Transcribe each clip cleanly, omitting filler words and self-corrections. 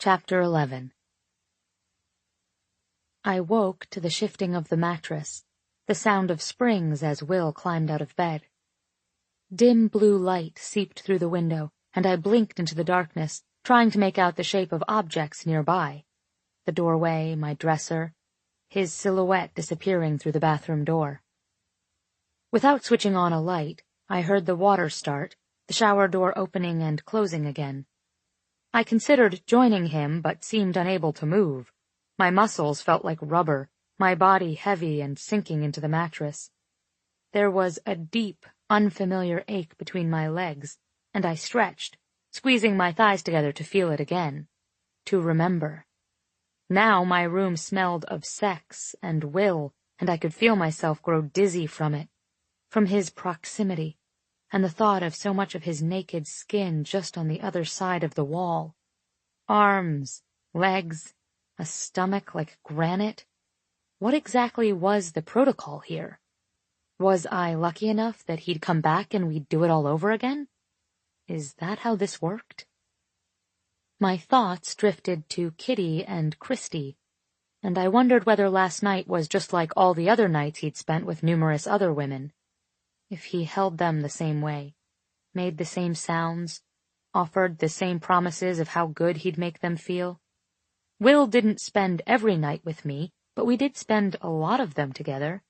Chapter 11. I woke to the shifting of the mattress, the sound of springs as Will climbed out of bed. Dim blue light seeped through the window, and I blinked into the darkness, trying to make out the shape of objects nearby. The doorway, my dresser, his silhouette disappearing through the bathroom door. Without switching on a light, I heard the water start, the shower door opening and closing again. I considered joining him, but seemed unable to move. My muscles felt like rubber, my body heavy and sinking into the mattress. There was a deep, unfamiliar ache between my legs, and I stretched, squeezing my thighs together to feel it again, to remember. Now my room smelled of sex and Will, and I could feel myself grow dizzy from it, from his proximity, and the thought of so much of his naked skin just on the other side of the wall. Arms, legs, a stomach like granite. What exactly was the protocol here? Was I lucky enough that he'd come back and we'd do it all over again? Is that how this worked? My thoughts drifted to Kitty and Christy, and I wondered whether last night was just like all the other nights he'd spent with numerous other women. If he held them the same way, made the same sounds, offered the same promises of how good he'd make them feel. Will didn't spend every night with me, but we did spend a lot of them together.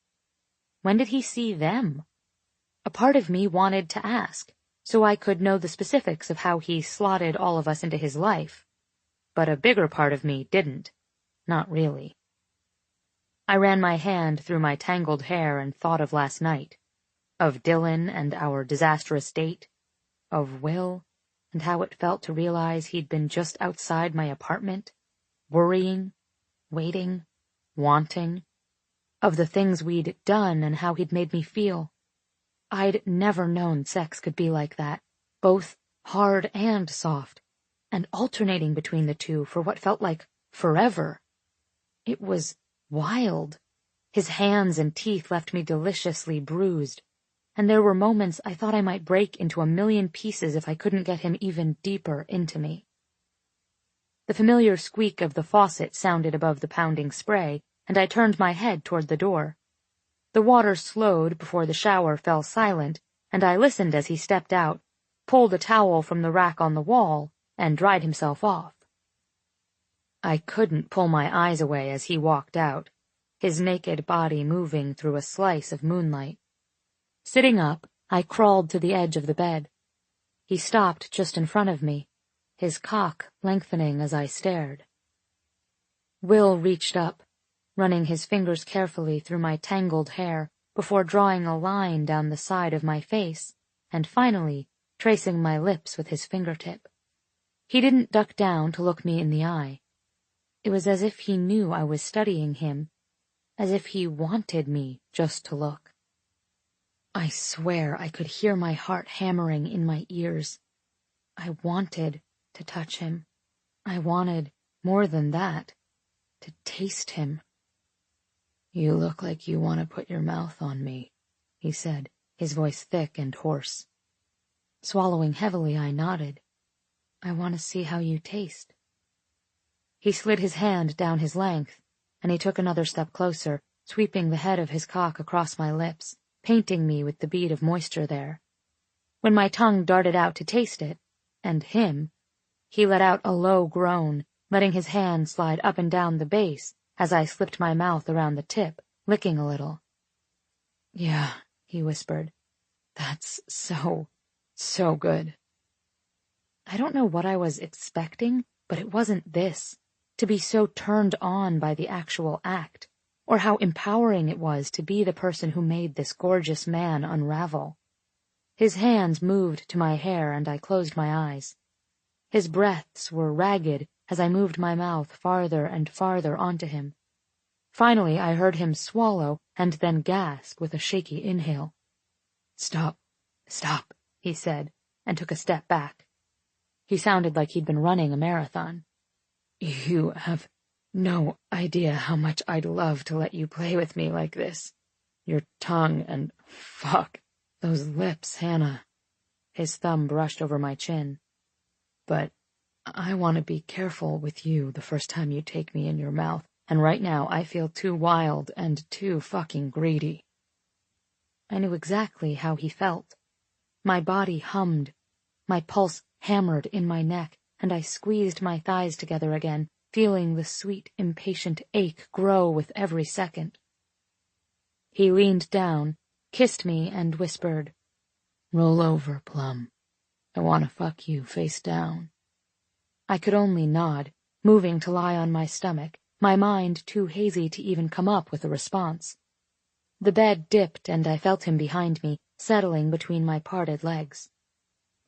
When did he see them? A part of me wanted to ask, so I could know the specifics of how he slotted all of us into his life. But a bigger part of me didn't. Not really. I ran my hand through my tangled hair and thought of last night. Of Dylan and our disastrous date, of Will, and how it felt to realize he'd been just outside my apartment, worrying, waiting, wanting, of the things we'd done and how he'd made me feel. I'd never known sex could be like that, both hard and soft, and alternating between the two for what felt like forever. It was wild. His hands and teeth left me deliciously bruised, and there were moments I thought I might break into a million pieces if I couldn't get him even deeper into me. The familiar squeak of the faucet sounded above the pounding spray, and I turned my head toward the door. The water slowed before the shower fell silent, and I listened as he stepped out, pulled a towel from the rack on the wall, and dried himself off. I couldn't pull my eyes away as he walked out, his naked body moving through a slice of moonlight. Sitting up, I crawled to the edge of the bed. He stopped just in front of me, his cock lengthening as I stared. Will reached up, running his fingers carefully through my tangled hair before drawing a line down the side of my face, and finally tracing my lips with his fingertip. He didn't duck down to look me in the eye. It was as if he knew I was studying him, as if he wanted me just to look. I swear I could hear my heart hammering in my ears. I wanted to touch him. I wanted, more than that, to taste him. "You look like you want to put your mouth on me," he said, his voice thick and hoarse. Swallowing heavily, I nodded. "I want to see how you taste." He slid his hand down his length, and he took another step closer, sweeping the head of his cock across my lips, painting me with the bead of moisture there. When my tongue darted out to taste it, and him, he let out a low groan, letting his hand slide up and down the base as I slipped my mouth around the tip, licking a little. "Yeah," he whispered. "That's so good." I don't know what I was expecting, but it wasn't this, to be so turned on by the actual act, or how empowering it was to be the person who made this gorgeous man unravel. His hands moved to my hair, and I closed my eyes. His breaths were ragged as I moved my mouth farther and farther onto him. Finally, I heard him swallow and then gasp with a shaky inhale. Stop, he said, and took a step back. He sounded like he'd been running a marathon. "You have no idea how much I'd love to let you play with me like this. Your tongue and fuck, those lips, Hannah." His thumb brushed over my chin. "But I want to be careful with you the first time you take me in your mouth, and right now I feel too wild and too fucking greedy. I knew exactly how he felt. My body hummed. My pulse hammered in my neck, and I squeezed my thighs together again, feeling the sweet, impatient ache grow with every second. He leaned down, kissed me, and whispered, "Roll over, Plum. I want to fuck you face down." I could only nod, moving to lie on my stomach, my mind too hazy to even come up with a response. The bed dipped, and I felt him behind me, settling between my parted legs.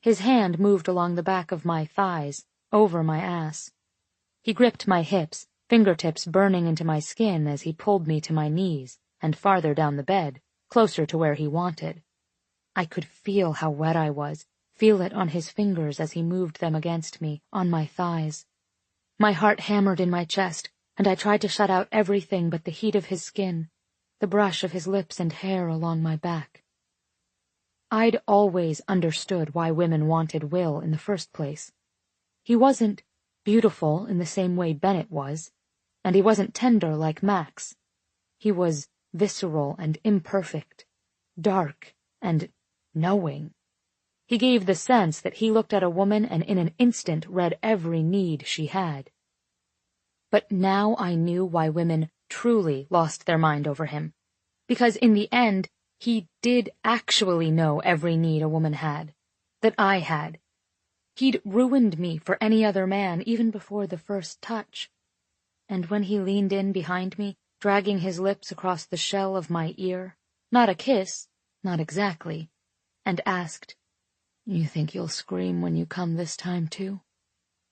His hand moved along the back of my thighs, over my ass. He gripped my hips, fingertips burning into my skin as he pulled me to my knees, and farther down the bed, closer to where he wanted. I could feel how wet I was, feel it on his fingers as he moved them against me, on my thighs. My heart hammered in my chest, and I tried to shut out everything but the heat of his skin, the brush of his lips and hair along my back. I'd always understood why women wanted Will in the first place. He wasn't beautiful in the same way Bennett was, and he wasn't tender like Max. He was visceral and imperfect, dark and knowing. He gave the sense that he looked at a woman and in an instant read every need she had. But now I knew why women truly lost their mind over him, because in the end he did actually know every need a woman had, that I had. He'd ruined me for any other man even before the first touch. And when he leaned in behind me, dragging his lips across the shell of my ear, not a kiss, not exactly, and asked, "You think you'll scream when you come this time, too?"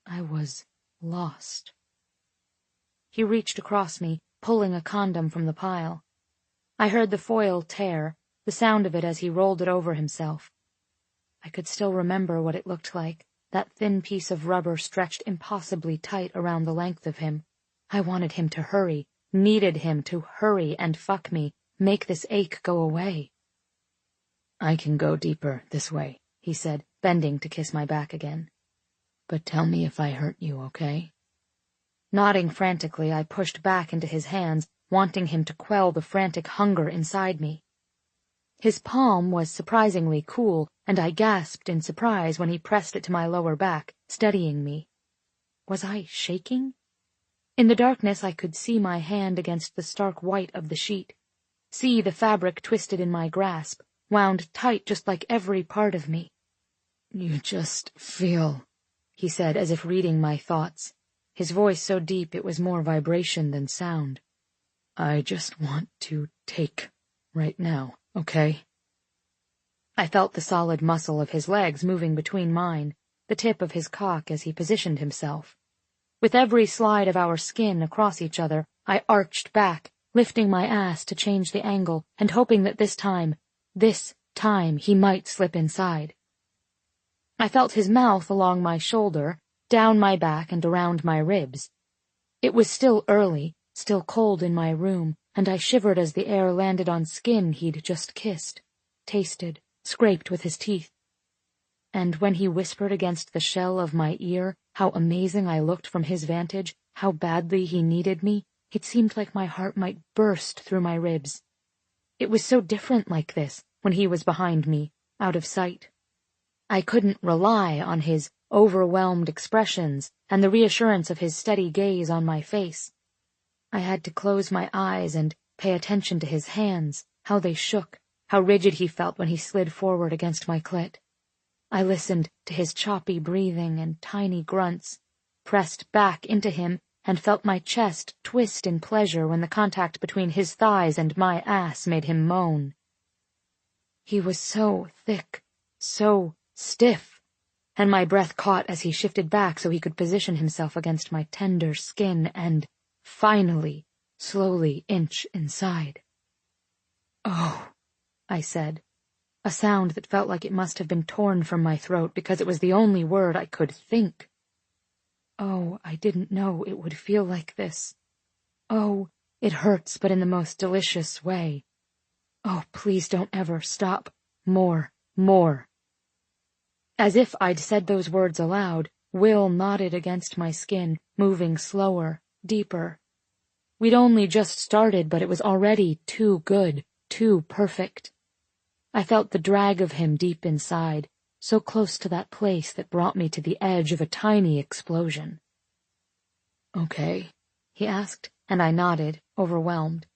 I was lost. He reached across me, pulling a condom from the pile. I heard the foil tear, the sound of it as he rolled it over himself. I could still remember what it looked like, that thin piece of rubber stretched impossibly tight around the length of him. I wanted him to hurry, needed him to hurry and fuck me, make this ache go away. "I can go deeper this way," he said, bending to kiss my back again. "But tell me if I hurt you, okay?" Nodding frantically, I pushed back into his hands, wanting him to quell the frantic hunger inside me. His palm was surprisingly cool, and I gasped in surprise when he pressed it to my lower back, steadying me. Was I shaking? In the darkness I could see my hand against the stark white of the sheet, see the fabric twisted in my grasp, wound tight just like every part of me. "You just feel," he said, as if reading my thoughts, his voice so deep it was more vibration than sound. "I just want to take right now, okay?" I felt the solid muscle of his legs moving between mine, the tip of his cock as he positioned himself. With every slide of our skin across each other, I arched back, lifting my ass to change the angle, and hoping that this time, he might slip inside. I felt his mouth along my shoulder, down my back and around my ribs. It was still early, still cold in my room, and I shivered as the air landed on skin he'd just kissed, tasted, scraped with his teeth. And when he whispered against the shell of my ear how amazing I looked from his vantage, how badly he needed me, it seemed like my heart might burst through my ribs. It was so different like this when he was behind me, out of sight. I couldn't rely on his overwhelmed expressions and the reassurance of his steady gaze on my face. I had to close my eyes and pay attention to his hands, how they shook, how rigid he felt when he slid forward against my clit. I listened to his choppy breathing and tiny grunts, pressed back into him, and felt my chest twist in pleasure when the contact between his thighs and my ass made him moan. He was so thick, so stiff, and my breath caught as he shifted back so he could position himself against my tender skin and, finally, slowly inch inside. "Oh," I said, a sound that felt like it must have been torn from my throat because it was the only word I could think. Oh, I didn't know it would feel like this. Oh, it hurts, but in the most delicious way. Oh, please don't ever stop. More, more. As if I'd said those words aloud, Will knotted against my skin, moving slower, deeper. We'd only just started, but it was already too good, too perfect. I felt the drag of him deep inside, so close to that place that brought me to the edge of a tiny explosion. "Okay," he asked, and I nodded, overwhelmed.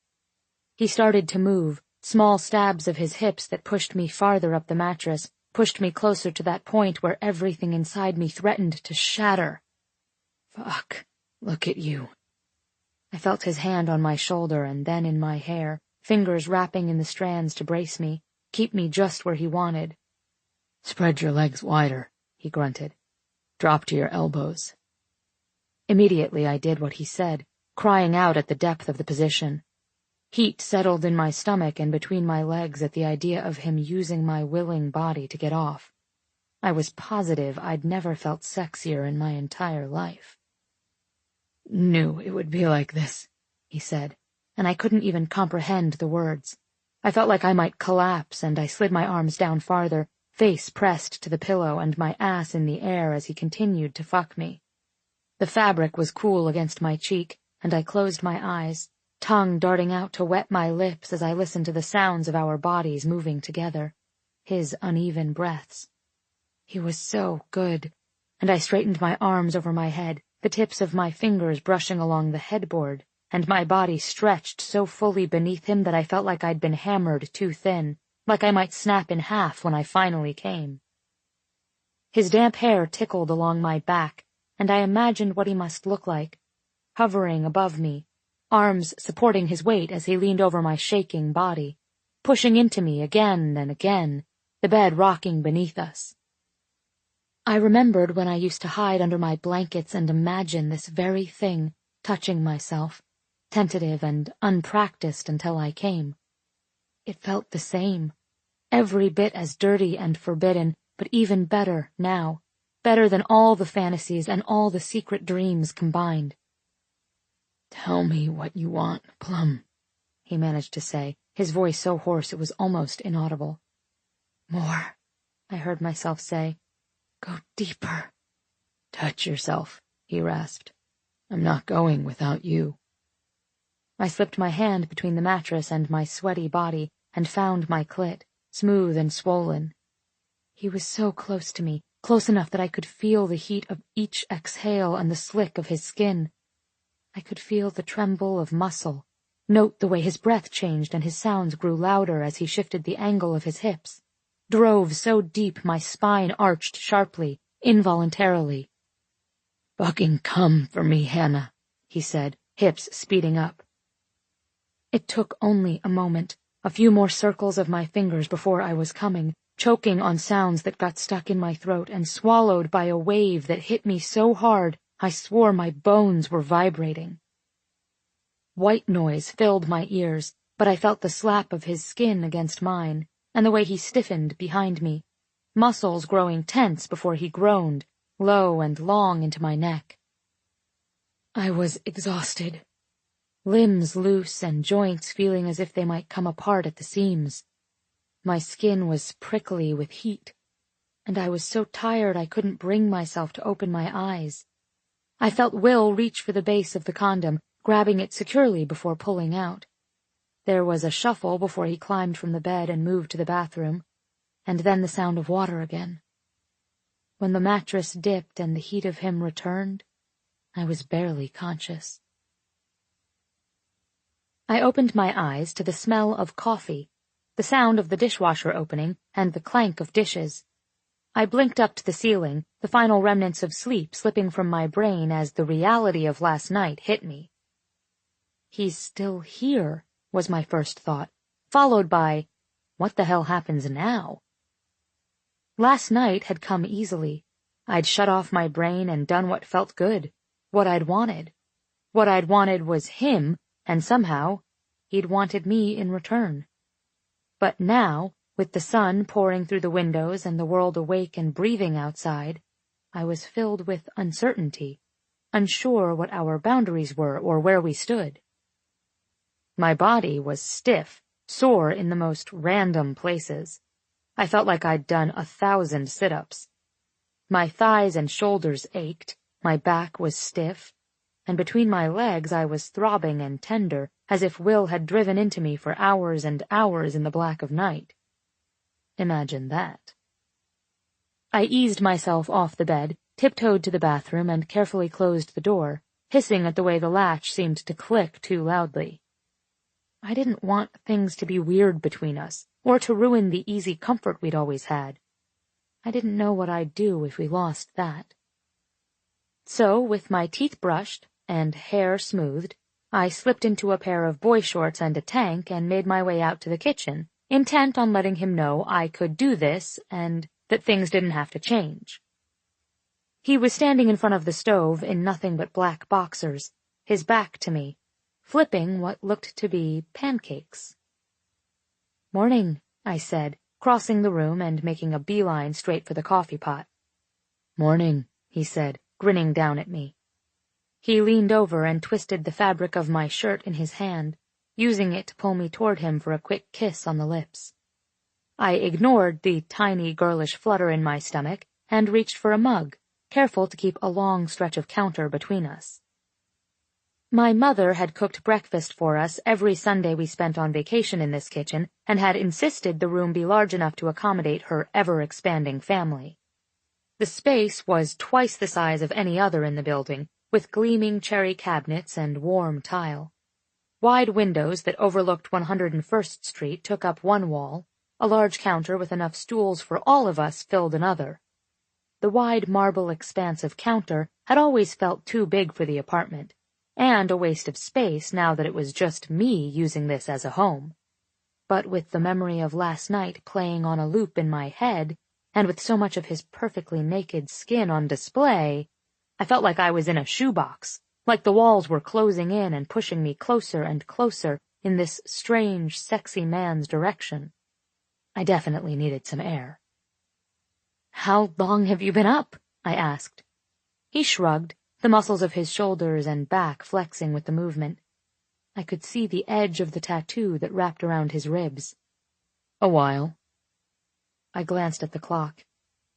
He started to move, small stabs of his hips that pushed me farther up the mattress, pushed me closer to that point where everything inside me threatened to shatter. "Fuck, look at you." I felt his hand on my shoulder and then in my hair, fingers wrapping in the strands to brace me, keep me just where he wanted. "Spread your legs wider," he grunted. "Drop to your elbows." Immediately I did what he said, crying out at the depth of the position. Heat settled in my stomach and between my legs at the idea of him using my willing body to get off. I was positive I'd never felt sexier in my entire life. "Knew it would be like this," he said, and I couldn't even comprehend the words. I felt like I might collapse, and I slid my arms down farther, face pressed to the pillow and my ass in the air as he continued to fuck me. The fabric was cool against my cheek, and I closed my eyes, tongue darting out to wet my lips as I listened to the sounds of our bodies moving together, his uneven breaths. He was so good, and I straightened my arms over my head, the tips of my fingers brushing along the headboard, and my body stretched so fully beneath him that I felt like I'd been hammered too thin, like I might snap in half when I finally came. His damp hair tickled along my back, and I imagined what he must look like, hovering above me, arms supporting his weight as he leaned over my shaking body, pushing into me again and again, the bed rocking beneath us. I remembered when I used to hide under my blankets and imagine this very thing, touching myself, tentative and unpracticed until I came. It felt the same, every bit as dirty and forbidden, but even better now, better than all the fantasies and all the secret dreams combined. "Tell me what you want, Plum," he managed to say, his voice so hoarse it was almost inaudible. "More," I heard myself say. "Go deeper." "Touch yourself," he rasped. "I'm not going without you." I slipped my hand between the mattress and my sweaty body and found my clit, smooth and swollen. He was so close to me, close enough that I could feel the heat of each exhale and the slick of his skin. I could feel the tremble of muscle, note the way his breath changed and his sounds grew louder as he shifted the angle of his hips, drove so deep my spine arched sharply, involuntarily. "Fucking come for me, Hannah," he said, hips speeding up. It took only a moment, a few more circles of my fingers before I was coming, choking on sounds that got stuck in my throat and swallowed by a wave that hit me so hard I swore my bones were vibrating. White noise filled my ears, but I felt the slap of his skin against mine, and the way he stiffened behind me, muscles growing tense before he groaned, low and long into my neck. I was exhausted, limbs loose and joints feeling as if they might come apart at the seams. My skin was prickly with heat, and I was so tired I couldn't bring myself to open my eyes. I felt Will reach for the base of the condom, grabbing it securely before pulling out. There was a shuffle before he climbed from the bed and moved to the bathroom, and then the sound of water again. When the mattress dipped and the heat of him returned, I was barely conscious. I opened my eyes to the smell of coffee, the sound of the dishwasher opening, and the clank of dishes. I blinked up to the ceiling, the final remnants of sleep slipping from my brain as the reality of last night hit me. He's still here, was my first thought, followed by, what the hell happens now? Last night had come easily. I'd shut off my brain and done what felt good, what I'd wanted. What I'd wanted was him, and somehow he'd wanted me in return. But now, with the sun pouring through the windows and the world awake and breathing outside, I was filled with uncertainty, unsure what our boundaries were or where we stood. My body was stiff, sore in the most random places. I felt like I'd done 1,000 sit-ups. My thighs and shoulders ached, my back was stiff, and between my legs I was throbbing and tender, as if Will had driven into me for hours and hours in the black of night. Imagine that. I eased myself off the bed, tiptoed to the bathroom, and carefully closed the door, hissing at the way the latch seemed to click too loudly. I didn't want things to be weird between us, or to ruin the easy comfort we'd always had. I didn't know what I'd do if we lost that. So, with my teeth brushed and hair smoothed, I slipped into a pair of boy shorts and a tank and made my way out to the kitchen, intent on letting him know I could do this and that things didn't have to change. He was standing in front of the stove in nothing but black boxers, his back to me, flipping what looked to be pancakes. "Morning," I said, crossing the room and making a beeline straight for the coffee pot. "Morning," he said, grinning down at me. He leaned over and twisted the fabric of my shirt in his hand, using it to pull me toward him for a quick kiss on the lips. I ignored the tiny girlish flutter in my stomach and reached for a mug, careful to keep a long stretch of counter between us. My mother had cooked breakfast for us every Sunday we spent on vacation in this kitchen and had insisted the room be large enough to accommodate her ever-expanding family. The space was twice the size of any other in the building, with gleaming cherry cabinets and warm tile. Wide windows that overlooked 101st Street took up one wall. A large counter with enough stools for all of us filled another. The wide marble expanse of counter had always felt too big for the apartment, and a waste of space now that it was just me using this as a home. But with the memory of last night playing on a loop in my head, and with so much of his perfectly naked skin on display, I felt like I was in a shoebox, like the walls were closing in and pushing me closer and closer in this strange, sexy man's direction. I definitely needed some air. "How long have you been up?" I asked. He shrugged, the muscles of his shoulders and back flexing with the movement. I could see the edge of the tattoo that wrapped around his ribs. "A while." I glanced at the clock.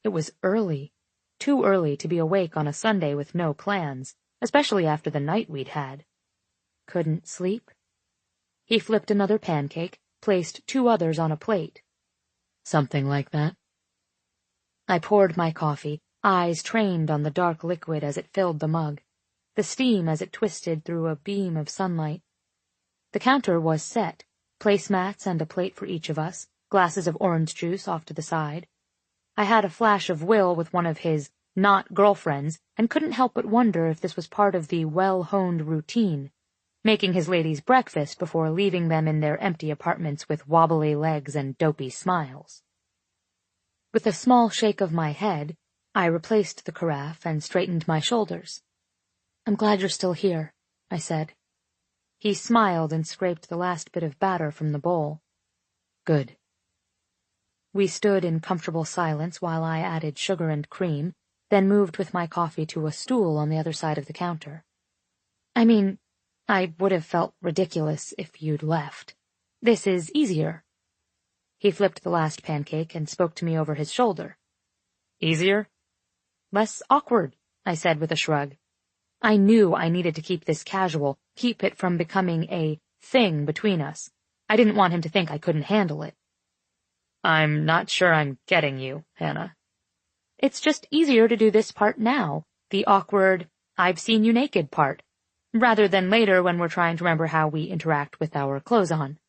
It was early, too early to be awake on a Sunday with no plans, especially after the night we'd had. Couldn't sleep? He flipped another pancake, placed 2 others on a plate. "Something like that." I poured my coffee, eyes trained on the dark liquid as it filled the mug, the steam as it twisted through a beam of sunlight. The counter was set, placemats and a plate for each of us, glasses of orange juice off to the side. I had a flash of Will with one of his not-girlfriends and couldn't help but wonder if this was part of the well-honed routine, making his ladies breakfast before leaving them in their empty apartments with wobbly legs and dopey smiles. With a small shake of my head, I replaced the carafe and straightened my shoulders. "I'm glad you're still here," I said. He smiled and scraped the last bit of batter from the bowl. "Good." We stood in comfortable silence while I added sugar and cream, then moved with my coffee to a stool on the other side of the counter. "I mean, I would have felt ridiculous if you'd left. This is easier." He flipped the last pancake and spoke to me over his shoulder. "Easier?" "Less awkward," I said with a shrug. I knew I needed to keep this casual, keep it from becoming a thing between us. I didn't want him to think I couldn't handle it. "I'm not sure I'm getting you, Hannah." "It's just easier to do this part now, the awkward, I've seen you naked part, rather than later when we're trying to remember how we interact with our clothes on."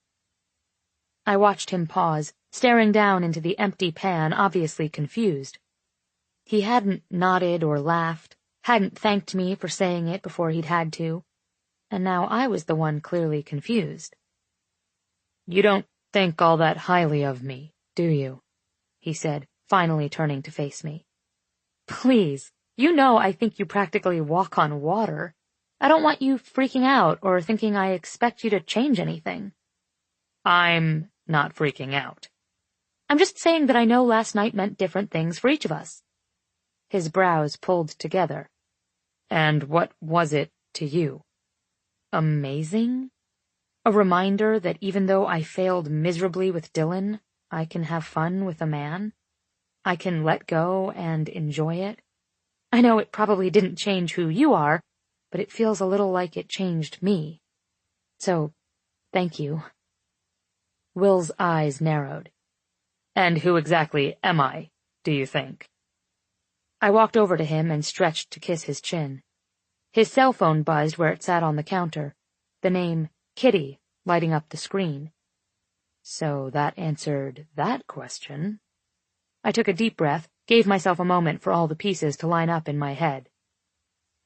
I watched him pause, staring down into the empty pan, obviously confused. He hadn't nodded or laughed, hadn't thanked me for saying it before he'd had to, and now I was the one clearly confused. "You don't think all that highly of me, do you?" he said, finally turning to face me. "Please, you know I think you practically walk on water. I don't want you freaking out or thinking I expect you to change anything." "I'm not freaking out." "I'm just saying that I know last night meant different things for each of us." His brows pulled together. "And what was it to you?" "Amazing? A reminder that even though I failed miserably with Dylan, I can have fun with a man?" I can let go and enjoy it. I know it probably didn't change who you are, but it feels a little like it changed me. So, thank you. Will's eyes narrowed. And who exactly am I, do you think? I walked over to him and stretched to kiss his chin. His cell phone buzzed where it sat on the counter, the name Kitty lighting up the screen. So that answered that question. I took a deep breath, gave myself a moment for all the pieces to line up in my head.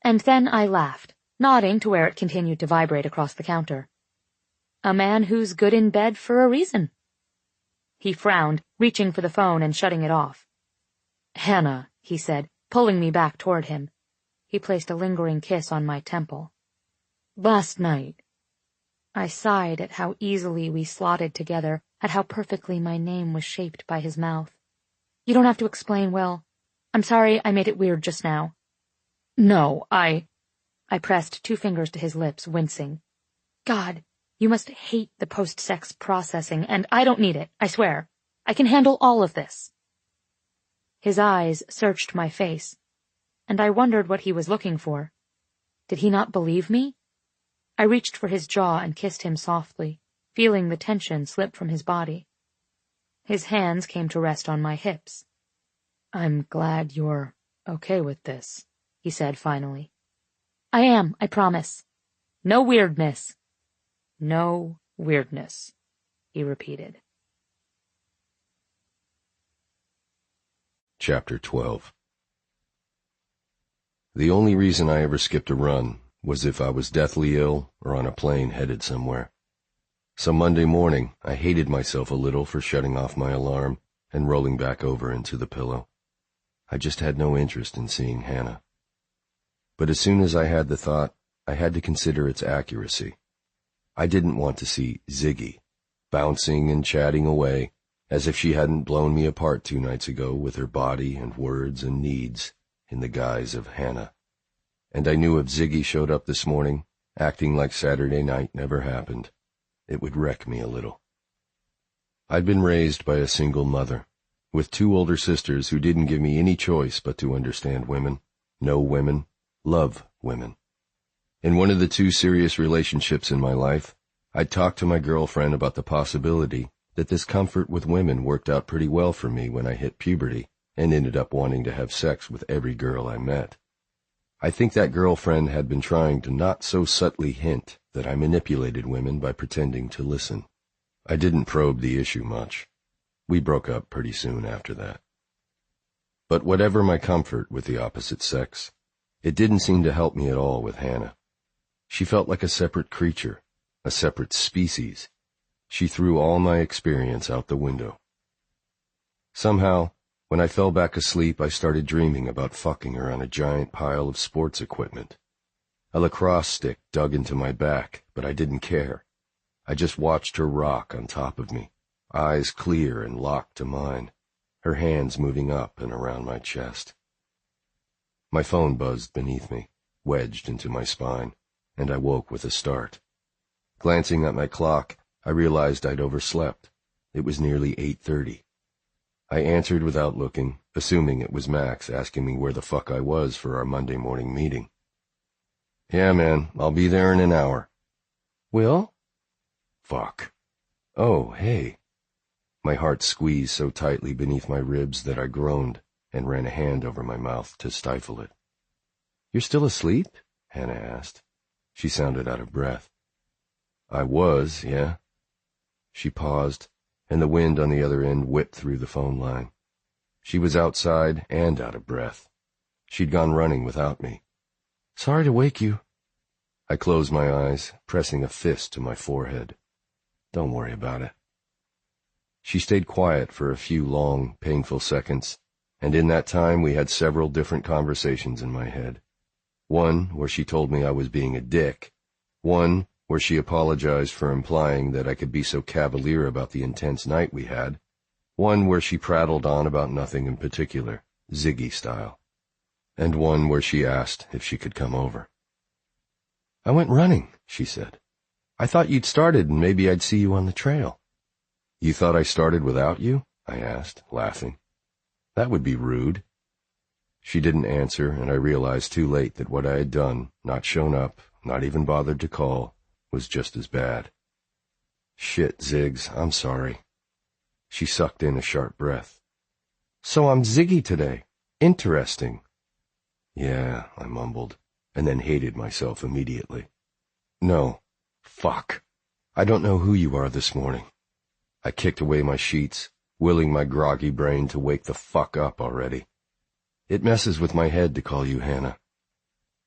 And then I laughed, nodding to where it continued to vibrate across the counter. A man who's good in bed for a reason. He frowned, reaching for the phone and shutting it off. Hannah, he said, pulling me back toward him. He placed a lingering kiss on my temple. Last night. I sighed at how easily we slotted together, at how perfectly my name was shaped by his mouth. You don't have to explain, Will. I'm sorry I made it weird just now. No, I pressed 2 fingers to his lips, wincing. God, you must hate the post-sex processing, and I don't need it, I swear. I can handle all of this. His eyes searched my face, and I wondered what he was looking for. Did he not believe me? I reached for his jaw and kissed him softly, feeling the tension slip from his body. His hands came to rest on my hips. I'm glad you're okay with this, he said finally. I am, I promise. No weirdness. No weirdness, he repeated. Chapter 12. The only reason I ever skipped a run was if I was deathly ill or on a plane headed somewhere. So Monday morning, I hated myself a little for shutting off my alarm and rolling back over into the pillow. I just had no interest in seeing Hannah. But as soon as I had the thought, I had to consider its accuracy. I didn't want to see Ziggy, bouncing and chatting away, as if she hadn't blown me apart 2 nights ago with her body and words and needs in the guise of Hannah. And I knew if Ziggy showed up this morning, acting like Saturday night never happened, it would wreck me a little. I'd been raised by a single mother, with 2 older sisters who didn't give me any choice but to understand women, know women, love women. In one of the 2 serious relationships in my life, I'd talked to my girlfriend about the possibility that this comfort with women worked out pretty well for me when I hit puberty and ended up wanting to have sex with every girl I met. I think that girlfriend had been trying to not so subtly hint that I manipulated women by pretending to listen. I didn't probe the issue much. We broke up pretty soon after that. But whatever my comfort with the opposite sex, it didn't seem to help me at all with Hannah. She felt like a separate creature, a separate species. She threw all my experience out the window. Somehow, when I fell back asleep, I started dreaming about fucking her on a giant pile of sports equipment. A lacrosse stick dug into my back, but I didn't care. I just watched her rock on top of me, eyes clear and locked to mine, her hands moving up and around my chest. My phone buzzed beneath me, wedged into my spine, and I woke with a start. Glancing at my clock, I realized I'd overslept. It was nearly 8:30. I answered without looking, assuming it was Max asking me where the fuck I was for our Monday morning meeting. Yeah, man, I'll be there in an hour. Will? Fuck. Oh, hey. My heart squeezed so tightly beneath my ribs that I groaned and ran a hand over my mouth to stifle it. You're still asleep? Hannah asked. She sounded out of breath. I was, yeah. She paused, and the wind on the other end whipped through the phone line. She was outside and out of breath. She'd gone running without me. Sorry to wake you. I closed my eyes, pressing a fist to my forehead. Don't worry about it. She stayed quiet for a few long, painful seconds, and in that time we had several different conversations in my head. One where she told me I was being a dick. One where she apologized for implying that I could be so cavalier about the intense night we had. One where she prattled on about nothing in particular, Ziggy style. And one where she asked if she could come over. I went running, she said. I thought you'd started and maybe I'd see you on the trail. You thought I started without you? I asked, laughing. That would be rude. She didn't answer, and I realized too late that what I had done, not shown up, not even bothered to call, was just as bad. Shit, Ziggs, I'm sorry. She sucked in a sharp breath. So I'm Ziggy today. Interesting. Yeah, I mumbled, and then hated myself immediately. No. Fuck. I don't know who you are this morning. I kicked away my sheets, willing my groggy brain to wake the fuck up already. It messes with my head to call you Hannah.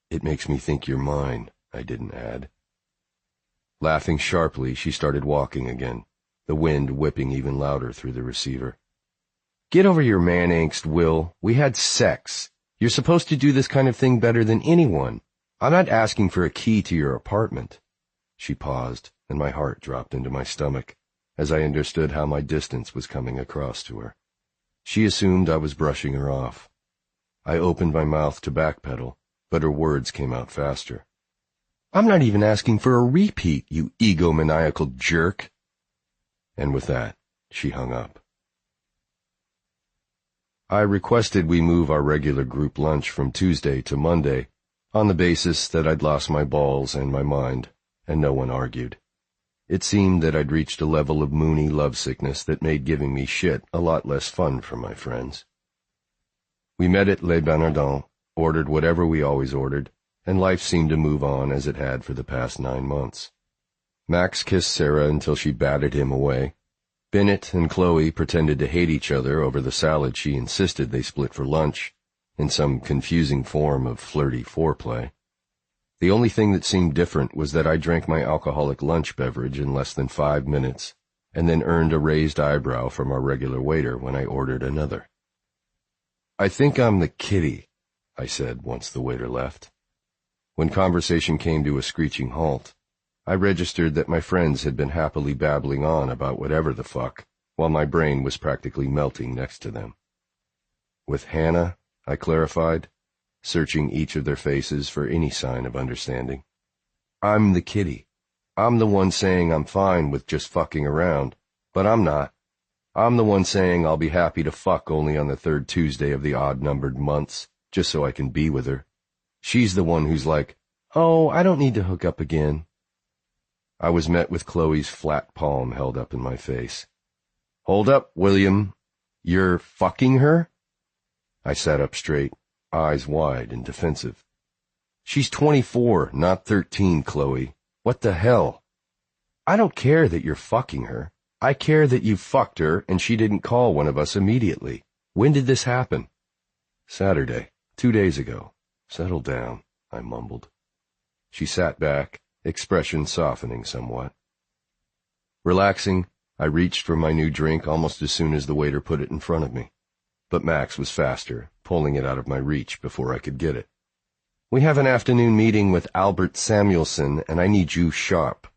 It makes me think you're mine, I didn't add. Laughing sharply, she started walking again, the wind whipping even louder through the receiver. Get over your man angst, Will. We had sex. You're supposed to do this kind of thing better than anyone. I'm not asking for a key to your apartment. She paused, and my heart dropped into my stomach, as I understood how my distance was coming across to her. She assumed I was brushing her off. I opened my mouth to backpedal, but her words came out faster. I'm not even asking for a repeat, you egomaniacal jerk. And with that, she hung up. I requested we move our regular group lunch from Tuesday to Monday, on the basis that I'd lost my balls and my mind, and no one argued. It seemed that I'd reached a level of moony lovesickness that made giving me shit a lot less fun for my friends. We met at Les Bernardins, ordered whatever we always ordered, and life seemed to move on as it had for the past 9 months. Max kissed Sarah until she batted him away. Bennett and Chloe pretended to hate each other over the salad she insisted they split for lunch, in some confusing form of flirty foreplay. The only thing that seemed different was that I drank my alcoholic lunch beverage in less than 5 minutes, and then earned a raised eyebrow from our regular waiter when I ordered another. I think I'm the kitty, I said once the waiter left. When conversation came to a screeching halt, I registered that my friends had been happily babbling on about whatever the fuck, while my brain was practically melting next to them. With Hannah, I clarified, searching each of their faces for any sign of understanding. I'm the kitty. I'm the one saying I'm fine with just fucking around, but I'm not. I'm the one saying I'll be happy to fuck only on the 3rd Tuesday of the odd-numbered months, just so I can be with her. She's the one who's like, oh, I don't need to hook up again. I was met with Chloe's flat palm held up in my face. Hold up, William. You're fucking her? I sat up straight, eyes wide and defensive. She's 24, not 13, Chloe. What the hell? I don't care that you're fucking her. I care that you fucked her and she didn't call one of us immediately. When did this happen? Saturday, 2 days ago. Settle down, I mumbled. She sat back, expression softening somewhat. Relaxing, I reached for my new drink almost as soon as the waiter put it in front of me. But Max was faster, pulling it out of my reach before I could get it. We have an afternoon meeting with Albert Samuelson, and I need you sharp.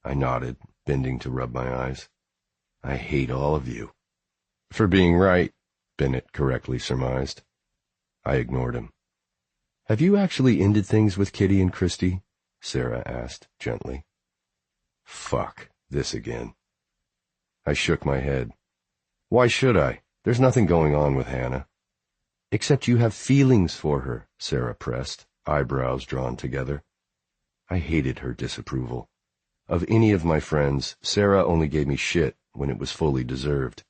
I nodded, bending to rub my eyes. I hate all of you. For being right, Bennett correctly surmised. I ignored him. Have you actually ended things with Kitty and Christy? Sarah asked, gently. Fuck, this again. I shook my head. Why should I? There's nothing going on with Hannah. Except you have feelings for her, Sarah pressed, eyebrows drawn together. I hated her disapproval. Of any of my friends, Sarah only gave me shit when it was fully deserved.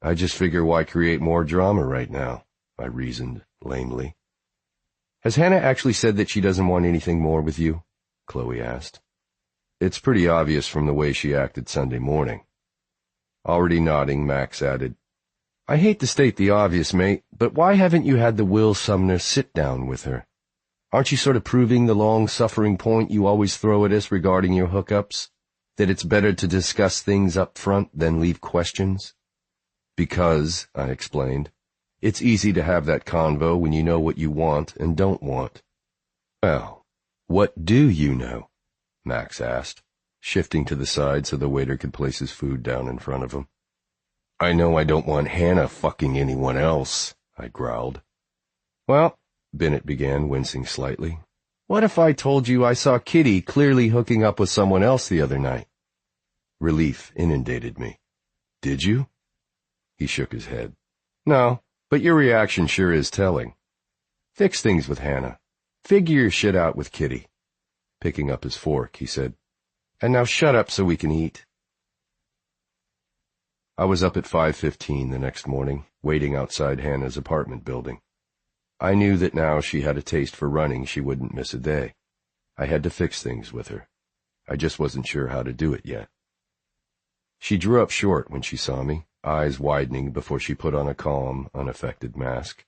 I just figure why create more drama right now, I reasoned lamely. Has Hannah actually said that she doesn't want anything more with you? Chloe asked. It's pretty obvious from the way she acted Sunday morning. Already nodding, Max added, I hate to state the obvious, mate, but why haven't you had the Will Sumner sit down with her? Aren't you sort of proving the long-suffering point you always throw at us regarding your hookups? That it's better to discuss things up front than leave questions? Because, I explained, it's easy to have that convo when you know what you want and don't want. Well, what do you know? Max asked, shifting to the side so the waiter could place his food down in front of him. I know I don't want Hannah fucking anyone else, I growled. Well, Bennett began, wincing slightly. What if I told you I saw Kitty clearly hooking up with someone else the other night? Relief inundated me. Did you? He shook his head. No, but your reaction sure is telling. Fix things with Hannah. Figure your shit out with Kitty. Picking up his fork, he said, and now shut up so we can eat. I was up at 5:15 the next morning, waiting outside Hannah's apartment building. I knew that now she had a taste for running she wouldn't miss a day. I had to fix things with her. I just wasn't sure how to do it yet. She drew up short when she saw me, eyes widening before she put on a calm, unaffected mask.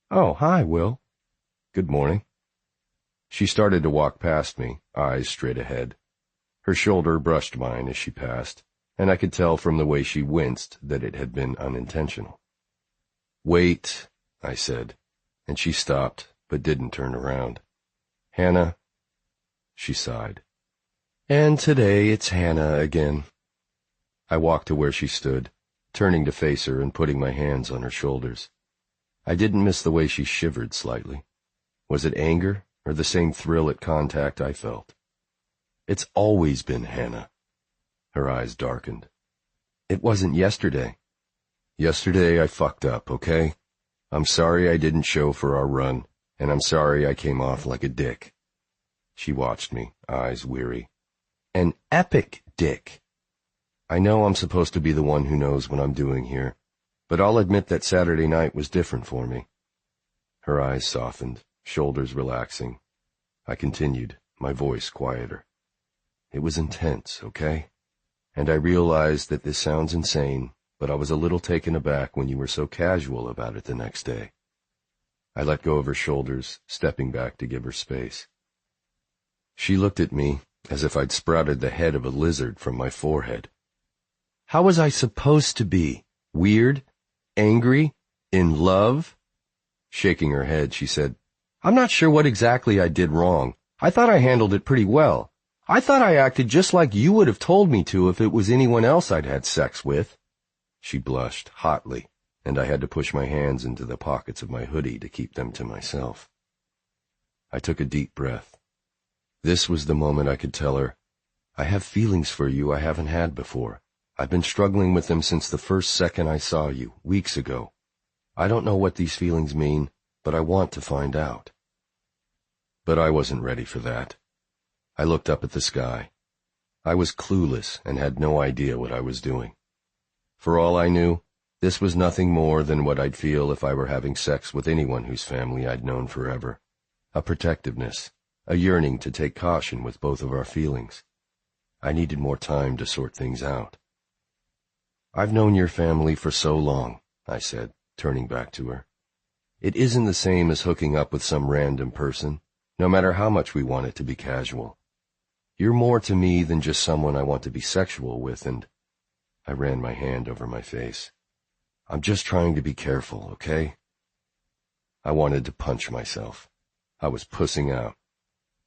Oh, hi, Will. Good morning. She started to walk past me, eyes straight ahead. Her shoulder brushed mine as she passed, and I could tell from the way she winced that it had been unintentional. Wait, I said, and she stopped, but didn't turn around. Hannah, she sighed. And today it's Hannah again. I walked to where she stood, turning to face her and putting my hands on her shoulders. I didn't miss the way she shivered slightly. Was it anger or the same thrill at contact I felt? It's always been Hannah. Her eyes darkened. It wasn't yesterday. Yesterday I fucked up, okay? I'm sorry I didn't show for our run, and I'm sorry I came off like a dick. She watched me, eyes weary. An epic dick. I know I'm supposed to be the one who knows what I'm doing here, but I'll admit that Saturday night was different for me. Her eyes softened, shoulders relaxing. I continued, my voice quieter. It was intense, okay? And I realized that this sounds insane, but I was a little taken aback when you were so casual about it the next day. I let go of her shoulders, stepping back to give her space. She looked at me as if I'd sprouted the head of a lizard from my forehead. How was I supposed to be? Weird? Angry? In love? Shaking her head, she said, I'm not sure what exactly I did wrong. I thought I handled it pretty well. I thought I acted just like you would have told me to if it was anyone else I'd had sex with. She blushed hotly, and I had to push my hands into the pockets of my hoodie to keep them to myself. I took a deep breath. This was the moment I could tell her, I have feelings for you I haven't had before. I've been struggling with them since the first second I saw you, weeks ago. I don't know what these feelings mean, but I want to find out. But I wasn't ready for that. I looked up at the sky. I was clueless and had no idea what I was doing. For all I knew, this was nothing more than what I'd feel if I were having sex with anyone whose family I'd known forever. A protectiveness, a yearning to take caution with both of our feelings. I needed more time to sort things out. I've known your family for so long, I said, turning back to her. It isn't the same as hooking up with some random person, no matter how much we want it to be casual. You're more to me than just someone I want to be sexual with, and I ran my hand over my face. I'm just trying to be careful, okay? I wanted to punch myself. I was pussing out.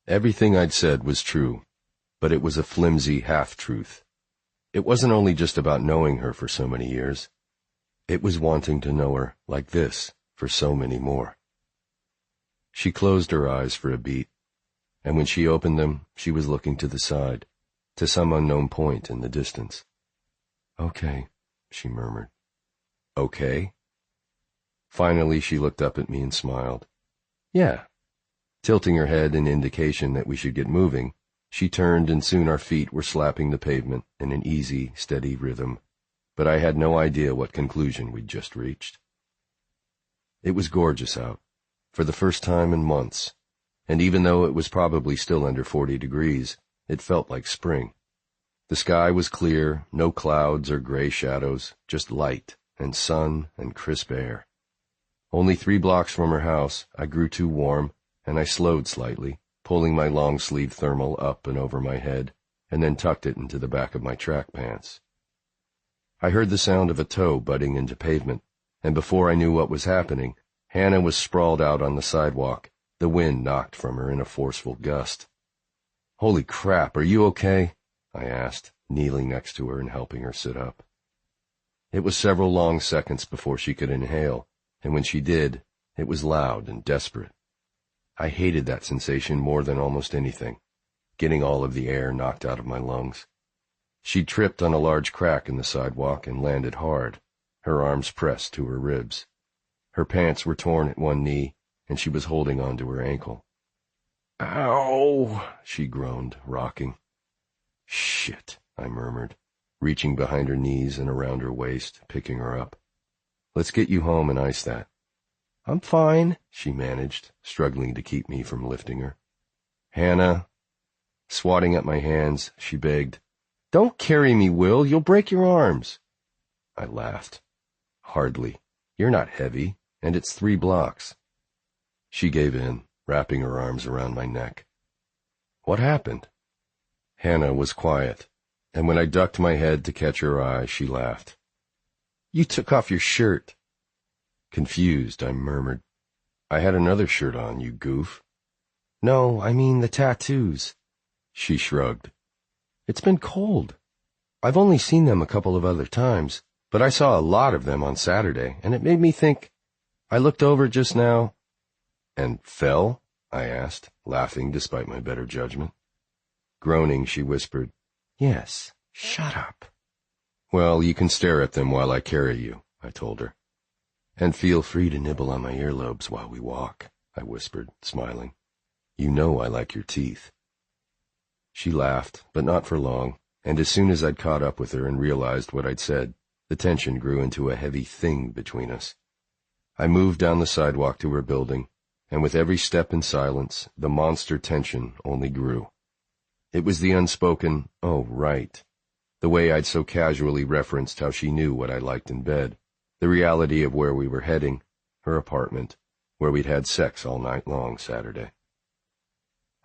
Everything I'd said was true, but it was a flimsy half-truth. It wasn't only just about knowing her for so many years. It was wanting to know her like this for so many more. She closed her eyes for a beat, and when she opened them, she was looking to the side, to some unknown point in the distance. Okay, she murmured. Okay? Finally, she looked up at me and smiled. Yeah. Tilting her head in indication that we should get moving, she turned and soon our feet were slapping the pavement in an easy, steady rhythm, but I had no idea what conclusion we'd just reached. It was gorgeous out, for the first time in months, and even though it was probably still under 40 degrees, it felt like spring. The sky was clear, no clouds or gray shadows, just light and sun and crisp air. Only 3 blocks from her house, I grew too warm, and I slowed slightly, pulling my long-sleeve thermal up and over my head, and then tucked it into the back of my track pants. I heard the sound of a toe butting into pavement, and before I knew what was happening, Hannah was sprawled out on the sidewalk, the wind knocked from her in a forceful gust. Holy crap, are you okay? I asked, kneeling next to her and helping her sit up. It was several long seconds before she could inhale, and when she did, it was loud and desperate. I hated that sensation more than almost anything, getting all of the air knocked out of my lungs. She tripped on a large crack in the sidewalk and landed hard, her arms pressed to her ribs. Her pants were torn at one knee, and she was holding on to her ankle. "Ow!" she groaned, rocking. "Shit," I murmured, reaching behind her knees and around her waist, picking her up. "Let's get you home and ice that." "I'm fine," she managed, struggling to keep me from lifting her. "Hannah." Swatting at my hands, she begged, "Don't carry me, Will. You'll break your arms." I laughed. "Hardly. You're not heavy, and it's 3 blocks. She gave in, wrapping her arms around my neck. "What happened?" Hannah was quiet, and when I ducked my head to catch her eye, she laughed. "You took off your shirt." Confused, I murmured, "I had another shirt on, you goof." "No, I mean the tattoos." She shrugged. "It's been cold. I've only seen them a couple of other times, but I saw a lot of them on Saturday, and it made me think. I looked over just now." "And fell?" I asked, laughing despite my better judgment. Groaning, she whispered, "Yes, shut up." "Well, you can stare at them while I carry you," I told her. "And feel free to nibble on my earlobes while we walk," I whispered, smiling. "You know I like your teeth." She laughed, but not for long, and as soon as I'd caught up with her and realized what I'd said, the tension grew into a heavy thing between us. I moved down the sidewalk to her building, and with every step in silence, the monster tension only grew. It was the unspoken, "Oh, right," the way I'd so casually referenced how she knew what I liked in bed, the reality of where we were heading, her apartment, where we'd had sex all night long Saturday.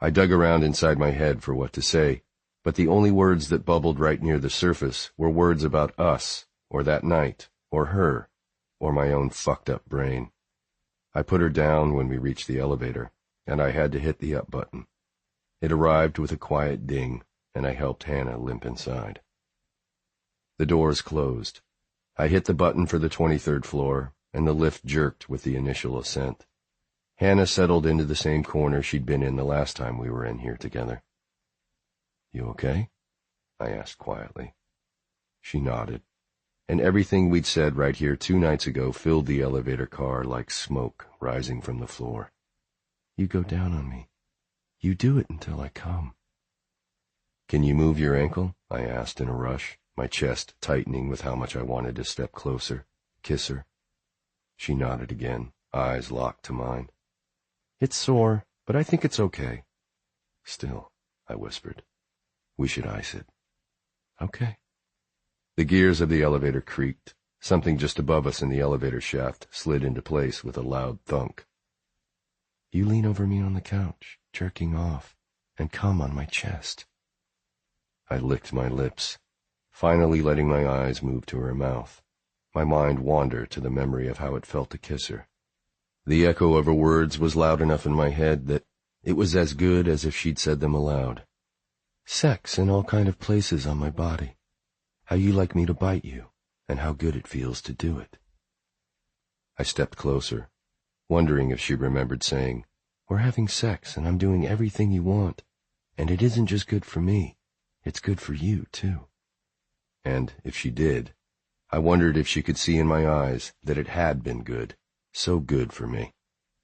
I dug around inside my head for what to say, but the only words that bubbled right near the surface were words about us, or that night, or her, or my own fucked-up brain. I put her down when we reached the elevator, and I had to hit the up button. It arrived with a quiet ding, and I helped Hannah limp inside. The doors closed. I hit the button for the 23rd floor, and the lift jerked with the initial ascent. Hannah settled into the same corner she'd been in the last time we were in here together. "You okay?" I asked quietly. She nodded, and everything we'd said right here 2 nights ago filled the elevator car like smoke rising from the floor. "You go down on me. You do it until I come." "Can you move your ankle?" I asked in a rush, my chest tightening with how much I wanted to step closer, kiss her. She nodded again, eyes locked to mine. "It's sore, but I think it's okay." "Still," I whispered, "we should ice it." "Okay." The gears of the elevator creaked. Something just above us in the elevator shaft slid into place with a loud thunk. "You lean over me on the couch, jerking off, and come on my chest." I licked my lips, finally letting my eyes move to her mouth, my mind wander to the memory of how it felt to kiss her. The echo of her words was loud enough in my head that it was as good as if she'd said them aloud. "Sex in all kind of places on my body. How you like me to bite you, and how good it feels to do it." I stepped closer, wondering if she remembered saying, "We're having sex, and I'm doing everything you want, and it isn't just good for me, it's good for you, too." And if she did, I wondered if she could see in my eyes that it had been good, so good for me.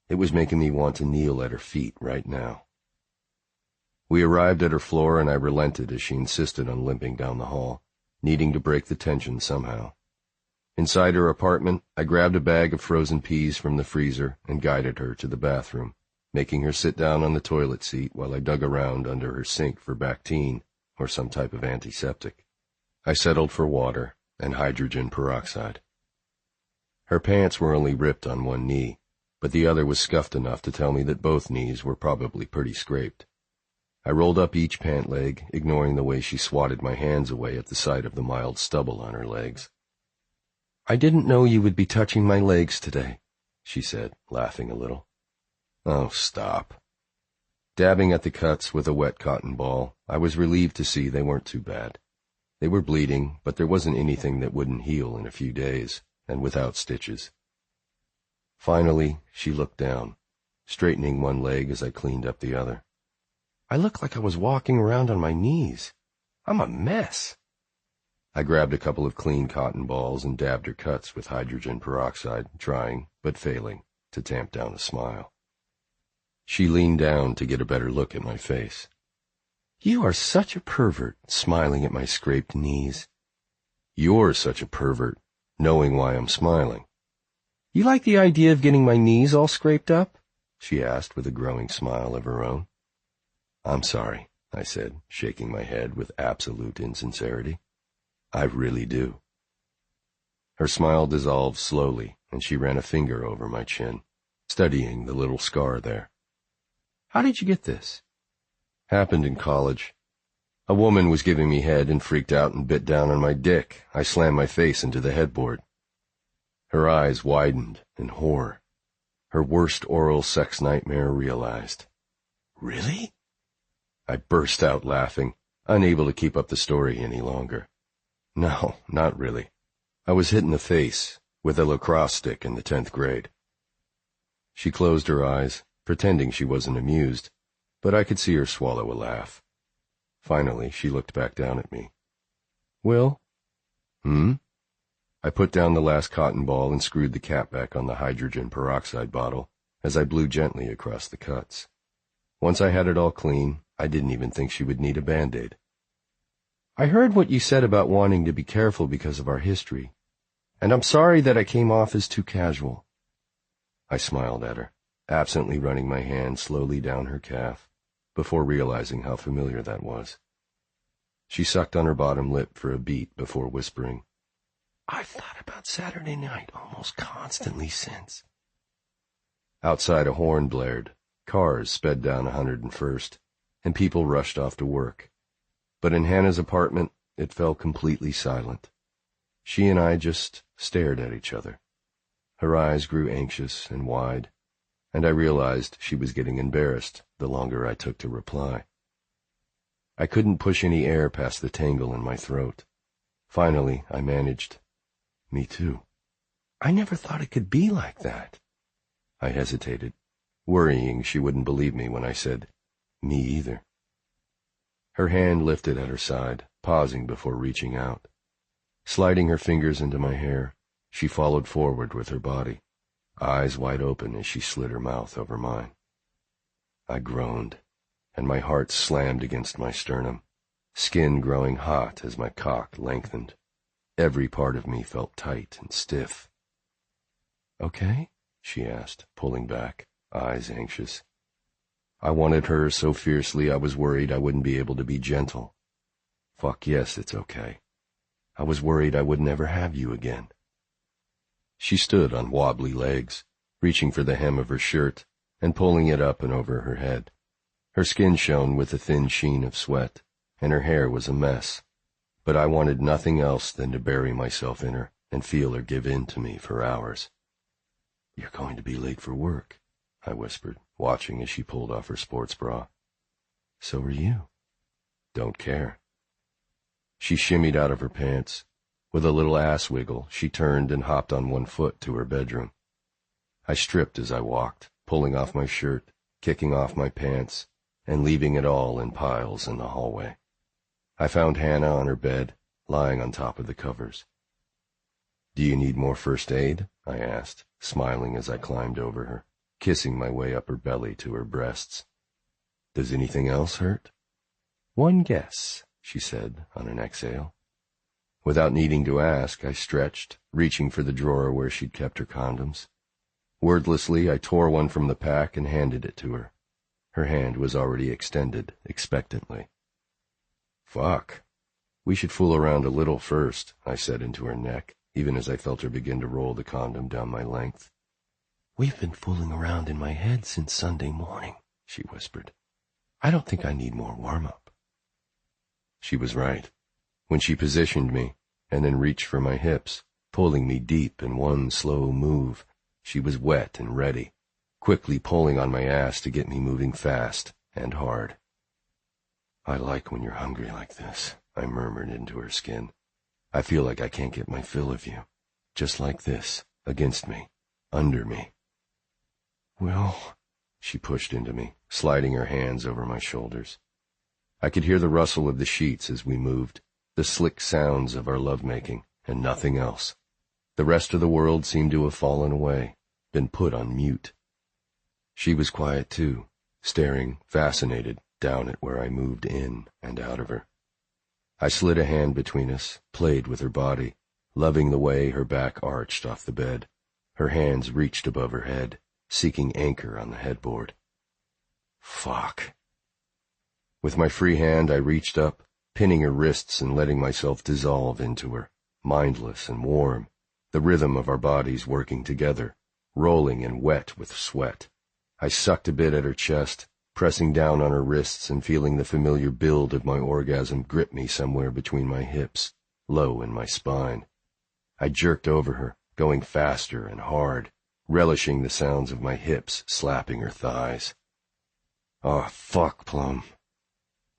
It was making me want to kneel at her feet right now. We arrived at her floor, and I relented as she insisted on limping down the hall, needing to break the tension somehow. Inside her apartment, I grabbed a bag of frozen peas from the freezer and guided her to the bathroom, making her sit down on the toilet seat while I dug around under her sink for Bactine or some type of antiseptic. I settled for water and hydrogen peroxide. Her pants were only ripped on one knee, but the other was scuffed enough to tell me that both knees were probably pretty scraped. I rolled up each pant leg, ignoring the way she swatted my hands away at the sight of the mild stubble on her legs. "I didn't know you would be touching my legs today," she said, laughing a little. "Oh, stop." Dabbing at the cuts with a wet cotton ball, I was relieved to see they weren't too bad. They were bleeding, but there wasn't anything that wouldn't heal in a few days, and without stitches. Finally, she looked down, straightening one leg as I cleaned up the other. "I look like I was walking around on my knees. I'm a mess." I grabbed a couple of clean cotton balls and dabbed her cuts with hydrogen peroxide, trying, but failing, to tamp down a smile. She leaned down to get a better look at my face. "You are such a pervert," smiling at my scraped knees. "You're such a pervert, knowing why I'm smiling." "You like the idea of getting my knees all scraped up?" she asked with a growing smile of her own. "I'm sorry," I said, shaking my head with absolute insincerity. "I really do." Her smile dissolved slowly, and she ran a finger over my chin, studying the little scar there. "How did you get this?" "Happened in college. A woman was giving me head and freaked out and bit down on my dick. I slammed my face into the headboard." Her eyes widened in horror. Her worst oral sex nightmare realized. "Really?" I burst out laughing, unable to keep up the story any longer. "No, not really. I was hit in the face with a lacrosse stick in the 10th grade. She closed her eyes, pretending she wasn't amused, but I could see her swallow a laugh. Finally, she looked back down at me. "Will?" I put down the last cotton ball and screwed the cap back on the hydrogen peroxide bottle as I blew gently across the cuts. Once I had it all clean, I didn't even think she would need a Band-Aid. "I heard what you said about wanting to be careful because of our history, and I'm sorry that I came off as too casual." I smiled at her, absently running my hand slowly down her calf, before realizing how familiar that was. She sucked on her bottom lip for a beat before whispering, "I've thought about Saturday night almost constantly since." Outside a horn blared, cars sped down 101st, and people rushed off to work. But in Hannah's apartment, it fell completely silent. She and I just stared at each other. Her eyes grew anxious and wide, and I realized she was getting embarrassed the longer I took to reply. I couldn't push any air past the tangle in my throat. Finally, I managed, "Me too." "I never thought it could be like that." I hesitated, worrying she wouldn't believe me when I said, "Me either." Her hand lifted at her side, pausing before reaching out. Sliding her fingers into my hair, she followed forward with her body, eyes wide open as she slid her mouth over mine. I groaned, and my heart slammed against my sternum, skin growing hot as my cock lengthened. Every part of me felt tight and stiff. "Okay?" she asked, pulling back, eyes anxious. I wanted her so fiercely I was worried I wouldn't be able to be gentle. "Fuck yes, it's okay. I was worried I would never have you again." She stood on wobbly legs, reaching for the hem of her shirt and pulling it up and over her head. Her skin shone with a thin sheen of sweat, and her hair was a mess, but I wanted nothing else than to bury myself in her and feel her give in to me for hours. "You're going to be late for work," I whispered, watching as she pulled off her sports bra. "So are you." "Don't care." She shimmied out of her pants. With a little ass wiggle, she turned and hopped on one foot to her bedroom. I stripped as I walked, pulling off my shirt, kicking off my pants, and leaving it all in piles in the hallway. I found Hannah on her bed, lying on top of the covers. "Do you need more first aid?" I asked, smiling as I climbed over her, kissing my way up her belly to her breasts. "Does anything else hurt?" "One guess," she said on an exhale. Without needing to ask, I stretched, reaching for the drawer where she'd kept her condoms. Wordlessly, I tore one from the pack and handed it to her. Her hand was already extended, expectantly. "Fuck. We should fool around a little first," I said into her neck, even as I felt her begin to roll the condom down my length. "We've been fooling around in my head since Sunday morning," she whispered. "I don't think I need more warm-up." She was right. When she positioned me, and then reached for my hips, pulling me deep in one slow move, she was wet and ready, quickly pulling on my ass to get me moving fast and hard. "I like when you're hungry like this," I murmured into her skin. "I feel like I can't get my fill of you. Just like this, against me, under me." "Well," she pushed into me, sliding her hands over my shoulders. I could hear the rustle of the sheets as we moved, the slick sounds of our lovemaking, and nothing else. The rest of the world seemed to have fallen away, been put on mute. She was quiet too, staring, fascinated, down at where I moved in and out of her. I slid a hand between us, played with her body, loving the way her back arched off the bed. Her hands reached above her head, seeking anchor on the headboard. Fuck. With my free hand, I reached up, pinning her wrists and letting myself dissolve into her, mindless and warm, the rhythm of our bodies working together, rolling and wet with sweat. I sucked a bit at her chest, pressing down on her wrists and feeling the familiar build of my orgasm grip me somewhere between my hips, low in my spine. I jerked over her, going faster and hard, relishing the sounds of my hips slapping her thighs. Oh, fuck, Plum.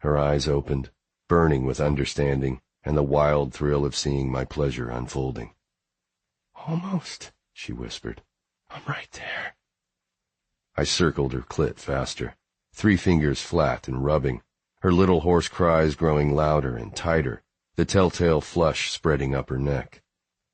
Her eyes opened, burning with understanding and the wild thrill of seeing my pleasure unfolding. Almost, she whispered. I'm right there. I circled her clit faster, 3 fingers flat and rubbing, her little hoarse cries growing louder and tighter, the telltale flush spreading up her neck.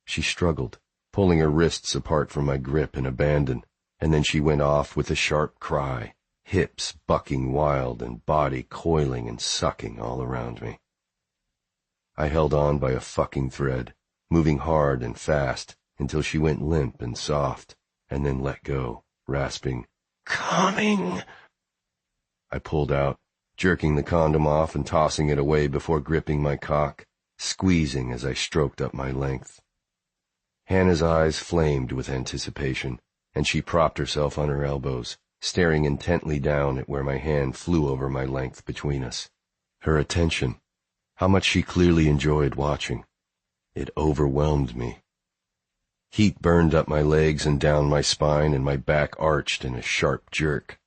She struggled, pulling her wrists apart from my grip in abandon, and then she went off with a sharp cry, hips bucking wild and body coiling and sucking all around me. I held on by a fucking thread, moving hard and fast until she went limp and soft, and then let go, rasping, "Coming!" I pulled out, jerking the condom off and tossing it away before gripping my cock, squeezing as I stroked up my length. Hannah's eyes flamed with anticipation, and she propped herself on her elbows, staring intently down at where my hand flew over my length between us. Her attention, how much she clearly enjoyed watching. It overwhelmed me. Heat burned up my legs and down my spine, and my back arched in a sharp jerk.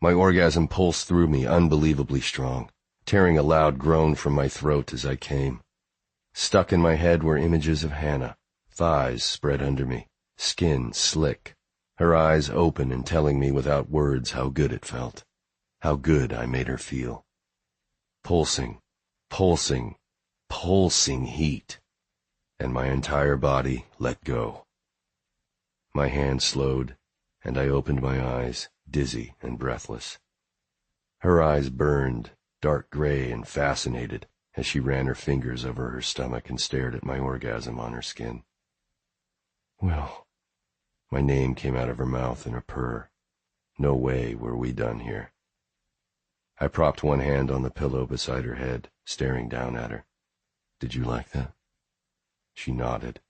My orgasm pulsed through me unbelievably strong, tearing a loud groan from my throat as I came. Stuck in my head were images of Hannah, thighs spread under me, skin slick, her eyes open and telling me without words how good it felt, how good I made her feel. Pulsing, pulsing, pulsing heat, and my entire body let go. My hand slowed, and I opened my eyes, dizzy and breathless. Her eyes burned, dark gray and fascinated, as she ran her fingers over her stomach and stared at my orgasm on her skin. Will. My name came out of her mouth in a purr. No way were we done here. I propped one hand on the pillow beside her head, staring down at her. Did you like that? She nodded,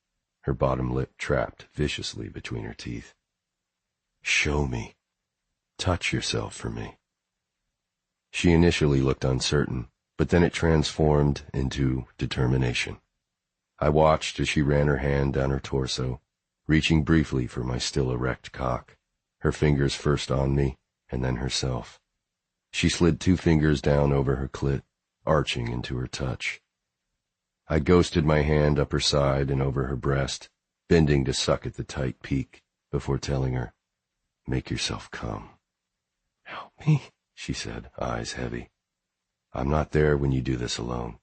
her bottom lip trapped viciously between her teeth. Show me. Touch yourself for me. She initially looked uncertain, but then it transformed into determination. I watched as she ran her hand down her torso, reaching briefly for my still erect cock, her fingers first on me and then herself. She slid 2 fingers down over her clit, arching into her touch. I ghosted my hand up her side and over her breast, bending to suck at the tight peak, before telling her, "Make yourself come." "Help me," she said, eyes heavy. "I'm not there when you do this alone.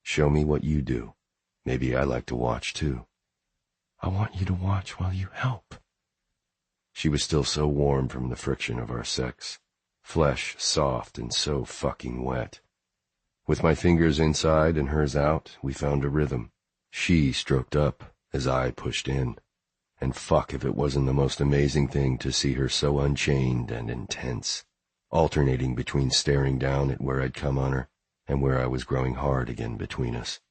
Show me what you do. Maybe I like to watch too." "I want you to watch while you help." She was still so warm from the friction of our sex, flesh soft and so fucking wet. With my fingers inside and hers out, we found a rhythm. She stroked up as I pushed in. And fuck if it wasn't the most amazing thing to see her so unchained and intense, alternating between staring down at where I'd come on her and where I was growing hard again between us.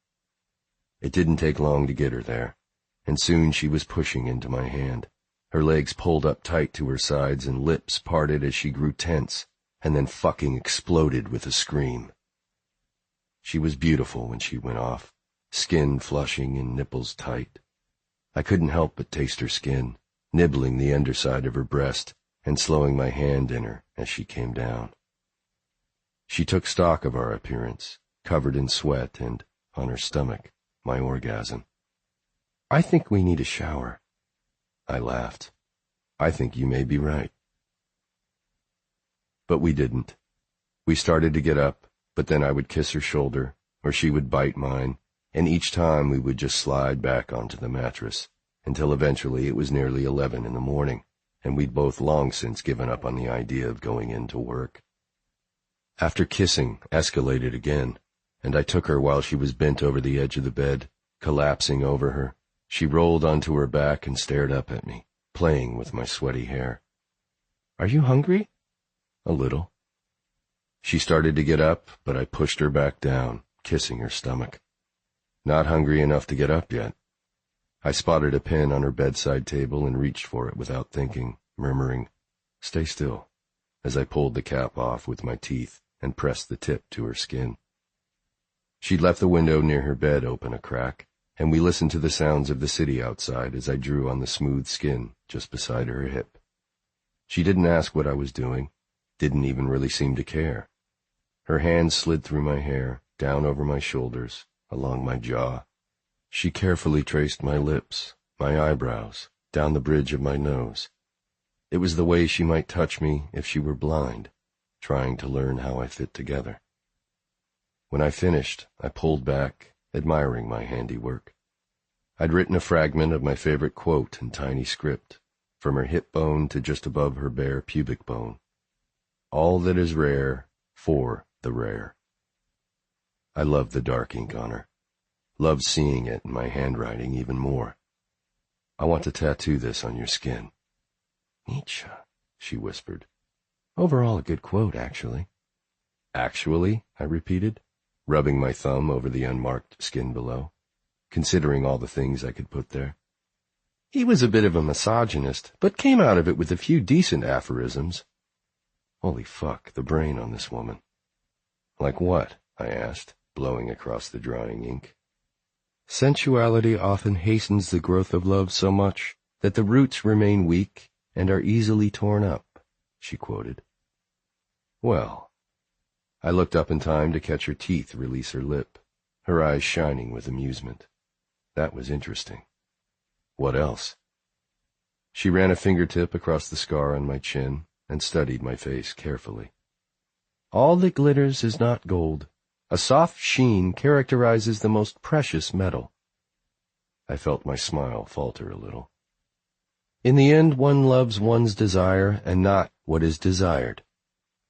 It didn't take long to get her there, and soon she was pushing into my hand, her legs pulled up tight to her sides and lips parted as she grew tense, and then fucking exploded with a scream. She was beautiful when she went off, skin flushing and nipples tight. I couldn't help but taste her skin, nibbling the underside of her breast and slowing my hand in her as she came down. She took stock of our appearance, covered in sweat and, on her stomach, my orgasm. "I think we need a shower." I laughed. "I think you may be right." But we didn't. We started to get up, but then I would kiss her shoulder, or she would bite mine, and each time we would just slide back onto the mattress, until eventually it was nearly 11 in the morning, and we'd both long since given up on the idea of going in to work. After kissing escalated again, and I took her while she was bent over the edge of the bed, collapsing over her, she rolled onto her back and stared up at me, playing with my sweaty hair. "Are you hungry?" "A little." She started to get up, but I pushed her back down, kissing her stomach. Not hungry enough to get up yet. I spotted a pen on her bedside table and reached for it without thinking, murmuring, "Stay still," as I pulled the cap off with my teeth and pressed the tip to her skin. She'd left the window near her bed open a crack, and we listened to the sounds of the city outside as I drew on the smooth skin just beside her hip. She didn't ask what I was doing, didn't even really seem to care. Her hands slid through my hair, down over my shoulders, along my jaw. She carefully traced my lips, my eyebrows, down the bridge of my nose. It was the way she might touch me if she were blind, trying to learn how I fit together. When I finished, I pulled back, admiring my handiwork. I'd written a fragment of my favorite quote in tiny script, from her hip bone to just above her bare pubic bone. All that is rare, for the rare. I loved the dark ink on her, loved seeing it in my handwriting even more. "I want to tattoo this on your skin." "Nietzsche," she whispered. "Overall a good quote, actually." "Actually?" I repeated, rubbing my thumb over the unmarked skin below, considering all the things I could put there. "He was a bit of a misogynist, but came out of it with a few decent aphorisms." Holy fuck, the brain on this woman. "Like what?" I asked, blowing across the drying ink. "Sensuality often hastens the growth of love so much that the roots remain weak and are easily torn up," she quoted. Well, I looked up in time to catch her teeth release her lip, her eyes shining with amusement. That was interesting. What else? She ran a fingertip across the scar on my chin and studied my face carefully. "All that glitters is not gold. A soft sheen characterizes the most precious metal." I felt my smile falter a little. "In the end, one loves one's desire and not what is desired."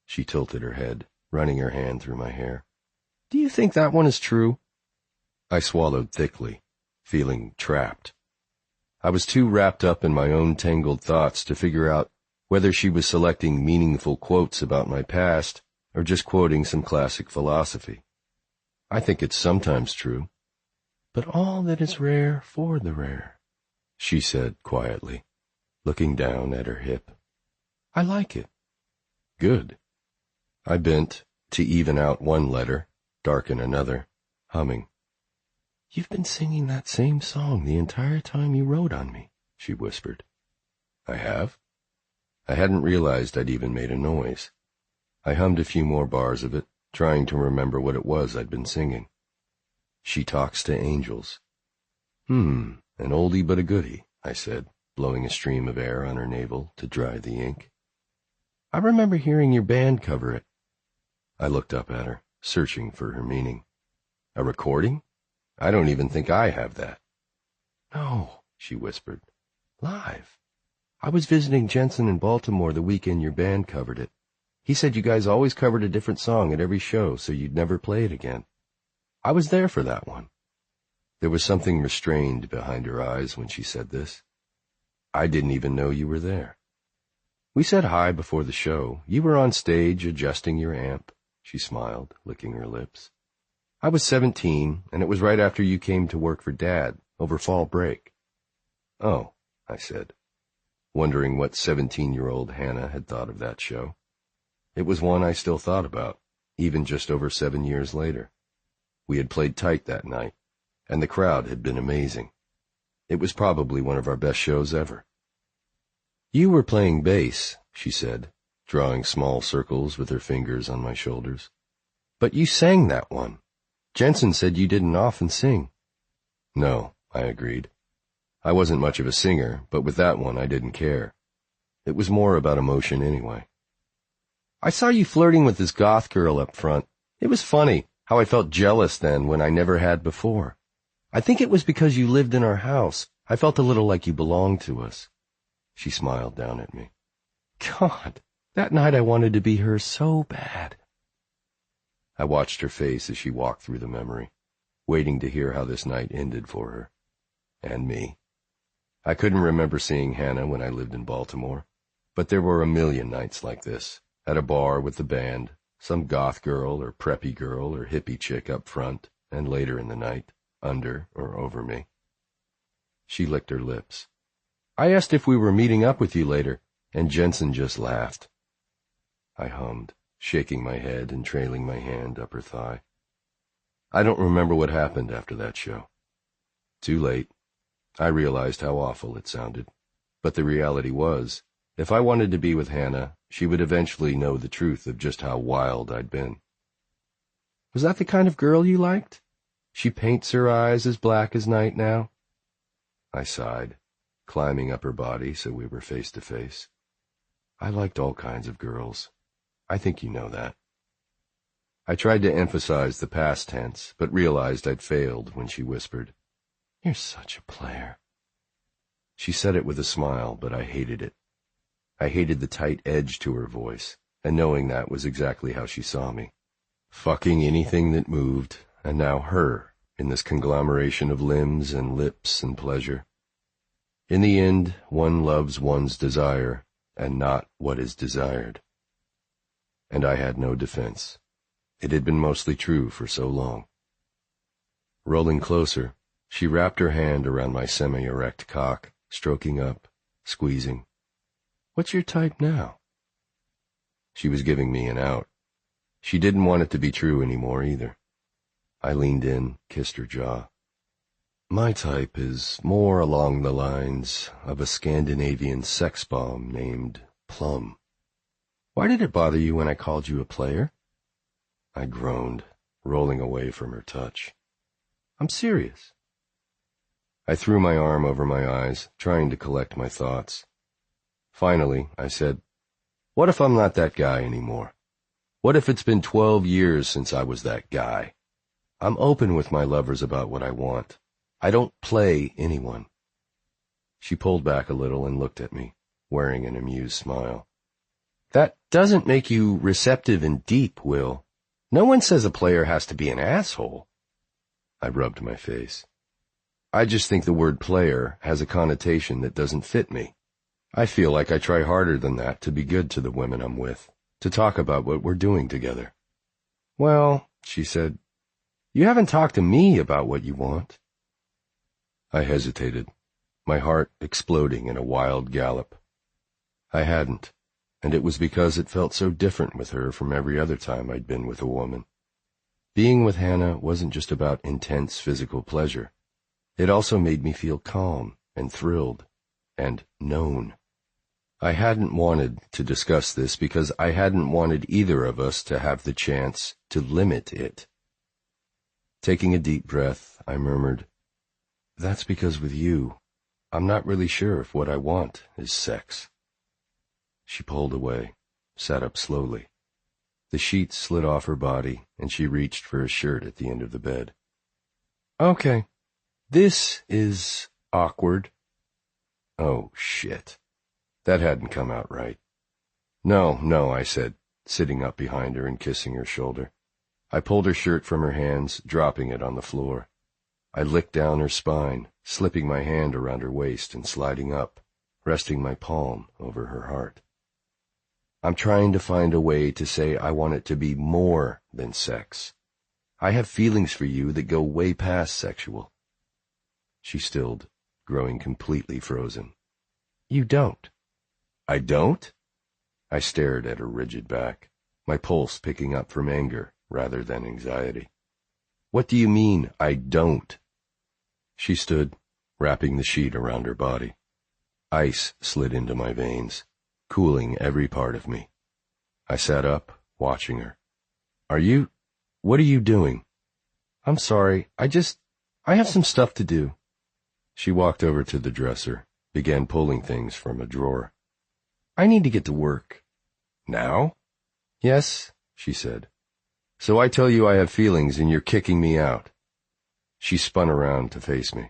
She tilted her head, running her hand through my hair. "Do you think that one is true?" I swallowed thickly, feeling trapped. I was too wrapped up in my own tangled thoughts to figure out whether she was selecting meaningful quotes about my past or just quoting some classic philosophy. I think it's sometimes true. "But all that is rare for the rare," she said quietly, looking down at her hip. "I like it." "Good." I bent to even out one letter, darken another, humming. "You've been singing that same song the entire time you wrote on me," she whispered. "I have?" I hadn't realized I'd even made a noise. I hummed a few more bars of it, trying to remember what it was I'd been singing. "She talks to angels." An oldie but a goodie," I said, blowing a stream of air on her navel to dry the ink. "I remember hearing your band cover it." I looked up at her, searching for her meaning. "A recording? I don't even think I have that." "No," she whispered. "Live. I was visiting Jensen in Baltimore the weekend your band covered it. He said you guys always covered a different song at every show, so you'd never play it again. I was there for that one." There was something restrained behind her eyes when she said this. "I didn't even know you were there." "We said hi before the show. You were on stage adjusting your amp." She smiled, licking her lips. "I was 17, and it was right after you came to work for Dad, over fall break." "Oh," I said, wondering what 17-year-old Hannah had thought of that show. It was one I still thought about, even just over 7 years later. We had played tight that night, and the crowd had been amazing. It was probably one of our best shows ever. "You were playing bass," she said, drawing small circles with her fingers on my shoulders. "But you sang that one. Jensen said you didn't often sing." "No," I agreed. I wasn't much of a singer, but with that one I didn't care. It was more about emotion anyway. "I saw you flirting with this goth girl up front. It was funny how I felt jealous then when I never had before." I think it was because you lived in our house. I felt a little like you belonged to us. She smiled down at me. God, that night I wanted to be her so bad. I watched her face as she walked through the memory, waiting to hear how this night ended for her. And me. I couldn't remember seeing Hannah when I lived in Baltimore, but there were a million nights like this, at a bar with the band, some goth girl or preppy girl or hippie chick up front, and later in the night, under or over me. She licked her lips. I asked if we were meeting up with you later, and Jensen just laughed. I hummed, shaking my head and trailing my hand up her thigh. I don't remember what happened after that show. Too late. I realized how awful it sounded. But the reality was, if I wanted to be with Hannah, she would eventually know the truth of just how wild I'd been. Was that the kind of girl you liked? She paints her eyes as black as night now? I sighed, climbing up her body so we were face to face. I liked all kinds of girls. I think you know that. I tried to emphasize the past tense, but realized I'd failed when she whispered, "You're such a player." She said it with a smile, but I hated it. I hated the tight edge to her voice, and knowing that was exactly how she saw me. Fucking anything that moved, and now her, in this conglomeration of limbs and lips and pleasure. In the end, one loves one's desire, and not what is desired. And I had no defense. It had been mostly true for so long. Rolling closer, she wrapped her hand around my semi-erect cock, stroking up, squeezing. "What's your type now?" She was giving me an out. She didn't want it to be true anymore either. I leaned in, kissed her jaw. "My type is more along the lines of a Scandinavian sex bomb named Plum." "Why did it bother you when I called you a player?" I groaned, rolling away from her touch. "I'm serious." I threw my arm over my eyes, trying to collect my thoughts. Finally, I said, "What if I'm not that guy anymore? What if it's been 12 years since I was that guy? I'm open with my lovers about what I want. I don't play anyone." She pulled back a little and looked at me, wearing an amused smile. "That doesn't make you receptive and deep, Will. No one says a player has to be an asshole." I rubbed my face. "I just think the word player has a connotation that doesn't fit me. I feel like I try harder than that to be good to the women I'm with, to talk about what we're doing together." "Well," she said, "you haven't talked to me about what you want." I hesitated, my heart exploding in a wild gallop. I hadn't, and it was because it felt so different with her from every other time I'd been with a woman. Being with Hannah wasn't just about intense physical pleasure. It also made me feel calm and thrilled and known. I hadn't wanted to discuss this because I hadn't wanted either of us to have the chance to limit it. Taking a deep breath, I murmured, "That's because with you, I'm not really sure if what I want is sex." She pulled away, sat up slowly. The sheets slid off her body, and she reached for a shirt at the end of the bed. "Okay, this is awkward." Oh, shit. That hadn't come out right. No, I said, sitting up behind her and kissing her shoulder. I pulled her shirt from her hands, dropping it on the floor. I licked down her spine, slipping my hand around her waist and sliding up, resting my palm over her heart. "I'm trying to find a way to say I want it to be more than sex. I have feelings for you that go way past sexual." She stilled, growing completely frozen. "You don't." "I don't?" I stared at her rigid back, my pulse picking up from anger rather than anxiety. "What do you mean, I don't?" She stood, wrapping the sheet around her body. Ice slid into my veins, cooling every part of me. I sat up, watching her. What are you doing?" "I'm sorry, I have some stuff to do." She walked over to the dresser, began pulling things from a drawer. "I need to get to work." "Now?" "Yes," she said. "So I tell you I have feelings and you're kicking me out." She spun around to face me.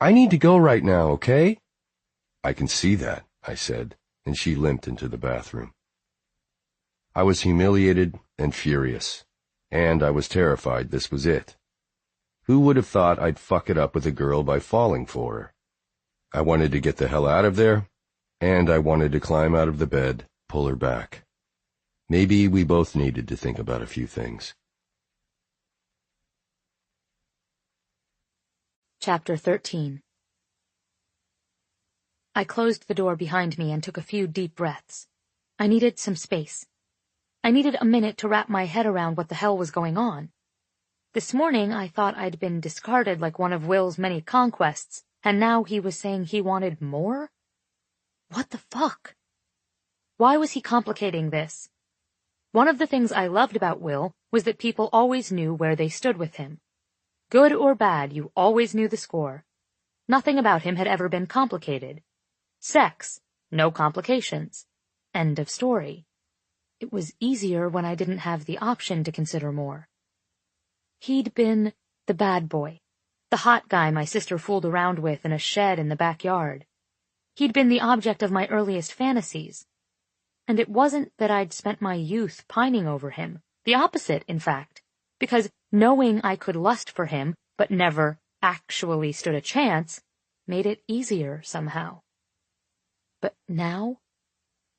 "I need to go right now, okay?" "I can see that," I said, and she limped into the bathroom. I was humiliated and furious, and I was terrified this was it. Who would have thought I'd fuck it up with a girl by falling for her? I wanted to get the hell out of there, and I wanted to climb out of the bed, pull her back. Maybe we both needed to think about a few things. Chapter 13. I closed the door behind me and took a few deep breaths. I needed some space. I needed a minute to wrap my head around what the hell was going on. This morning I thought I'd been discarded like one of Will's many conquests, and now he was saying he wanted more? What the fuck? Why was he complicating this? One of the things I loved about Will was that people always knew where they stood with him. Good or bad, you always knew the score. Nothing about him had ever been complicated. Sex, no complications. End of story. It was easier when I didn't have the option to consider more. He'd been the bad boy, the hot guy my sister fooled around with in a shed in the backyard. He'd been the object of my earliest fantasies. And it wasn't that I'd spent my youth pining over him. The opposite, in fact, because knowing I could lust for him, but never actually stood a chance, made it easier somehow. But now,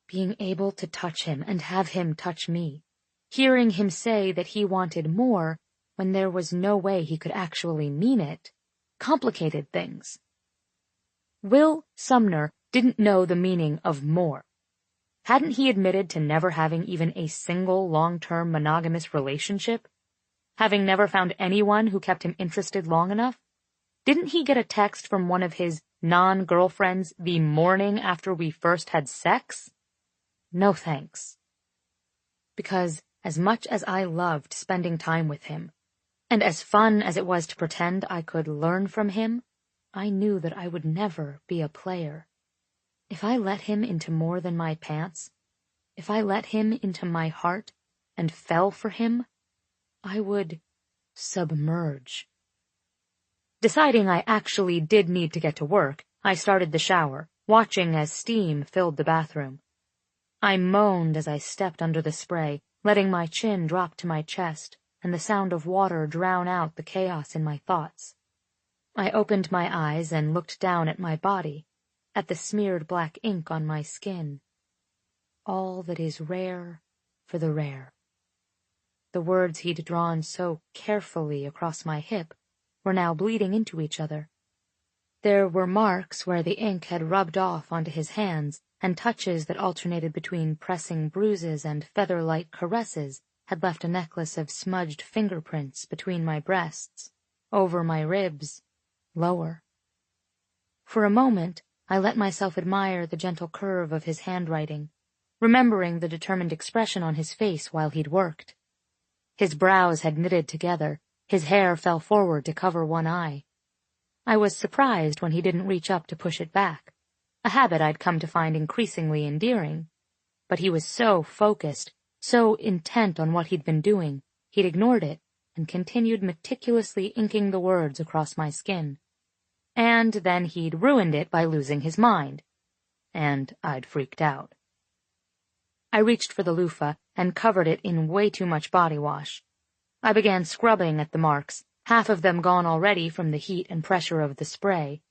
being able to touch him and have him touch me, hearing him say that he wanted more when there was no way he could actually mean it, complicated things. Will Sumner didn't know the meaning of more. Hadn't he admitted to never having even a single long-term monogamous relationship? Having never found anyone who kept him interested long enough? Didn't he get a text from one of his non-girlfriends the morning after we first had sex? No thanks. Because as much as I loved spending time with him, and as fun as it was to pretend I could learn from him, I knew that I would never be a player. If I let him into more than my pants, if I let him into my heart and fell for him, I would submerge. Deciding I actually did need to get to work, I started the shower, watching as steam filled the bathroom. I moaned as I stepped under the spray, letting my chin drop to my chest and the sound of water drown out the chaos in my thoughts. I opened my eyes and looked down at my body, at the smeared black ink on my skin. All that is rare for the rare. The words he'd drawn so carefully across my hip were now bleeding into each other. There were marks where the ink had rubbed off onto his hands, and touches that alternated between pressing bruises and feather-light caresses had left a necklace of smudged fingerprints between my breasts, over my ribs, lower. For a moment, I let myself admire the gentle curve of his handwriting, remembering the determined expression on his face while he'd worked. His brows had knitted together, his hair fell forward to cover one eye. I was surprised when he didn't reach up to push it back, a habit I'd come to find increasingly endearing. But he was so focused, so intent on what he'd been doing, he'd ignored it and continued meticulously inking the words across my skin. And then he'd ruined it by losing his mind. And I'd freaked out. I reached for the loofah and covered it in way too much body wash. I began scrubbing at the marks, half of them gone already from the heat and pressure of the spray,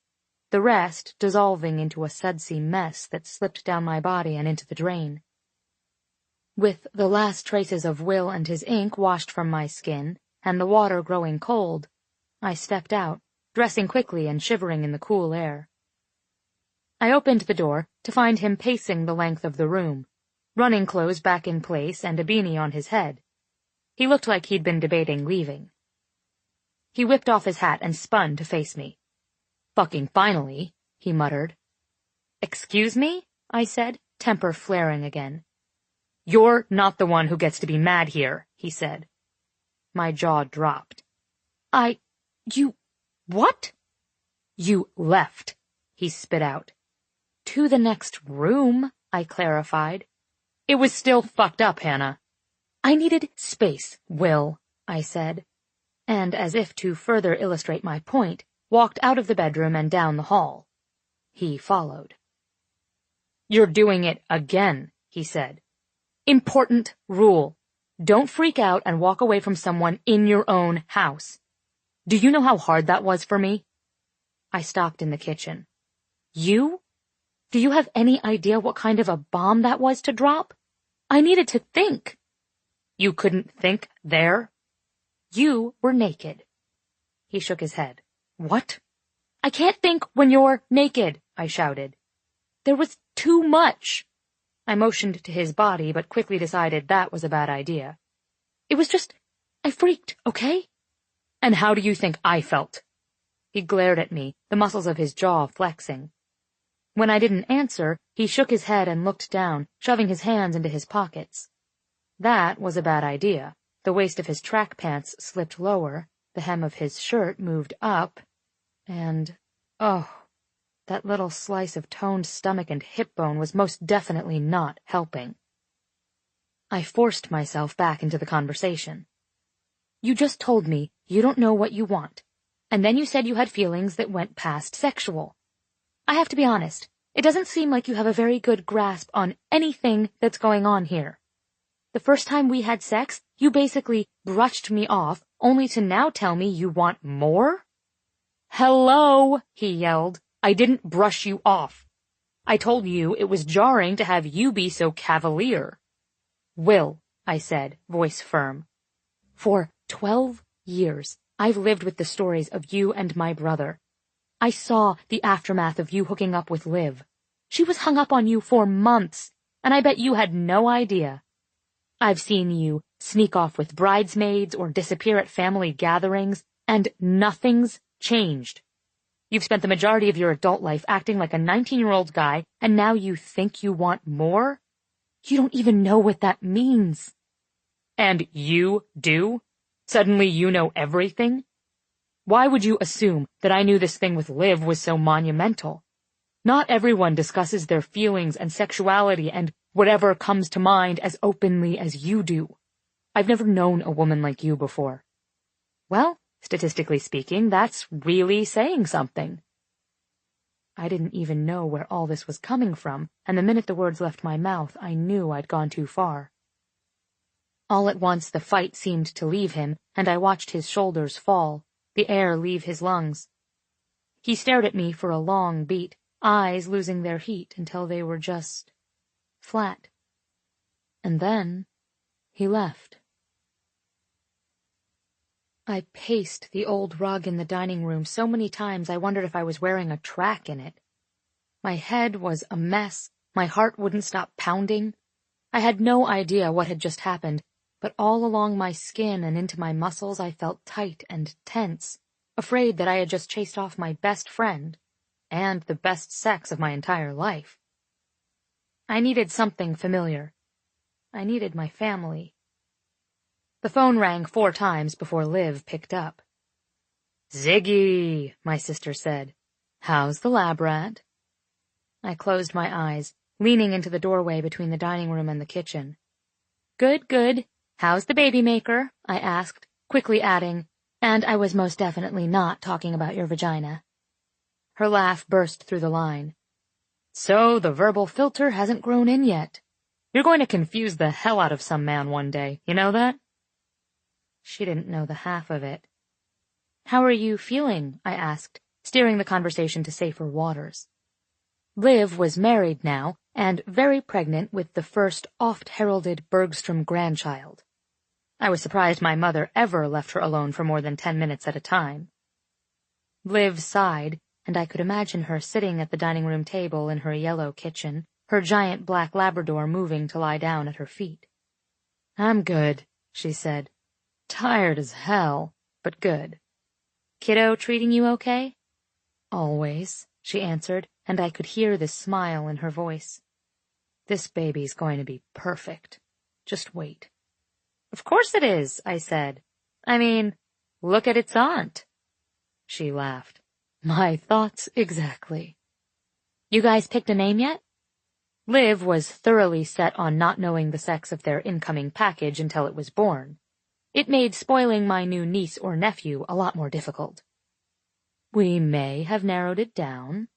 the rest dissolving into a sudsy mess that slipped down my body and into the drain. With the last traces of Will and his ink washed from my skin, and the water growing cold, I stepped out, dressing quickly and shivering in the cool air. I opened the door to find him pacing the length of the room, running clothes back in place and a beanie on his head. He looked like he'd been debating leaving. He whipped off his hat and spun to face me. "Fucking finally," he muttered. "Excuse me?" I said, temper flaring again. "You're not the one who gets to be mad here," he said. My jaw dropped. You, what?" "You left," he spit out. "To the next room," I clarified. "It was still fucked up, Hannah." "I needed space, Will," I said. and as if to further illustrate my point, walked out of the bedroom and down the hall. He followed. "You're doing it again," he said. "Important rule. Don't freak out and walk away from someone in your own house. Do you know how hard that was for me?" I stopped in the kitchen. "You? Do you have any idea what kind of a bomb that was to drop? I needed to think." "You couldn't think there?" "You were naked." He shook his head. "What?" "I can't think when you're naked," I shouted. "There was too much." I motioned to his body, but quickly decided that was a bad idea. "It was just, I freaked, okay?" "And how do you think I felt?" He glared at me, the muscles of his jaw flexing. When I didn't answer, he shook his head and looked down, shoving his hands into his pockets. That was a bad idea. The waist of his track pants slipped lower, the hem of his shirt moved up, and, oh, that little slice of toned stomach and hip bone was most definitely not helping. I forced myself back into the conversation. "You just told me you don't know what you want, and then you said you had feelings that went past sexual. I have to be honest, it doesn't seem like you have a very good grasp on anything that's going on here. The first time we had sex, you basically brushed me off, only to now tell me you want more?" "Hello," he yelled. "I didn't brush you off. I told you it was jarring to have you be so cavalier." "Will," I said, voice firm. "For 12 years, I've lived with the stories of you and my brother. I saw the aftermath of you hooking up with Liv. She was hung up on you for months, and I bet you had no idea. I've seen you sneak off with bridesmaids or disappear at family gatherings, and nothing's changed. You've spent the majority of your adult life acting like a 19-year-old guy, and now you think you want more? You don't even know what that means." "And you do? Suddenly you know everything? Why would you assume that I knew this thing with Liv was so monumental? Not everyone discusses their feelings and sexuality and whatever comes to mind as openly as you do. I've never known a woman like you before." "Well, statistically speaking, that's really saying something." I didn't even know where all this was coming from, and the minute the words left my mouth, I knew I'd gone too far. All at once the fight seemed to leave him, and I watched his shoulders fall, the air leave his lungs. He stared at me for a long beat, eyes losing their heat until they were just flat. And then he left. I paced the old rug in the dining room so many times I wondered if I was wearing a track in it. My head was a mess, my heart wouldn't stop pounding. I had no idea what had just happened, but all along my skin and into my muscles I felt tight and tense, afraid that I had just chased off my best friend, and the best sex of my entire life. I needed something familiar. I needed my family. The phone rang 4 times before Liv picked up. "Ziggy," my sister said. "How's the lab rat?" I closed my eyes, leaning into the doorway between the dining room and the kitchen. "Good, good. How's the baby maker?" I asked, quickly adding, "And I was most definitely not talking about your vagina." Her laugh burst through the line. "So the verbal filter hasn't grown in yet. You're going to confuse the hell out of some man one day, you know that?" She didn't know the half of it. "How are you feeling?" I asked, steering the conversation to safer waters. Liv was married now, and very pregnant with the first oft-heralded Bergstrom grandchild. I was surprised my mother ever left her alone for more than 10 minutes at a time. Liv sighed, and I could imagine her sitting at the dining room table in her yellow kitchen, her giant black Labrador moving to lie down at her feet. "I'm good," she said. "Tired as hell, but good." "Kiddo treating you okay?" "Always," she answered, and I could hear the smile in her voice. "This baby's going to be perfect. Just wait." "Of course it is," I said. "I mean, look at its aunt." She laughed. "My thoughts exactly." "You guys picked a name yet?" Liv was thoroughly set on not knowing the sex of their incoming package until it was born. It made spoiling my new niece or nephew a lot more difficult. We may have narrowed it down.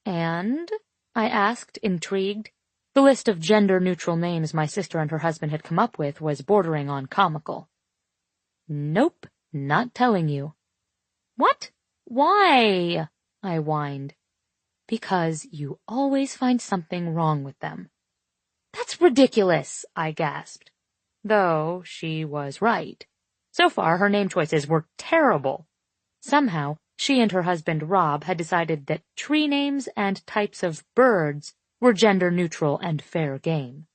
And? I asked, intrigued. The list of gender-neutral names my sister and her husband had come up with was bordering on comical. Nope, not telling you. What? Why? I whined. Because you always find something wrong with them. That's ridiculous, I gasped. Though she was right. So far, her name choices were terrible. Somehow, she and her husband Rob had decided that tree names and types of birds were gender-neutral and fair game.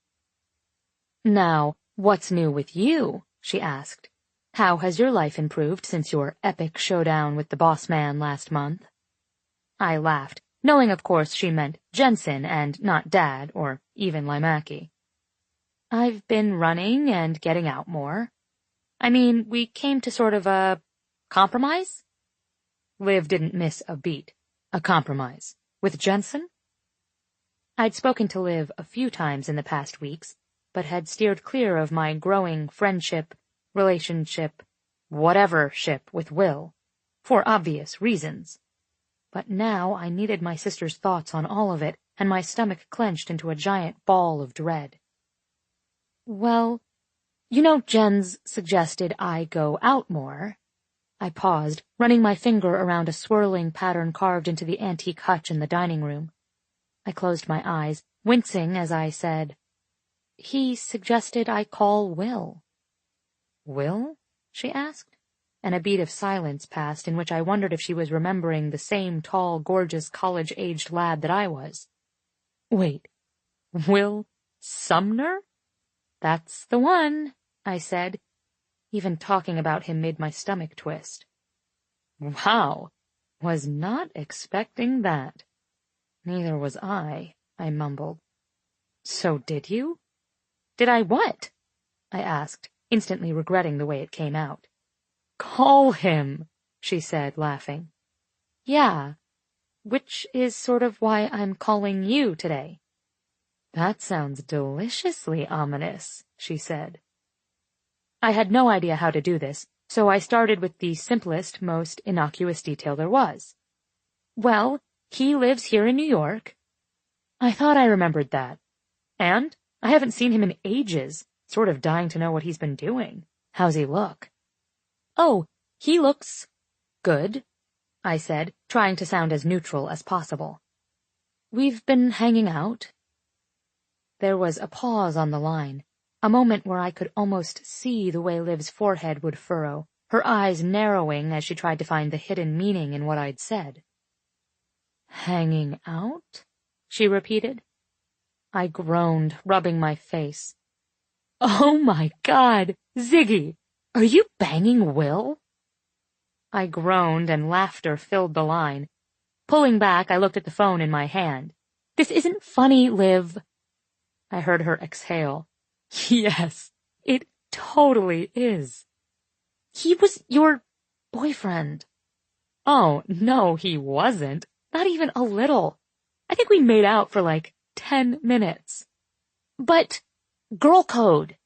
Now, what's new with you? She asked. How has your life improved since your epic showdown with the boss man last month? I laughed, knowing of course she meant Jensen and not Dad or even Limaki. I've been running and getting out more. I mean, we came to sort of a compromise? Liv didn't miss a beat. A compromise. With Jensen? I'd spoken to Liv a few times in the past weeks, but had steered clear of my growing friendship, relationship, whatever ship with Will, for obvious reasons. But now I needed my sister's thoughts on all of it, and my stomach clenched into a giant ball of dread. Well, you know Jen's suggested I go out more. I paused, running my finger around a swirling pattern carved into the antique hutch in the dining room. I closed my eyes, wincing as I said, He suggested I call Will. Will? She asked, and a beat of silence passed in which I wondered if she was remembering the same tall, gorgeous, college-aged lad that I was. Wait, Will Sumner? That's the one, I said. Even talking about him made my stomach twist. Wow, was not expecting that. Neither was I mumbled. So did you? Did I what? I asked, instantly regretting the way it came out. Call him, she said, laughing. Yeah, which is sort of why I'm calling you today. That sounds deliciously ominous, she said. I had no idea how to do this, so I started with the simplest, most innocuous detail there was. Well, he lives here in New York. I thought I remembered that. And I haven't seen him in ages, sort of dying to know what he's been doing. How's he look? Oh, he looks good, I said, trying to sound as neutral as possible. We've been hanging out. There was a pause on the line, a moment where I could almost see the way Liv's forehead would furrow, her eyes narrowing as she tried to find the hidden meaning in what I'd said. Hanging out? She repeated. I groaned, rubbing my face. Oh my God, Ziggy, are you banging Will? I groaned and laughter filled the line. Pulling back, I looked at the phone in my hand. This isn't funny, Liv. I heard her exhale. Yes, it totally is. He was your boyfriend. Oh, no, he wasn't. Not even a little. I think we made out for like 10 minutes. But girl code.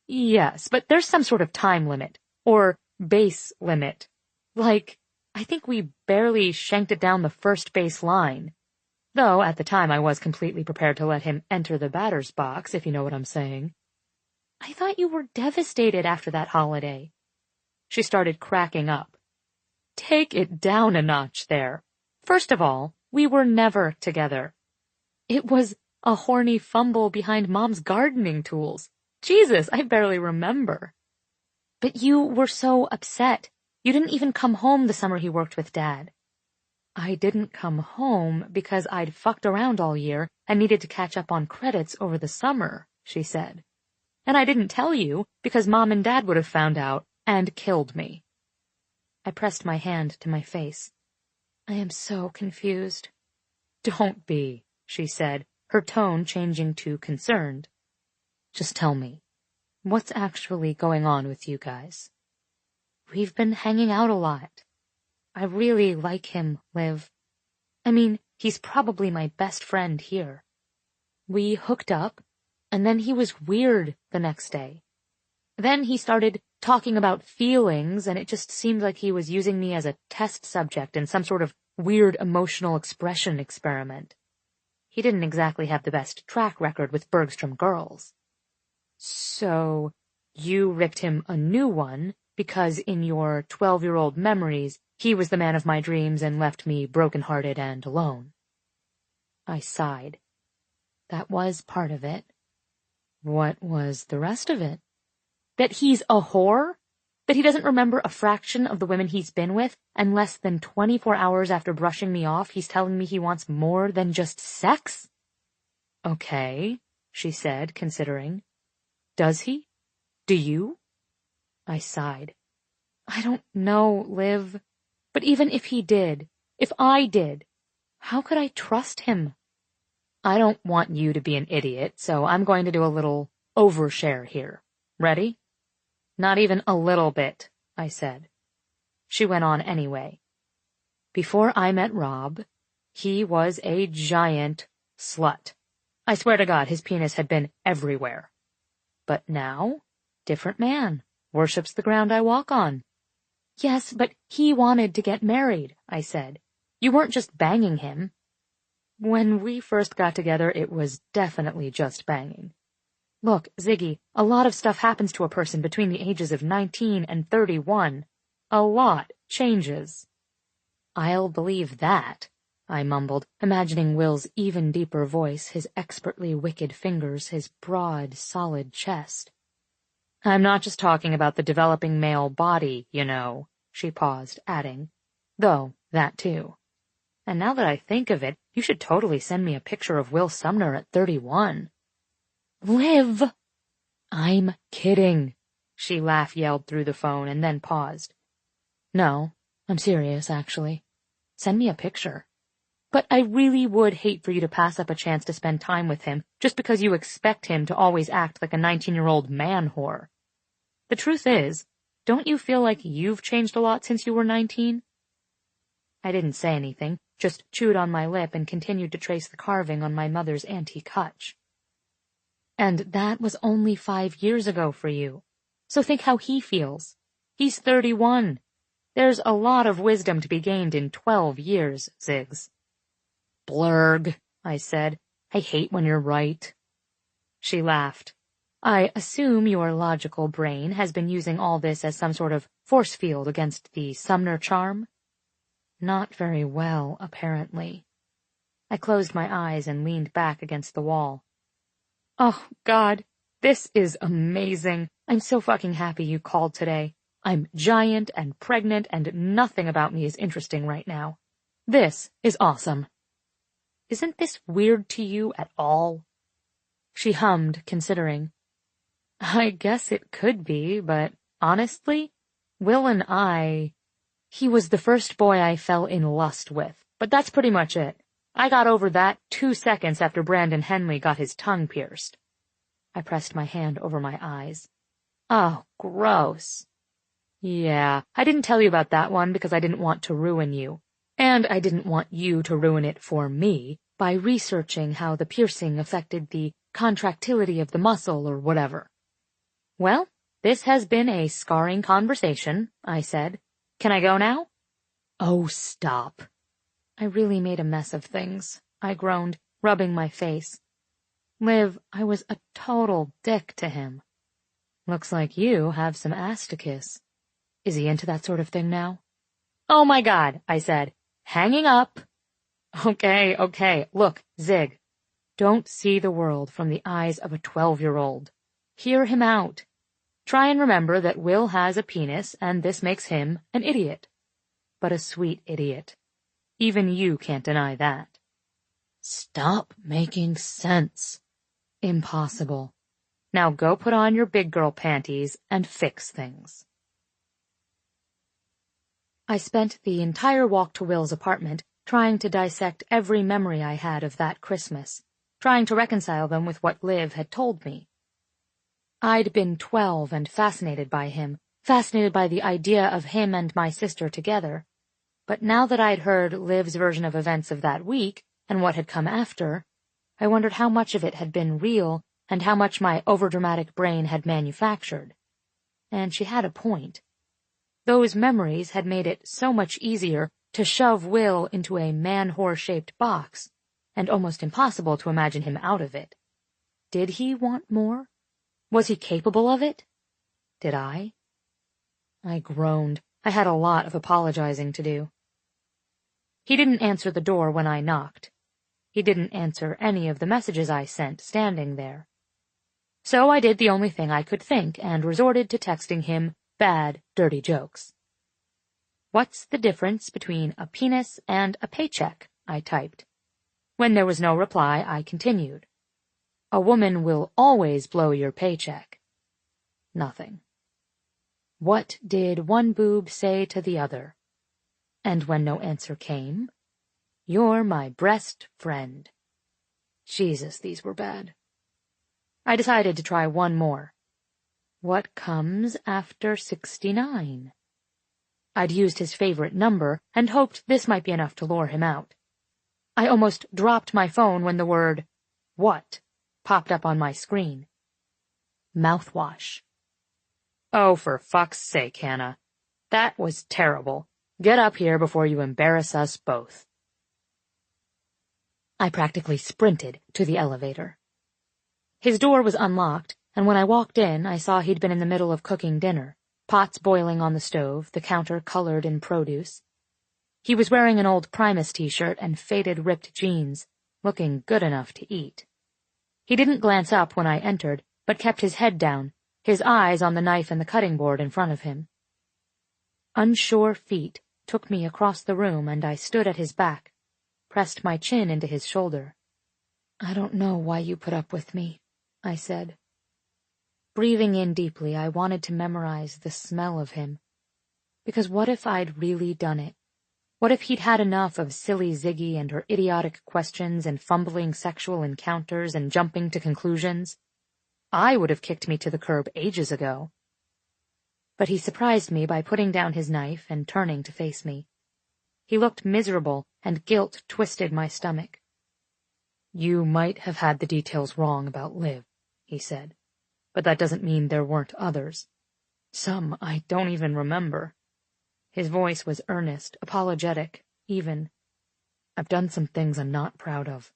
Yes, but there's some sort of time limit, or base limit. Like, I think we barely shanked it down the first base line. Though at the time I was completely prepared to let him enter the batter's box, if you know what I'm saying. I thought you were devastated after that holiday. She started cracking up. Take it down a notch there. First of all, we were never together. It was a horny fumble behind Mom's gardening tools. Jesus, I barely remember. But you were so upset. You didn't even come home the summer he worked with Dad. I didn't come home because I'd fucked around all year and needed to catch up on credits over the summer, she said. And I didn't tell you because Mom and Dad would have found out and killed me. I pressed my hand to my face. I am so confused. Don't be, she said, her tone changing to concerned. Just tell me, what's actually going on with you guys? We've been hanging out a lot. I really like him, Liv. I mean, he's probably my best friend here. We hooked up, and then he was weird the next day. Then he started talking about feelings, and it just seemed like he was using me as a test subject in some sort of weird emotional expression experiment. He didn't exactly have the best track record with Bergstrom girls. So, you ripped him a new one because in your 12-year-old memories, he was the man of my dreams and left me broken-hearted and alone. I sighed. That was part of it. What was the rest of it? That he's a whore? That he doesn't remember a fraction of the women he's been with, and less than 24 hours after brushing me off, he's telling me he wants more than just sex? Okay, she said, considering. Does he? Do you? I sighed. I don't know, Liv. But even if he did, if I did, how could I trust him? I don't want you to be an idiot, so I'm going to do a little overshare here. Ready? Not even a little bit, I said. She went on anyway. Before I met Rob, he was a giant slut. I swear to God, his penis had been everywhere. But now, different man, worships the ground I walk on. Yes, but he wanted to get married, I said. You weren't just banging him. When we first got together, it was definitely just banging. Look, Ziggy, a lot of stuff happens to a person between the ages of 19 and 31. A lot changes. I'll believe that, I mumbled, imagining Will's even deeper voice, his expertly wicked fingers, his broad, solid chest. I'm not just talking about the developing male body, you know, she paused, adding, though, that too. And now that I think of it, you should totally send me a picture of Will Sumner at 31. Liv! I'm kidding, she laugh-yelled through the phone and then paused. No, I'm serious, actually. Send me a picture. But I really would hate for you to pass up a chance to spend time with him just because you expect him to always act like a 19-year-old man whore. The truth is, don't you feel like you've changed a lot since you were 19? I didn't say anything, just chewed on my lip and continued to trace the carving on my mother's antique hutch. And that was only 5 years ago for you. So think how he feels. He's 31. There's a lot of wisdom to be gained in 12 years, Ziggs. Blurg, I said. I hate when you're right. She laughed. I assume your logical brain has been using all this as some sort of force field against the Sumner charm? Not very well, apparently. I closed my eyes and leaned back against the wall. Oh, God, this is amazing. I'm so fucking happy you called today. I'm giant and pregnant and nothing about me is interesting right now. This is awesome. Isn't this weird to you at all? She hummed, considering. I guess it could be, but honestly, Will and he was the first boy I fell in lust with, but that's pretty much it. I got over that 2 seconds after Brandon Henley got his tongue pierced. I pressed my hand over my eyes. Oh, gross. Yeah, I didn't tell you about that one because I didn't want to ruin you. And I didn't want you to ruin it for me by researching how the piercing affected the contractility of the muscle or whatever. Well, this has been a scarring conversation, I said. Can I go now? Oh, stop. I really made a mess of things, I groaned, rubbing my face. Liv, I was a total dick to him. Looks like you have some ass to kiss. Is he into that sort of thing now? Oh my God, I said. Hanging up. Okay, look, Zig. Don't see the world from the eyes of a 12-year-old. Hear him out. Try and remember that Will has a penis, and this makes him an idiot. But a sweet idiot. Even you can't deny that. Stop making sense. Impossible. Now go put on your big girl panties and fix things. I spent the entire walk to Will's apartment trying to dissect every memory I had of that Christmas, trying to reconcile them with what Liv had told me. I'd been 12 and fascinated by him, fascinated by the idea of him and my sister together. But now that I'd heard Liv's version of events of that week and what had come after, I wondered how much of it had been real and how much my overdramatic brain had manufactured. and she had a point. Those memories had made it so much easier to shove Will into a man-whore-shaped box, and almost impossible to imagine him out of it. Did he want more? Was he capable of it? Did I? I groaned. I had a lot of apologizing to do. He didn't answer the door when I knocked. He didn't answer any of the messages I sent standing there. So I did the only thing I could think and resorted to texting him bad, dirty jokes. "What's the difference between a penis and a paycheck?" I typed. When there was no reply, I continued. "A woman will always blow your paycheck." Nothing. What did one boob say to the other? And when no answer came, "You're my breast friend." Jesus, these were bad. I decided to try one more. What comes after 69? I'd used his favorite number and hoped this might be enough to lure him out. I almost dropped my phone when the word, "What?" popped up on my screen. Mouthwash. Oh, for fuck's sake, Hannah. That was terrible. Get up here before you embarrass us both. I practically sprinted to the elevator. His door was unlocked, and when I walked in, I saw he'd been in the middle of cooking dinner, pots boiling on the stove, the counter colored in produce. He was wearing an old Primus t-shirt and faded ripped jeans, looking good enough to eat. He didn't glance up when I entered, but kept his head down, his eyes on the knife and the cutting board in front of him. Unsure feet took me across the room, and I stood at his back, pressed my chin into his shoulder. "I don't know why you put up with me," I said. Breathing in deeply, I wanted to memorize the smell of him. Because what if I'd really done it? What if he'd had enough of silly Ziggy and her idiotic questions and fumbling sexual encounters and jumping to conclusions? I would have kicked me to the curb ages ago. But he surprised me by putting down his knife and turning to face me. He looked miserable, and guilt twisted my stomach. "You might have had the details wrong about Liv," he said, "but that doesn't mean there weren't others. Some I don't even remember." His voice was earnest, apologetic, even. "I've done some things I'm not proud of.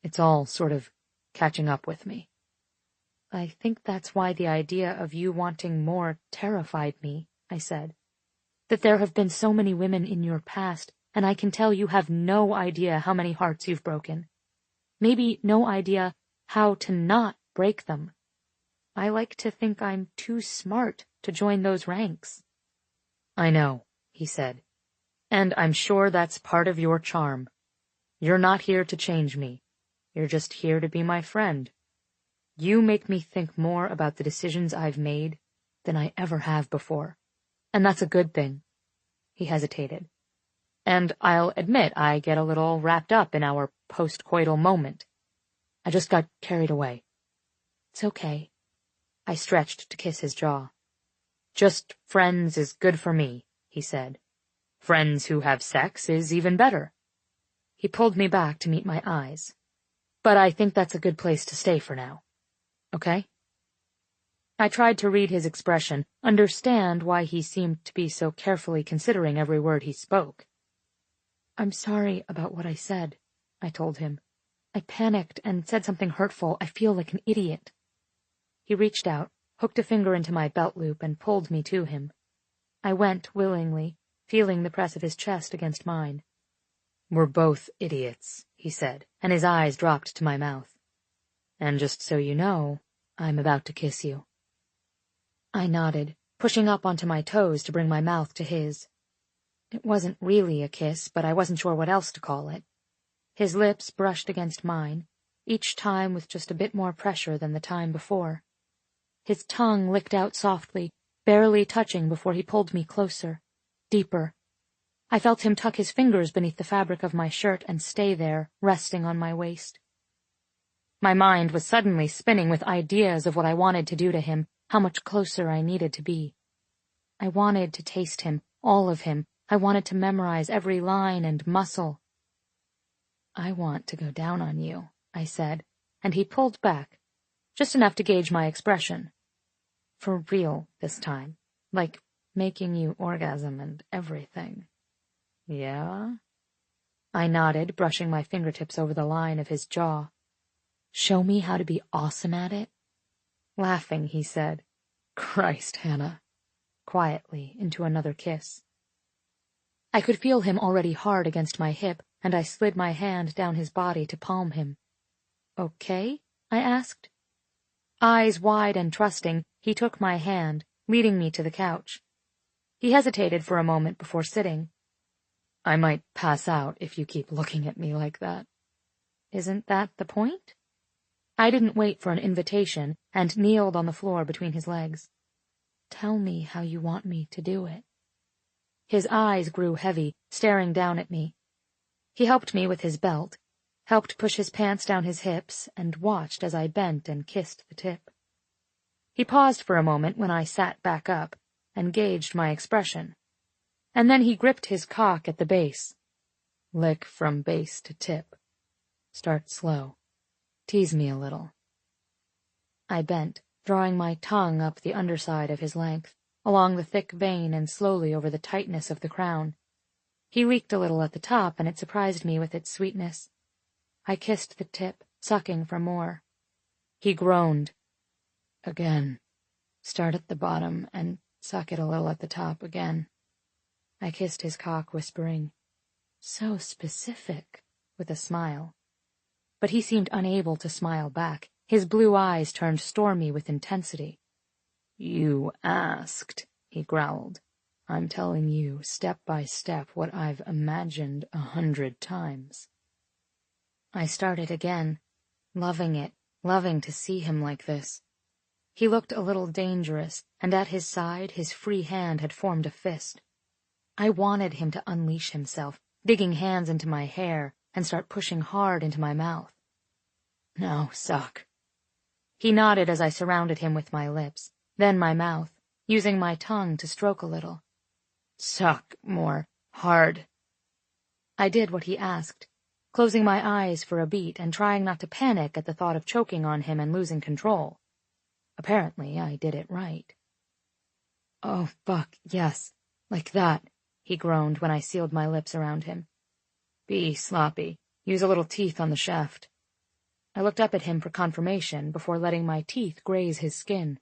It's all sort of catching up with me." "I think that's why the idea of you wanting more terrified me," I said. "That there have been so many women in your past, and I can tell you have no idea how many hearts you've broken. Maybe no idea how to not break them. I like to think I'm too smart to join those ranks." "I know," he said, "and I'm sure that's part of your charm. You're not here to change me. You're just here to be my friend. You make me think more about the decisions I've made than I ever have before, and that's a good thing." He hesitated. "And I'll admit I get a little wrapped up in our post-coital moment. I just got carried away." "It's okay." I stretched to kiss his jaw. "Just friends is good for me," he said. "Friends who have sex is even better." He pulled me back to meet my eyes. "But I think that's a good place to stay for now. Okay?" I tried to read his expression, understand why he seemed to be so carefully considering every word he spoke. "I'm sorry about what I said," I told him. "I panicked and said something hurtful. I feel like an idiot." He reached out, hooked a finger into my belt loop, and pulled me to him. I went willingly, feeling the press of his chest against mine. "We're both idiots," he said, and his eyes dropped to my mouth. "And just so you know, I'm about to kiss you." I nodded, pushing up onto my toes to bring my mouth to his. It wasn't really a kiss, but I wasn't sure what else to call it. His lips brushed against mine, each time with just a bit more pressure than the time before. His tongue licked out softly, barely touching before he pulled me closer, deeper. I felt him tuck his fingers beneath the fabric of my shirt and stay there, resting on my waist. My mind was suddenly spinning with ideas of what I wanted to do to him, how much closer I needed to be. I wanted to taste him, all of him. I wanted to memorize every line and muscle. "I want to go down on you," I said, and he pulled back, just enough to gauge my expression. For real this time. Like making you orgasm and everything. Yeah? I nodded, brushing my fingertips over the line of his jaw. Show me how to be awesome at it? Laughing, he said, Christ, Hannah. Quietly, into another kiss. I could feel him already hard against my hip, and I slid my hand down his body to palm him. Okay? I asked. Eyes wide and trusting, he took my hand, leading me to the couch. He hesitated for a moment before sitting. I might pass out if you keep looking at me like that. Isn't that the point? I didn't wait for an invitation and kneeled on the floor between his legs. Tell me how you want me to do it. His eyes grew heavy, staring down at me. He helped me with his belt, helped push his pants down his hips, and watched as I bent and kissed the tip. He paused for a moment when I sat back up and gauged my expression. And then he gripped his cock at the base. Lick from base to tip. Start slow. Tease me a little. I bent, drawing my tongue up the underside of his length, along the thick vein and slowly over the tightness of the crown. He leaked a little at the top, and it surprised me with its sweetness. I kissed the tip, sucking for more. He groaned. Again. Start at the bottom and suck it a little at the top again. I kissed his cock, whispering, So specific, with a smile. But he seemed unable to smile back. His blue eyes turned stormy with intensity. You asked, he growled. I'm telling you, step by step, what I've imagined 100 times. I started again, loving it, loving to see him like this. He looked a little dangerous, and at his side his free hand had formed a fist. I wanted him to unleash himself, digging hands into my hair, and start pushing hard into my mouth. Now, suck. He nodded as I surrounded him with my lips, then my mouth, using my tongue to stroke a little. Suck more, hard. I did what he asked, closing my eyes for a beat and trying not to panic at the thought of choking on him and losing control. Apparently, I did it right. Oh, fuck, yes, like that, he groaned when I sealed my lips around him. Be sloppy. Use a little teeth on the shaft. I looked up at him for confirmation before letting my teeth graze his skin.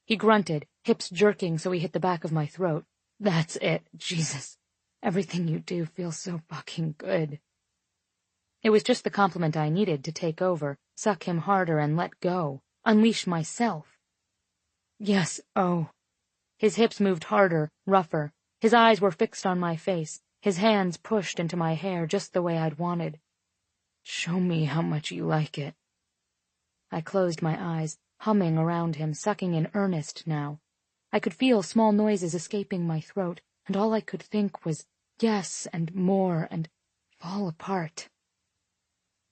He grunted, hips jerking so he hit the back of my throat. That's it, Jesus. Everything you do feels so fucking good. It was just the compliment I needed to take over, suck him harder and let go, unleash myself. Yes, oh. His hips moved harder, rougher. His eyes were fixed on my face, his hands pushed into my hair just the way I'd wanted. Show me how much you like it. I closed my eyes, humming around him, sucking in earnest now. I could feel small noises escaping my throat, and all I could think was yes and more and fall apart.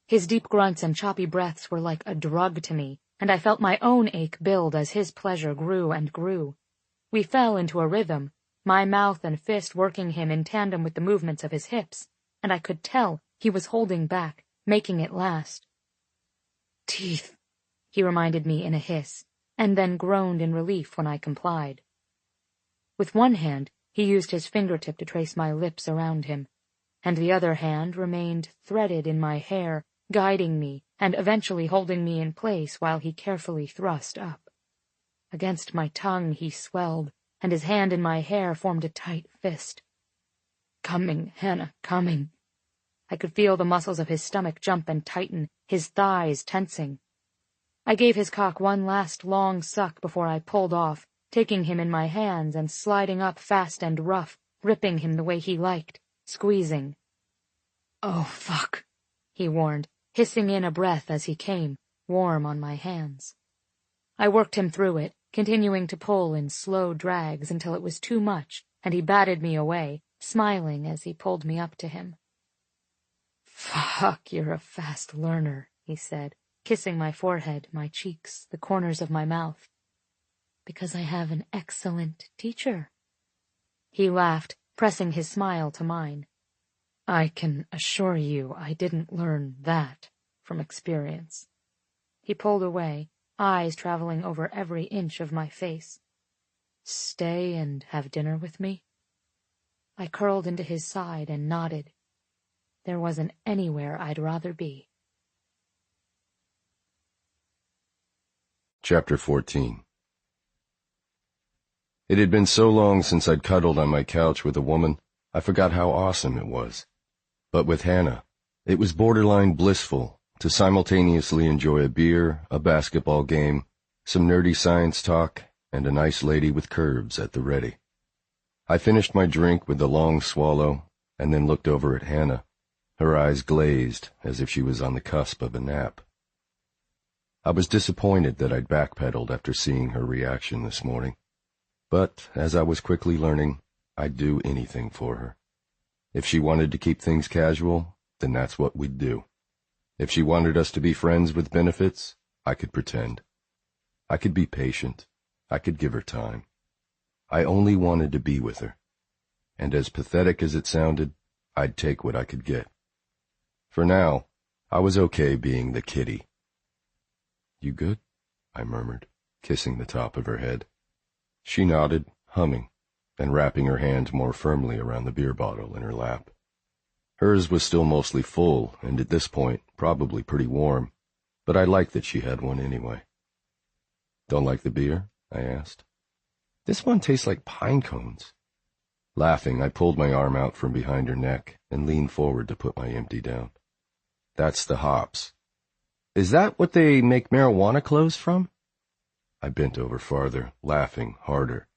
His deep grunts and choppy breaths were like a drug to me, and I felt my own ache build as his pleasure grew and grew. We fell into a rhythm, my mouth and fist working him in tandem with the movements of his hips, and I could tell he was holding back, making it last. Teeth, he reminded me in a hiss, and then groaned in relief when I complied. With one hand, he used his fingertip to trace my lips around him, and the other hand remained threaded in my hair, guiding me and eventually holding me in place while he carefully thrust up. Against my tongue he swelled, and his hand in my hair formed a tight fist. Coming, Hannah, coming. I could feel the muscles of his stomach jump and tighten, his thighs tensing. I gave his cock one last long suck before I pulled off, taking him in my hands and sliding up fast and rough, gripping him the way he liked, squeezing. Oh, fuck, he warned, hissing in a breath as he came, warm on my hands. I worked him through it, continuing to pull in slow drags until it was too much, and he batted me away, smiling as he pulled me up to him. Fuck, you're a fast learner, he said, kissing my forehead, my cheeks, the corners of my mouth. Because I have an excellent teacher. He laughed, pressing his smile to mine. I can assure you I didn't learn that from experience. He pulled away, eyes traveling over every inch of my face. "Stay and have dinner with me?" I curled into his side and nodded. There wasn't anywhere I'd rather be. Chapter 14. It had been so long since I'd cuddled on my couch with a woman, I forgot how awesome it was. But with Hannah, it was borderline blissful to simultaneously enjoy a beer, a basketball game, some nerdy science talk, and a nice lady with curves at the ready. I finished my drink with a long swallow, and then looked over at Hannah, her eyes glazed as if she was on the cusp of a nap. I was disappointed that I'd backpedaled after seeing her reaction this morning. But, as I was quickly learning, I'd do anything for her. If she wanted to keep things casual, then that's what we'd do. If she wanted us to be friends with benefits, I could pretend. I could be patient. I could give her time. I only wanted to be with her. And as pathetic as it sounded, I'd take what I could get. For now, I was okay being the kitty. "You good?" I murmured, kissing the top of her head. She nodded, humming, and wrapping her hand more firmly around the beer bottle in her lap. Hers was still mostly full, and at this point, probably pretty warm, but I liked that she had one anyway. "Don't like the beer?" I asked. "This one tastes like pine cones." Laughing, I pulled my arm out from behind her neck and leaned forward to put my empty down. "That's the hops." "Is that what they make marijuana clothes from?" I bent over farther, laughing harder.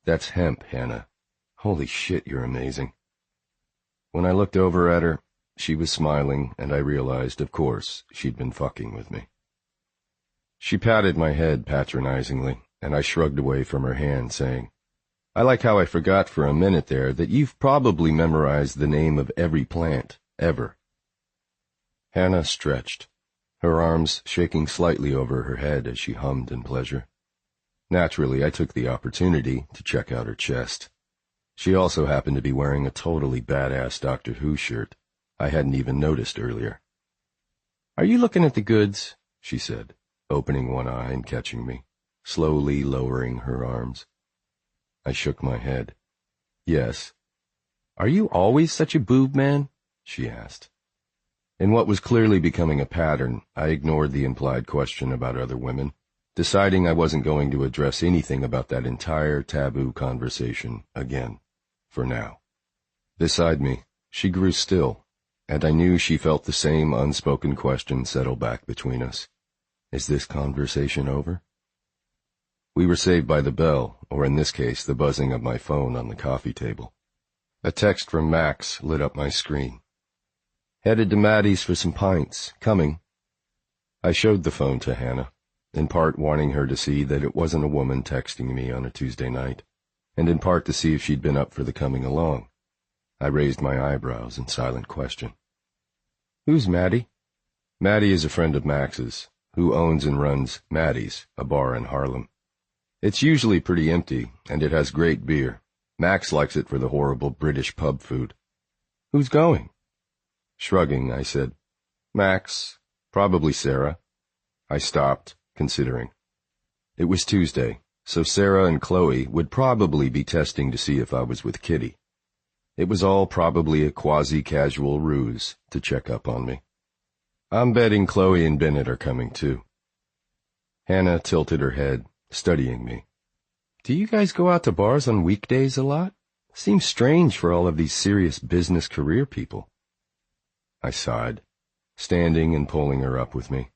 "That's hemp, Hannah. Holy shit, you're amazing." When I looked over at her, she was smiling, and I realized, of course, she'd been fucking with me. She patted my head patronizingly, and I shrugged away from her hand, saying, "I like how I forgot for a minute there that you've probably memorized the name of every plant, ever." Hannah stretched, her arms shaking slightly over her head as she hummed in pleasure. Naturally, I took the opportunity to check out her chest. She also happened to be wearing a totally badass Doctor Who shirt I hadn't even noticed earlier. "Are you looking at the goods?" she said, opening one eye and catching me, slowly lowering her arms. I shook my head. "Yes." "Are you always such a boob man?" she asked. In what was clearly becoming a pattern, I ignored the implied question about other women, deciding I wasn't going to address anything about that entire taboo conversation again, for now. Beside me, she grew still, and I knew she felt the same unspoken question settle back between us. Is this conversation over? We were saved by the bell, or in this case, the buzzing of my phone on the coffee table. A text from Max lit up my screen. "Headed to Maddie's for some pints. Coming." I showed the phone to Hannah, in part wanting her to see that it wasn't a woman texting me on a Tuesday night, and in part to see if she'd been up for the coming along. I raised my eyebrows in silent question. "Who's Maddie?" "Maddie is a friend of Max's, who owns and runs Maddie's, a bar in Harlem. It's usually pretty empty, and it has great beer. Max likes it for the horrible British pub food." "Who's going?" Shrugging, I said, "Max, probably Sarah." I stopped, considering. It was Tuesday, so Sarah and Chloe would probably be testing to see if I was with Kitty. It was all probably a quasi-casual ruse to check up on me. I'm betting Chloe and Bennett are coming too. Hannah tilted her head, studying me. "Do you guys go out to bars on weekdays a lot? Seems strange for all of these serious business career people." I sighed, standing and pulling her up with me.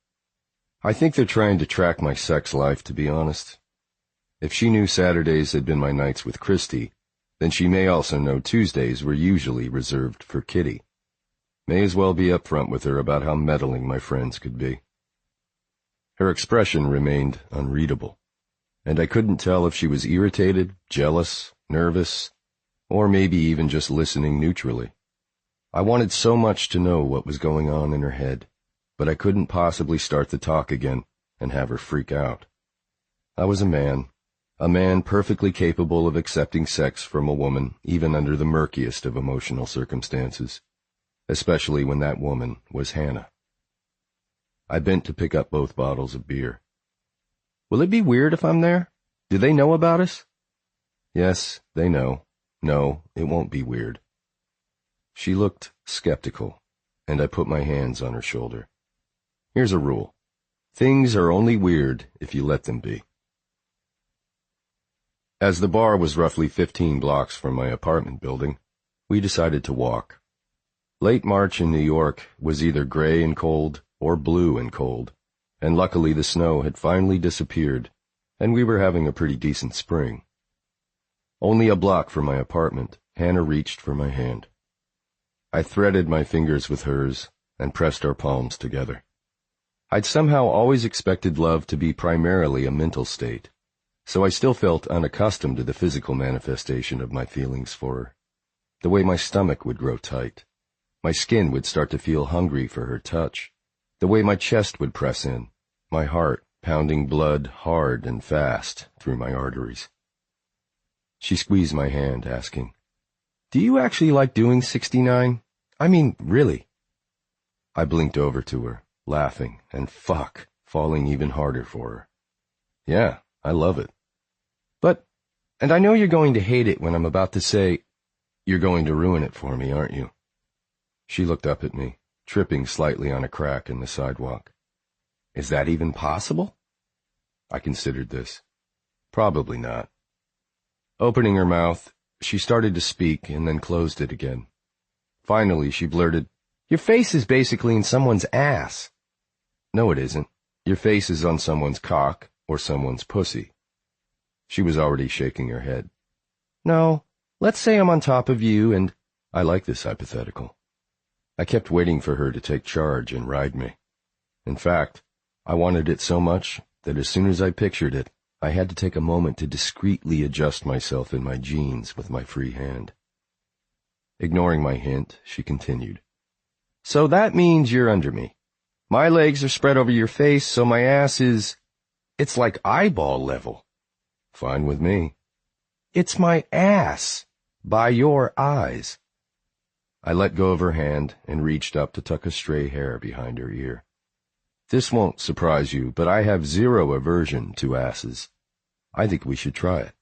"I think they're trying to track my sex life, to be honest. If she knew Saturdays had been my nights with Christy, then she may also know Tuesdays were usually reserved for Kitty. May as well be upfront with her about how meddling my friends could be." Her expression remained unreadable, and I couldn't tell if she was irritated, jealous, nervous, or maybe even just listening neutrally. I wanted so much to know what was going on in her head, but I couldn't possibly start the talk again and have her freak out. I was a man perfectly capable of accepting sex from a woman even under the murkiest of emotional circumstances, especially when that woman was Hannah. I bent to pick up both bottles of beer. Will it be weird if I'm there? Do they know about us? Yes, they know. No, it won't be weird. She looked skeptical, and I put my hands on her shoulder. Here's a rule. Things are only weird if you let them be. As the bar was roughly 15 blocks from my apartment building, we decided to walk. Late March in New York was either gray and cold or blue and cold, and luckily the snow had finally disappeared, and we were having a pretty decent spring. Only a block from my apartment, Hannah reached for my hand. I threaded my fingers with hers and pressed our palms together. I'd somehow always expected love to be primarily a mental state, so I still felt unaccustomed to the physical manifestation of my feelings for her. The way my stomach would grow tight. My skin would start to feel hungry for her touch. The way my chest would press in, my heart pounding blood hard and fast through my arteries. She squeezed my hand, asking, "Do you actually like doing 69? I mean, really?" I blinked over to her, laughing, and falling even harder for her. "Yeah, I love it." And I know you're going to hate it when I'm about to say, "You're going to ruin it for me, aren't you?" She looked up at me, tripping slightly on a crack in the sidewalk. "Is that even possible?" I considered this. Probably not. Opening her mouth, she started to speak and then closed it again. Finally, she blurted, "Your face is basically in someone's ass." "No, it isn't. Your face is on someone's cock or someone's pussy." She was already shaking her head. "No, let's say I'm on top of you and—" I like this hypothetical. I kept waiting for her to take charge and ride me. In fact, I wanted it so much that as soon as I pictured it, I had to take a moment to discreetly adjust myself in my jeans with my free hand. Ignoring my hint, she continued. "So that means you're under me. My legs are spread over your face, so my ass is— it's like eyeball level." "Fine with me." "It's my ass, by your eyes." I let go of her hand and reached up to tuck a stray hair behind her ear. "This won't surprise you, but I have zero aversion to asses. I think we should try it."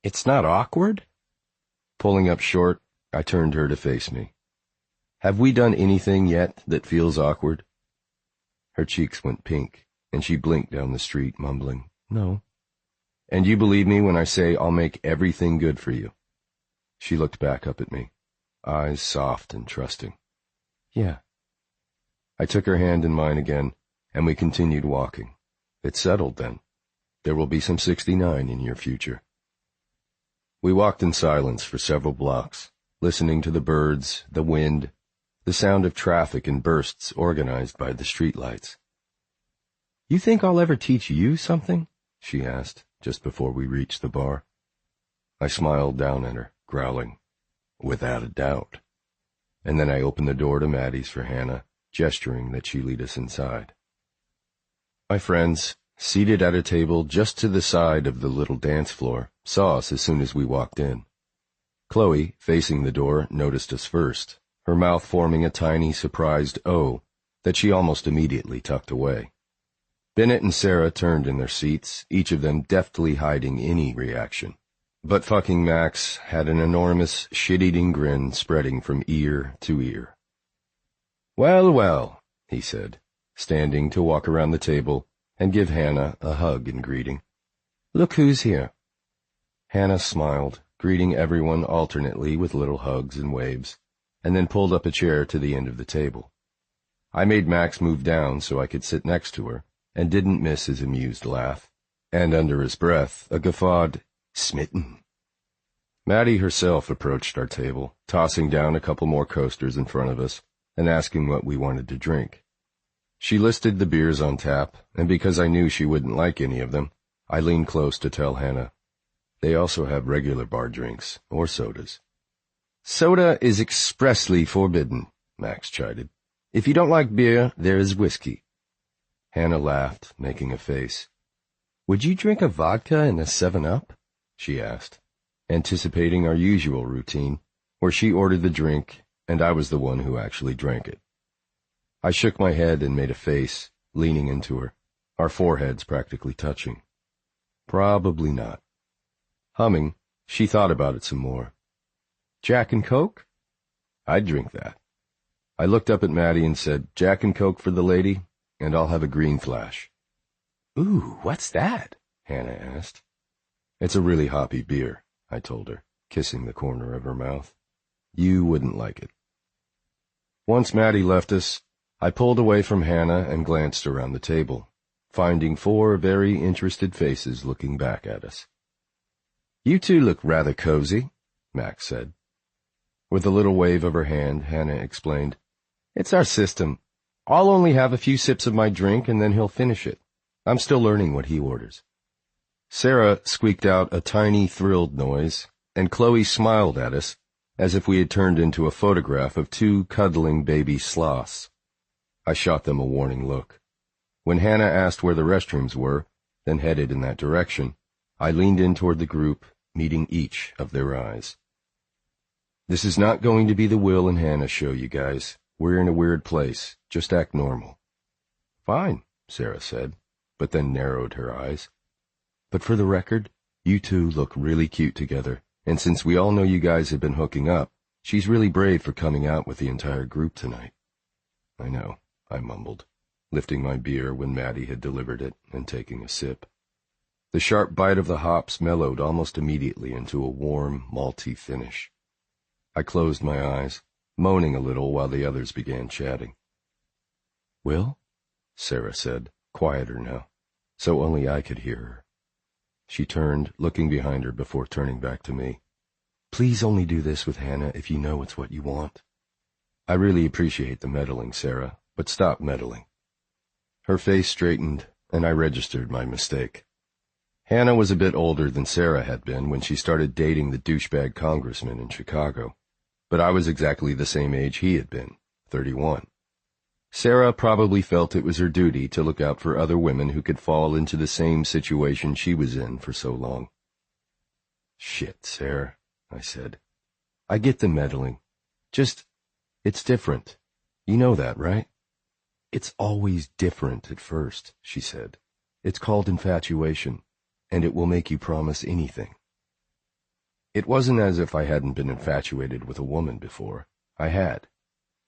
"It's not awkward?" Pulling up short, I turned her to face me. "Have we done anything yet that feels awkward?" Her cheeks went pink, and she blinked down the street, mumbling, "No." "And you believe me when I say I'll make everything good for you?" She looked back up at me, eyes soft and trusting. "Yeah." I took her hand in mine again, and we continued walking. "It's settled, then. There will be some 69 in your future." We walked in silence for several blocks, listening to the birds, the wind, the sound of traffic in bursts organized by the streetlights. "You think I'll ever teach you something?" she asked, just before we reached the bar. I smiled down at her, growling, "Without a doubt." And then I opened the door to Maddie's for Hannah, gesturing that she lead us inside. My friends, seated at a table just to the side of the little dance floor, saw us as soon as we walked in. Chloe, facing the door, noticed us first, her mouth forming a tiny, surprised O that she almost immediately tucked away. Bennett and Sarah turned in their seats, each of them deftly hiding any reaction. But fucking Max had an enormous, shit-eating grin spreading from ear to ear. "Well, well," he said, standing to walk around the table and give Hannah a hug in greeting. "Look who's here." Hannah smiled, greeting everyone alternately with little hugs and waves, and then pulled up a chair to the end of the table. I made Max move down so I could sit next to her, and didn't miss his amused laugh, and under his breath a guffawed, "Smitten." Maddie herself approached our table, tossing down a couple more coasters in front of us, and asking what we wanted to drink. She listed the beers on tap, and because I knew she wouldn't like any of them, I leaned close to tell Hannah, "They also have regular bar drinks, or sodas." "Soda is expressly forbidden," Max chided. "If you don't like beer, there is whiskey." Hannah laughed, making a face. "Would you drink a vodka and a 7-Up?" she asked, anticipating our usual routine, where she ordered the drink, and I was the one who actually drank it. I shook my head and made a face, leaning into her, our foreheads practically touching. Probably not. Humming, she thought about it some more. Jack and Coke? I'd drink that. I looked up at Maddie and said, Jack and Coke for the lady, and I'll have a green flash. Ooh, what's that? Hannah asked. It's a really hoppy beer, I told her, kissing the corner of her mouth. You wouldn't like it. Once Maddie left us, I pulled away from Hannah and glanced around the table, finding 4 very interested faces looking back at us. You two look rather cozy, Max said. With a little wave of her hand, Hannah explained, It's our system. I'll only have a few sips of my drink and then he'll finish it. I'm still learning what he orders. Sarah squeaked out a tiny, thrilled noise, and Chloe smiled at us, as if we had turned into a photograph of 2 cuddling baby sloths. I shot them a warning look. When Hannah asked where the restrooms were, then headed in that direction, I leaned in toward the group, meeting each of their eyes. This is not going to be the Will and Hannah show, you guys. We're in a weird place. Just act normal. Fine, Sarah said, but then narrowed her eyes. But for the record, you two look really cute together, and since we all know you guys have been hooking up, she's really brave for coming out with the entire group tonight. I know, I mumbled, lifting my beer when Maddie had delivered it and taking a sip. The sharp bite of the hops mellowed almost immediately into a warm, malty finish. I closed my eyes, moaning a little while the others began chatting. Will? Sarah said, quieter now, so only I could hear her. She turned, looking behind her before turning back to me. Please only do this with Hannah if you know it's what you want. I really appreciate the meddling, Sarah, but stop meddling. Her face straightened, and I registered my mistake. Hannah was a bit older than Sarah had been when she started dating the douchebag congressman in Chicago, but I was exactly the same age he had been, 31. Sarah probably felt it was her duty to look out for other women who could fall into the same situation she was in for so long. Shit, Sarah, I said. I get the meddling. It's different. You know that, right? It's always different at first, she said. It's called infatuation, and it will make you promise anything. It wasn't as if I hadn't been infatuated with a woman before. I had.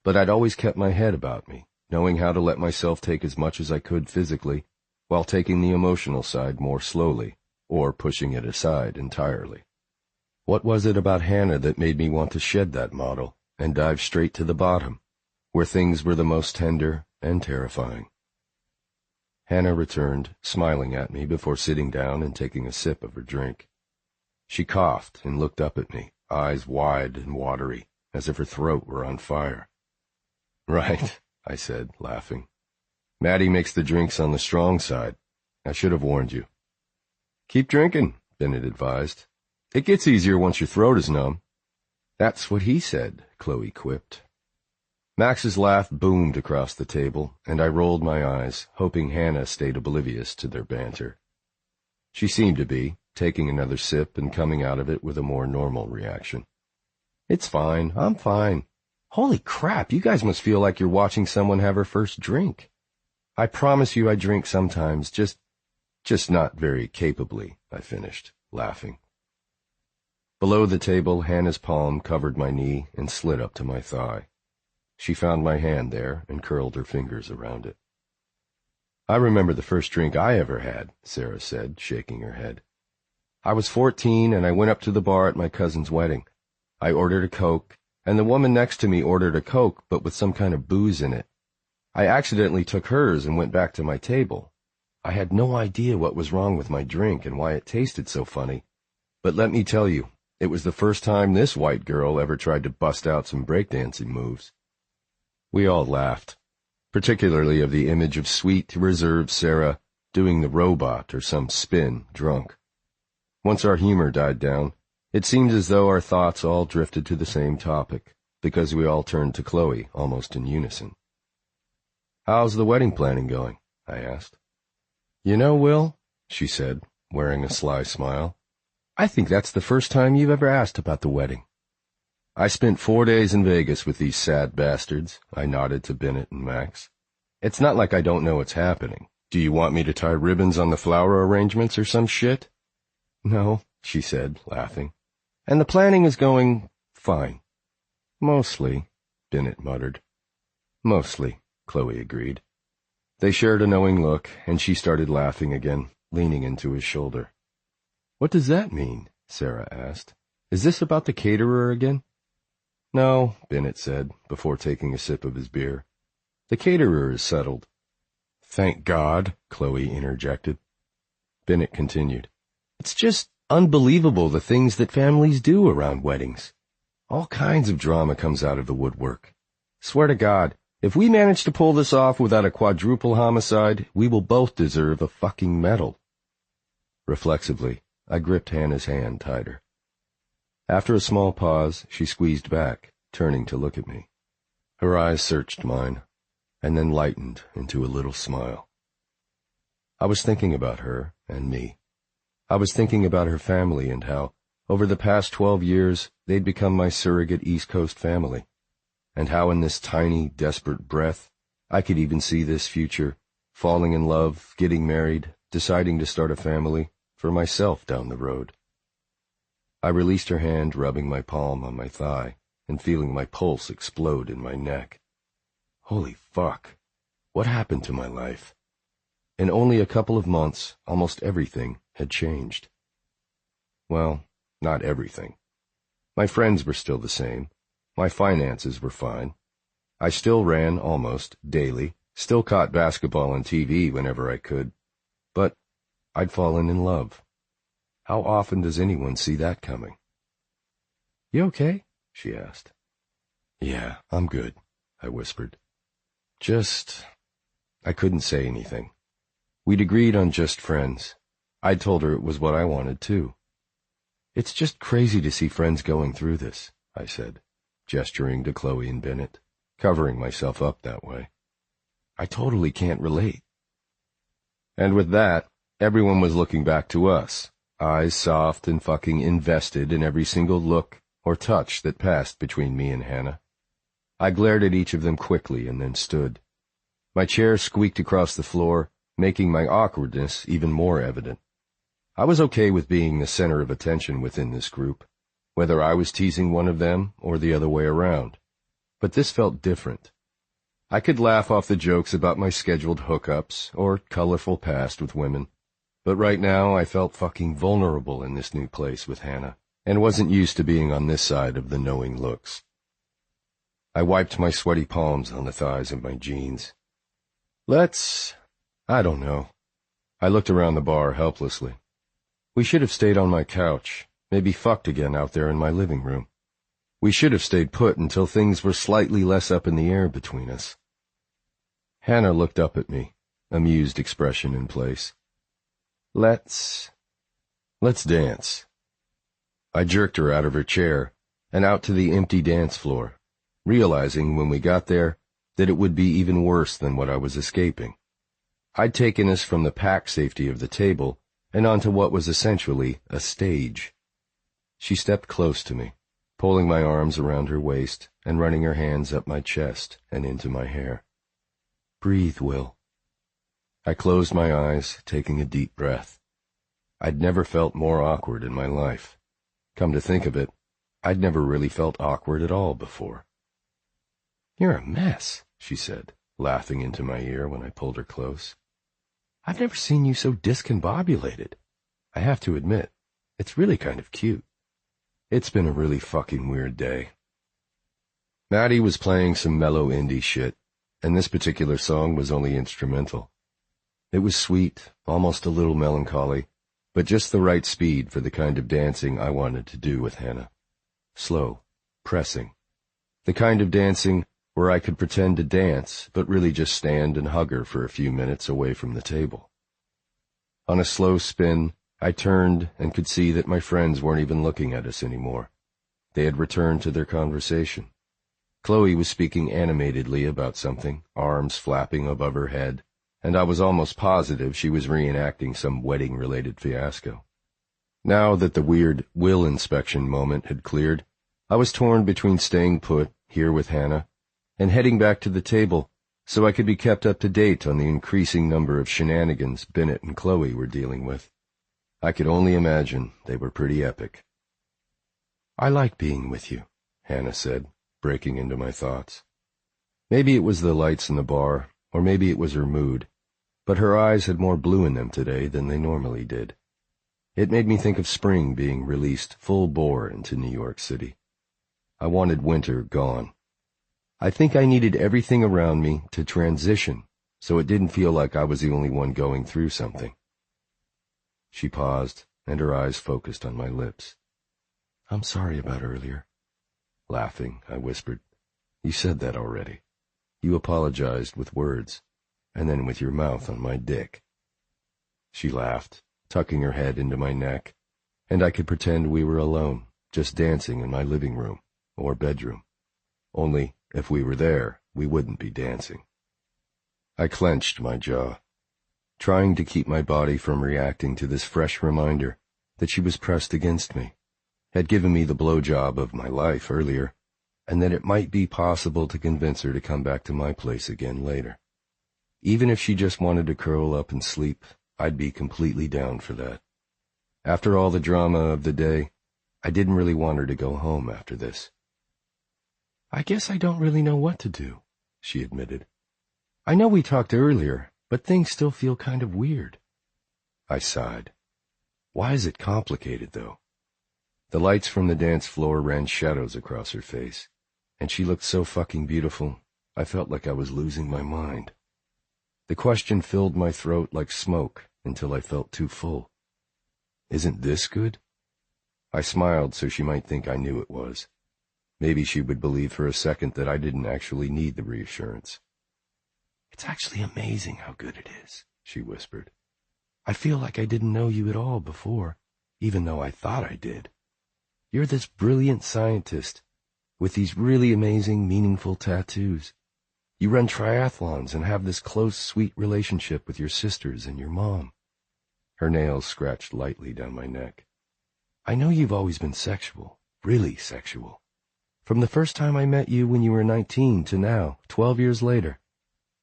But I'd always kept my head about me, knowing how to let myself take as much as I could physically, while taking the emotional side more slowly, or pushing it aside entirely. What was it about Hannah that made me want to shed that model and dive straight to the bottom, where things were the most tender and terrifying? Hannah returned, smiling at me before sitting down and taking a sip of her drink. She coughed and looked up at me, eyes wide and watery, as if her throat were on fire. Right, I said, laughing. Maddie makes the drinks on the strong side. I should have warned you. Keep drinking, Bennett advised. It gets easier once your throat is numb. That's what he said, Chloe quipped. Max's laugh boomed across the table, and I rolled my eyes, hoping Hannah stayed oblivious to their banter. She seemed to be, taking another sip and coming out of it with a more normal reaction. It's fine, I'm fine. Holy crap, you guys must feel like you're watching someone have her first drink. I promise you I drink sometimes, just not very capably, I finished, laughing. Below the table, Hannah's palm covered my knee and slid up to my thigh. She found my hand there and curled her fingers around it. I remember the first drink I ever had, Sarah said, shaking her head. I was 14 and I went up to the bar at my cousin's wedding. I ordered a Coke, and the woman next to me ordered a Coke, but with some kind of booze in it. I accidentally took hers and went back to my table. I had no idea what was wrong with my drink and why it tasted so funny. But let me tell you, it was the first time this white girl ever tried to bust out some breakdancing moves. We all laughed, particularly of the image of sweet, reserved Sarah doing the robot or some spin, drunk. Once our humor died down, it seemed as though our thoughts all drifted to the same topic, because we all turned to Chloe almost in unison. How's the wedding planning going? I asked. You know, Will, she said, wearing a sly smile, I think that's the first time you've ever asked about the wedding. I spent 4 days in Vegas with these sad bastards, I nodded to Bennett and Max. It's not like I don't know what's happening. Do you want me to tie ribbons on the flower arrangements or some shit? No, she said, laughing. And the planning is going fine. Mostly, Bennett muttered. Mostly, Chloe agreed. They shared a knowing look, and she started laughing again, leaning into his shoulder. What does that mean? Sarah asked. Is this about the caterer again? No, Bennett said, before taking a sip of his beer. The caterer is settled. Thank God, Chloe interjected. Bennett continued. It's just unbelievable the things that families do around weddings. All kinds of drama comes out of the woodwork. Swear to God, if we manage to pull this off without a quadruple homicide, we will both deserve a fucking medal. Reflexively, I gripped Hannah's hand tighter. After a small pause, she squeezed back, turning to look at me. Her eyes searched mine, and then lightened into a little smile. I was thinking about her and me. I was thinking about her family and how, over the past 12 years, they'd become my surrogate East Coast family, and how in this tiny, desperate breath, I could even see this future, falling in love, getting married, deciding to start a family, for myself down the road. I released her hand, rubbing my palm on my thigh, and feeling my pulse explode in my neck. Holy fuck. What happened to my life? In only a couple of months, almost everything had changed. Well, not everything. My friends were still the same. My finances were fine. I still ran, almost, daily, still caught basketball on TV whenever I could. But I'd fallen in love. How often does anyone see that coming? You okay? She asked. Yeah, I'm good, I whispered. I couldn't say anything. We'd agreed on just friends. I'd told her it was what I wanted, too. It's just crazy to see friends going through this, I said, gesturing to Chloe and Bennett, covering myself up that way. I totally can't relate. And with that, everyone was looking back to us, eyes soft and fucking invested in every single look or touch that passed between me and Hannah. I glared at each of them quickly and then stood. My chair squeaked across the floor, making my awkwardness even more evident. I was okay with being the center of attention within this group, whether I was teasing one of them or the other way around. But this felt different. I could laugh off the jokes about my scheduled hookups or colorful past with women, but right now I felt fucking vulnerable in this new place with Hannah, and wasn't used to being on this side of the knowing looks. I wiped my sweaty palms on the thighs of my jeans. I don't know. I looked around the bar helplessly. We should have stayed on my couch, maybe fucked again out there in my living room. We should have stayed put until things were slightly less up in the air between us. Hannah looked up at me, amused expression in place. Let's dance. I jerked her out of her chair and out to the empty dance floor, realizing when we got there that it would be even worse than what I was escaping. I'd taken us from the packed safety of the table and onto what was essentially a stage. She stepped close to me, pulling my arms around her waist and running her hands up my chest and into my hair. Breathe, Will. I closed my eyes, taking a deep breath. I'd never felt more awkward in my life. Come to think of it, I'd never really felt awkward at all before. You're a mess, she said, laughing into my ear when I pulled her close. I've never seen you so discombobulated. I have to admit, it's really kind of cute. It's been a really fucking weird day. Maddie was playing some mellow indie shit, and this particular song was only instrumental. It was sweet, almost a little melancholy, but just the right speed for the kind of dancing I wanted to do with Hannah. Slow, pressing. The kind of dancing where I could pretend to dance, but really just stand and hug her for a few minutes away from the table. On a slow spin, I turned and could see that my friends weren't even looking at us anymore. They had returned to their conversation. Chloe was speaking animatedly about something, arms flapping above her head, and I was almost positive she was reenacting some wedding-related fiasco. Now that the weird will inspection moment had cleared, I was torn between staying put, here with Hannah, and heading back to the table so I could be kept up to date on the increasing number of shenanigans Bennett and Chloe were dealing with. I could only imagine they were pretty epic. "I like being with you," Hannah said, breaking into my thoughts. Maybe it was the lights in the bar, or maybe it was her mood, but her eyes had more blue in them today than they normally did. It made me think of spring being released full bore into New York City. I wanted winter gone. I think I needed everything around me to transition, so it didn't feel like I was the only one going through something. She paused, and her eyes focused on my lips. "I'm sorry about earlier." Laughing, I whispered, "You said that already. You apologized with words, and then with your mouth on my dick." She laughed, tucking her head into my neck, and I could pretend we were alone, just dancing in my living room or bedroom. Only, if we were there, we wouldn't be dancing. I clenched my jaw, trying to keep my body from reacting to this fresh reminder that she was pressed against me, had given me the blowjob of my life earlier, and that it might be possible to convince her to come back to my place again later. Even if she just wanted to curl up and sleep, I'd be completely down for that. After all the drama of the day, I didn't really want her to go home after this. "I guess I don't really know what to do," she admitted. "I know we talked earlier, but things still feel kind of weird." I sighed. Why is it complicated, though? The lights from the dance floor ran shadows across her face, and she looked so fucking beautiful, I felt like I was losing my mind. The question filled my throat like smoke until I felt too full. "Isn't this good?" I smiled so she might think I knew it was. Maybe she would believe for a second that I didn't actually need the reassurance. "It's actually amazing how good it is," she whispered. "I feel like I didn't know you at all before, even though I thought I did. You're this brilliant scientist with these really amazing, meaningful tattoos. You run triathlons and have this close, sweet relationship with your sisters and your mom." Her nails scratched lightly down my neck. "I know you've always been sexual, really sexual. From the first time I met you when you were 19 to now, 12 years later.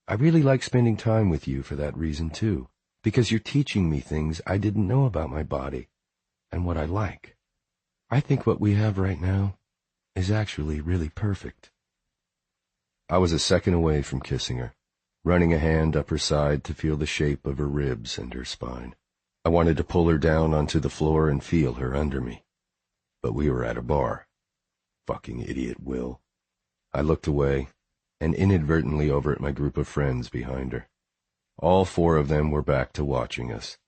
I really like spending time with you for that reason, too, because you're teaching me things I didn't know about my body and what I like. I think what we have right now is actually really perfect." I was a second away from kissing her, running a hand up her side to feel the shape of her ribs and her spine. I wanted to pull her down onto the floor and feel her under me. But we were at a bar. Fucking idiot Will. I looked away, and inadvertently over at my group of friends behind her. All four of them were back to watching us.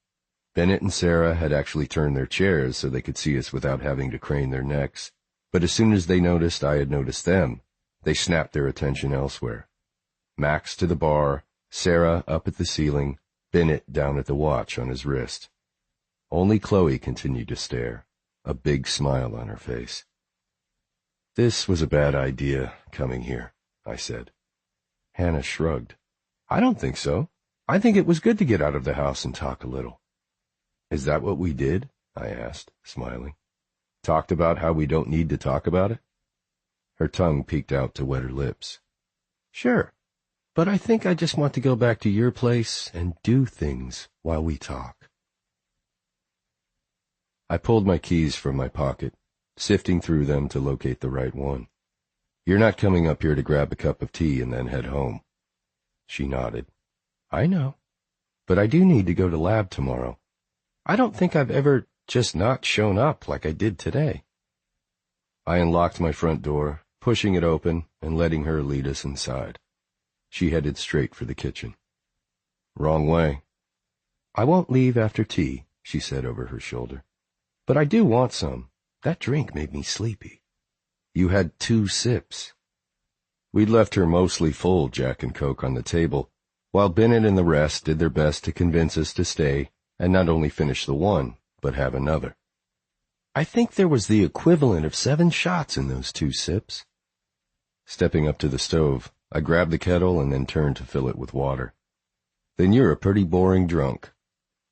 Bennett and Sarah had actually turned their chairs so they could see us without having to crane their necks, but as soon as they noticed I had noticed them, they snapped their attention elsewhere. Max to the bar, Sarah up at the ceiling, Bennett down at the watch on his wrist. Only Chloe continued to stare, a big smile on her face. "This was a bad idea, coming here," I said. Hannah shrugged. "I don't think so. I think it was good to get out of the house and talk a little." "Is that what we did?" I asked, smiling. "Talked about how we don't need to talk about it?" Her tongue peeked out to wet her lips. "Sure, but I think I just want to go back to your place and do things while we talk." I pulled my keys from my pocket, sifting through them to locate the right one. "You're not coming up here to grab a cup of tea and then head home." She nodded. "I know, but I do need to go to lab tomorrow. I don't think I've ever just not shown up like I did today." I unlocked my front door, pushing it open and letting her lead us inside. She headed straight for the kitchen. "Wrong way." "I won't leave after tea," she said over her shoulder. "But I do want some. That drink made me sleepy." "You had 2 sips." We'd left her mostly full Jack and Coke on the table, while Bennett and the rest did their best to convince us to stay and not only finish the one, but have another. I think there was the equivalent of 7 shots in those 2 sips. Stepping up to the stove, I grabbed the kettle and then turned to fill it with water. "Then you're a pretty boring drunk.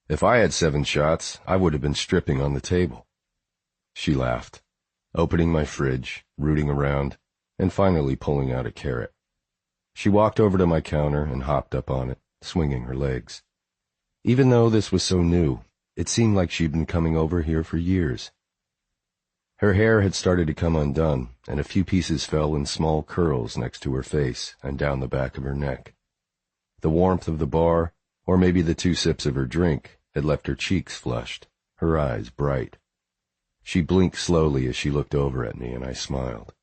If I had 7 shots, I would have been stripping on the table." She laughed, opening my fridge, rooting around, and finally pulling out a carrot. She walked over to my counter and hopped up on it, swinging her legs. Even though this was so new, It seemed like she'd been coming over here for years. Her hair had started to come undone, and a few pieces fell in small curls next to her face and down the back of her neck. The warmth of the bar, or maybe the 2 sips of her drink, had left her cheeks flushed, her eyes bright. She blinked slowly as she looked over at me, and I smiled.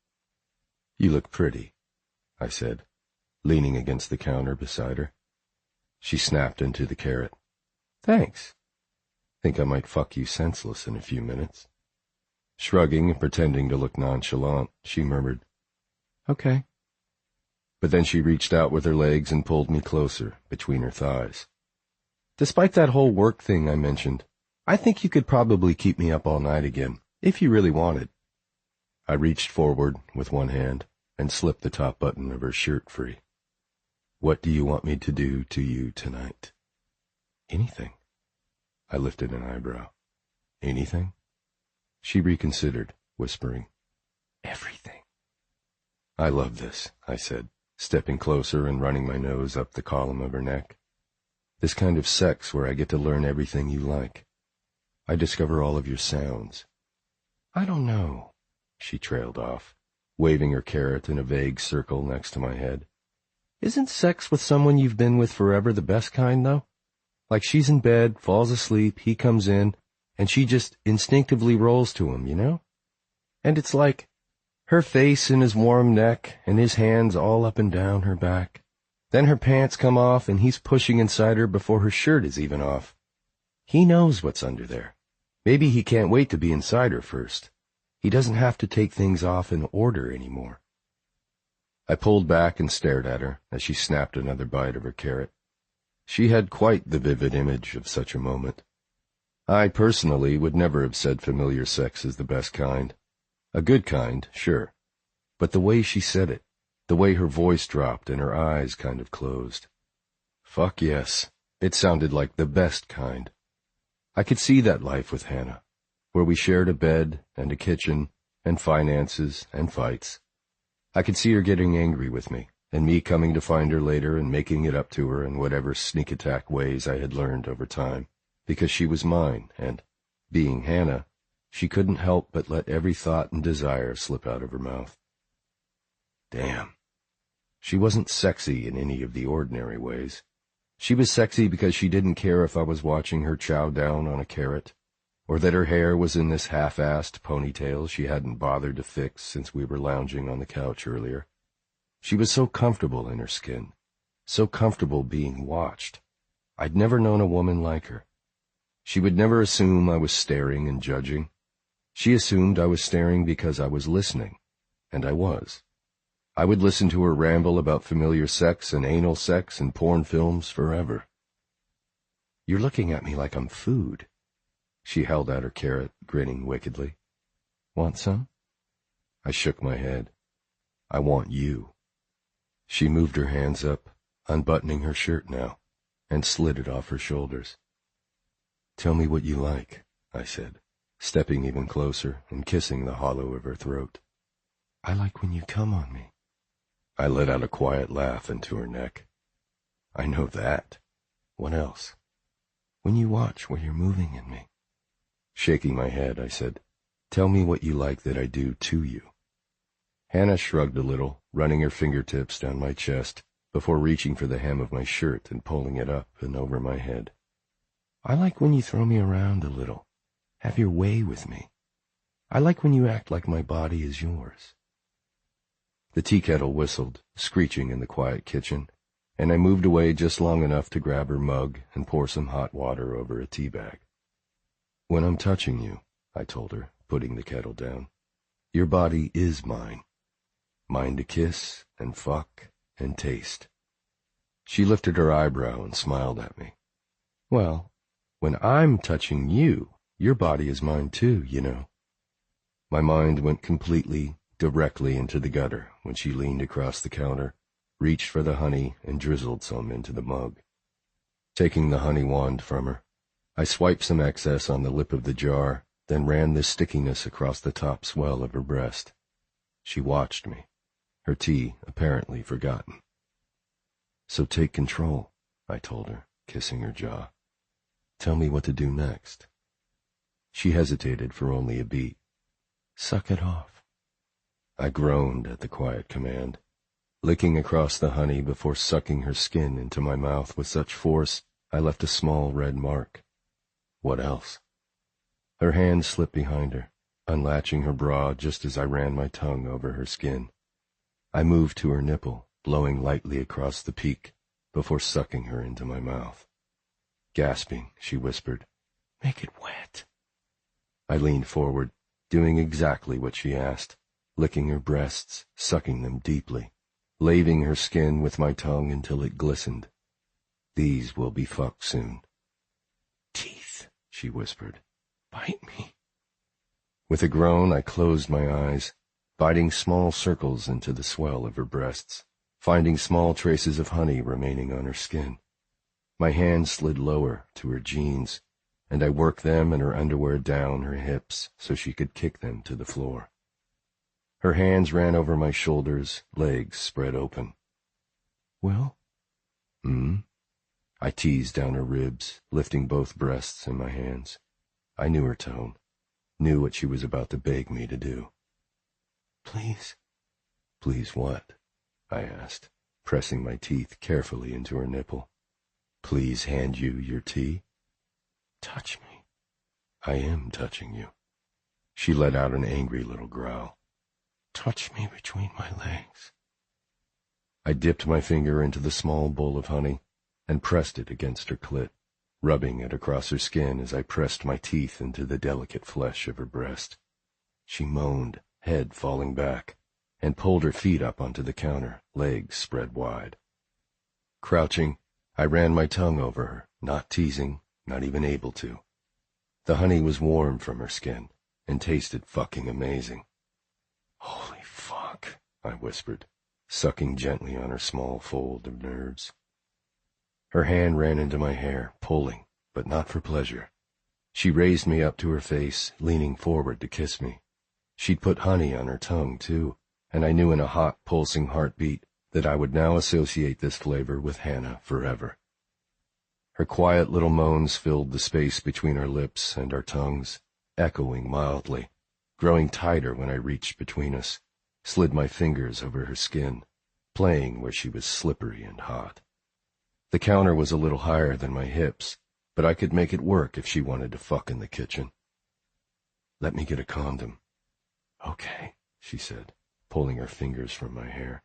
"You look pretty," I said, leaning against the counter beside her. She snapped into the carrot. "Thanks. Think I might fuck you senseless in a few minutes." Shrugging and pretending to look nonchalant, she murmured, "Okay." But then she reached out with her legs and pulled me closer, between her thighs. "Despite that whole work thing I mentioned, I think you could probably keep me up all night again, if you really wanted." I reached forward with one hand and slipped the top button of her shirt free. "What do you want me to do to you tonight?" "Anything." I lifted an eyebrow. "Anything?" She reconsidered, whispering, "Everything." "I love this," I said, stepping closer and running my nose up the column of her neck. "This kind of sex where I get to learn everything you like. I discover all of your sounds." "I don't know," she trailed off, waving her carrot in a vague circle next to my head. "Isn't sex with someone you've been with forever the best kind, though? Like she's in bed, falls asleep, he comes in, and she just instinctively rolls to him, you know? And it's like her face in his warm neck and his hands all up and down her back. Then her pants come off and he's pushing inside her before her shirt is even off. He knows what's under there. Maybe he can't wait to be inside her first. He doesn't have to take things off in order anymore." I pulled back and stared at her as she snapped another bite of her carrot. She had quite the vivid image of such a moment. I personally would never have said familiar sex is the best kind. A good kind, sure. But the way she said it, the way her voice dropped and her eyes kind of closed. Fuck yes, it sounded like the best kind. I could see that life with Hannah, where we shared a bed and a kitchen and finances and fights. I could see her getting angry with me, and me coming to find her later and making it up to her in whatever sneak attack ways I had learned over time, because she was mine, and, being Hannah, she couldn't help but let every thought and desire slip out of her mouth. Damn. She wasn't sexy in any of the ordinary ways. She was sexy because she didn't care if I was watching her chow down on a carrot, or that her hair was in this half-assed ponytail she hadn't bothered to fix since we were lounging on the couch earlier. She was so comfortable in her skin, so comfortable being watched. I'd never known a woman like her. She would never assume I was staring and judging. She assumed I was staring because I was listening, and I was. I would listen to her ramble about familiar sex and anal sex and porn films forever. "You're looking at me like I'm food." She held out her carrot, grinning wickedly. "Want some?" I shook my head. "I want you." She moved her hands up, unbuttoning her shirt now, and slid it off her shoulders. "Tell me what you like," I said, stepping even closer and kissing the hollow of her throat. "I like when you come on me." I let out a quiet laugh into her neck. "I know that. What else?" "When you watch where you're moving in me." Shaking my head, I said, "Tell me what you like that I do to you." Hannah shrugged a little, running her fingertips down my chest, before reaching for the hem of my shirt and pulling it up and over my head. "I like when you throw me around a little, have your way with me. I like when you act like my body is yours." The tea kettle whistled, screeching in the quiet kitchen, and I moved away just long enough to grab her mug and pour some hot water over a tea bag. "When I'm touching you," I told her, putting the kettle down, "your body is mine. Mine to kiss and fuck and taste." She lifted her eyebrow and smiled at me. "Well, when I'm touching you, your body is mine too, you know." My mind went completely, directly into the gutter when she leaned across the counter, reached for the honey, and drizzled some into the mug. Taking the honey wand from her, I swiped some excess on the lip of the jar, then ran the stickiness across the top swell of her breast. She watched me, her tea apparently forgotten. "So take control," I told her, kissing her jaw. Tell me what to do next. She hesitated for only a beat. Suck it off. I groaned at the quiet command, licking across the honey before sucking her skin into my mouth with such force I left a small red mark. What else? Her hand slipped behind her, unlatching her bra just as I ran my tongue over her skin. I moved to her nipple, blowing lightly across the peak before sucking her into my mouth. Gasping, she whispered, "Make it wet." I leaned forward, doing exactly what she asked, licking her breasts, sucking them deeply, laving her skin with my tongue until it glistened. These will be fucked soon. "Teeth," she whispered. "Bite me." With a groan, I closed my eyes, biting small circles into the swell of her breasts, finding small traces of honey remaining on her skin. My hands slid lower to her jeans, and I worked them and her underwear down her hips so she could kick them to the floor. Her hands ran over my shoulders, legs spread open. "Will?" I teased down her ribs, lifting both breasts in my hands. I knew her tone, knew what she was about to beg me to do. "Please." "Please what?" I asked, pressing my teeth carefully into her nipple. "Please hand you your tea?" "Touch me." "I am touching you." She let out an angry little growl. "Touch me between my legs." I dipped my finger into the small bowl of honey and pressed it against her clit, rubbing it across her skin as I pressed my teeth into the delicate flesh of her breast. She moaned, head falling back, and pulled her feet up onto the counter, legs spread wide. Crouching, I ran my tongue over her, not teasing, not even able to. The honey was warm from her skin and tasted fucking amazing. "Holy fuck," I whispered, sucking gently on her small fold of nerves. Her hand ran into my hair, pulling, but not for pleasure. She raised me up to her face, leaning forward to kiss me. She'd put honey on her tongue, too, and I knew in a hot, pulsing heartbeat that I would now associate this flavor with Hannah forever. Her quiet little moans filled the space between our lips and our tongues, echoing mildly, growing tighter when I reached between us, slid my fingers over her skin, playing where she was slippery and hot. The counter was a little higher than my hips, but I could make it work if she wanted to fuck in the kitchen. "Let me get a condom." "Okay," she said, pulling her fingers from my hair.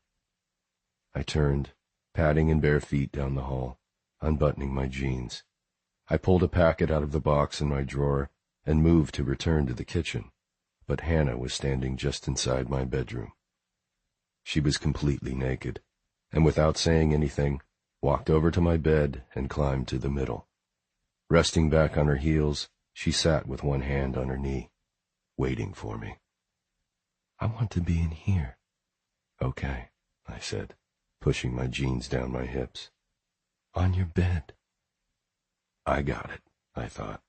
I turned, padding in bare feet down the hall, unbuttoning my jeans. I pulled a packet out of the box in my drawer and moved to return to the kitchen, but Hannah was standing just inside my bedroom. She was completely naked, and without saying anything, walked over to my bed and climbed to the middle. Resting back on her heels, she sat with one hand on her knee, waiting for me. "I want to be in here." "Okay," I said, pushing my jeans down my hips. "On your bed." I got it, I thought.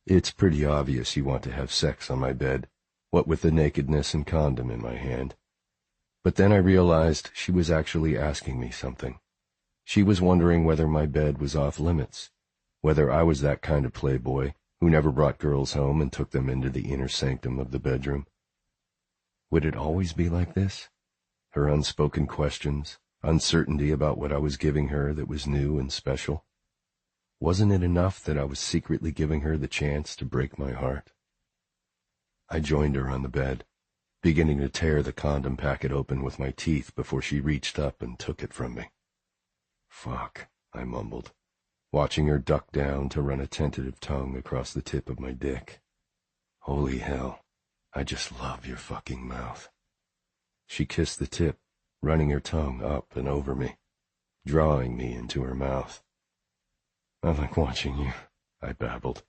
It's pretty obvious you want to have sex on my bed, what with the nakedness and condom in my hand. But then I realized she was actually asking me something. She was wondering whether my bed was off limits, whether I was that kind of playboy who never brought girls home and took them into the inner sanctum of the bedroom. Would it always be like this? Her unspoken questions, uncertainty about what I was giving her that was new and special. Wasn't it enough that I was secretly giving her the chance to break my heart? I joined her on the bed, beginning to tear the condom packet open with my teeth before she reached up and took it from me. "Fuck," I mumbled, watching her duck down to run a tentative tongue across the tip of my dick. "Holy hell, I just love your fucking mouth." She kissed the tip, running her tongue up and over me, drawing me into her mouth. "I like watching you," I babbled.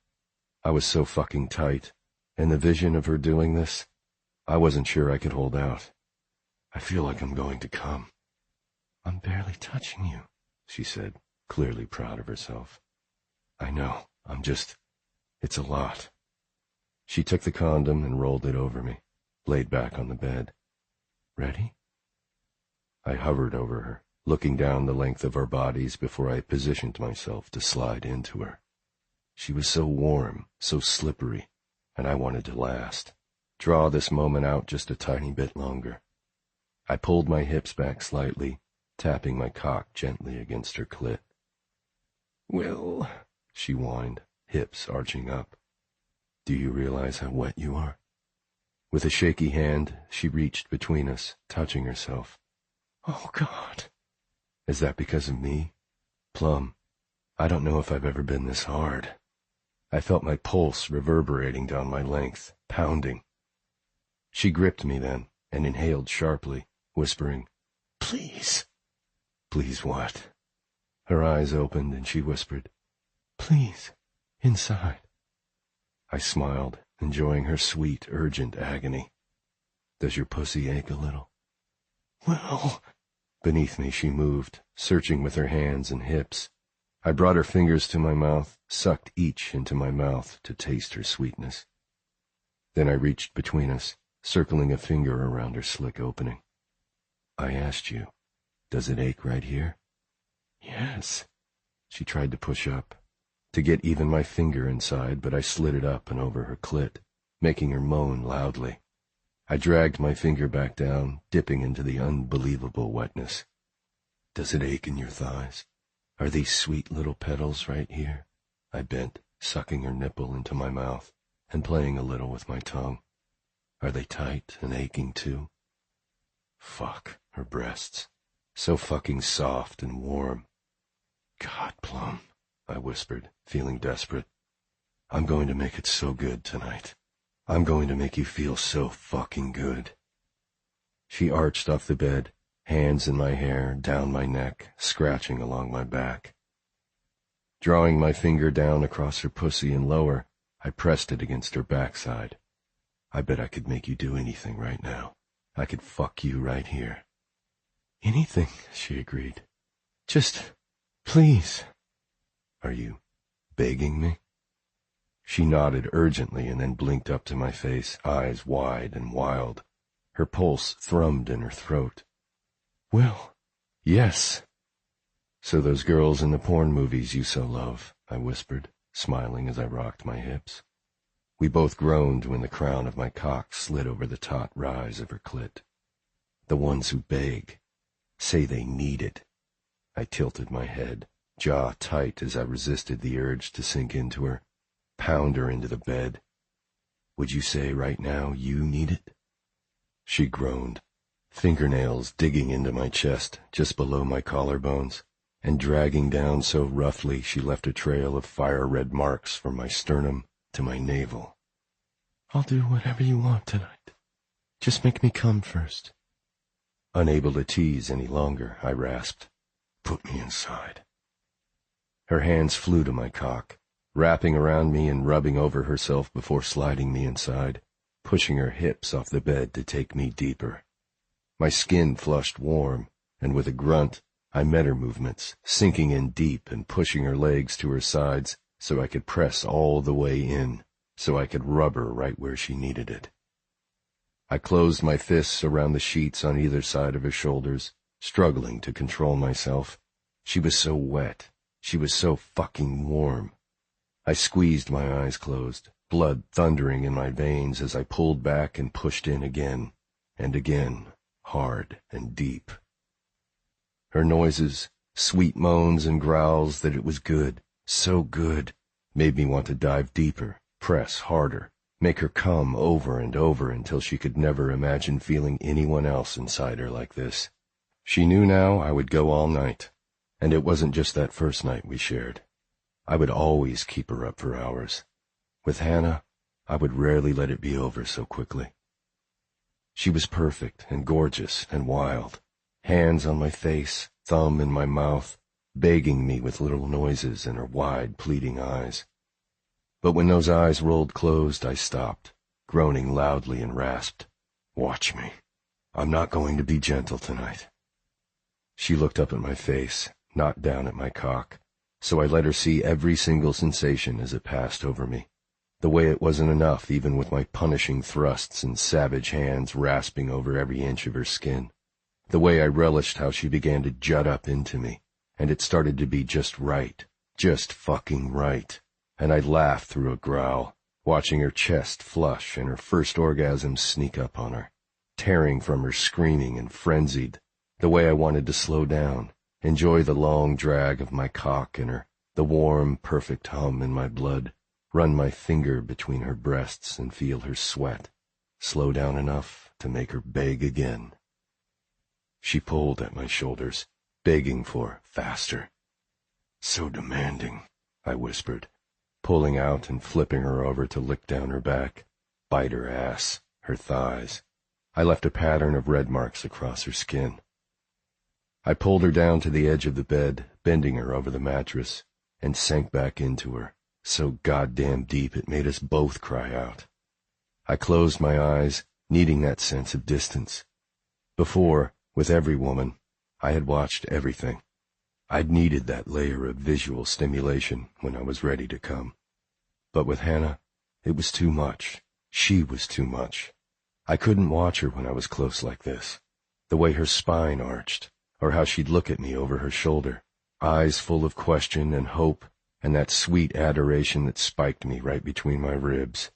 I was so fucking tight, and the vision of her doing this, I wasn't sure I could hold out. "I feel like I'm going to come." "I'm barely touching you," she said, clearly proud of herself. "I know, it's a lot." She took the condom and rolled it over me, laid back on the bed. "Ready?" I hovered over her, looking down the length of our bodies before I positioned myself to slide into her. She was so warm, so slippery, and I wanted to last. Draw this moment out just a tiny bit longer. I pulled my hips back slightly, tapping my cock gently against her clit. "Will," she whined, hips arching up. "Do you realize how wet you are?" With a shaky hand, she reached between us, touching herself. "Oh, God." "Is that because of me? Plum, I don't know if I've ever been this hard." I felt my pulse reverberating down my length, pounding. She gripped me then and inhaled sharply, whispering, "Please." "Please what?" Her eyes opened and she whispered, "Please, inside." I smiled, enjoying her sweet, urgent agony. "Does your pussy ache a little?" "Well." Beneath me she moved, searching with her hands and hips. I brought her fingers to my mouth, sucked each into my mouth to taste her sweetness. Then I reached between us, circling a finger around her slick opening. "I asked you, does it ache right here?" "Yes." She tried to push up, to get even my finger inside, but I slid it up and over her clit, making her moan loudly. I dragged my finger back down, dipping into the unbelievable wetness. "Does it ache in your thighs? Are these sweet little petals right here?" I bent, sucking her nipple into my mouth and playing a little with my tongue. "Are they tight and aching too?" Fuck, her breasts. So fucking soft and warm. "God, Plum," I whispered, feeling desperate. "I'm going to make it so good tonight. I'm going to make you feel so fucking good." She arched off the bed, hands in my hair, down my neck, scratching along my back. Drawing my finger down across her pussy and lower, I pressed it against her backside. "I bet I could make you do anything right now. I could fuck you right here." "Anything," she agreed. "Just, please." "Are you begging me?" She nodded urgently and then blinked up to my face, eyes wide and wild. Her pulse thrummed in her throat. "Well, yes." "So those girls in the porn movies you so love," I whispered, smiling as I rocked my hips. We both groaned when the crown of my cock slid over the taut rise of her clit. "The ones who beg, say they need it." I tilted my head, jaw tight as I resisted the urge to sink into her, pound her into the bed. "Would you say right now you need it?" She groaned, fingernails digging into my chest just below my collarbones, and dragging down so roughly she left a trail of fire-red marks from my sternum to my navel. "I'll do whatever you want tonight. Just make me come first." Unable to tease any longer, I rasped, "Put me inside." Her hands flew to my cock, wrapping around me and rubbing over herself before sliding me inside, pushing her hips off the bed to take me deeper. My skin flushed warm, and with a grunt, I met her movements, sinking in deep and pushing her legs to her sides so I could press all the way in, so I could rub her right where she needed it. I closed my fists around the sheets on either side of her shoulders, struggling to control myself. She was so wet. She was so fucking warm. I squeezed my eyes closed, blood thundering in my veins as I pulled back and pushed in again, and again, hard and deep. Her noises, sweet moans and growls that it was good, so good, made me want to dive deeper, press harder, make her come over and over until she could never imagine feeling anyone else inside her like this. She knew now I would go all night, and it wasn't just that first night we shared. I would always keep her up for hours. With Hannah, I would rarely let it be over so quickly. She was perfect and gorgeous and wild, hands on my face, thumb in my mouth, begging me with little noises in her wide, pleading eyes. But when those eyes rolled closed, I stopped, groaning loudly and rasped, "Watch me. I'm not going to be gentle tonight." She looked up at my face, not down at my cock, so I let her see every single sensation as it passed over me, the way it wasn't enough even with my punishing thrusts and savage hands rasping over every inch of her skin, the way I relished how she began to jut up into me, and it started to be just right, just fucking right. and I'd laugh through a growl, watching her chest flush and her first orgasm sneak up on her, tearing from her screaming and frenzied, the way I wanted to slow down, enjoy the long drag of my cock in her, the warm, perfect hum in my blood, run my finger between her breasts and feel her sweat, slow down enough to make her beg again. She pulled at my shoulders, begging for faster. So demanding, I whispered, pulling out and flipping her over to lick down her back, bite her ass, her thighs. I left a pattern of red marks across her skin. I pulled her down to the edge of the bed, bending her over the mattress, and sank back into her, so goddamn deep it made us both cry out. I closed my eyes, needing that sense of distance. Before, with every woman, I had watched everything. I'd needed that layer of visual stimulation when I was ready to come. But with Hannah, it was too much. She was too much. I couldn't watch her when I was close like this. The way her spine arched, or how she'd look at me over her shoulder, eyes full of question and hope, and that sweet adoration that spiked me right between my ribs.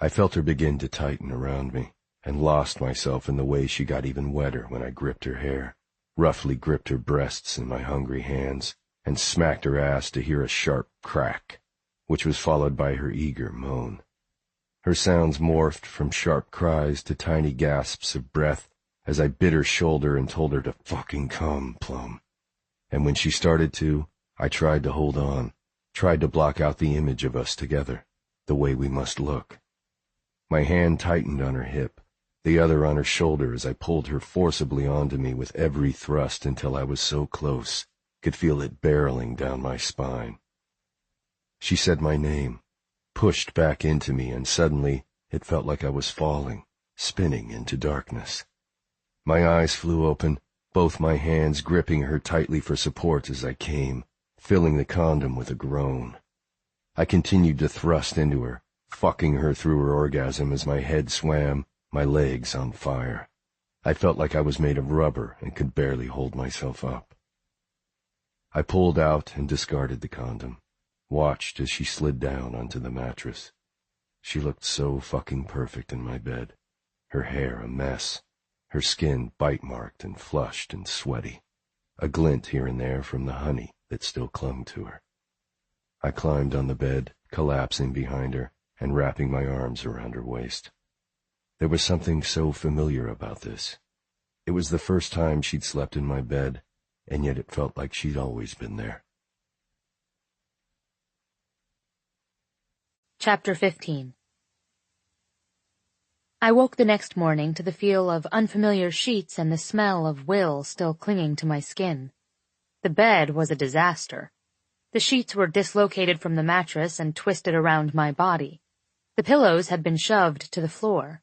I felt her begin to tighten around me, and lost myself in the way she got even wetter when I gripped her hair, roughly gripped her breasts in my hungry hands, and smacked her ass to hear a sharp crack, which was followed by her eager moan. Her sounds morphed from sharp cries to tiny gasps of breath as I bit her shoulder and told her to fucking come, Plum. And when she started to, I tried to hold on, tried to block out the image of us together, the way we must look. My hand tightened on her hip, the other on her shoulder as I pulled her forcibly onto me with every thrust until I was so close, could feel it barreling down my spine. She said my name, pushed back into me, and suddenly it felt like I was falling, spinning into darkness. My eyes flew open, both my hands gripping her tightly for support as I came, filling the condom with a groan. I continued to thrust into her, fucking her through her orgasm as my head swam, my legs on fire. I felt like I was made of rubber and could barely hold myself up. I pulled out and discarded the condom, watched as she slid down onto the mattress. She looked so fucking perfect in my bed, her hair a mess, her skin bite-marked and flushed and sweaty, a glint here and there from the honey that still clung to her. I climbed on the bed, collapsing behind her and wrapping my arms around her waist. There was something so familiar about this. It was the first time she'd slept in my bed, and yet it felt like she'd always been there. Chapter 15. I woke the next morning to the feel of unfamiliar sheets and the smell of Will still clinging to my skin. The bed was a disaster. The sheets were dislocated from the mattress and twisted around my body. The pillows had been shoved to the floor.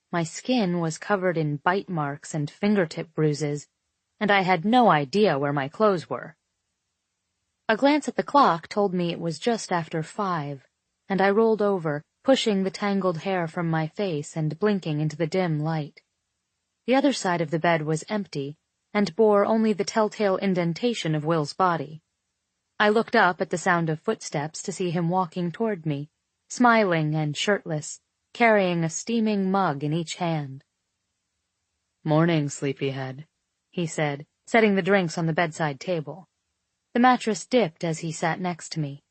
My skin was covered in bite marks and fingertip bruises, and I had no idea where my clothes were. A glance at the clock told me it was just after 5, and I rolled over, pushing the tangled hair from my face and blinking into the dim light. The other side of the bed was empty, and bore only the telltale indentation of Will's body. I looked up at the sound of footsteps to see him walking toward me, smiling and shirtless, carrying a steaming mug in each hand. "Morning, sleepyhead," he said, setting the drinks on the bedside table. The mattress dipped as he sat next to me.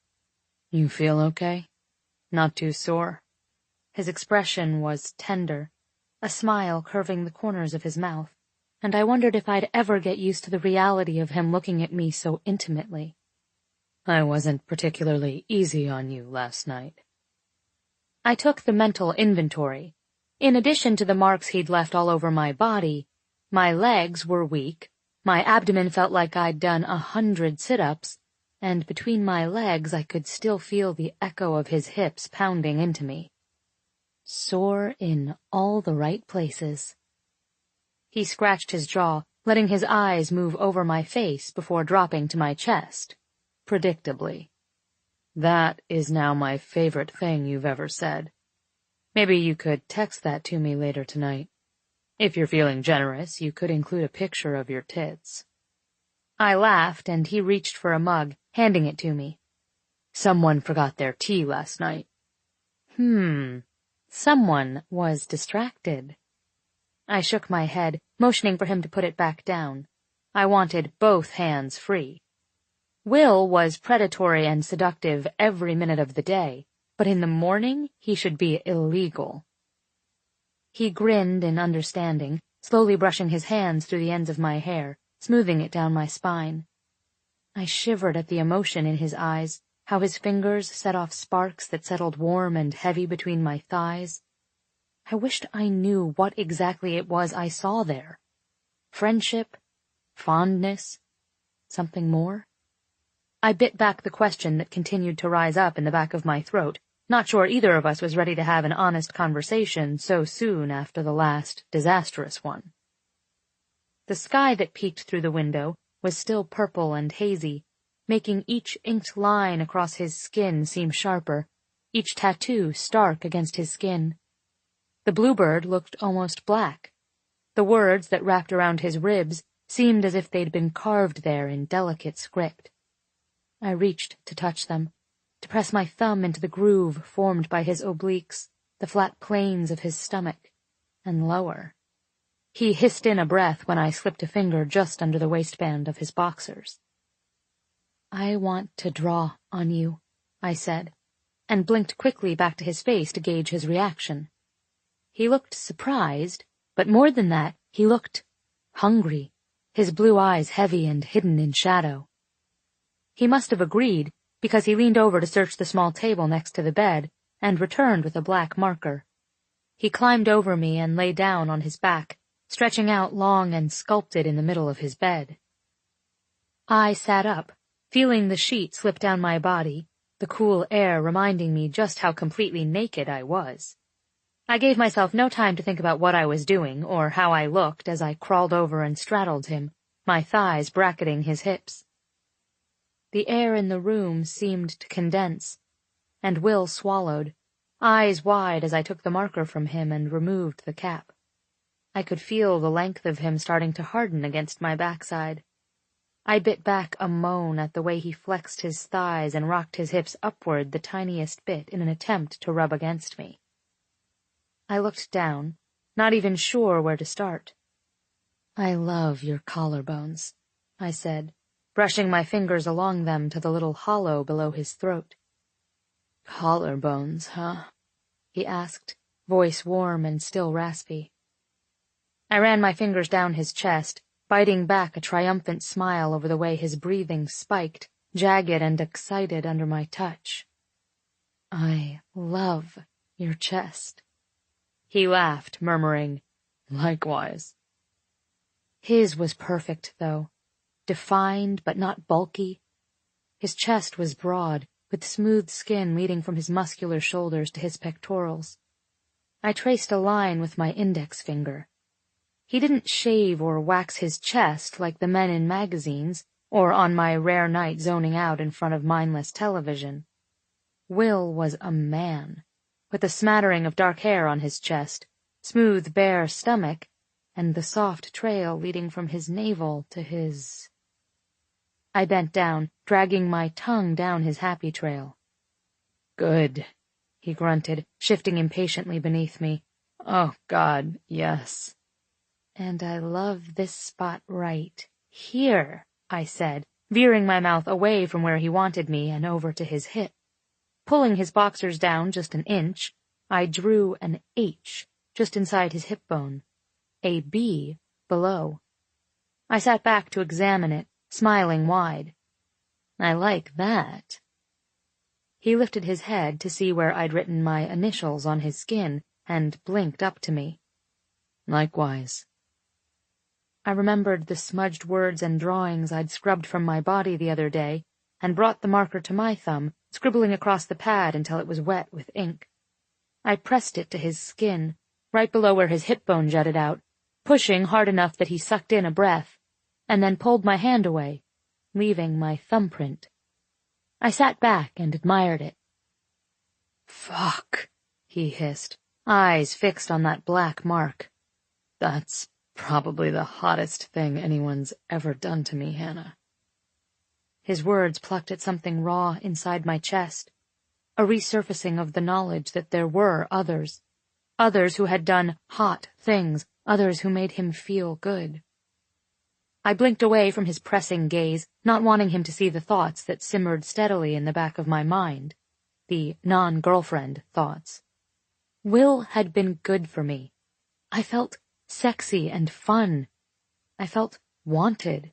"You feel okay? Not too sore?" His expression was tender, a smile curving the corners of his mouth, and I wondered if I'd ever get used to the reality of him looking at me so intimately. "I wasn't particularly easy on you last night." I took the mental inventory. In addition to the marks he'd left all over my body, my legs were weak, my abdomen felt like I'd done 100 sit-ups, and between my legs I could still feel the echo of his hips pounding into me. Sore in all the right places. He scratched his jaw, letting his eyes move over my face before dropping to my chest, predictably. "That is now my favorite thing you've ever said. Maybe you could text that to me later tonight. If you're feeling generous, you could include a picture of your tits." I laughed, and he reached for a mug, handing it to me. Someone forgot their tea last night. Someone was distracted. I shook my head, motioning for him to put it back down. I wanted both hands free. Will was predatory and seductive every minute of the day, but in the morning he should be illegal. He grinned in understanding, slowly brushing his hands through the ends of my hair, smoothing it down my spine. I shivered at the emotion in his eyes, how his fingers set off sparks that settled warm and heavy between my thighs. I wished I knew what exactly it was I saw there. Friendship? Fondness? Something more? I bit back the question that continued to rise up in the back of my throat, not sure either of us was ready to have an honest conversation so soon after the last disastrous one. The sky that peeked through the window was still purple and hazy, making each inked line across his skin seem sharper, each tattoo stark against his skin. The bluebird looked almost black. The words that wrapped around his ribs seemed as if they'd been carved there in delicate script. I reached to touch them, to press my thumb into the groove formed by his obliques, the flat planes of his stomach, and lower. He hissed in a breath when I slipped a finger just under the waistband of his boxers. I want to draw on you, I said, and blinked quickly back to his face to gauge his reaction. He looked surprised, but more than that, he looked hungry, his blue eyes heavy and hidden in shadow. He must have agreed, because he leaned over to search the small table next to the bed, and returned with a black marker. He climbed over me and lay down on his back, stretching out long and sculpted in the middle of his bed. I sat up, feeling the sheet slip down my body, the cool air reminding me just how completely naked I was. I gave myself no time to think about what I was doing or how I looked as I crawled over and straddled him, my thighs bracketing his hips. The air in the room seemed to condense, and Will swallowed, eyes wide as I took the marker from him and removed the cap. I could feel the length of him starting to harden against my backside. I bit back a moan at the way he flexed his thighs and rocked his hips upward the tiniest bit in an attempt to rub against me. I looked down, not even sure where to start. I love your collarbones, I said, brushing my fingers along them to the little hollow below his throat. Collarbones, huh? He asked, voice warm and still raspy. I ran my fingers down his chest, biting back a triumphant smile over the way his breathing spiked, jagged and excited under my touch. I love your chest. He laughed, murmuring, likewise. His was perfect, though, defined but not bulky. His chest was broad, with smooth skin leading from his muscular shoulders to his pectorals. I traced a line with my index finger. He didn't shave or wax his chest like the men in magazines, or on my rare night zoning out in front of mindless television. Will was a man, with a smattering of dark hair on his chest, smooth bare stomach, and the soft trail leading from his navel to his... I bent down, dragging my tongue down his happy trail. Good, he grunted, shifting impatiently beneath me. Oh, God, yes. And I love this spot right here, I said, veering my mouth away from where he wanted me and over to his hip. Pulling his boxers down just an inch, I drew an H just inside his hip bone, a B below. I sat back to examine it, smiling wide. I like that. He lifted his head to see where I'd written my initials on his skin and blinked up to me. Likewise. I remembered the smudged words and drawings I'd scrubbed from my body the other day and brought the marker to my thumb, scribbling across the pad until it was wet with ink. I pressed it to his skin, right below where his hip bone jutted out, pushing hard enough that he sucked in a breath, and then pulled my hand away, leaving my thumbprint. I sat back and admired it. Fuck, he hissed, eyes fixed on that black mark. That's probably the hottest thing anyone's ever done to me, Hannah. His words plucked at something raw inside my chest, a resurfacing of the knowledge that there were others who had done hot things, others who made him feel good. I blinked away from his pressing gaze, not wanting him to see the thoughts that simmered steadily in the back of my mind, the non-girlfriend thoughts. Will had been good for me. I felt sexy and fun. I felt wanted.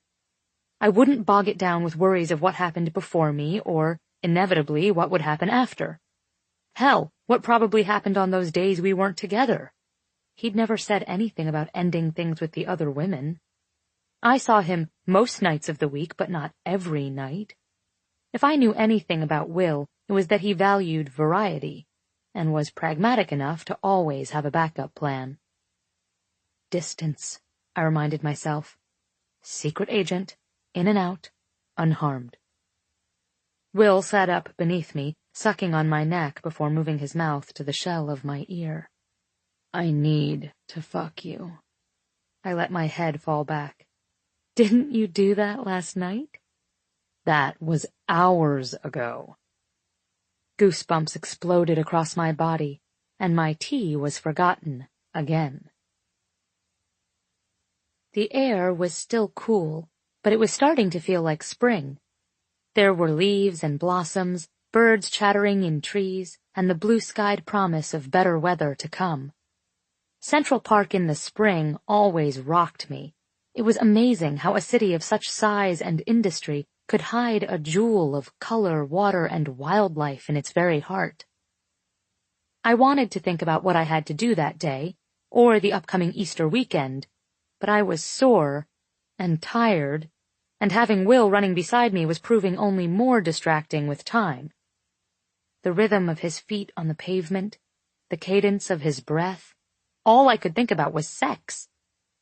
I wouldn't bog it down with worries of what happened before me or, inevitably, what would happen after. Hell, what probably happened on those days we weren't together? He'd never said anything about ending things with the other women. I saw him most nights of the week, but not every night. If I knew anything about Will, it was that he valued variety, and was pragmatic enough to always have a backup plan. Distance, I reminded myself. Secret agent, in and out, unharmed. Will sat up beneath me, sucking on my neck before moving his mouth to the shell of my ear. I need to fuck you. I let my head fall back. Didn't you do that last night? That was hours ago. Goosebumps exploded across my body, and my tea was forgotten again. The air was still cool, but it was starting to feel like spring. There were leaves and blossoms, birds chattering in trees, and the blue-skied promise of better weather to come. Central Park in the spring always rocked me. It was amazing how a city of such size and industry could hide a jewel of color, water, and wildlife in its very heart. I wanted to think about what I had to do that day, or the upcoming Easter weekend, but I was sore and tired, and having Will running beside me was proving only more distracting with time. The rhythm of his feet on the pavement, the cadence of his breath, all I could think about was sex.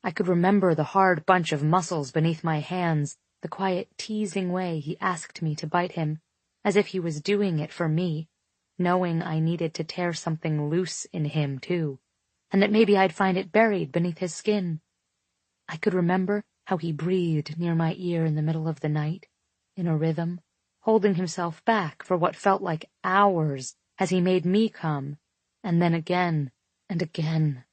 I could remember the hard bunch of muscles beneath my hands, the quiet teasing way he asked me to bite him, as if he was doing it for me, knowing I needed to tear something loose in him, too, and that maybe I'd find it buried beneath his skin. I could remember how he breathed near my ear in the middle of the night, in a rhythm, holding himself back for what felt like hours as he made me come, and then again and again.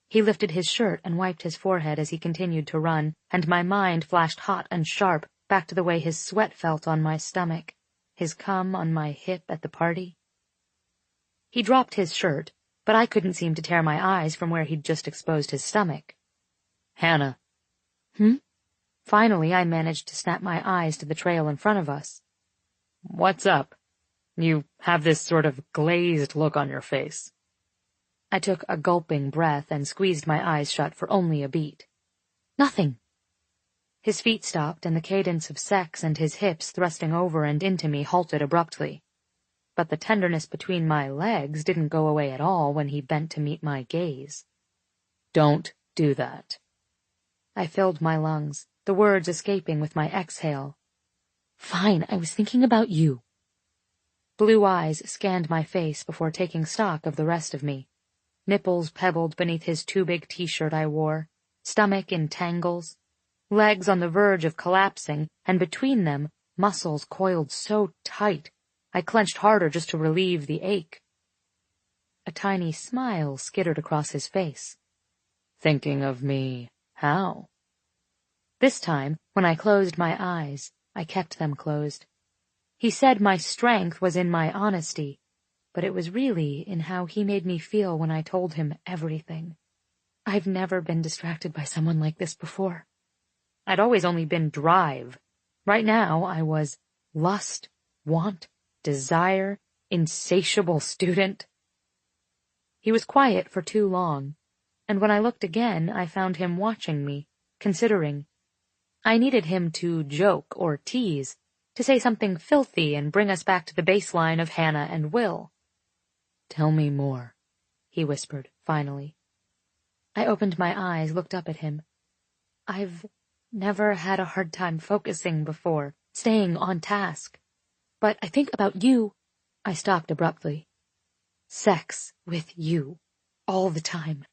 He lifted his shirt and wiped his forehead as he continued to run, and my mind flashed hot and sharp back to the way his sweat felt on my stomach, his cum on my hip at the party. He dropped his shirt, but I couldn't seem to tear my eyes from where he'd just exposed his stomach. Hannah. Finally, I managed to snap my eyes to the trail in front of us. What's up? You have this sort of glazed look on your face. I took a gulping breath and squeezed my eyes shut for only a beat. Nothing. His feet stopped, and the cadence of sex and his hips thrusting over and into me halted abruptly. But the tenderness between my legs didn't go away at all when he bent to meet my gaze. Don't do that. I filled my lungs, the words escaping with my exhale. Fine, I was thinking about you. Blue eyes scanned my face before taking stock of the rest of me. Nipples pebbled beneath his too-big t-shirt I wore, stomach in tangles, legs on the verge of collapsing, and between them, muscles coiled so tight, I clenched harder just to relieve the ache. A tiny smile skittered across his face. Thinking of me, how? This time, when I closed my eyes, I kept them closed. He said my strength was in my honesty, but it was really in how he made me feel when I told him everything. I've never been distracted by someone like this before. I'd always only been drive. Right now, I was lust, want, desire, insatiable student. He was quiet for too long, and when I looked again, I found him watching me, considering. I needed him to joke or tease, to say something filthy and bring us back to the baseline of Hannah and Will. Tell me more, he whispered, finally. I opened my eyes, looked up at him. I've never had a hard time focusing before, staying on task. But I think about you. I stopped abruptly. Sex with you, all the time.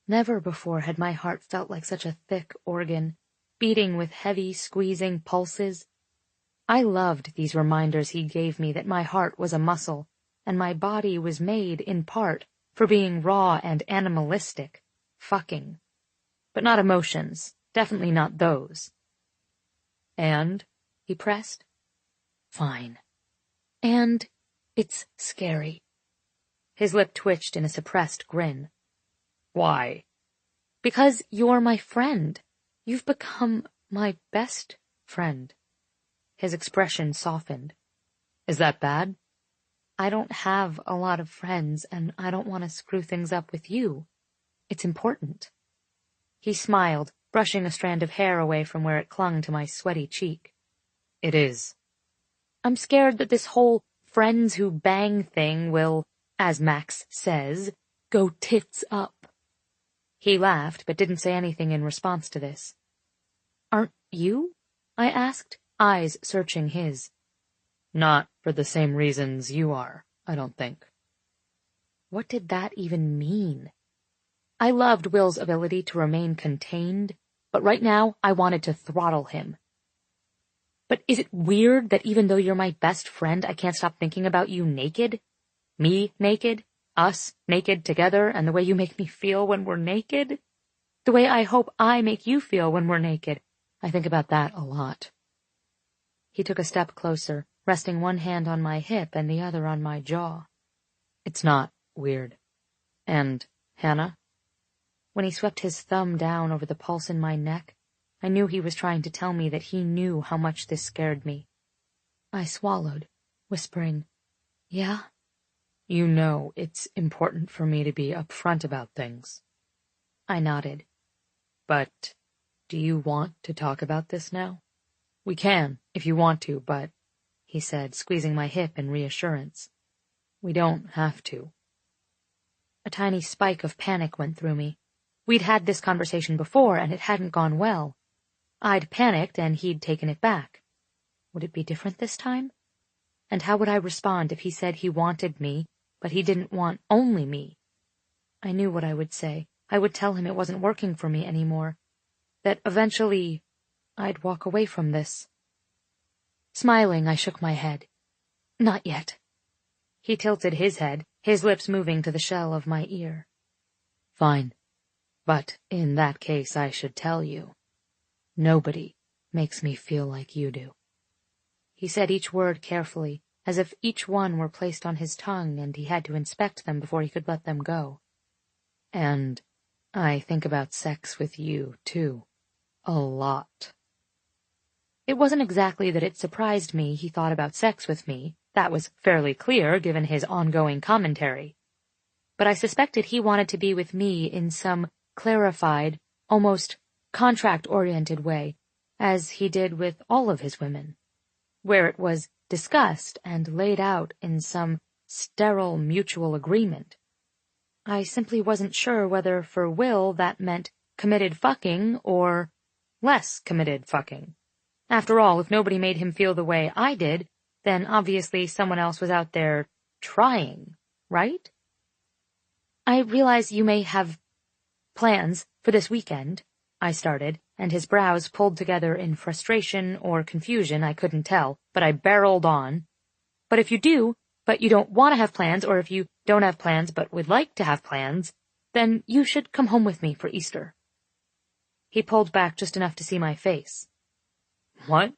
Never before had my heart felt like such a thick organ, beating with heavy, squeezing pulses. I loved these reminders he gave me that my heart was a muscle, and my body was made, in part, for being raw and animalistic, fucking. But not emotions, definitely not those. And, he pressed. Fine. And it's scary. His lip twitched in a suppressed grin. Why? Because you're my friend. You've become my best friend. His expression softened. Is that bad? I don't have a lot of friends, and I don't want to screw things up with you. It's important. He smiled, brushing a strand of hair away from where it clung to my sweaty cheek. It is. I'm scared that this whole friends who bang thing will, as Max says, go tits up. He laughed, but didn't say anything in response to this. Aren't you? I asked, eyes searching his. Not for the same reasons you are, I don't think. What did that even mean? I loved Will's ability to remain contained, but right now I wanted to throttle him. But is it weird that even though you're my best friend, I can't stop thinking about you naked? Me naked? Us naked together, and the way you make me feel when we're naked? The way I hope I make you feel when we're naked. I think about that a lot. He took a step closer, resting one hand on my hip and the other on my jaw. It's not weird. And, Hannah? When he swept his thumb down over the pulse in my neck, I knew he was trying to tell me that he knew how much this scared me. I swallowed, whispering, Yeah? You know it's important for me to be upfront about things. I nodded. But do you want to talk about this now? We can, if you want to, but, he said, squeezing my hip in reassurance. We don't have to. A tiny spike of panic went through me. We'd had this conversation before, and it hadn't gone well. I'd panicked, and he'd taken it back. Would it be different this time? And how would I respond if he said he wanted me, but he didn't want only me? I knew what I would say. I would tell him it wasn't working for me anymore. That eventually I'd walk away from this. Smiling, I shook my head. Not yet. He tilted his head, his lips moving to the shell of my ear. Fine. But in that case, I should tell you. Nobody makes me feel like you do. He said each word carefully, as if each one were placed on his tongue and he had to inspect them before he could let them go. And I think about sex with you, too. A lot. It wasn't exactly that it surprised me he thought about sex with me. That was fairly clear, given his ongoing commentary. But I suspected he wanted to be with me in some clarified, almost contract-oriented way, as he did with all of his women, where it was discussed and laid out in some sterile mutual agreement. I simply wasn't sure whether for Will that meant committed fucking or less committed fucking. After all, if nobody made him feel the way I did, then obviously someone else was out there trying, right? I realize you may have plans for this weekend, I started, and his brows pulled together in frustration or confusion, I couldn't tell, but I barreled on. But if you do, but you don't want to have plans, or if you don't have plans but would like to have plans, then you should come home with me for Easter. He pulled back just enough to see my face. What?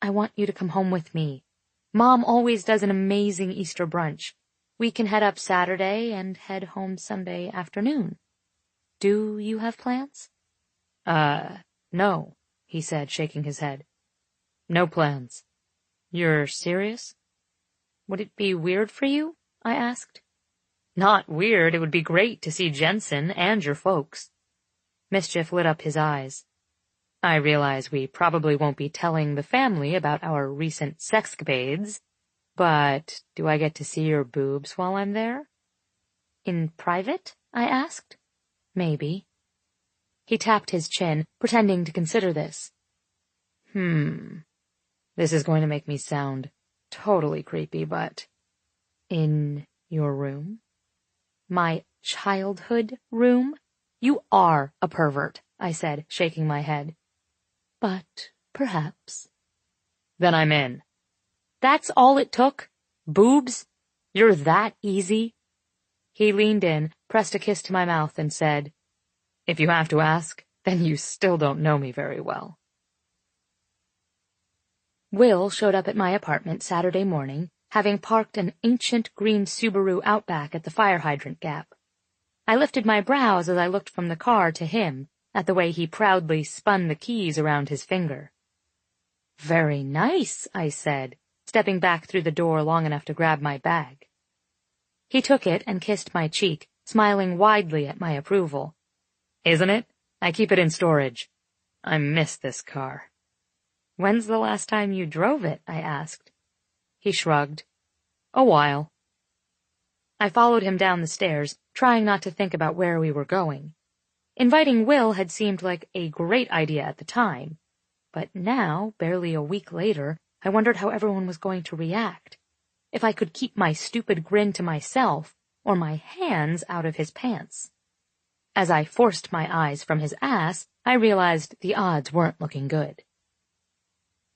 I want you to come home with me. Mom always does an amazing Easter brunch. We can head up Saturday and head home Sunday afternoon. Do you have plans? No, he said, shaking his head. No plans. You're serious? Would it be weird for you? I asked. Not weird. It would be great to see Jensen and your folks. Mischief lit up his eyes. I realize we probably won't be telling the family about our recent sexcapades, but do I get to see your boobs while I'm there? In private? I asked. Maybe. He tapped his chin, pretending to consider this. This is going to make me sound totally creepy, but... In your room? My childhood room? You are a pervert, I said, shaking my head. but perhaps. Then I'm in. That's all it took? Boobs? You're that easy? He leaned in, pressed a kiss to my mouth, and said, "If you have to ask, then you still don't know me very well." Will showed up at my apartment Saturday morning, having parked an ancient green Subaru Outback at the fire hydrant gap. I lifted my brows as I looked from the car to him, at the way he proudly spun the keys around his finger. "Very nice," I said, stepping back through the door long enough to grab my bag. He took it and kissed my cheek, smiling widely at my approval. "Isn't it? I keep it in storage. I miss this car." "When's the last time you drove it?" I asked. He shrugged. "A while." I followed him down the stairs, trying not to think about where we were going. Inviting Will had seemed like a great idea at the time, but now, barely a week later, I wondered how everyone was going to react. If I could keep my stupid grin to myself, or my hands out of his pants. As I forced my eyes from his ass, I realized the odds weren't looking good.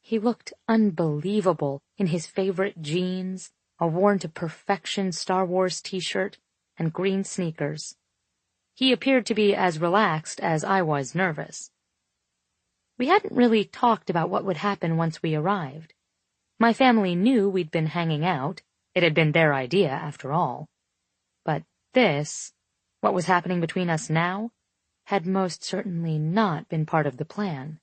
He looked unbelievable in his favorite jeans, a worn-to-perfection Star Wars t-shirt, and green sneakers. He appeared to be as relaxed as I was nervous. We hadn't really talked about what would happen once we arrived. My family knew we'd been hanging out. It had been their idea, after all. But this, what was happening between us now, had most certainly not been part of the plan.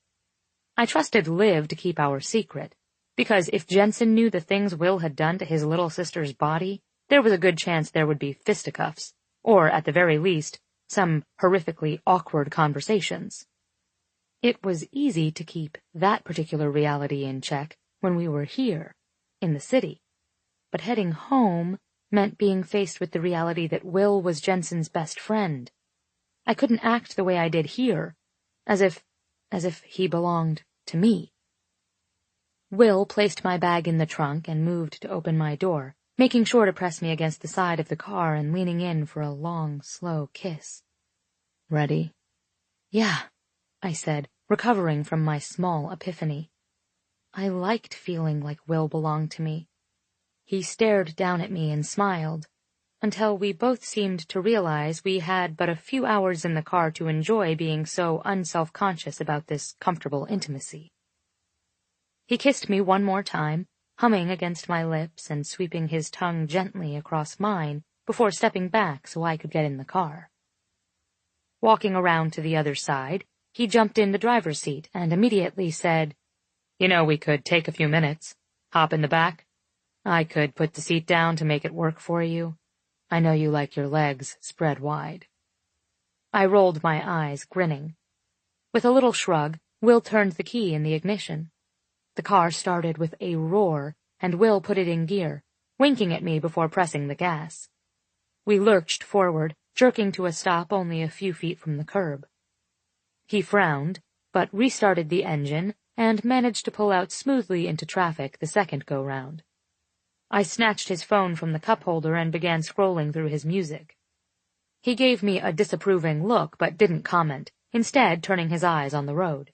I trusted Liv to keep our secret, because if Jensen knew the things Will had done to his little sister's body, there was a good chance there would be fisticuffs, or, at the very least, some horrifically awkward conversations. It was easy to keep that particular reality in check when we were here, in the city, but heading home meant being faced with the reality that Will was Jensen's best friend. I couldn't act the way I did here, as if he belonged to me. Will placed my bag in the trunk and moved to open my door, making sure to press me against the side of the car and leaning in for a long, slow kiss. "Ready?" "Yeah," I said, recovering from my small epiphany. I liked feeling like Will belonged to me. He stared down at me and smiled, until we both seemed to realize we had but a few hours in the car to enjoy being so unself-conscious about this comfortable intimacy. He kissed me one more time, humming against my lips and sweeping his tongue gently across mine before stepping back so I could get in the car. Walking around to the other side, he jumped in the driver's seat and immediately said, "You know, we could take a few minutes. Hop in the back. I could put the seat down to make it work for you. I know you like your legs spread wide." I rolled my eyes, grinning. With a little shrug, Will turned the key in the ignition. The car started with a roar, and Will put it in gear, winking at me before pressing the gas. We lurched forward, jerking to a stop only a few feet from the curb. He frowned, but restarted the engine and managed to pull out smoothly into traffic the second go-round. I snatched his phone from the cup holder and began scrolling through his music. He gave me a disapproving look but didn't comment, instead turning his eyes on the road.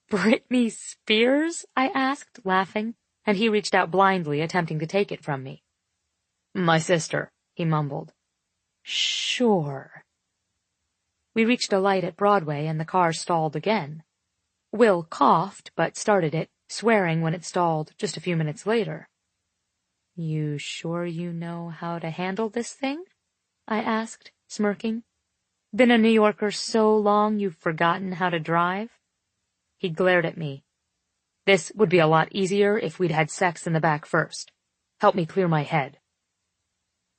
"Britney Spears?" I asked, laughing, and he reached out blindly, attempting to take it from me. "My sister," he mumbled. "Sure." We reached a light at Broadway and the car stalled again. Will coughed but started it, swearing when it stalled just a few minutes later. "You sure you know how to handle this thing?" I asked, smirking. "Been a New Yorker so long you've forgotten how to drive?" He glared at me. "This would be a lot easier if we'd had sex in the back first. Help me clear my head."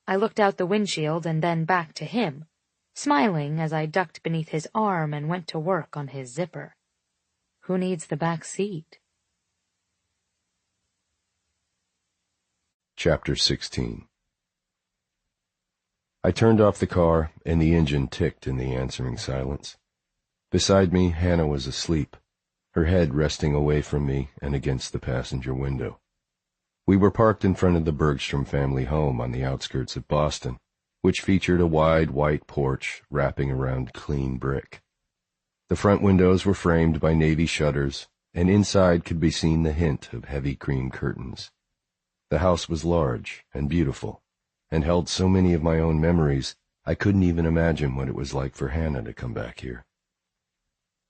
I looked out the windshield and then back to him, smiling as I ducked beneath his arm and went to work on his zipper. Who needs the back seat? Chapter 16. I turned off the car, and the engine ticked in the answering silence. Beside me, Hannah was asleep, her head resting away from me and against the passenger window. We were parked in front of the Bergstrom family home on the outskirts of Boston, which featured a wide white porch wrapping around clean brick. The front windows were framed by navy shutters, and inside could be seen the hint of heavy cream curtains. The house was large and beautiful, and held so many of my own memories I couldn't even imagine what it was like for Hannah to come back here.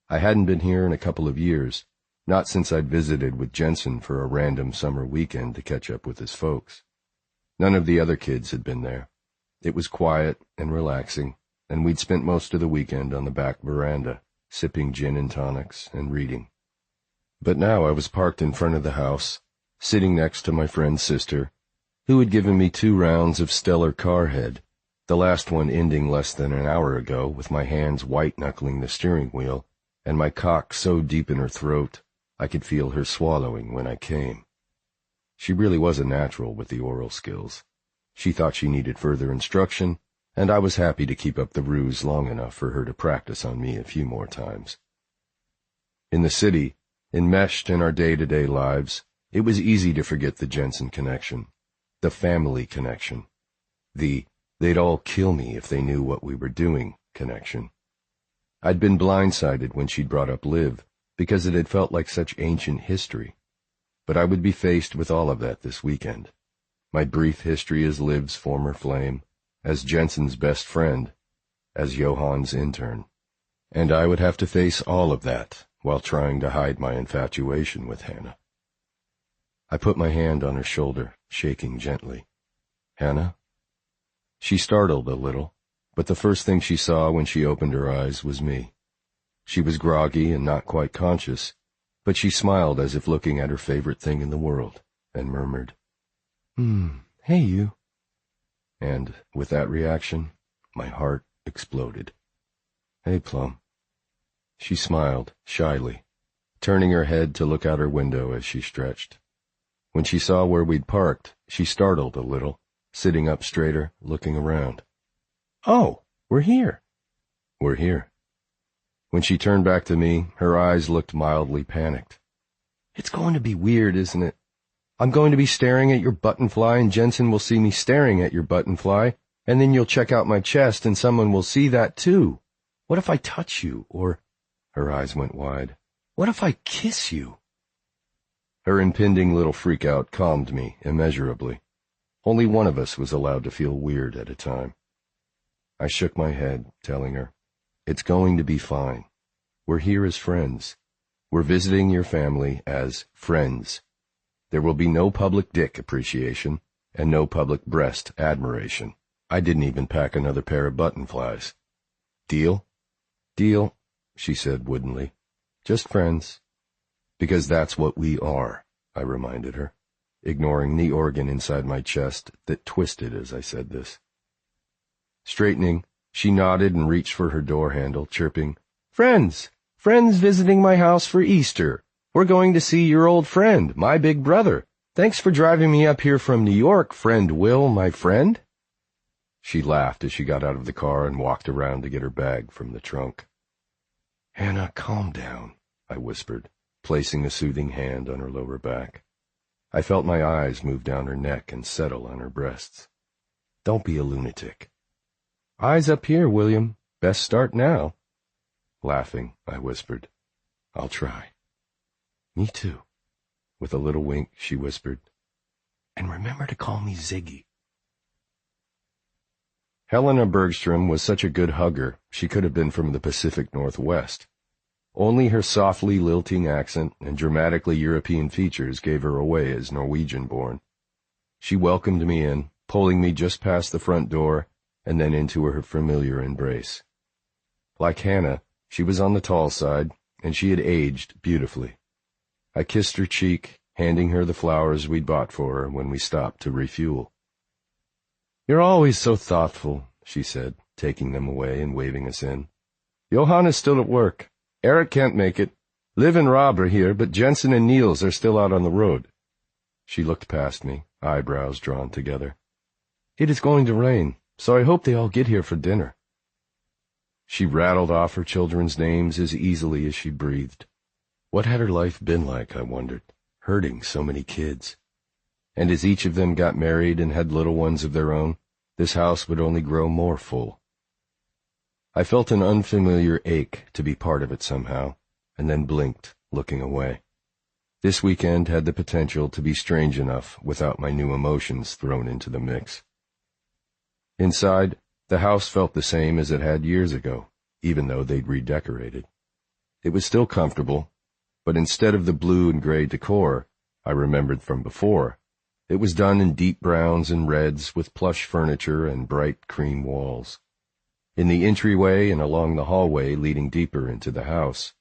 I hadn't been here in a couple of years, not since I'd visited with Jensen for a random summer weekend to catch up with his folks. None of the other kids had been there. It was quiet and relaxing, and we'd spent most of the weekend on the back veranda, sipping gin and tonics and reading. But now I was parked in front of the house, sitting next to my friend's sister, who had given me 2 rounds of stellar carhead, the last one ending less than an hour ago with my hands white-knuckling the steering wheel and my cock so deep in her throat I could feel her swallowing when I came. She really was a natural with the oral skills. She thought she needed further instruction, and I was happy to keep up the ruse long enough for her to practice on me a few more times. In the city, enmeshed in our day-to-day lives, it was easy to forget the Jensen connection, the family connection, the they'd all kill me if they knew what we were doing connection. I'd been blindsided when she'd brought up Liv, because it had felt like such ancient history. But I would be faced with all of that this weekend. My brief history as Liv's former flame, as Jensen's best friend, as Johann's intern. And I would have to face all of that while trying to hide my infatuation with Hannah. I put my hand on her shoulder, shaking gently. Hannah? She startled a little, but the first thing she saw when she opened her eyes was me. She was groggy and not quite conscious, but she smiled as if looking at her favorite thing in the world, and murmured, "Hey, you." And with that reaction, my heart exploded. "Hey, Plum." She smiled, shyly, turning her head to look out her window as she stretched. When she saw where we'd parked, she startled a little, sitting up straighter, looking around. "Oh, we're here." "We're here." When she turned back to me, her eyes looked mildly panicked. "It's going to be weird, isn't it? I'm going to be staring at your buttonfly, and Jensen will see me staring at your buttonfly, and then you'll check out my chest, and someone will see that too. What if I touch you, or—" Her eyes went wide. "What if I kiss you?" Her impending little freak-out calmed me immeasurably. Only one of us was allowed to feel weird at a time. I shook my head, telling her, "It's going to be fine. We're here as friends. We're visiting your family as friends. There will be no public dick appreciation and no public breast admiration. I didn't even pack another pair of buttonflies. Deal?" "Deal," she said woodenly. "Just friends." "Because that's what we are," I reminded her, ignoring the organ inside my chest that twisted as I said this. Straightening, she nodded and reached for her door handle, chirping, "Friends! Friends visiting my house for Easter. We're going to see your old friend, my big brother. Thanks for driving me up here from New York, friend Will, my friend." She laughed as she got out of the car and walked around to get her bag from the trunk. "Hannah, calm down," I whispered, placing a soothing hand on her lower back. I felt my eyes move down her neck and settle on her breasts. "Don't be a lunatic." "Eyes up here, William. Best start now." Laughing, I whispered, "I'll try." "Me too." With a little wink, she whispered, "And remember to call me Ziggy." Helena Bergstrom was such a good hugger, she could have been from the Pacific Northwest. Only her softly lilting accent and dramatically European features gave her away as Norwegian-born. She welcomed me in, pulling me just past the front door and then into her familiar embrace. Like Hannah, she was on the tall side, and she had aged beautifully. I kissed her cheek, handing her the flowers we'd bought for her when we stopped to refuel. "You're always so thoughtful," she said, taking them away and waving us in. "Johann is still at work. Eric can't make it. Liv and Rob are here, but Jensen and Niels are still out on the road." She looked past me, eyebrows drawn together. "It is going to rain, so I hope they all get here for dinner." She rattled off her children's names as easily as she breathed. What had her life been like, I wondered, hurting so many kids? And as each of them got married and had little ones of their own, this house would only grow more full. I felt an unfamiliar ache to be part of it somehow, and then blinked, looking away. This weekend had the potential to be strange enough without my new emotions thrown into the mix. Inside, the house felt the same as it had years ago, even though they'd redecorated. It was still comfortable, but instead of the blue and gray decor I remembered from before, it was done in deep browns and reds with plush furniture and bright cream walls. In the entryway and along the hallway leading deeper into the house,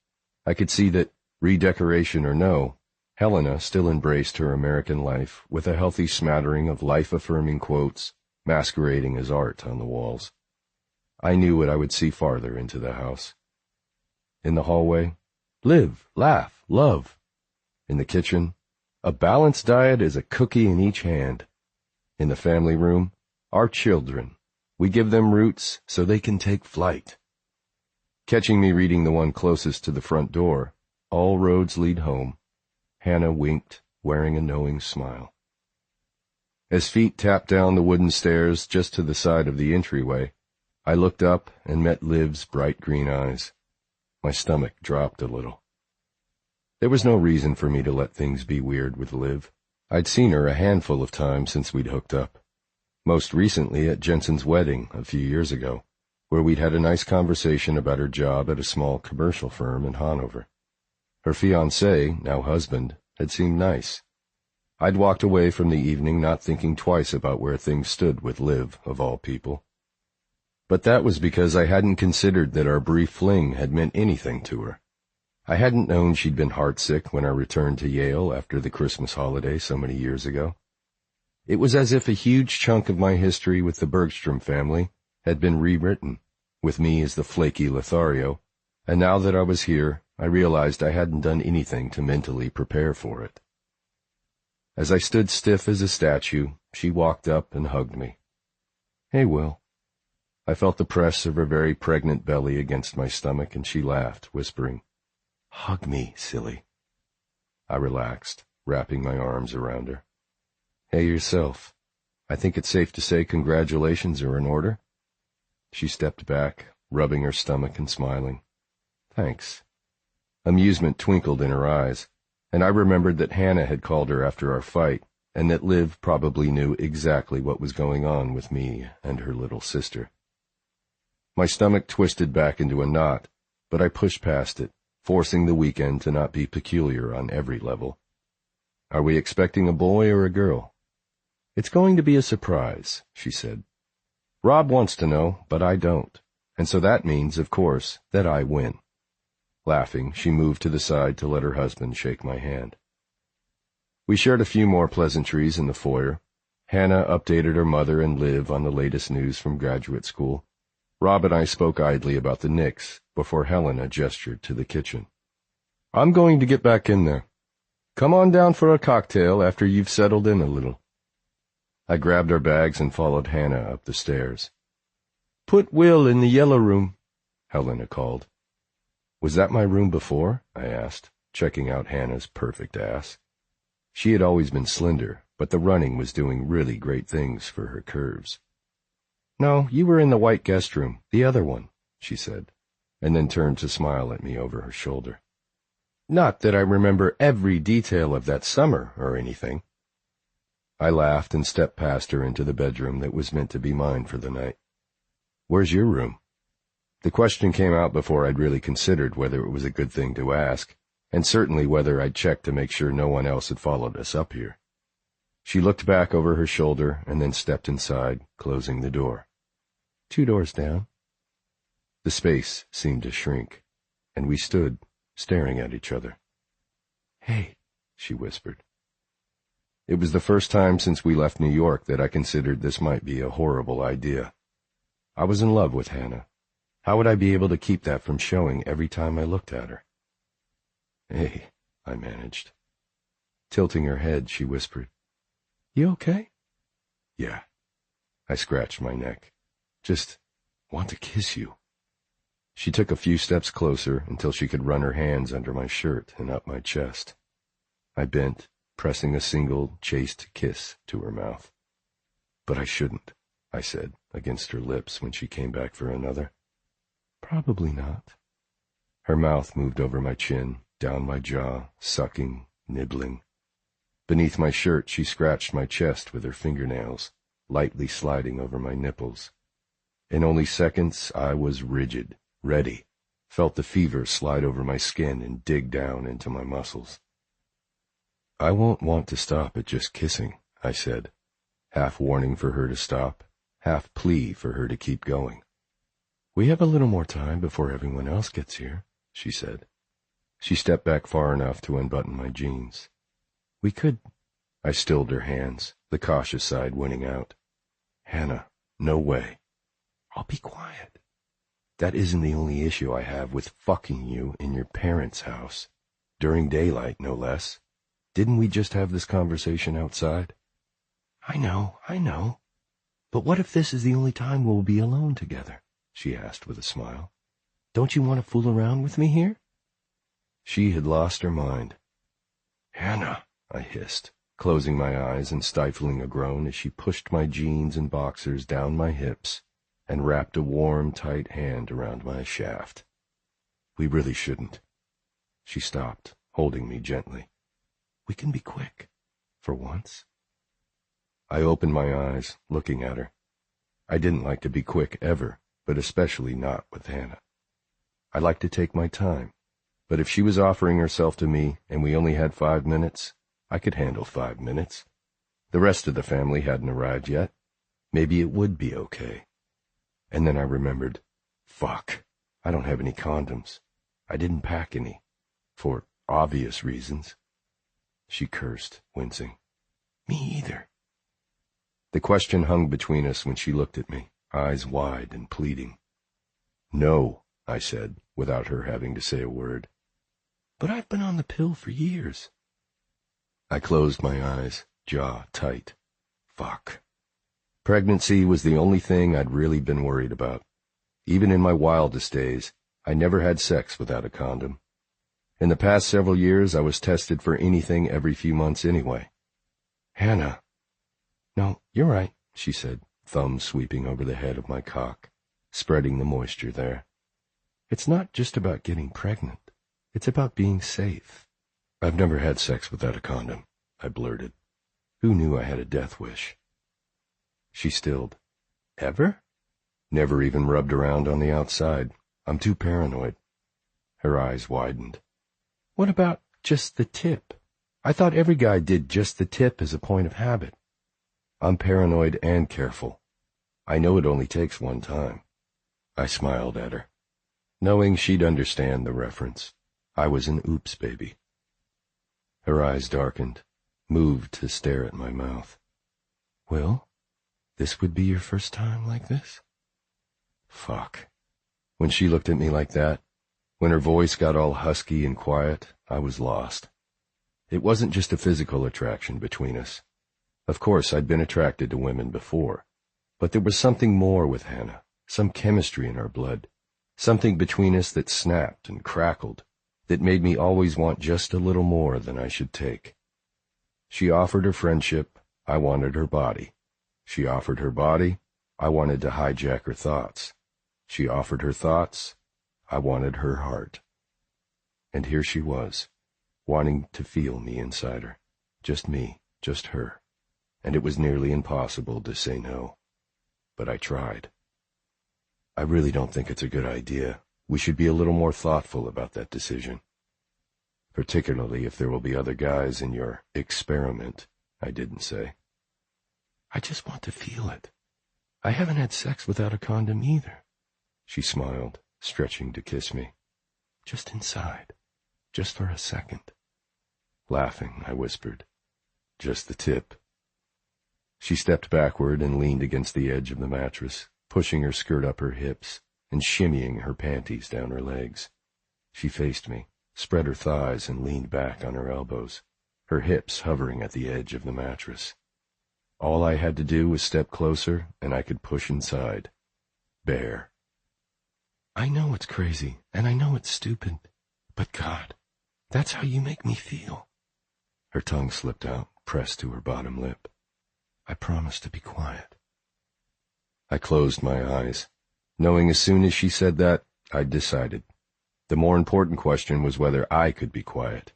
I could see that, redecoration or no, Helena still embraced her American life with a healthy smattering of life-affirming quotes masquerading as art on the walls. I knew what I would see farther into the house. In the hallway, live, laugh, love. In the kitchen, a balanced diet is a cookie in each hand. In the family room, our children. We give them roots so they can take flight. Catching me reading the one closest to the front door, all roads lead home, Hannah winked, wearing a knowing smile. As feet tapped down the wooden stairs just to the side of the entryway, I looked up and met Liv's bright green eyes. My stomach dropped a little. There was no reason for me to let things be weird with Liv. I'd seen her a handful of times since we'd hooked up. Most recently at Jensen's wedding a few years ago, where we'd had a nice conversation about her job at a small commercial firm in Hanover. Her fiancé, now husband, had seemed nice. I'd walked away from the evening not thinking twice about where things stood with Liv, of all people. But that was because I hadn't considered that our brief fling had meant anything to her. I hadn't known she'd been heartsick when I returned to Yale after the Christmas holiday so many years ago. It was as if a huge chunk of my history with the Bergstrom family had been rewritten, with me as the flaky Lothario, and now that I was here, I realized I hadn't done anything to mentally prepare for it. As I stood stiff as a statue, she walked up and hugged me. "Hey, Will." I felt the press of her very pregnant belly against my stomach, and she laughed, whispering, "Hug me, silly." I relaxed, wrapping my arms around her. "Hey, yourself. I think it's safe to say congratulations are in order." She stepped back, rubbing her stomach and smiling. "Thanks." Amusement twinkled in her eyes, and I remembered that Hannah had called her after our fight, and that Liv probably knew exactly what was going on with me and her little sister. My stomach twisted back into a knot, but I pushed past it, forcing the weekend to not be peculiar on every level. "Are we expecting a boy or a girl?" "It's going to be a surprise," she said. "Rob wants to know, but I don't, and so that means, of course, that I win." Laughing, she moved to the side to let her husband shake my hand. We shared a few more pleasantries in the foyer. Hannah updated her mother and Liv on the latest news from graduate school. Rob and I spoke idly about the Knicks before Helena gestured to the kitchen. "I'm going to get back in there. Come on down for a cocktail after you've settled in a little." I grabbed our bags and followed Hannah up the stairs. "Put Will in the yellow room," Helena called. "Was that my room before?" I asked, checking out Hannah's perfect ass. She had always been slender, but the running was doing really great things for her curves. "No, you were in the white guest room, the other one," she said, and then turned to smile at me over her shoulder. "Not that I remember every detail of that summer or anything." I laughed and stepped past her into the bedroom that was meant to be mine for the night. "Where's your room?" The question came out before I'd really considered whether it was a good thing to ask, and certainly whether I'd checked to make sure no one else had followed us up here. She looked back over her shoulder and then stepped inside, closing the door. "2 doors down." The space seemed to shrink, and we stood, staring at each other. "Hey," she whispered. It was the first time since we left New York that I considered this might be a horrible idea. I was in love with Hannah. How would I be able to keep that from showing every time I looked at her? "Hey," I managed. Tilting her head, she whispered, "You okay?" "Yeah." I scratched my neck. "Just want to kiss you." She took a few steps closer until she could run her hands under my shirt and up my chest. I bent, pressing a single, chaste kiss to her mouth. "But I shouldn't," I said, against her lips when she came back for another. Probably not. Her mouth moved over my chin, down my jaw, sucking, nibbling. Beneath my shirt, she scratched my chest with her fingernails, lightly sliding over my nipples. In only seconds, I was rigid, ready, felt the fever slide over my skin and dig down into my muscles. I won't want to stop at just kissing, I said, half warning for her to stop, half plea for her to keep going. We have a little more time before everyone else gets here, she said. She stepped back far enough to unbutton my jeans. We could. I stilled her hands, the cautious side winning out. Hannah, no way. I'll be quiet. That isn't the only issue I have with fucking you in your parents' house. During daylight, no less. Didn't we just have this conversation outside? I know. But what if this is the only time we'll be alone together? She asked with a smile. Don't you want to fool around with me here? She had lost her mind. Hannah, I hissed, closing my eyes and stifling a groan as she pushed my jeans and boxers down my hips and wrapped a warm, tight hand around my shaft. We really shouldn't. She stopped, holding me gently. We can be quick, for once. I opened my eyes, looking at her. I didn't like to be quick ever, but especially not with Hannah. I liked to take my time, but if she was offering herself to me and we only had 5 minutes, I could handle 5 minutes. The rest of the family hadn't arrived yet. Maybe it would be okay. And then I remembered, fuck, I don't have any condoms. I didn't pack any, for obvious reasons. She cursed, wincing. Me either. The question hung between us when she looked at me, eyes wide and pleading. No, I said, without her having to say a word. But I've been on the pill for years. I closed my eyes, jaw tight. Fuck. Pregnancy was the only thing I'd really been worried about. Even in my wildest days, I never had sex without a condom. In the past several years, I was tested for anything every few months anyway. Hannah. No, you're right, she said, thumb sweeping over the head of my cock, spreading the moisture there. It's not just about getting pregnant. It's about being safe. I've never had sex without a condom, I blurted. Who knew I had a death wish? She stilled. Ever? Never even rubbed around on the outside. I'm too paranoid. Her eyes widened. What about just the tip? I thought every guy did just the tip as a point of habit. I'm paranoid and careful. I know it only takes one time. I smiled at her, knowing she'd understand the reference. I was an oops baby. Her eyes darkened, moved to stare at my mouth. Will, this would be your first time like this? Fuck. When she looked at me like that, when her voice got all husky and quiet, I was lost. It wasn't just a physical attraction between us. Of course, I'd been attracted to women before, but there was something more with Hannah, some chemistry in our blood, something between us that snapped and crackled, that made me always want just a little more than I should take. She offered her friendship, I wanted her body. She offered her body, I wanted to hijack her thoughts. She offered her thoughts, I wanted her heart. And here she was, wanting to feel me inside her. Just me, just her. And it was nearly impossible to say no. But I tried. I really don't think it's a good idea. We should be a little more thoughtful about that decision. Particularly if there will be other guys in your experiment, I didn't say. I just want to feel it. I haven't had sex without a condom either. She smiled, stretching to kiss me. Just inside. Just for a second. Laughing, I whispered. Just the tip. She stepped backward and leaned against the edge of the mattress, pushing her skirt up her hips and shimmying her panties down her legs. She faced me, spread her thighs and leaned back on her elbows, her hips hovering at the edge of the mattress. All I had to do was step closer and I could push inside. Bare. I know it's crazy and I know it's stupid, but God, that's how you make me feel. Her tongue slipped out, pressed to her bottom lip. I promised to be quiet. I closed my eyes, knowing as soon as she said that, I'd decided. The more important question was whether I could be quiet.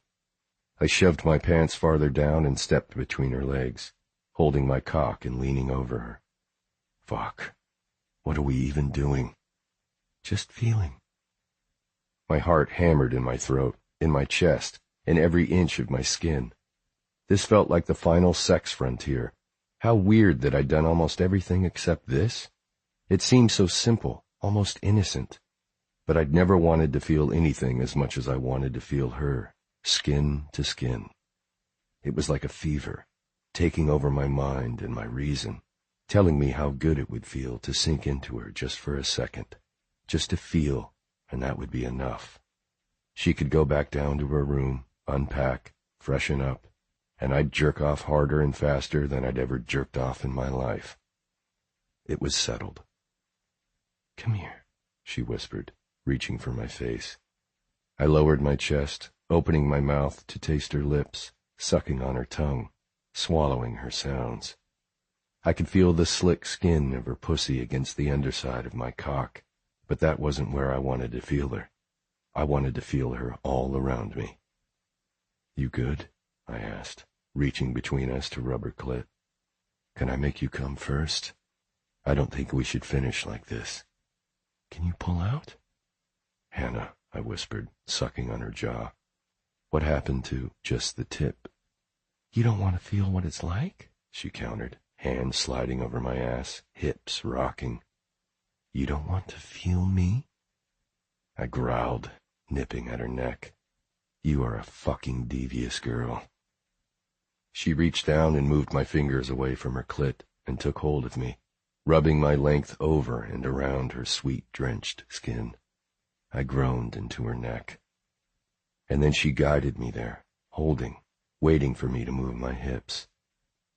I shoved my pants farther down and stepped between her legs, holding my cock and leaning over her. Fuck. What are we even doing? Just feeling. My heart hammered in my throat, in my chest, in every inch of my skin. This felt like the final sex frontier. How weird that I'd done almost everything except this. It seemed so simple, almost innocent. But I'd never wanted to feel anything as much as I wanted to feel her, skin to skin. It was like a fever, taking over my mind and my reason, telling me how good it would feel to sink into her just for a second, just to feel, and that would be enough. She could go back down to her room, unpack, freshen up, and I'd jerk off harder and faster than I'd ever jerked off in my life. It was settled. Come here, she whispered, reaching for my face. I lowered my chest, opening my mouth to taste her lips, sucking on her tongue, swallowing her sounds. I could feel the slick skin of her pussy against the underside of my cock, but that wasn't where I wanted to feel her. I wanted to feel her all around me. You good? I asked, reaching between us to rub her clit. Can I make you come first? I don't think we should finish like this. Can you pull out? Hannah, I whispered, sucking on her jaw. What happened to just the tip? You don't want to feel what it's like? She countered, hands sliding over my ass, hips rocking. You don't want to feel me? I growled, nipping at her neck. You are a fucking devious girl. She reached down and moved my fingers away from her clit and took hold of me, rubbing my length over and around her sweat-drenched skin. I groaned into her neck. And then she guided me there, holding, waiting for me to move my hips.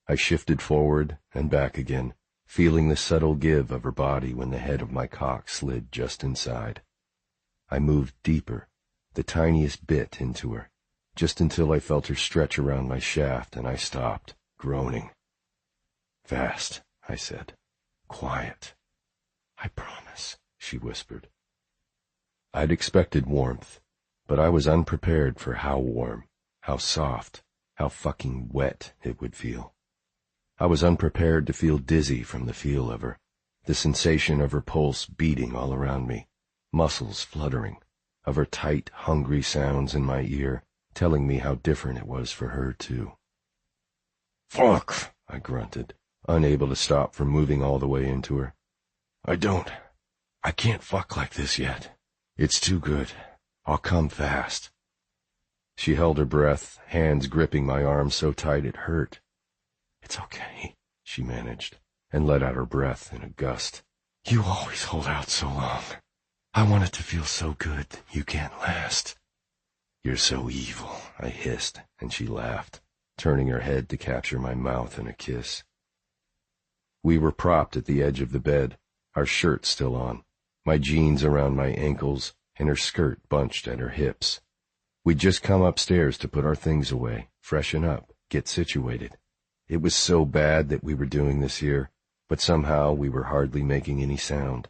I shifted forward and back again, feeling the subtle give of her body when the head of my cock slid just inside. I moved deeper, the tiniest bit into her, just until I felt her stretch around my shaft and I stopped, groaning. Fast, I said. Quiet. I promise, she whispered. I'd expected warmth, but I was unprepared for how warm, how soft, how fucking wet it would feel. I was unprepared to feel dizzy from the feel of her, the sensation of her pulse beating all around me, muscles fluttering, of her tight, hungry sounds in my ear, telling me how different it was for her, too. Fuck, I grunted, unable to stop from moving all the way into her. I can't fuck like this yet. It's too good. I'll come fast. She held her breath, hands gripping my arm so tight it hurt. It's okay, she managed, and let out her breath in a gust. You always hold out so long. I want it to feel so good you can't last. You're so evil, I hissed, and she laughed, turning her head to capture my mouth in a kiss. We were propped at the edge of the bed, our shirts still on, my jeans around my ankles, and her skirt bunched at her hips. We'd just come upstairs to put our things away, freshen up, get situated. It was so bad that we were doing this here, but somehow we were hardly making any sound,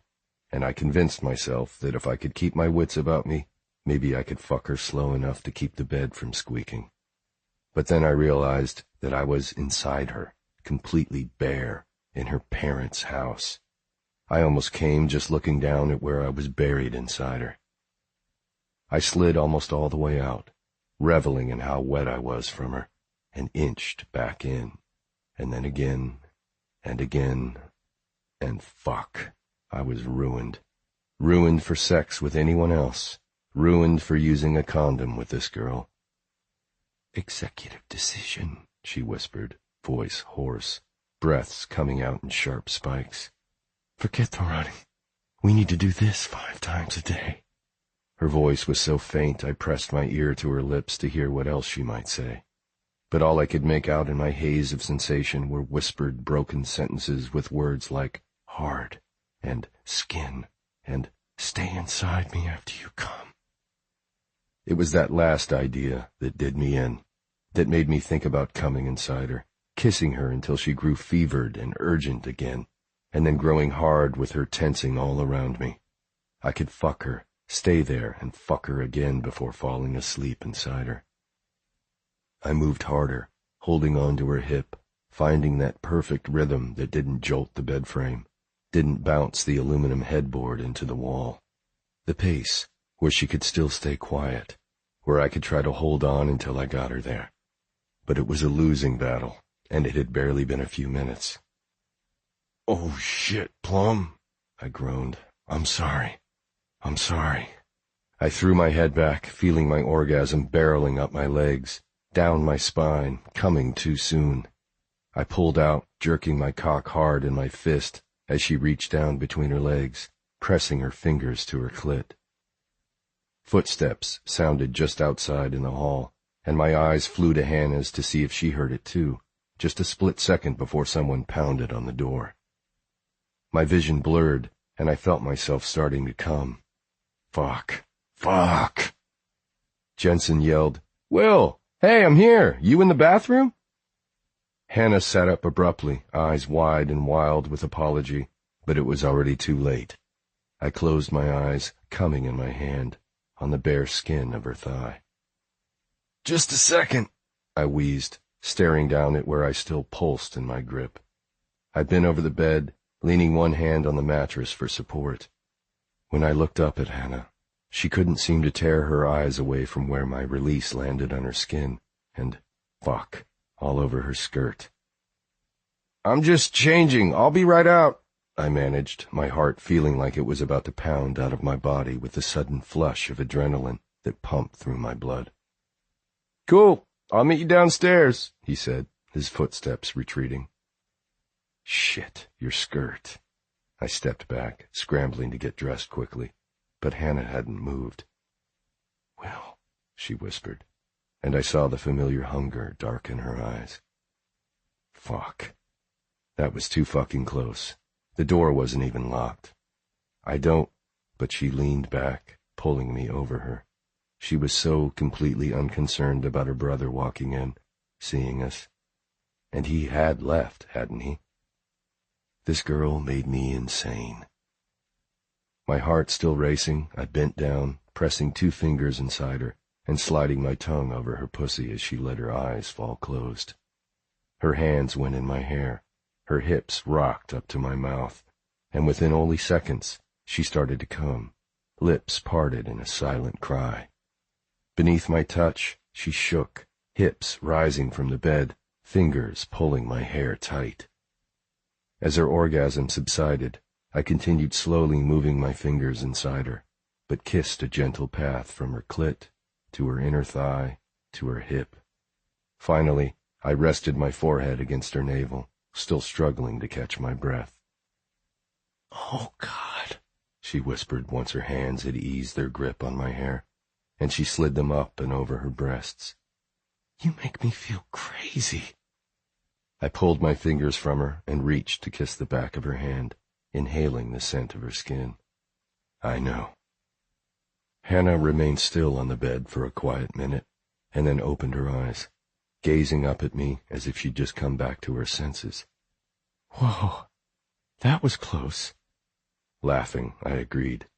and I convinced myself that if I could keep my wits about me, maybe I could fuck her slow enough to keep the bed from squeaking. But then I realized that I was inside her, completely bare, in her parents' house. I almost came just looking down at where I was buried inside her. I slid almost all the way out, reveling in how wet I was from her, and inched back in, and then again, and fuck, I was ruined. Ruined for sex with anyone else, ruined for using a condom with this girl. Executive decision, she whispered, voice hoarse, breaths coming out in sharp spikes. Forget the running. We need to do this 5 times a day. Her voice was so faint I pressed my ear to her lips to hear what else she might say. But all I could make out in my haze of sensation were whispered, broken sentences with words like hard and skin and stay inside me after you come. It was that last idea that did me in, that made me think about coming inside her, kissing her until she grew fevered and urgent again, and then growing hard with her tensing all around me. I could fuck her, stay there and fuck her again before falling asleep inside her. I moved harder, holding on to her hip, finding that perfect rhythm that didn't jolt the bed frame, didn't bounce the aluminum headboard into the wall. The pace, where she could still stay quiet, where I could try to hold on until I got her there. But it was a losing battle, and it had barely been a few minutes. "Oh shit, Plum," I groaned. I'm sorry. I threw my head back, feeling my orgasm barreling up my legs, down my spine, coming too soon. I pulled out, jerking my cock hard in my fist as she reached down between her legs, pressing her fingers to her clit. Footsteps sounded just outside in the hall, and my eyes flew to Hannah's to see if she heard it too, just a split second before someone pounded on the door. My vision blurred, and I felt myself starting to come. Fuck. Jensen yelled, "Will! Hey, I'm here! You in the bathroom?" Hannah sat up abruptly, eyes wide and wild with apology, but it was already too late. I closed my eyes, coming in my hand, on the bare skin of her thigh. "Just a second," I wheezed, staring down at where I still pulsed in my grip. I bent over the bed, leaning one hand on the mattress for support. When I looked up at Hannah, she couldn't seem to tear her eyes away from where my release landed on her skin, and fuck all over her skirt. "I'm just changing. I'll be right out," I managed, my heart feeling like it was about to pound out of my body with the sudden flush of adrenaline that pumped through my blood. "Cool. I'll meet you downstairs," he said, his footsteps retreating. Shit, your skirt. I stepped back, scrambling to get dressed quickly, but Hannah hadn't moved. "Will," she whispered, and I saw the familiar hunger darken her eyes. Fuck. That was too fucking close. The door wasn't even locked. But she leaned back, pulling me over her. She was so completely unconcerned about her brother walking in, seeing us. And he had left, hadn't he? This girl made me insane. My heart still racing, I bent down, pressing 2 fingers inside her, and sliding my tongue over her pussy as she let her eyes fall closed. Her hands went in my hair, her hips rocked up to my mouth, and within only seconds, she started to come, lips parted in a silent cry. Beneath my touch, she shook, hips rising from the bed, fingers pulling my hair tight. As her orgasm subsided, I continued slowly moving my fingers inside her, but kissed a gentle path from her clit, to her inner thigh, to her hip. Finally, I rested my forehead against her navel, still struggling to catch my breath. "Oh, God," she whispered once her hands had eased their grip on my hair, and she slid them up and over her breasts. "You make me feel crazy." I pulled my fingers from her and reached to kiss the back of her hand, inhaling the scent of her skin. "I know." Hannah remained still on the bed for a quiet minute, and then opened her eyes, gazing up at me as if she'd just come back to her senses. "Whoa, that was close." Laughing, I agreed.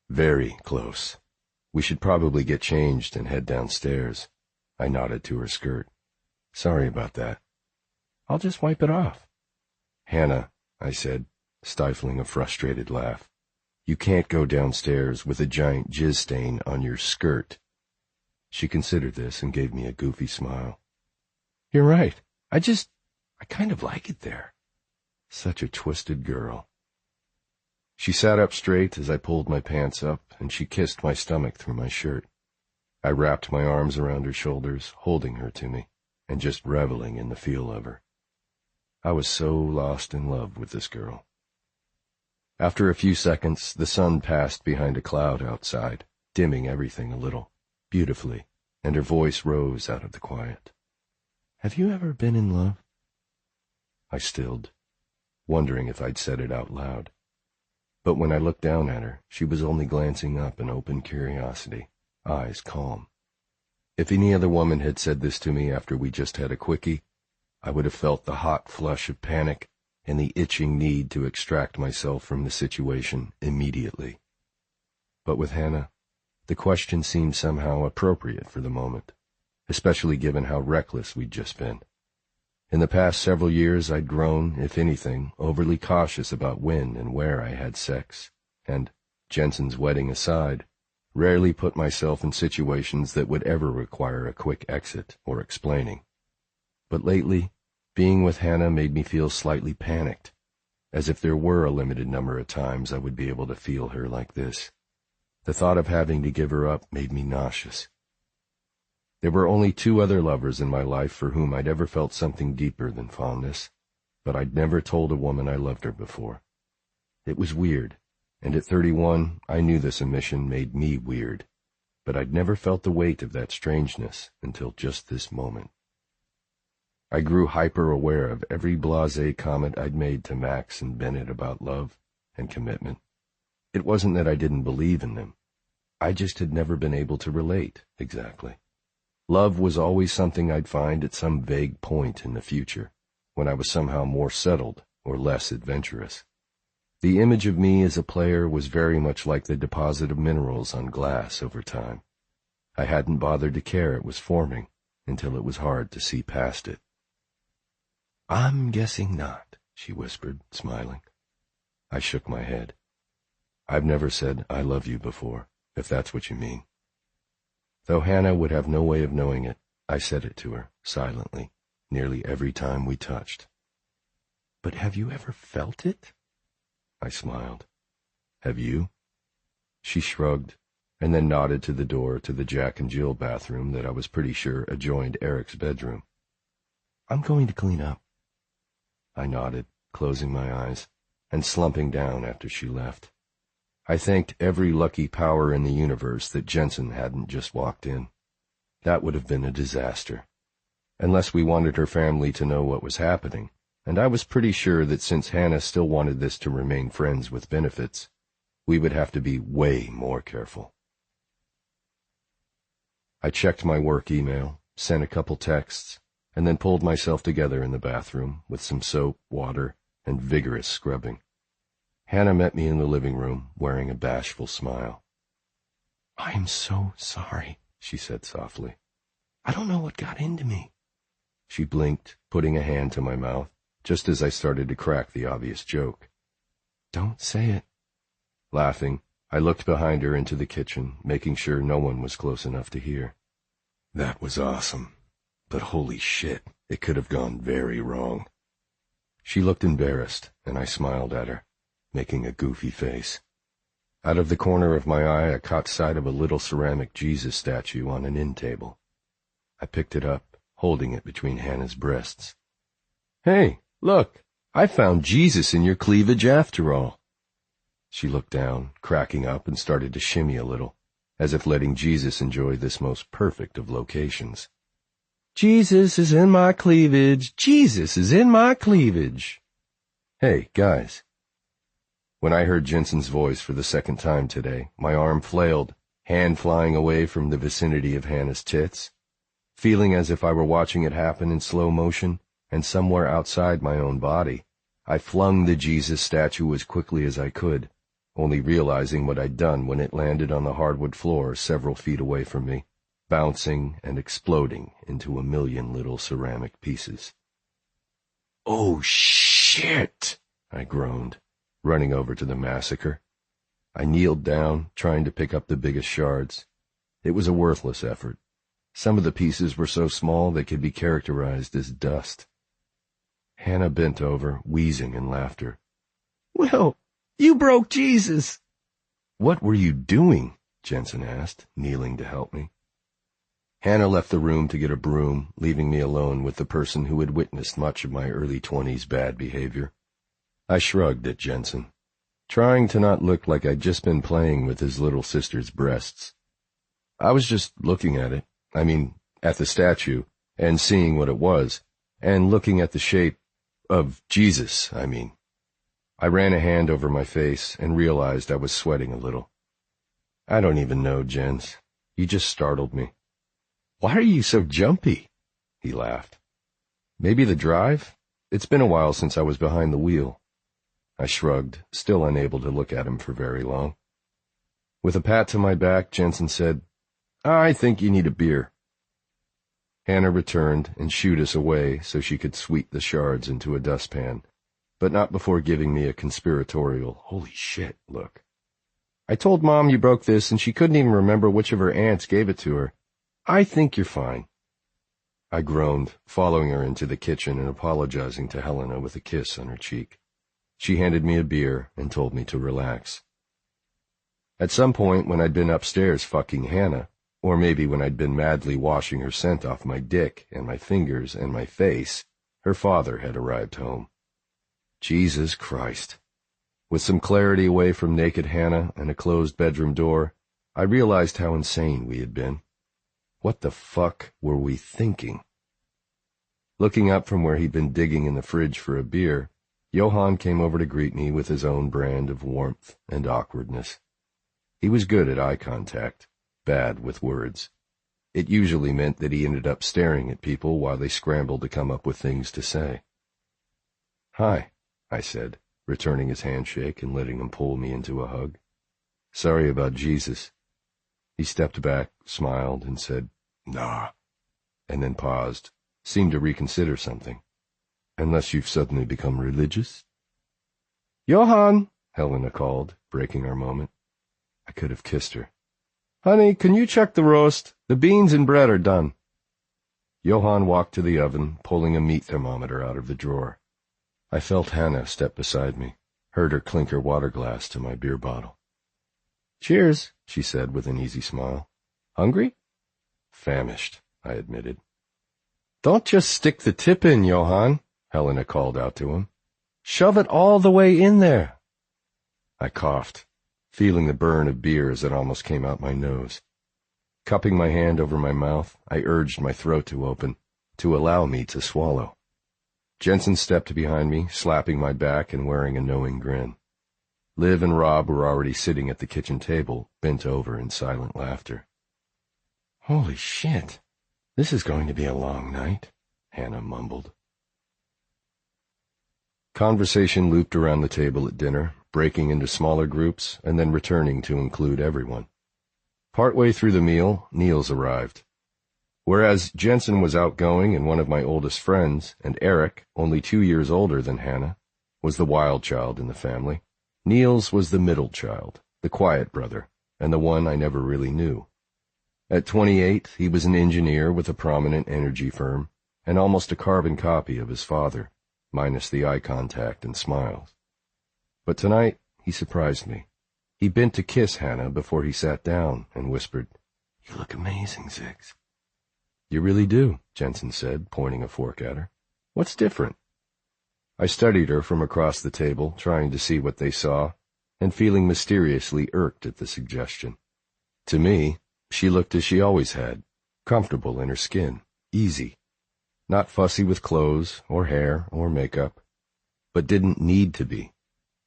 "Very close. We should probably get changed and head downstairs." I nodded to her skirt. "Sorry about that." "I'll just wipe it off." "Hannah," I said, stifling a frustrated laugh, "you can't go downstairs with a giant jizz stain on your skirt." She considered this and gave me a goofy smile. "You're right. I kind of like it there." Such a twisted girl. She sat up straight as I pulled my pants up, and she kissed my stomach through my shirt. I wrapped my arms around her shoulders, holding her to me, and just reveling in the feel of her. I was so lost in love with this girl. After a few seconds, the sun passed behind a cloud outside, dimming everything a little, beautifully, and her voice rose out of the quiet. "Have you ever been in love?" I stilled, wondering if I'd said it out loud. But when I looked down at her, she was only glancing up in open curiosity, eyes calm. If any other woman had said this to me after we just had a quickie, I would have felt the hot flush of panic and the itching need to extract myself from the situation immediately. But with Hannah, the question seemed somehow appropriate for the moment, especially given how reckless we'd just been. In the past several years, I'd grown, if anything, overly cautious about when and where I had sex, and, Jensen's wedding aside, rarely put myself in situations that would ever require a quick exit or explaining. But lately, being with Hannah made me feel slightly panicked, as if there were a limited number of times I would be able to feel her like this. The thought of having to give her up made me nauseous. There were only 2 other lovers in my life for whom I'd ever felt something deeper than fondness, but I'd never told a woman I loved her before. It was weird, and at 31, I knew this omission made me weird, but I'd never felt the weight of that strangeness until just this moment. I grew hyper-aware of every blasé comment I'd made to Max and Bennett about love and commitment. It wasn't that I didn't believe in them. I just had never been able to relate, exactly. Love was always something I'd find at some vague point in the future, when I was somehow more settled or less adventurous. The image of me as a player was very much like the deposit of minerals on glass over time. I hadn't bothered to care it was forming until it was hard to see past it. "I'm guessing not," she whispered, smiling. I shook my head. "I've never said I love you before, if that's what you mean." Though Hannah would have no way of knowing it, I said it to her, silently, nearly every time we touched. "But have you ever felt it?" I smiled. "Have you?" She shrugged, and then nodded to the door to the Jack and Jill bathroom that I was pretty sure adjoined Eric's bedroom. "I'm going to clean up." I nodded, closing my eyes, and slumping down after she left. I thanked every lucky power in the universe that Jensen hadn't just walked in. That would have been a disaster. Unless we wanted her family to know what was happening, and I was pretty sure that since Hannah still wanted this to remain friends with benefits, we would have to be way more careful. I checked my work email, sent a couple texts, and then pulled myself together in the bathroom with some soap, water, and vigorous scrubbing. Hannah met me in the living room, wearing a bashful smile. "I am so sorry," she said softly. "I don't know what got into me." She blinked, putting a hand to my mouth, just as I started to crack the obvious joke. "Don't say it." Laughing, I looked behind her into the kitchen, making sure no one was close enough to hear. That was awesome. But holy shit, it could have gone very wrong. She looked embarrassed, and I smiled at her, making a goofy face. Out of the corner of my eye, I caught sight of a little ceramic Jesus statue on an end table. I picked it up, holding it between Hannah's breasts. "Hey, look, I found Jesus in your cleavage after all." She looked down, cracking up, and started to shimmy a little, as if letting Jesus enjoy this most perfect of locations. "Jesus is in my cleavage. Jesus is in my cleavage." "Hey, guys." When I heard Jensen's voice for the second time today, my arm flailed, hand flying away from the vicinity of Hannah's tits. Feeling as if I were watching it happen in slow motion, and somewhere outside my own body, I flung the Jesus statue as quickly as I could, only realizing what I'd done when it landed on the hardwood floor several feet away from me, bouncing and exploding into a million little ceramic pieces. "Oh, shit!" I groaned, running over to the massacre. I kneeled down, trying to pick up the biggest shards. It was a worthless effort. Some of the pieces were so small they could be characterized as dust. Hannah bent over, wheezing in laughter. "Well, you broke Jesus!" "What were you doing?" Jensen asked, kneeling to help me. Hannah left the room to get a broom, leaving me alone with the person who had witnessed much of my early 20s bad behavior. I shrugged at Jensen, trying to not look like I'd just been playing with his little sister's breasts. I was just looking at it, at the statue, and seeing what it was, and looking at the shape of Jesus, I ran a hand over my face and realized I was sweating a little. "I don't even know, Jens. You just startled me." "Why are you so jumpy?" He laughed. "Maybe the drive? It's been a while since I was behind the wheel." I shrugged, still unable to look at him for very long. With a pat to my back, Jensen said, "I think you need a beer." Hannah returned and shooed us away so she could sweep the shards into a dustpan, but not before giving me a conspiratorial, "Holy shit" look. "I told Mom you broke this, and she couldn't even remember which of her aunts gave it to her. I think you're fine." I groaned, following her into the kitchen and apologizing to Helena with a kiss on her cheek. She handed me a beer and told me to relax. At some point when I'd been upstairs fucking Hannah, or maybe when I'd been madly washing her scent off my dick and my fingers and my face, her father had arrived home. Jesus Christ. With some clarity away from naked Hannah and a closed bedroom door, I realized how insane we had been. What the fuck were we thinking? Looking up from where he'd been digging in the fridge for a beer, Johann came over to greet me with his own brand of warmth and awkwardness. He was good at eye contact, bad with words. It usually meant that he ended up staring at people while they scrambled to come up with things to say. "Hi," I said, returning his handshake and letting him pull me into a hug. "Sorry about Jesus." He stepped back, smiled, and said, "Nah," and then paused, seemed to reconsider something. "Unless you've suddenly become religious?" "Johann," Helena called, breaking our moment. I could have kissed her. "Honey, can you check the roast? The beans and bread are done." Johann walked to the oven, pulling a meat thermometer out of the drawer. I felt Hannah step beside me, heard her clink her water glass to my beer bottle. "Cheers," she said with an easy smile. "Hungry?" "Famished," I admitted. "Don't just stick the tip in, Johann," Helena called out to him. "Shove it all the way in there." I coughed, feeling the burn of beer as it almost came out my nose. Cupping my hand over my mouth, I urged my throat to open, to allow me to swallow. Jensen stepped behind me, slapping my back and wearing a knowing grin. Liv and Rob were already sitting at the kitchen table, bent over in silent laughter. "Holy shit, this is going to be a long night," Hannah mumbled. Conversation looped around the table at dinner, breaking into smaller groups and then returning to include everyone. Partway through the meal, Niels arrived. Whereas Jensen was outgoing and one of my oldest friends, and Eric, only 2 years older than Hannah, was the wild child in the family, Niels was the middle child, the quiet brother, and the one I never really knew. At 28, he was an engineer with a prominent energy firm, and almost a carbon copy of his father, minus the eye contact and smiles. But tonight, he surprised me. He bent to kiss Hannah before he sat down and whispered, "You look amazing, Ziggs." "You really do," Jensen said, pointing a fork at her. "What's different?" I studied her from across the table, trying to see what they saw, and feeling mysteriously irked at the suggestion. To me, she looked as she always had, comfortable in her skin, easy, not fussy with clothes or hair or makeup, but didn't need to be.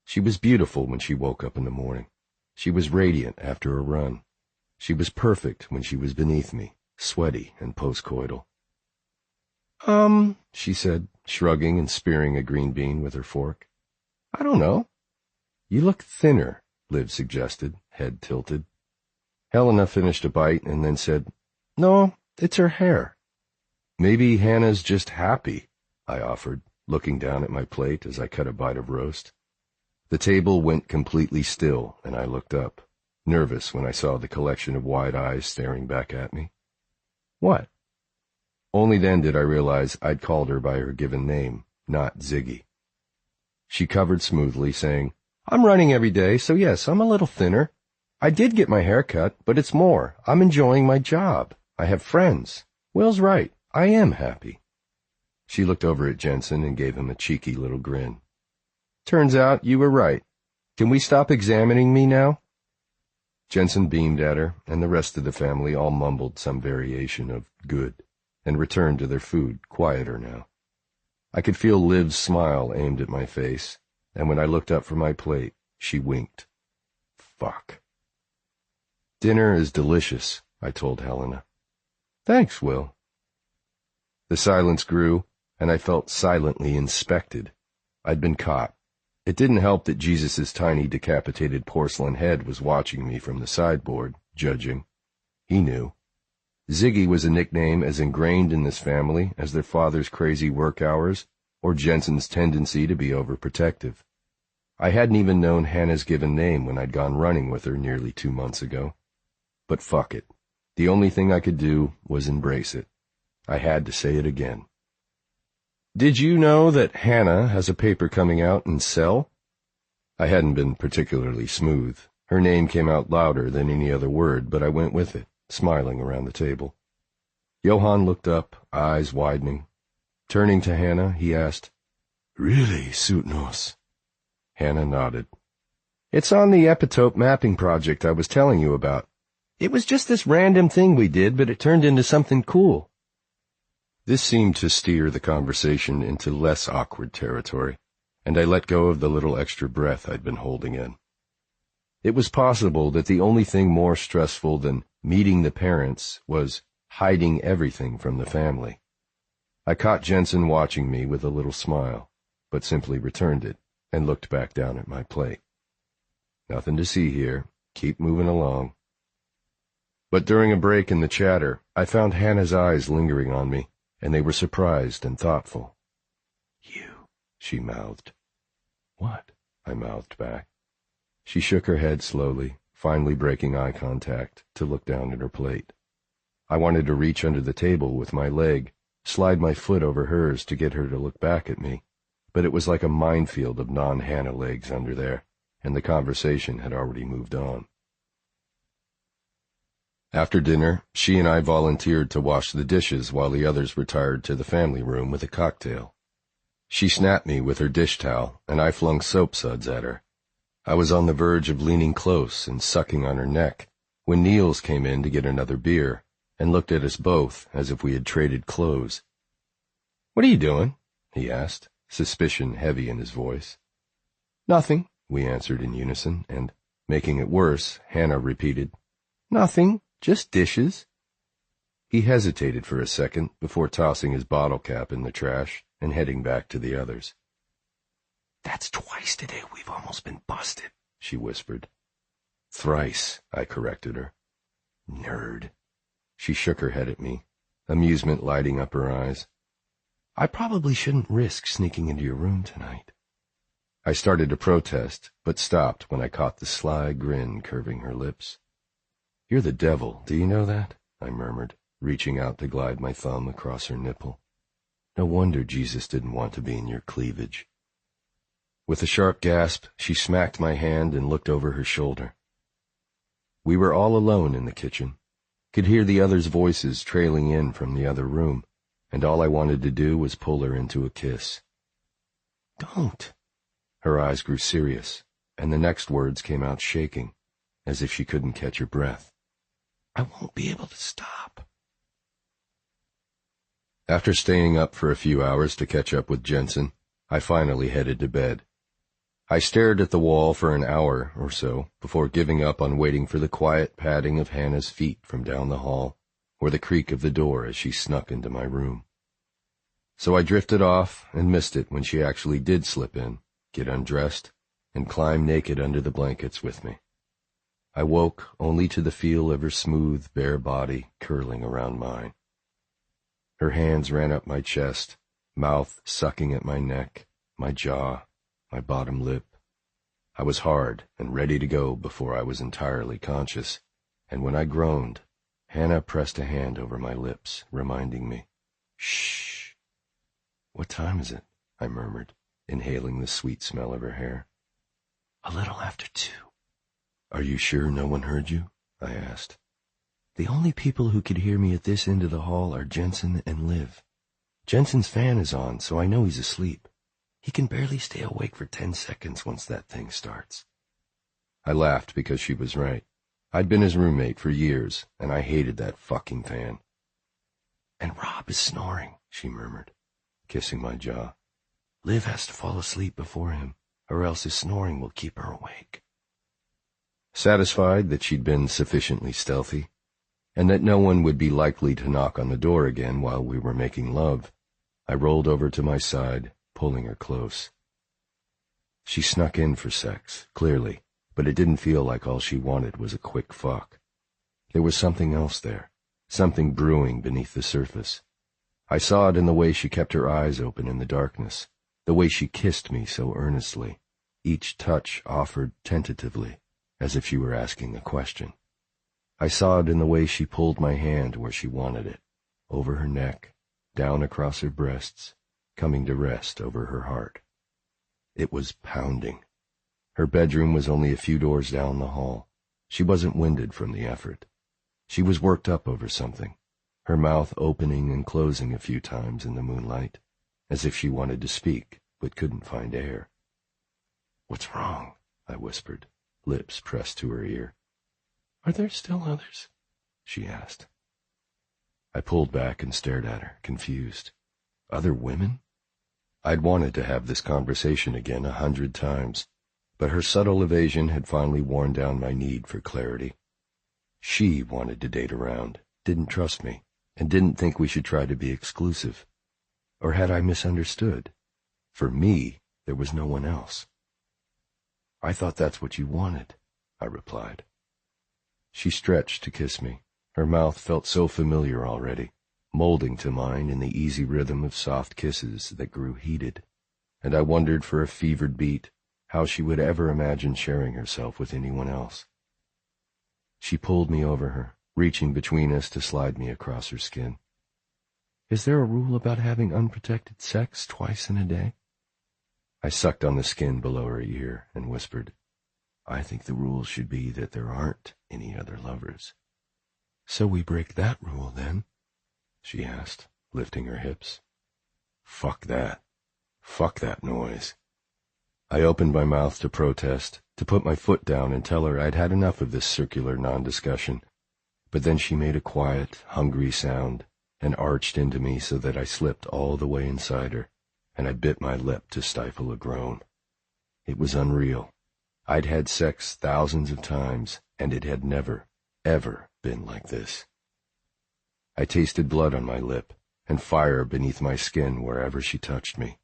She was beautiful when she woke up in the morning. She was radiant after a run. She was perfect when she was beneath me, sweaty and postcoital. She said, shrugging and spearing a green bean with her fork. "I don't know." "You look thinner," Liv suggested, head tilted. Helena finished a bite and then said, "No, it's her hair." "Maybe Hannah's just happy," I offered, looking down at my plate as I cut a bite of roast. The table went completely still, and I looked up, nervous when I saw the collection of wide eyes staring back at me. "What?" Only then did I realize I'd called her by her given name, not Ziggy. She covered smoothly, saying, "I'm running every day, so yes, I'm a little thinner. I did get my hair cut, but it's more. I'm enjoying my job. I have friends. Will's right. I am happy." She looked over at Jensen and gave him a cheeky little grin. "Turns out you were right. Can we stop examining me now?" Jensen beamed at her, and the rest of the family all mumbled some variation of good, and returned to their food, quieter now. I could feel Liv's smile aimed at my face, and when I looked up from my plate, she winked. Fuck. "Dinner is delicious," I told Helena. "Thanks, Will." The silence grew, and I felt silently inspected. I'd been caught. It didn't help that Jesus' tiny decapitated porcelain head was watching me from the sideboard, judging. He knew. Ziggy was a nickname as ingrained in this family as their father's crazy work hours or Jensen's tendency to be overprotective. I hadn't even known Hannah's given name when I'd gone running with her nearly 2 months ago. But fuck it. The only thing I could do was embrace it. I had to say it again. Did you know that Hannah has a paper coming out in Cell? I hadn't been particularly smooth. Her name came out louder than any other word, but I went with it, smiling around the table. Johann looked up, eyes widening. Turning to Hannah, he asked, "Really, Sutnos?" Hannah nodded. "It's on the epitope mapping project I was telling you about. It was just this random thing we did, but it turned into something cool." This seemed to steer the conversation into less awkward territory, and I let go of the little extra breath I'd been holding in. It was possible that the only thing more stressful than meeting the parents was hiding everything from the family. I caught Jensen watching me with a little smile, but simply returned it and looked back down at my plate. Nothing to see here. Keep moving along. But during a break in the chatter, I found Hannah's eyes lingering on me, and they were surprised and thoughtful. "You," she mouthed. "What?" I mouthed back. She shook her head slowly, finally breaking eye contact to look down at her plate. I wanted to reach under the table with my leg, slide my foot over hers to get her to look back at me, but it was like a minefield of non-Hannah legs under there, and the conversation had already moved on. After dinner, she and I volunteered to wash the dishes while the others retired to the family room with a cocktail. She snapped me with her dish towel, and I flung soap suds at her. I was on the verge of leaning close and sucking on her neck when Niels came in to get another beer and looked at us both as if we had traded clothes. "What are you doing?" he asked, suspicion heavy in his voice. "Nothing," we answered in unison, and, making it worse, Hannah repeated, "Nothing. Just dishes." He hesitated for a second before tossing his bottle cap in the trash and heading back to the others. "That's twice today we've almost been busted," she whispered. "Thrice," I corrected her. "Nerd." She shook her head at me, amusement lighting up her eyes. "I probably shouldn't risk sneaking into your room tonight." I started to protest, but stopped when I caught the sly grin curving her lips. "You're the devil, do you know that?" I murmured, reaching out to glide my thumb across her nipple. "No wonder Jesus didn't want to be in your cleavage." With a sharp gasp, she smacked my hand and looked over her shoulder. We were all alone in the kitchen, could hear the others' voices trailing in from the other room, and all I wanted to do was pull her into a kiss. "Don't." Her eyes grew serious, and the next words came out shaking, as if she couldn't catch her breath. "I won't be able to stop." After staying up for a few hours to catch up with Jensen, I finally headed to bed. I stared at the wall for an hour or so before giving up on waiting for the quiet padding of Hannah's feet from down the hall, or the creak of the door as she snuck into my room. So I drifted off and missed it when she actually did slip in, get undressed, and climb naked under the blankets with me. I woke only to the feel of her smooth, bare body curling around mine. Her hands ran up my chest, mouth sucking at my neck, my jaw, my bottom lip. I was hard and ready to go before I was entirely conscious, and when I groaned, Hannah pressed a hand over my lips, reminding me, "Shh." "What time is it?" I murmured, inhaling the sweet smell of her hair. "A little after 2. "Are you sure no one heard you?" I asked. "The only people who could hear me at this end of the hall are Jensen and Liv. Jensen's fan is on, so I know he's asleep. He can barely stay awake for 10 seconds once that thing starts." I laughed because she was right. I'd been his roommate for years, and I hated that fucking fan. "And Rob is snoring," she murmured, kissing my jaw. "Liv has to fall asleep before him, or else his snoring will keep her awake." Satisfied that she'd been sufficiently stealthy, and that no one would be likely to knock on the door again while we were making love, I rolled over to my side, pulling her close. She snuck in for sex, clearly, but it didn't feel like all she wanted was a quick fuck. There was something else there, something brewing beneath the surface. I saw it in the way she kept her eyes open in the darkness, the way she kissed me so earnestly, each touch offered tentatively, as if she were asking a question. I saw it in the way she pulled my hand where she wanted it, over her neck, down across her breasts, coming to rest over her heart. It was pounding. Her bedroom was only a few doors down the hall. She wasn't winded from the effort. She was worked up over something, her mouth opening and closing a few times in the moonlight, as if she wanted to speak but couldn't find air. "What's wrong?" I whispered, lips pressed to her ear. "Are there still others?" she asked. I pulled back and stared at her, confused. Other women? I'd wanted to have this conversation again 100 times, but her subtle evasion had finally worn down my need for clarity. She wanted to date around, didn't trust me, and didn't think we should try to be exclusive. Or had I misunderstood? For me, there was no one else. "I thought that's what you wanted," I replied. She stretched to kiss me. Her mouth felt so familiar already, molding to mine in the easy rhythm of soft kisses that grew heated, and I wondered for a fevered beat how she would ever imagine sharing herself with anyone else. She pulled me over her, reaching between us to slide me across her skin. "Is there a rule about having unprotected sex twice in a day?" I sucked on the skin below her ear and whispered, "I think the rule should be that there aren't any other lovers." "So we break that rule, then?" she asked, lifting her hips. Fuck that. Fuck that noise. I opened my mouth to protest, to put my foot down and tell her I'd had enough of this circular non-discussion, but then she made a quiet, hungry sound and arched into me so that I slipped all the way inside her, and I bit my lip to stifle a groan. It was unreal. I'd had sex thousands of times, and it had never, ever been like this. I tasted blood on my lip and fire beneath my skin wherever she touched me.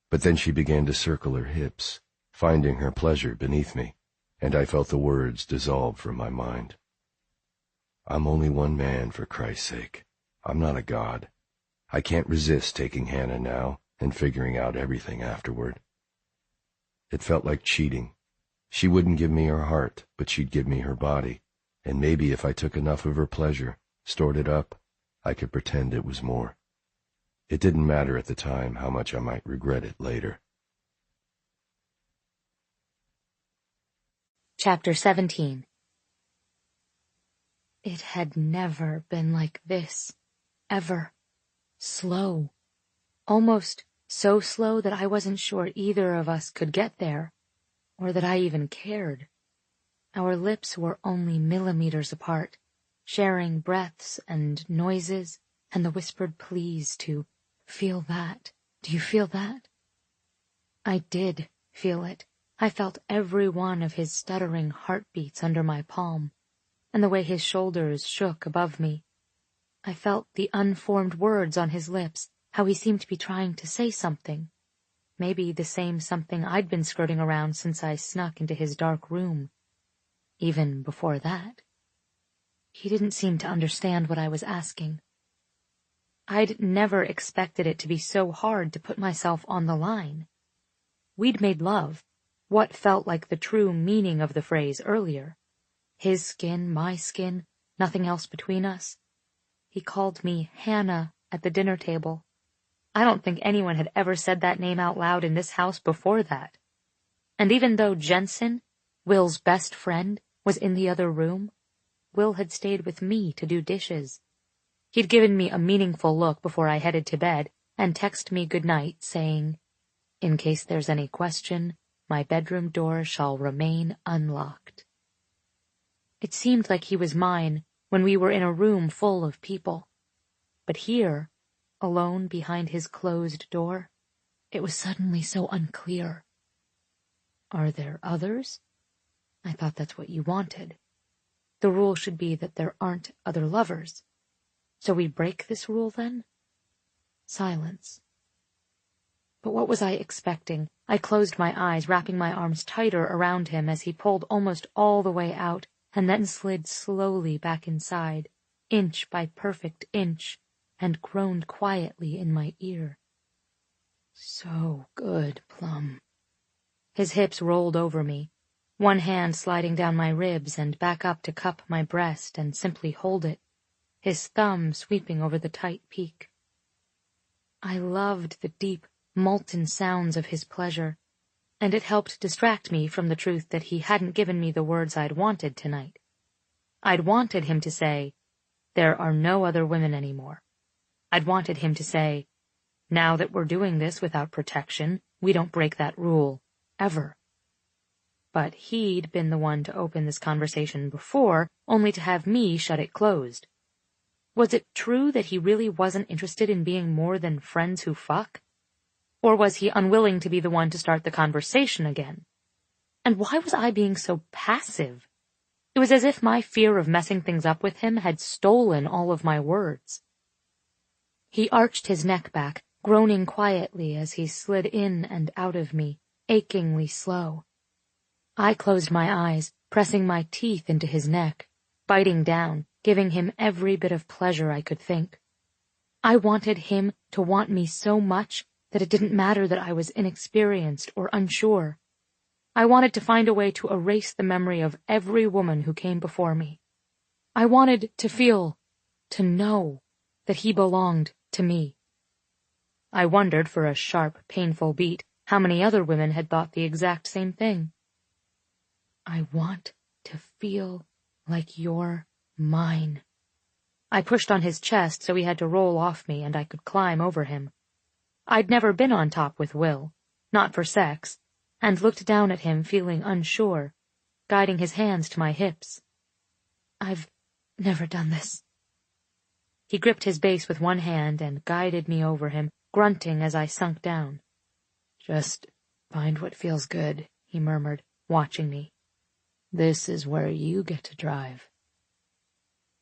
But then she began to circle her hips, finding her pleasure beneath me, and I felt the words dissolve from my mind. I'm only one man, for Christ's sake. I'm not a god. I can't resist taking Hannah now and figuring out everything afterward. It felt like cheating. She wouldn't give me her heart, but she'd give me her body, and maybe if I took enough of her pleasure, stored it up, I could pretend it was more. It didn't matter at the time how much I might regret it later. Chapter 17. It had never been like this, ever. Slow. Almost so slow that I wasn't sure either of us could get there, or that I even cared. Our lips were only millimeters apart, sharing breaths and noises, and the whispered pleas to feel that. Do you feel that? I did feel it. I felt every one of his stuttering heartbeats under my palm, and the way his shoulders shook above me. I felt the unformed words on his lips, how he seemed to be trying to say something. Maybe the same something I'd been skirting around since I snuck into his dark room. Even before that. He didn't seem to understand what I was asking. I'd never expected it to be so hard to put myself on the line. We'd made love, what felt like the true meaning of the phrase earlier. His skin, my skin, nothing else between us. He called me Hannah at the dinner table. I don't think anyone had ever said that name out loud in this house before that. And even though Jensen, Will's best friend, was in the other room, Will had stayed with me to do dishes. He'd given me a meaningful look before I headed to bed and texted me good night, saying, "In case there's any question, my bedroom door shall remain unlocked." It seemed like he was mine when we were in a room full of people. But here, alone behind his closed door, it was suddenly so unclear. Are there others? I thought that's what you wanted. The rule should be that there aren't other lovers. So we break this rule then? Silence. But what was I expecting? I closed my eyes, wrapping my arms tighter around him as he pulled almost all the way out, and then slid slowly back inside, inch by perfect inch, and groaned quietly in my ear. So good, Plum. His hips rolled over me, one hand sliding down my ribs and back up to cup my breast and simply hold it, his thumb sweeping over the tight peak. I loved the deep, molten sounds of his pleasure, and it helped distract me from the truth that he hadn't given me the words I'd wanted tonight. I'd wanted him to say, "There are no other women anymore." I'd wanted him to say, "Now that we're doing this without protection, we don't break that rule, ever." But he'd been the one to open this conversation before, only to have me shut it closed. Was it true that he really wasn't interested in being more than friends who fuck? Or was he unwilling to be the one to start the conversation again? And why was I being so passive? It was as if my fear of messing things up with him had stolen all of my words. He arched his neck back, groaning quietly as he slid in and out of me, achingly slow. I closed my eyes, pressing my teeth into his neck, biting down, giving him every bit of pleasure I could think. I wanted him to want me so much that it didn't matter that I was inexperienced or unsure. I wanted to find a way to erase the memory of every woman who came before me. I wanted to feel, to know, that he belonged to me. I wondered for a sharp, painful beat how many other women had thought the exact same thing. I want to feel like you're mine. I pushed on his chest so he had to roll off me and I could climb over him. I'd never been on top with Will, not for sex, and looked down at him feeling unsure, guiding his hands to my hips. I've never done this. He gripped his base with one hand and guided me over him, grunting as I sunk down. Just find what feels good, he murmured, watching me. This is where you get to drive.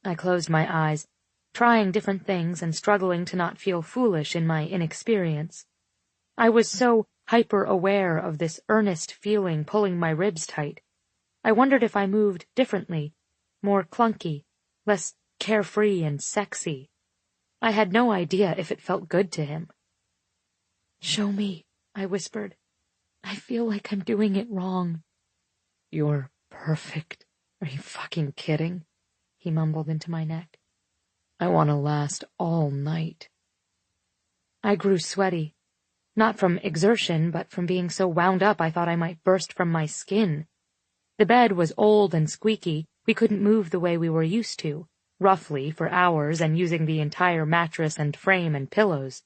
I closed my eyes, trying different things and struggling to not feel foolish in my inexperience. I was so hyper-aware of this earnest feeling pulling my ribs tight. I wondered if I moved differently, more clunky, less carefree and sexy. I had no idea if it felt good to him. Show me, I whispered. I feel like I'm doing it wrong. You're perfect. Are you fucking kidding? He mumbled into my neck. I want to last all night. I grew sweaty, not from exertion, but from being so wound up I thought I might burst from my skin. The bed was old and squeaky. We couldn't move the way we were used to, roughly for hours and using the entire mattress and frame and pillows.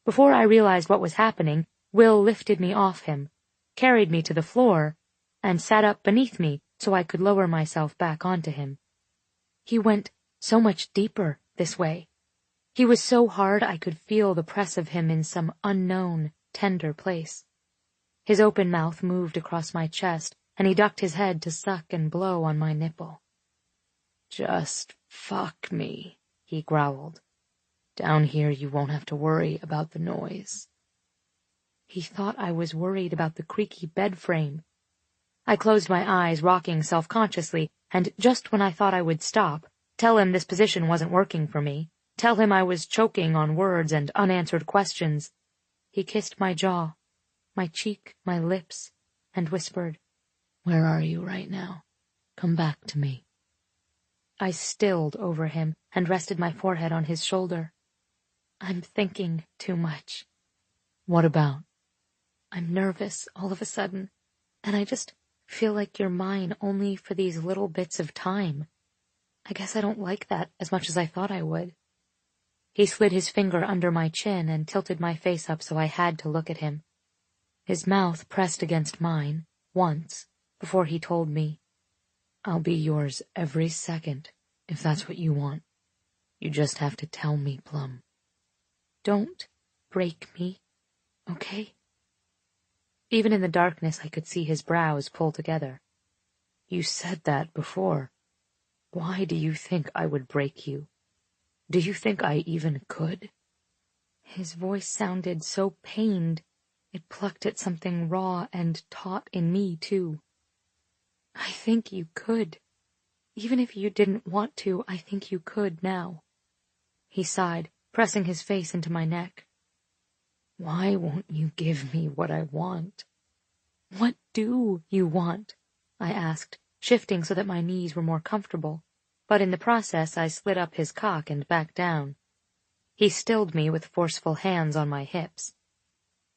Before I realized what was happening, Will lifted me off him, carried me to the floor, and sat up beneath me so I could lower myself back onto him. He went so much deeper this way. He was so hard I could feel the press of him in some unknown, tender place. His open mouth moved across my chest, and he ducked his head to suck and blow on my nipple. Just fuck me, he growled. Down here you won't have to worry about the noise. He thought I was worried about the creaky bed frame. I closed my eyes, rocking self-consciously, and just when I thought I would stop, tell him this position wasn't working for me, tell him I was choking on words and unanswered questions, he kissed my jaw, my cheek, my lips, and whispered, Where are you right now? Come back to me. I stilled over him and rested my forehead on his shoulder. I'm thinking too much. What about? I'm nervous all of a sudden, and I just feel like you're mine only for these little bits of time. I guess I don't like that as much as I thought I would. He slid his finger under my chin and tilted my face up so I had to look at him. His mouth pressed against mine, once, before he told me, I'll be yours every second, if that's what you want. You just have to tell me, Plum. Don't break me, okay? Even in the darkness I could see his brows pull together. You said that before. Why do you think I would break you? Do you think I even could? His voice sounded so pained. It plucked at something raw and taut in me, too. I think you could. Even if you didn't want to, I think you could now. He sighed, pressing his face into my neck. Why won't you give me what I want? What do you want? I asked, shifting so that my knees were more comfortable, but in the process I slid up his cock and back down. He stilled me with forceful hands on my hips.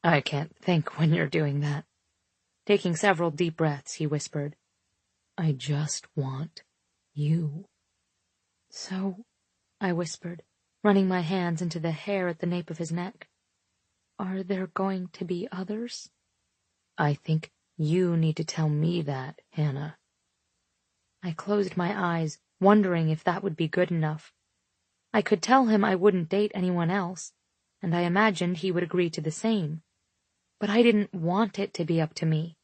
I can't think when you're doing that. Taking several deep breaths, he whispered, I just want you. So, I whispered, running my hands into the hair at the nape of his neck. Are there going to be others? I think you need to tell me that, Hannah. I closed my eyes, wondering if that would be good enough. I could tell him I wouldn't date anyone else, and I imagined he would agree to the same. But I didn't want it to be up to me.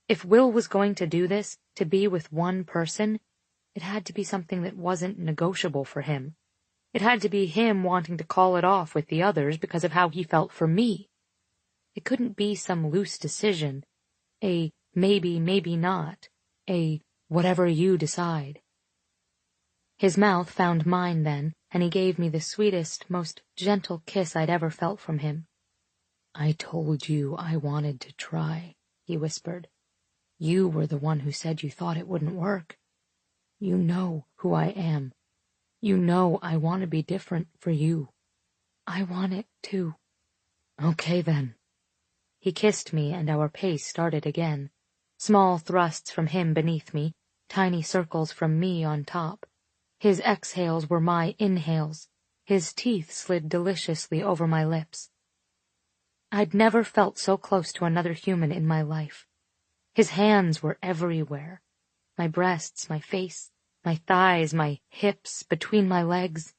If Will was going to do this, to be with one person, it had to be something that wasn't negotiable for him. It had to be him wanting to call it off with the others because of how he felt for me. It couldn't be some loose decision, a maybe, maybe not, a whatever you decide. His mouth found mine then, and he gave me the sweetest, most gentle kiss I'd ever felt from him. I told you I wanted to try, he whispered. You were the one who said you thought it wouldn't work. You know who I am. You know I want to be different for you. I want it too. Okay then. He kissed me and our pace started again. Small thrusts from him beneath me, tiny circles from me on top. His exhales were my inhales. His teeth slid deliciously over my lips. I'd never felt so close to another human in my life. His hands were everywhere. My breasts, my face, my thighs, my hips, between my legs.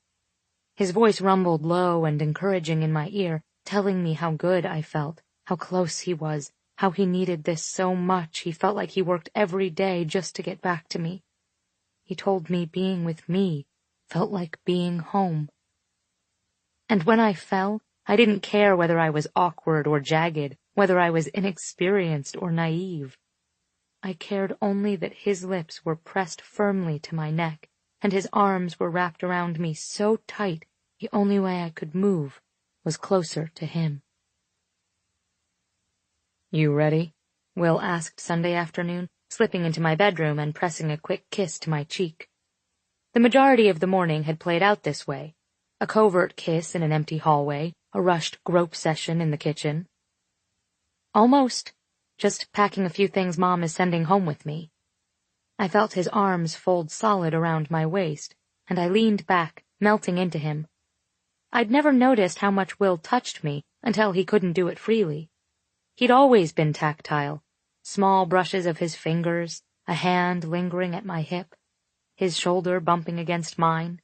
His voice rumbled low and encouraging in my ear, telling me how good I felt, how close he was, how he needed this so much he felt like he worked every day just to get back to me. He told me being with me felt like being home. And when I fell, I didn't care whether I was awkward or jagged, whether I was inexperienced or naive. I cared only that his lips were pressed firmly to my neck, and his arms were wrapped around me so tight the only way I could move was closer to him. You ready? Will asked Sunday afternoon, slipping into my bedroom and pressing a quick kiss to my cheek. The majority of the morning had played out this way. A covert kiss in an empty hallway, a rushed grope session in the kitchen. Almost. Just packing a few things Mom is sending home with me. I felt his arms fold solid around my waist, and I leaned back, melting into him. I'd never noticed how much Will touched me until he couldn't do it freely. He'd always been tactile, small brushes of his fingers, a hand lingering at my hip, his shoulder bumping against mine.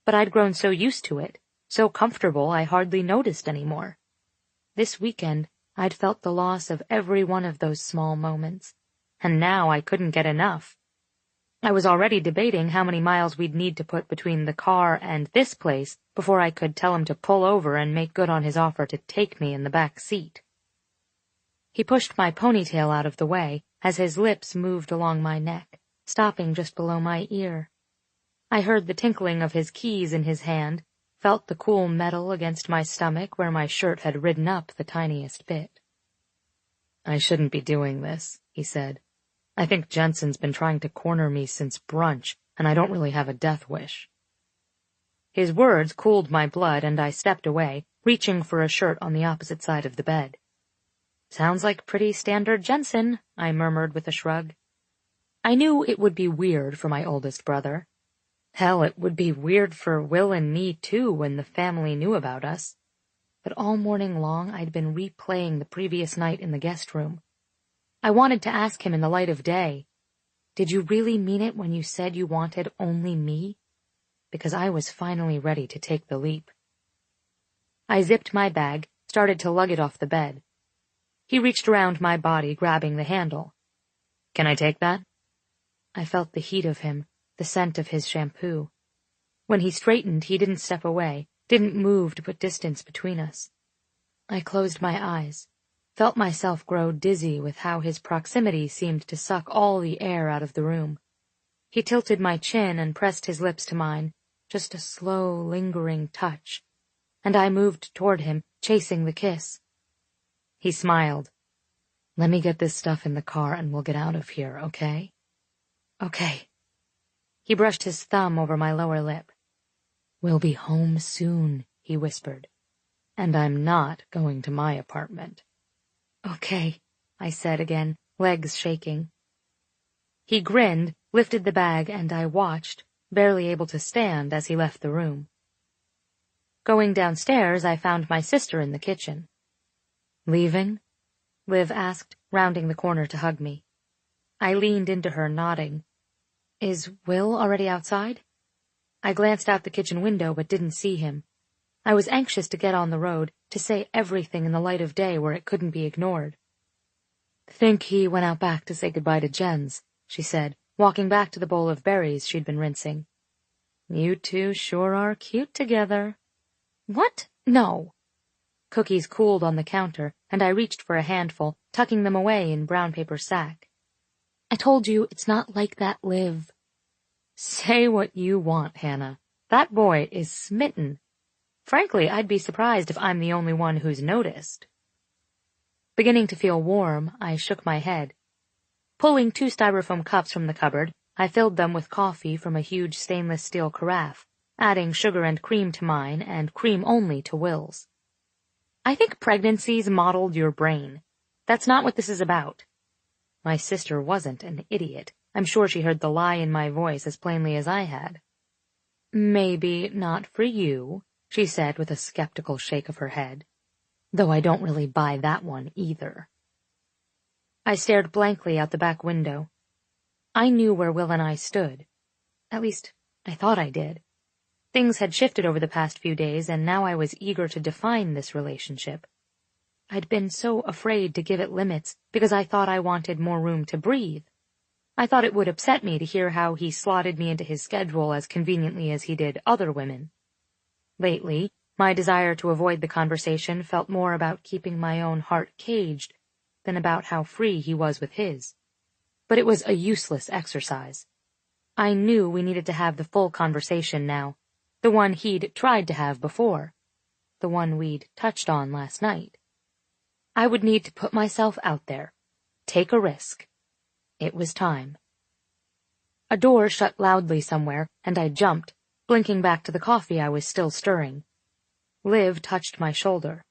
But I'd grown so used to it, so comfortable I hardly noticed anymore. This weekend, I'd felt the loss of every one of those small moments, and now I couldn't get enough. I was already debating how many miles we'd need to put between the car and this place before I could tell him to pull over and make good on his offer to take me in the back seat. He pushed my ponytail out of the way as his lips moved along my neck, stopping just below my ear. I heard the tinkling of his keys in his hand, felt the cool metal against my stomach where my shirt had ridden up the tiniest bit. I shouldn't be doing this, he said. I think Jensen's been trying to corner me since brunch, and I don't really have a death wish. His words cooled my blood, and I stepped away, reaching for a shirt on the opposite side of the bed. Sounds like pretty standard Jensen, I murmured with a shrug. I knew it would be weird for my oldest brother. Hell, it would be weird for Will and me, too, when the family knew about us. But all morning long I'd been replaying the previous night in the guest room. I wanted to ask him in the light of day, did you really mean it when you said you wanted only me? Because I was finally ready to take the leap. I zipped my bag, started to lug it off the bed. He reached around my body, grabbing the handle. Can I take that? I felt the heat of him, the scent of his shampoo. When he straightened, he didn't step away, didn't move to put distance between us. I closed my eyes, felt myself grow dizzy with how his proximity seemed to suck all the air out of the room. He tilted my chin and pressed his lips to mine, just a slow, lingering touch, and I moved toward him, chasing the kiss. He smiled. "Let me get this stuff in the car and we'll get out of here, okay?" "Okay." He brushed his thumb over my lower lip. "We'll be home soon," he whispered. "And I'm not going to my apartment." "Okay," I said again, legs shaking. He grinned, lifted the bag, and I watched, barely able to stand as he left the room. Going downstairs, I found my sister in the kitchen. "Leaving?" Liv asked, rounding the corner to hug me. I leaned into her, nodding. "Is Will already outside?" I glanced out the kitchen window but didn't see him. I was anxious to get on the road, to say everything in the light of day where it couldn't be ignored. "Think he went out back to say goodbye to Jens," she said, walking back to the bowl of berries she'd been rinsing. "You two sure are cute together." "What? No." Cookies cooled on the counter, and I reached for a handful, tucking them away in brown paper sack. "I told you it's not like that, Liv." "Say what you want, Hannah. That boy is smitten. Frankly, I'd be surprised if I'm the only one who's noticed." Beginning to feel warm, I shook my head. Pulling 2 styrofoam cups from the cupboard, I filled them with coffee from a huge stainless steel carafe, adding sugar and cream to mine and cream only to Will's. "I think pregnancy's modeled your brain. That's not what this is about." My sister wasn't an idiot. I'm sure she heard the lie in my voice as plainly as I had. "Maybe not for you," she said with a skeptical shake of her head. "Though I don't really buy that one either." I stared blankly out the back window. I knew where Will and I stood. At least, I thought I did. Things had shifted over the past few days, and now I was eager to define this relationship. I'd been so afraid to give it limits because I thought I wanted more room to breathe. I thought it would upset me to hear how he slotted me into his schedule as conveniently as he did other women. Lately, my desire to avoid the conversation felt more about keeping my own heart caged than about how free he was with his. But it was a useless exercise. I knew we needed to have the full conversation now, the one he'd tried to have before, the one we'd touched on last night. I would need to put myself out there, take a risk. It was time. A door shut loudly somewhere, and I jumped, blinking back to the coffee I was still stirring. Liv touched my shoulder.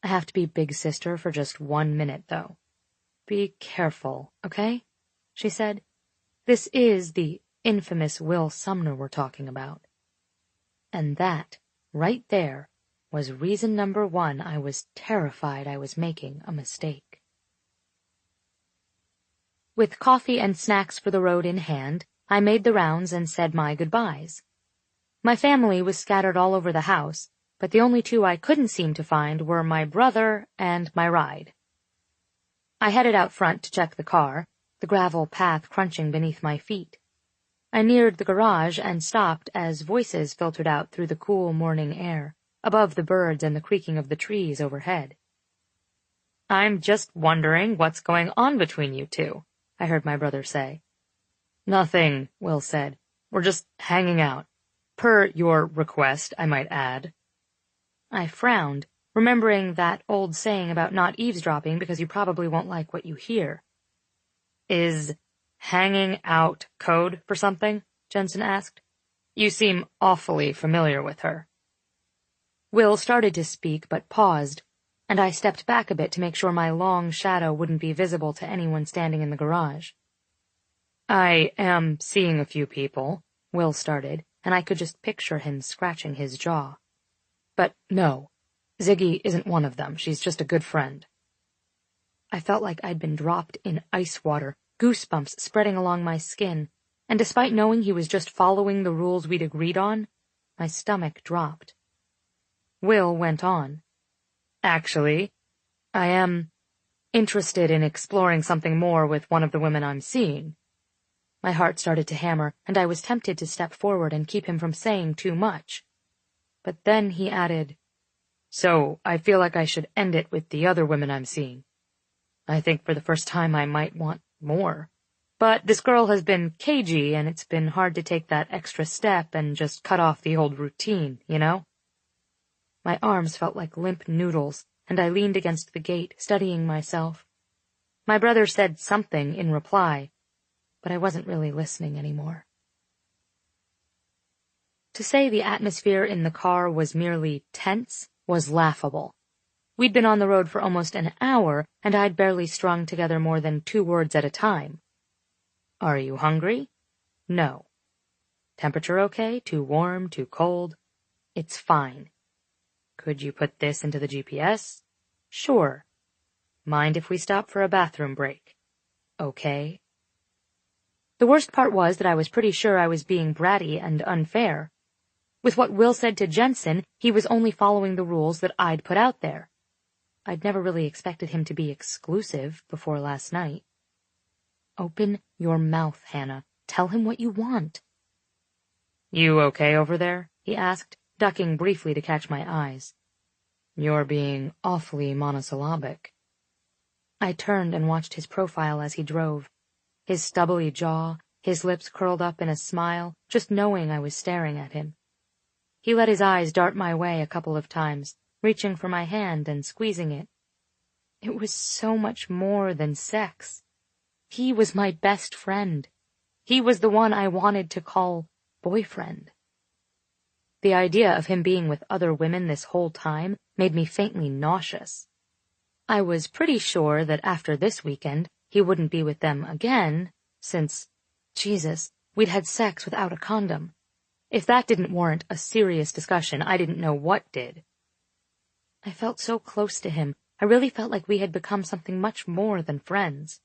"I have to be big sister for just 1 minute, though." "Be careful, okay?" she said. "This is the infamous Will Sumner we're talking about." And that, right there, was reason number 1 I was terrified I was making a mistake. With coffee and snacks for the road in hand, I made the rounds and said my goodbyes. My family was scattered all over the house, but the only 2 I couldn't seem to find were my brother and my ride. I headed out front to check the car, the gravel path crunching beneath my feet. I neared the garage and stopped as voices filtered out through the cool morning air, above the birds and the creaking of the trees overhead. "I'm just wondering what's going on between you two," I heard my brother say. "Nothing," Will said. "We're just hanging out. Per your request, I might add." I frowned, remembering that old saying about not eavesdropping because you probably won't like what you hear. "Is hanging out code for something?" Jensen asked. "You seem awfully familiar with her." Will started to speak but paused, and I stepped back a bit to make sure my long shadow wouldn't be visible to anyone standing in the garage. "I am seeing a few people," Will started, and I could just picture him scratching his jaw. "But no, Ziggy isn't one of them. She's just a good friend." I felt like I'd been dropped in ice water, goosebumps spreading along my skin, and despite knowing he was just following the rules we'd agreed on, my stomach dropped. Will went on. "Actually, I am interested in exploring something more with one of the women I'm seeing." My heart started to hammer, and I was tempted to step forward and keep him from saying too much. But then he added, "So, I feel like I should end it with the other women I'm seeing. I think for the first time I might want more. But this girl has been cagey, and it's been hard to take that extra step and just cut off the old routine, you know?" My arms felt like limp noodles, and I leaned against the gate, studying myself. My brother said something in reply, but I wasn't really listening anymore. To say the atmosphere in the car was merely tense was laughable. We'd been on the road for almost an hour, and I'd barely strung together more than 2 words at a time. "Are you hungry?" "No." "Temperature okay? Too warm? Too cold?" "It's fine." "Could you put this into the GPS?" "Sure." "Mind if we stop for a bathroom break?" "Okay." The worst part was that I was pretty sure I was being bratty and unfair. With what Will said to Jensen, he was only following the rules that I'd put out there. I'd never really expected him to be exclusive before last night. "Open your mouth, Hannah. Tell him what you want." "You okay over there?" he asked, ducking briefly to catch my eyes. "You're being awfully monosyllabic." I turned and watched his profile as he drove. His stubbly jaw, his lips curled up in a smile, just knowing I was staring at him. He let his eyes dart my way a couple of times, reaching for my hand and squeezing it. It was so much more than sex. He was my best friend. He was the one I wanted to call boyfriend. The idea of him being with other women this whole time made me faintly nauseous. I was pretty sure that after this weekend, he wouldn't be with them again, since, Jesus, we'd had sex without a condom. If that didn't warrant a serious discussion, I didn't know what did. I felt so close to him. I really felt like we had become something much more than friends.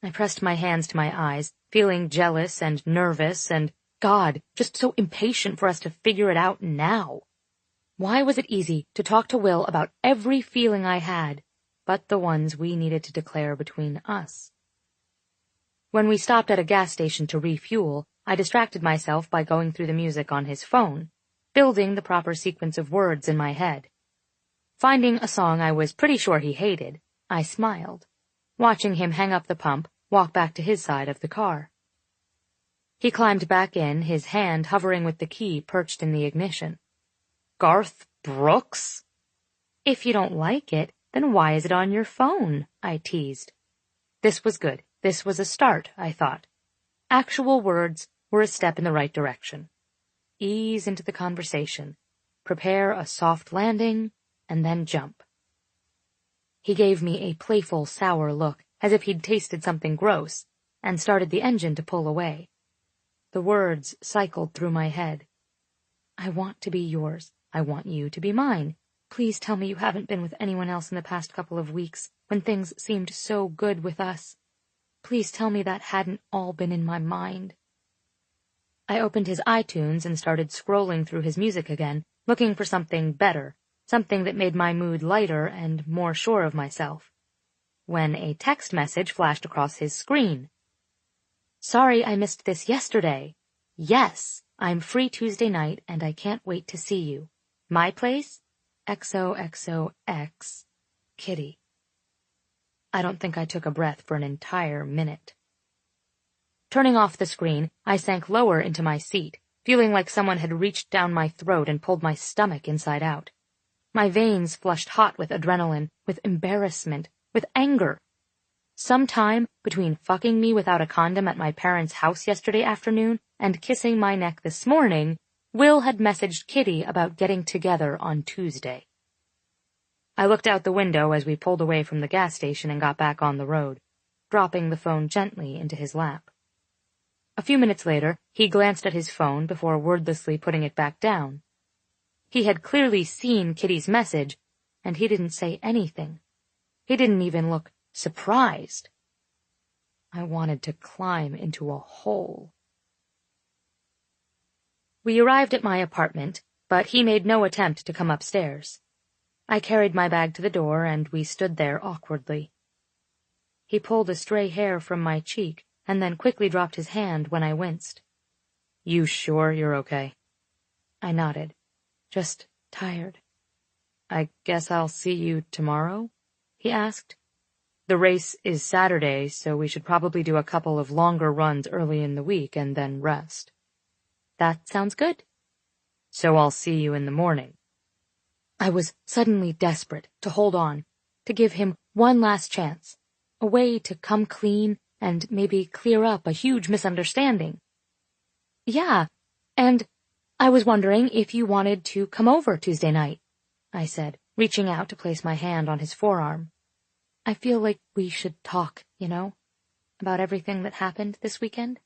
I pressed my hands to my eyes, feeling jealous and nervous and, God, just so impatient for us to figure it out now. Why was it easy to talk to Will about every feeling I had, but the ones we needed to declare between us? When we stopped at a gas station to refuel, I distracted myself by going through the music on his phone, building the proper sequence of words in my head. Finding a song I was pretty sure he hated, I smiled, watching him hang up the pump, walk back to his side of the car. He climbed back in, his hand hovering with the key perched in the ignition. "Garth Brooks?" "If you don't like it, then why is it on your phone?" I teased. This was good. This was a start, I thought. Actual words were a step in the right direction. Ease into the conversation. Prepare a soft landing, and then jump. He gave me a playful, sour look, as if he'd tasted something gross, and started the engine to pull away. The words cycled through my head. "I want to be yours. I want you to be mine. Please tell me you haven't been with anyone else in the past couple of weeks, when things seemed so good with us. Please tell me that hadn't all been in my mind." I opened his iTunes and started scrolling through his music again, looking for something better, something that made my mood lighter and more sure of myself, when a text message flashed across his screen. "Sorry I missed this yesterday. Yes, I'm free Tuesday night and I can't wait to see you. My place? XOXOX. Kitty." I don't think I took a breath for an entire minute. Turning off the screen, I sank lower into my seat, feeling like someone had reached down my throat and pulled my stomach inside out. My veins flushed hot with adrenaline, with embarrassment, with anger. Sometime between fucking me without a condom at my parents' house yesterday afternoon and kissing my neck this morning, Will had messaged Kitty about getting together on Tuesday. I looked out the window as we pulled away from the gas station and got back on the road, dropping the phone gently into his lap. A few minutes later, he glanced at his phone before wordlessly putting it back down. He had clearly seen Kitty's message, and he didn't say anything. He didn't even look surprised. I wanted to climb into a hole. We arrived at my apartment, but he made no attempt to come upstairs. I carried my bag to the door, and we stood there awkwardly. He pulled a stray hair from my cheek, and then quickly dropped his hand when I winced. "You sure you're okay?" I nodded. just tired. "I guess I'll see you tomorrow?" he asked. "The race is Saturday, so we should probably do a couple of longer runs early in the week and then rest." "That sounds good." "So I'll see you in the morning." I was suddenly desperate to hold on, to give him one last chance, a way to come clean and maybe clear up a huge misunderstanding. "Yeah, and I was wondering if you wanted to come over Tuesday night," I said, reaching out to place my hand on his forearm. "I feel like we should talk, about everything that happened this weekend."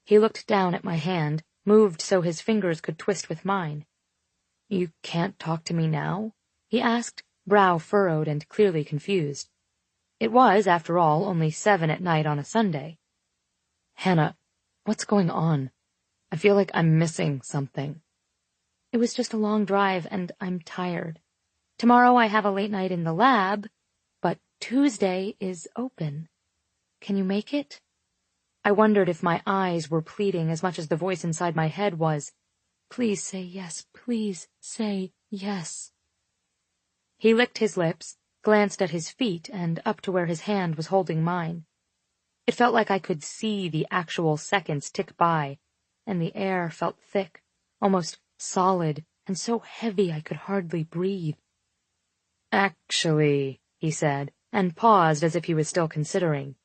He looked down at my hand, moved so his fingers could twist with mine. "You can't talk to me now?" he asked, brow furrowed and clearly confused. It was, after all, only 7 at night on a Sunday. "Hannah, what's going on? I feel like I'm missing something." "It was just a long drive, and I'm tired. Tomorrow I have a late night in the lab, but Tuesday is open. Can you make it?" I wondered if my eyes were pleading as much as the voice inside my head was, "Please say yes, please say yes." He licked his lips, glanced at his feet and up to where his hand was holding mine. It felt like I could see the actual seconds tick by, and the air felt thick, almost solid, and so heavy I could hardly breathe. "Actually," he said, and paused as if he was still considering.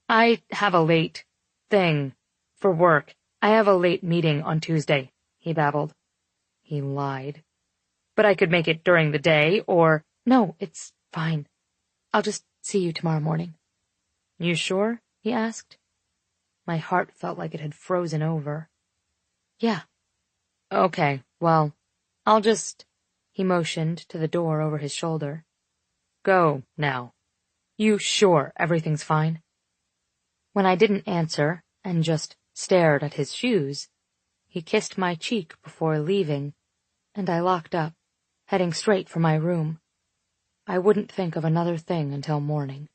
"I have a late thing for work. I have a late meeting on Tuesday," he babbled. He lied. "But I could make it during the day, or—" "No, it's fine. I'll just see you tomorrow morning." "You sure?" he asked. My heart felt like it had frozen over. "Yeah." "Okay, well, I'll just—" He motioned to the door over his shoulder. "Go, now. You sure everything's fine?" When I didn't answer, and just stared at his shoes, he kissed my cheek before leaving, and I locked up, heading straight for my room. I wouldn't think of another thing until morning.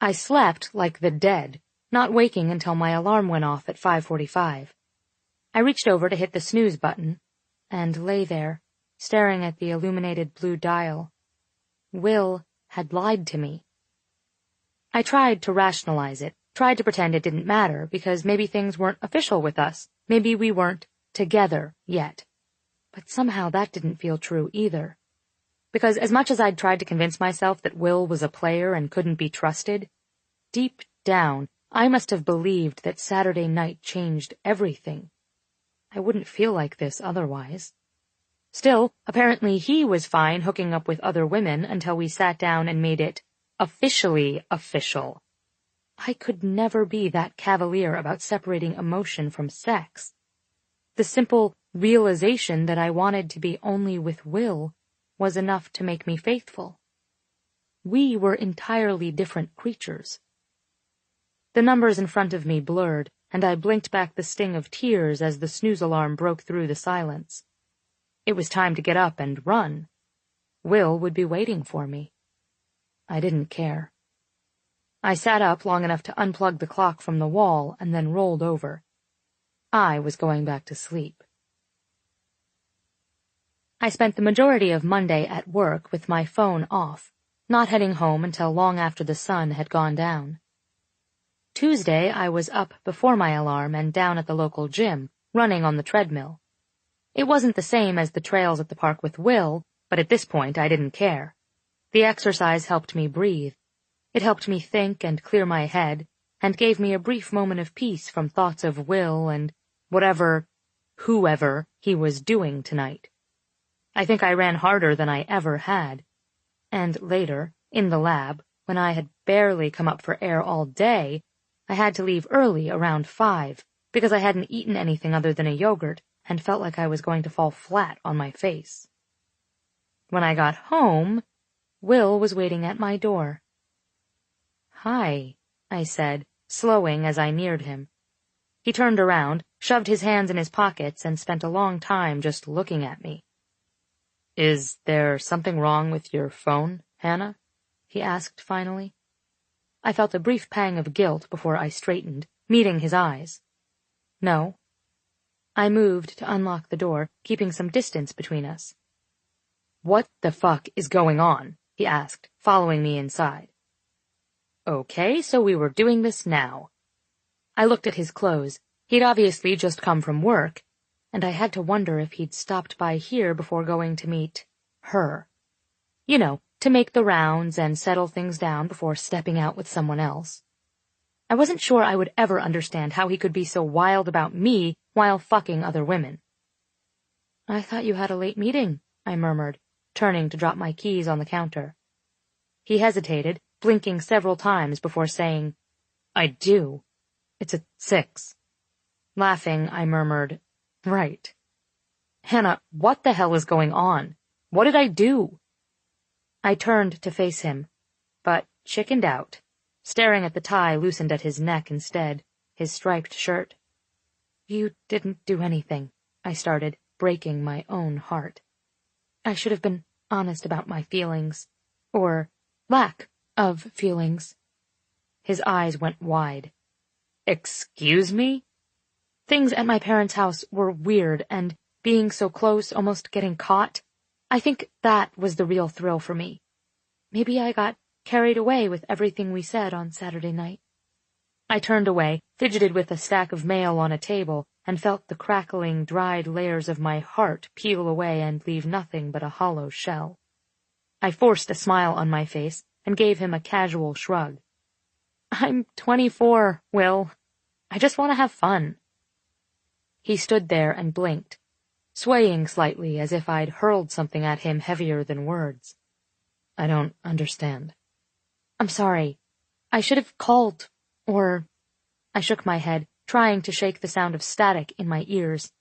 I slept like the dead, not waking until my alarm went off at 5:45. I reached over to hit the snooze button, and lay there, staring at the illuminated blue dial. Will had lied to me. I tried to rationalize it, tried to pretend it didn't matter, because maybe things weren't official with us, maybe we weren't together yet. But somehow that didn't feel true either. Because as much as I'd tried to convince myself that Will was a player and couldn't be trusted, deep down I must have believed that Saturday night changed everything. I wouldn't feel like this otherwise. Still, apparently he was fine hooking up with other women until we sat down and made it officially official. I could never be that cavalier about separating emotion from sex. The simple realization that I wanted to be only with Will was enough to make me faithful. We were entirely different creatures. The numbers in front of me blurred, and I blinked back the sting of tears as the snooze alarm broke through the silence. It was time to get up and run. Will would be waiting for me. I didn't care. I sat up long enough to unplug the clock from the wall and then rolled over. I was going back to sleep. I spent the majority of Monday at work with my phone off, not heading home until long after the sun had gone down. Tuesday, I was up before my alarm and down at the local gym, running on the treadmill. It wasn't the same as the trails at the park with Will, but at this point I didn't care. The exercise helped me breathe. It helped me think and clear my head, and gave me a brief moment of peace from thoughts of Will and whoever he was doing tonight. I think I ran harder than I ever had. And later, in the lab, when I had barely come up for air all day, I had to leave early around 5 because I hadn't eaten anything other than a yogurt and felt like I was going to fall flat on my face. When I got home, Will was waiting at my door. "Hi," I said, slowing as I neared him. He turned around, shoved his hands in his pockets, and spent a long time just looking at me. "Is there something wrong with your phone, Hannah?" he asked finally. I felt a brief pang of guilt before I straightened, meeting his eyes. "No." I moved to unlock the door, keeping some distance between us. "What the fuck is going on?" he asked, following me inside. Okay, so we were doing this now. I looked at his clothes. He'd obviously just come from work, and I had to wonder if he'd stopped by here before going to meet her. You know, to make the rounds and settle things down before stepping out with someone else. I wasn't sure I would ever understand how he could be so wild about me while fucking other women. "I thought you had a late meeting," I murmured, turning to drop my keys on the counter. He hesitated, blinking several times before saying, "I do. It's at 6. Laughing, I murmured, "Right." "Hannah, what the hell is going on? What did I do?" I turned to face him, but chickened out, staring at the tie loosened at his neck instead, his striped shirt. "You didn't do anything," I started, breaking my own heart. I should have been honest about my feelings, or lack of feelings. His eyes went wide. "Excuse me?" Things at my parents' house were weird, and being so close, almost getting caught, I think that was the real thrill for me. Maybe I got carried away with everything we said on Saturday night. I turned away, fidgeted with a stack of mail on a table, and felt the crackling, dried layers of my heart peel away and leave nothing but a hollow shell. I forced a smile on my face and gave him a casual shrug. "I'm 24, Will. I just want to have fun." He stood there and blinked, swaying slightly as if I'd hurled something at him heavier than words. "I don't understand." "I'm sorry. I should have called, or—" I shook my head, trying to shake the sound of static in my ears.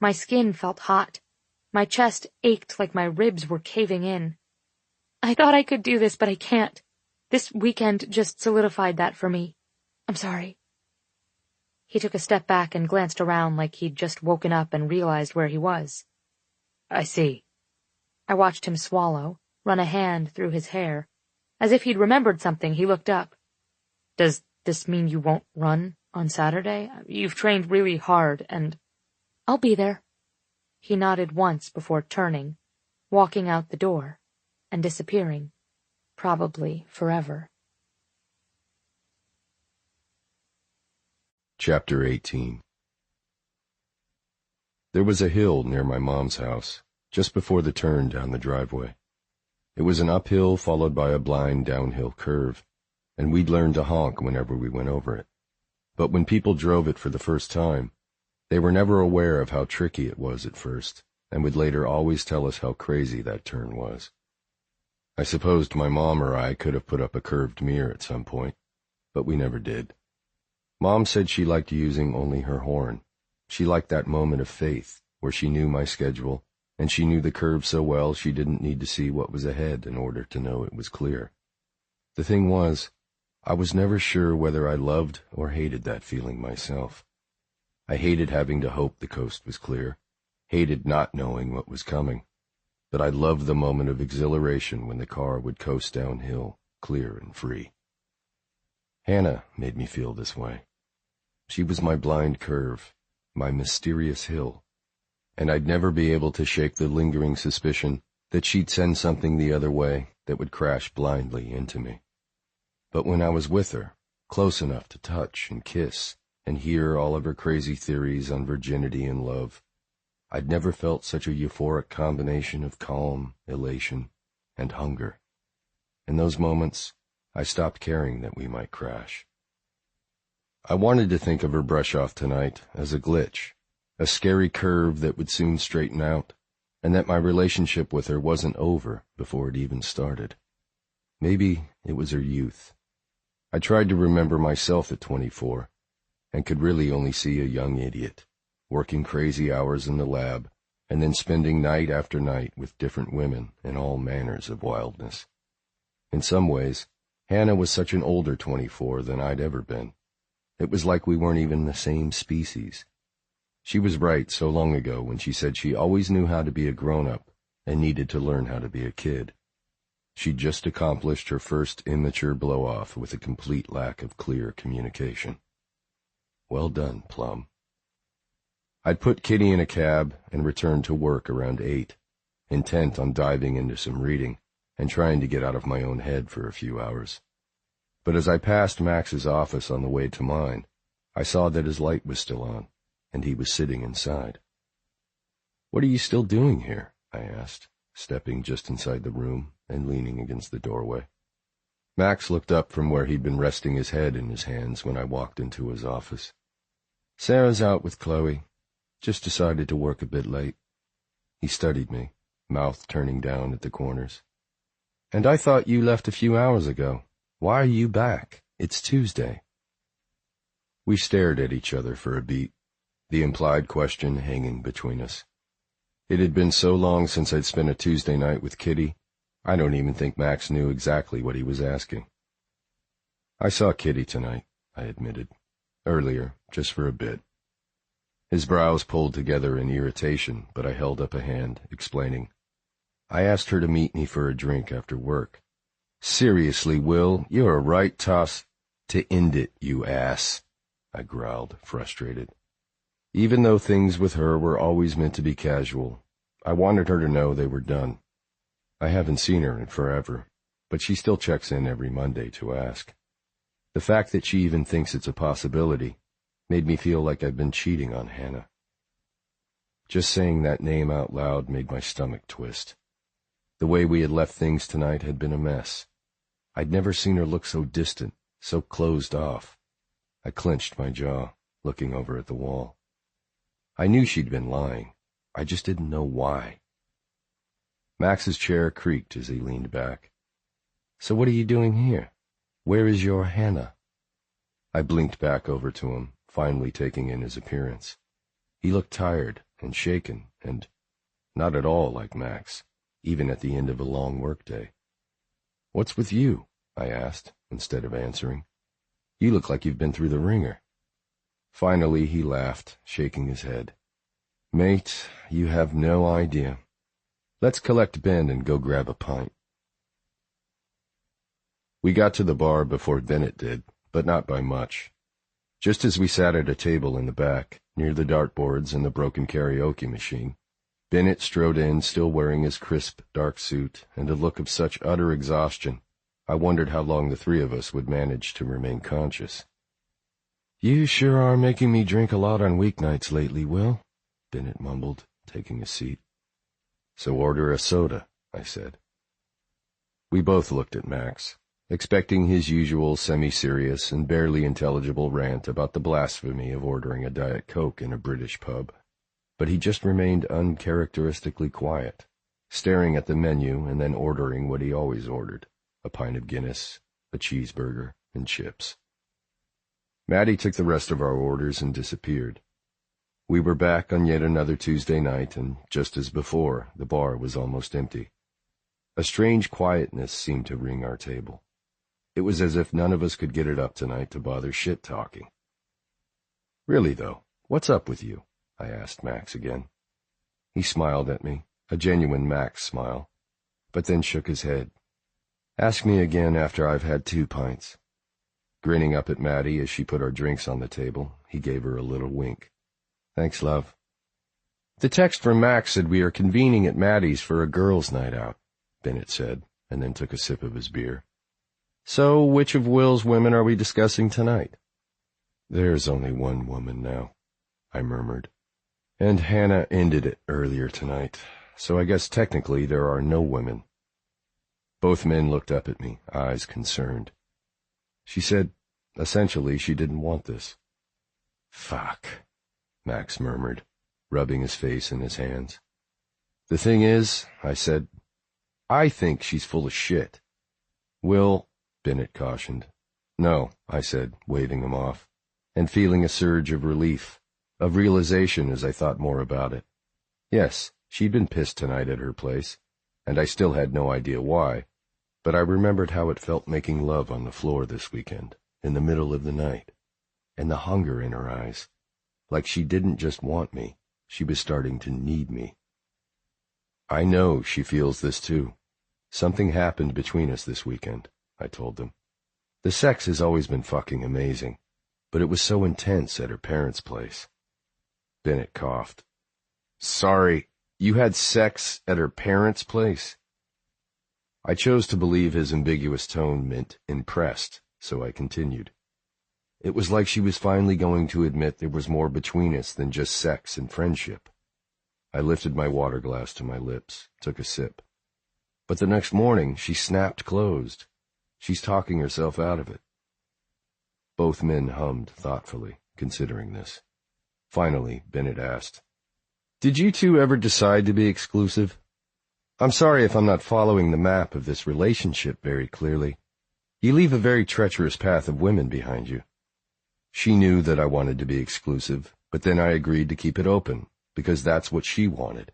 My skin felt hot. My chest ached like my ribs were caving in. "I thought I could do this, but I can't. This weekend just solidified that for me. I'm sorry." He took a step back and glanced around like he'd just woken up and realized where he was. "I see." I watched him swallow, run a hand through his hair. As if he'd remembered something, he looked up. "Does this mean you won't run on Saturday? You've trained really hard, and—" "I'll be there." He nodded once before turning, walking out the door, and disappearing, probably forever. Chapter 18. There was a hill near my mom's house, just before the turn down the driveway. It was an uphill followed by a blind downhill curve, and we'd learned to honk whenever we went over it. But when people drove it for the first time, they were never aware of how tricky it was at first, and would later always tell us how crazy that turn was. I supposed my mom or I could have put up a curved mirror at some point, but we never did. Mom said she liked using only her horn. She liked that moment of faith, where she knew my schedule, and she knew the curve so well she didn't need to see what was ahead in order to know it was clear. The thing was, I was never sure whether I loved or hated that feeling myself. I hated having to hope the coast was clear, hated not knowing what was coming, but I loved the moment of exhilaration when the car would coast downhill, clear and free. Hannah made me feel this way. She was my blind curve, my mysterious hill, and I'd never be able to shake the lingering suspicion that she'd send something the other way that would crash blindly into me. But when I was with her, close enough to touch and kiss and hear all of her crazy theories on virginity and love, I'd never felt such a euphoric combination of calm, elation, and hunger. In those moments, I stopped caring that we might crash. I wanted to think of her brush-off tonight as a glitch, a scary curve that would soon straighten out, and that my relationship with her wasn't over before it even started. Maybe it was her youth. I tried to remember myself at 24, and could really only see a young idiot, working crazy hours in the lab, and then spending night after night with different women in all manners of wildness. In some ways, Hannah was such an older 24 than I'd ever been. It was like we weren't even the same species. She was right so long ago when she said she always knew how to be a grown-up and needed to learn how to be a kid. She'd just accomplished her first immature blow-off with a complete lack of clear communication. Well done, Plum. I'd put Kitty in a cab and returned to work around 8, intent on diving into some reading and trying to get out of my own head for a few hours. But as I passed Max's office on the way to mine, I saw that his light was still on, and he was sitting inside. "What are you still doing here?" I asked, stepping just inside the room and leaning against the doorway. Max looked up from where he'd been resting his head in his hands when I walked into his office. "Sarah's out with Chloe. Just decided to work a bit late." He studied me, mouth turning down at the corners. "And I thought you left a few hours ago. Why are you back? It's Tuesday." We stared at each other for a beat, the implied question hanging between us. It had been so long since I'd spent a Tuesday night with Kitty, I don't even think Max knew exactly what he was asking. "I saw Kitty tonight," I admitted. "Earlier, just for a bit." His brows pulled together in irritation, but I held up a hand, explaining. "I asked her to meet me for a drink after work." "Seriously, Will, you're a right toss—" "To end it, you ass," I growled, frustrated. Even though things with her were always meant to be casual, I wanted her to know they were done. I haven't seen her in forever, but she still checks in every Monday to ask. The fact that she even thinks it's a possibility made me feel like I'd been cheating on Hannah. Just saying that name out loud made my stomach twist. The way we had left things tonight had been a mess. I'd never seen her look so distant, so closed off. I clenched my jaw, looking over at the wall. I knew she'd been lying. I just didn't know why. Max's chair creaked as he leaned back. "So what are you doing here? Where is your Hannah?" I blinked back over to him, finally taking in his appearance. He looked tired and shaken and not at all like Max, even at the end of a long workday. "What's with you?" I asked, instead of answering. "You look like you've been through the ringer." Finally he laughed, shaking his head. "Mate, you have no idea. Let's collect Ben and go grab a pint." We got to the bar before Bennett did, but not by much. Just as we sat at a table in the back, near the dartboards and the broken karaoke machine, Bennett strode in, still wearing his crisp, dark suit, and a look of such utter exhaustion, I wondered how long the three of us would manage to remain conscious. "You sure are making me drink a lot on weeknights lately, Will," Bennett mumbled, taking a seat. "So order a soda," I said. We both looked at Max, expecting his usual semi-serious and barely intelligible rant about the blasphemy of ordering a Diet Coke in a British pub. But he just remained uncharacteristically quiet, staring at the menu and then ordering what he always ordered, a pint of Guinness, a cheeseburger, and chips. Maddie took the rest of our orders and disappeared. We were back on yet another Tuesday night, and just as before, the bar was almost empty. A strange quietness seemed to ring our table. It was as if none of us could get it up tonight to bother shit-talking. "Really, though, what's up with you?" I asked Max again. He smiled at me, a genuine Max smile, but then shook his head. "Ask me again after I've had 2 pints. Grinning up at Maddie as she put our drinks on the table, he gave her a little wink. "Thanks, love." "The text from Max said we are convening at Maddie's for a girls' night out," Bennett said, and then took a sip of his beer. "So which of Will's women are we discussing tonight?" "There's only one woman now," I murmured. "And Hannah ended it earlier tonight, so I guess technically there are no women." Both men looked up at me, eyes concerned. She said, essentially, she didn't want this. "Fuck," Max murmured, rubbing his face in his hands. "The thing is," I said, "I think she's full of shit." "Will," Bennett cautioned. "No," I said, waving him off, and feeling a surge of relief, of realization as I thought more about it. Yes, she'd been pissed tonight at her place, and I still had no idea why, but I remembered how it felt making love on the floor this weekend, in the middle of the night, and the hunger in her eyes, like she didn't just want me, she was starting to need me. "I know she feels this too. Something happened between us this weekend," I told them. "The sex has always been fucking amazing, but it was so intense at her parents' place." Bennett coughed. Sorry, you had sex at her parents' place? I chose to believe his ambiguous tone meant impressed, so I continued. It was like she was finally going to admit there was more between us than just sex and friendship. I lifted my water glass to my lips, took a sip. But the next morning, she snapped closed. She's talking herself out of it. Both men hummed thoughtfully, considering this. Finally, Bennett asked, Did you two ever decide to be exclusive? I'm sorry if I'm not following the map of this relationship very clearly. You leave a very treacherous path of women behind you. She knew that I wanted to be exclusive, but then I agreed to keep it open, because that's what she wanted.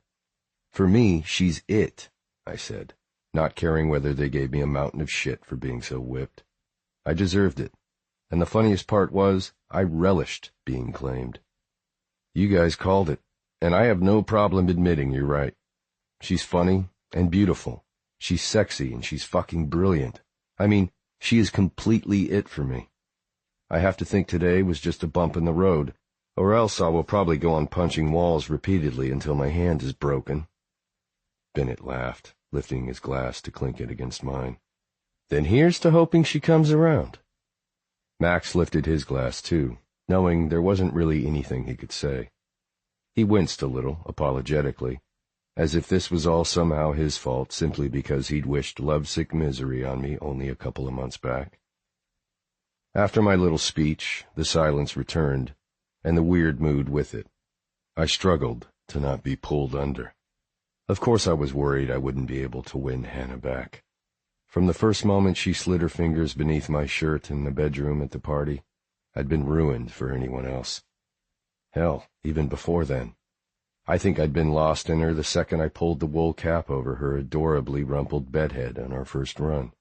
For me, she's it, I said, not caring whether they gave me a mountain of shit for being so whipped. I deserved it, and the funniest part was I relished being claimed. You guys called it, and I have no problem admitting you're right. She's funny and beautiful. She's sexy and she's fucking brilliant. I mean, she is completely it for me. I have to think today was just a bump in the road, or else I will probably go on punching walls repeatedly until my hand is broken. Bennett laughed, lifting his glass to clink it against mine. Then here's to hoping she comes around. Max lifted his glass too, knowing there wasn't really anything he could say. He winced a little, apologetically, as if this was all somehow his fault simply because he'd wished lovesick misery on me only a couple of months back. After my little speech, the silence returned, and the weird mood with it. I struggled to not be pulled under. Of course I was worried I wouldn't be able to win Hannah back. From the first moment she slid her fingers beneath my shirt in the bedroom at the party, I'd been ruined for anyone else. Hell, even before then. I think I'd been lost in her the second I pulled the wool cap over her adorably rumpled bedhead on our first run.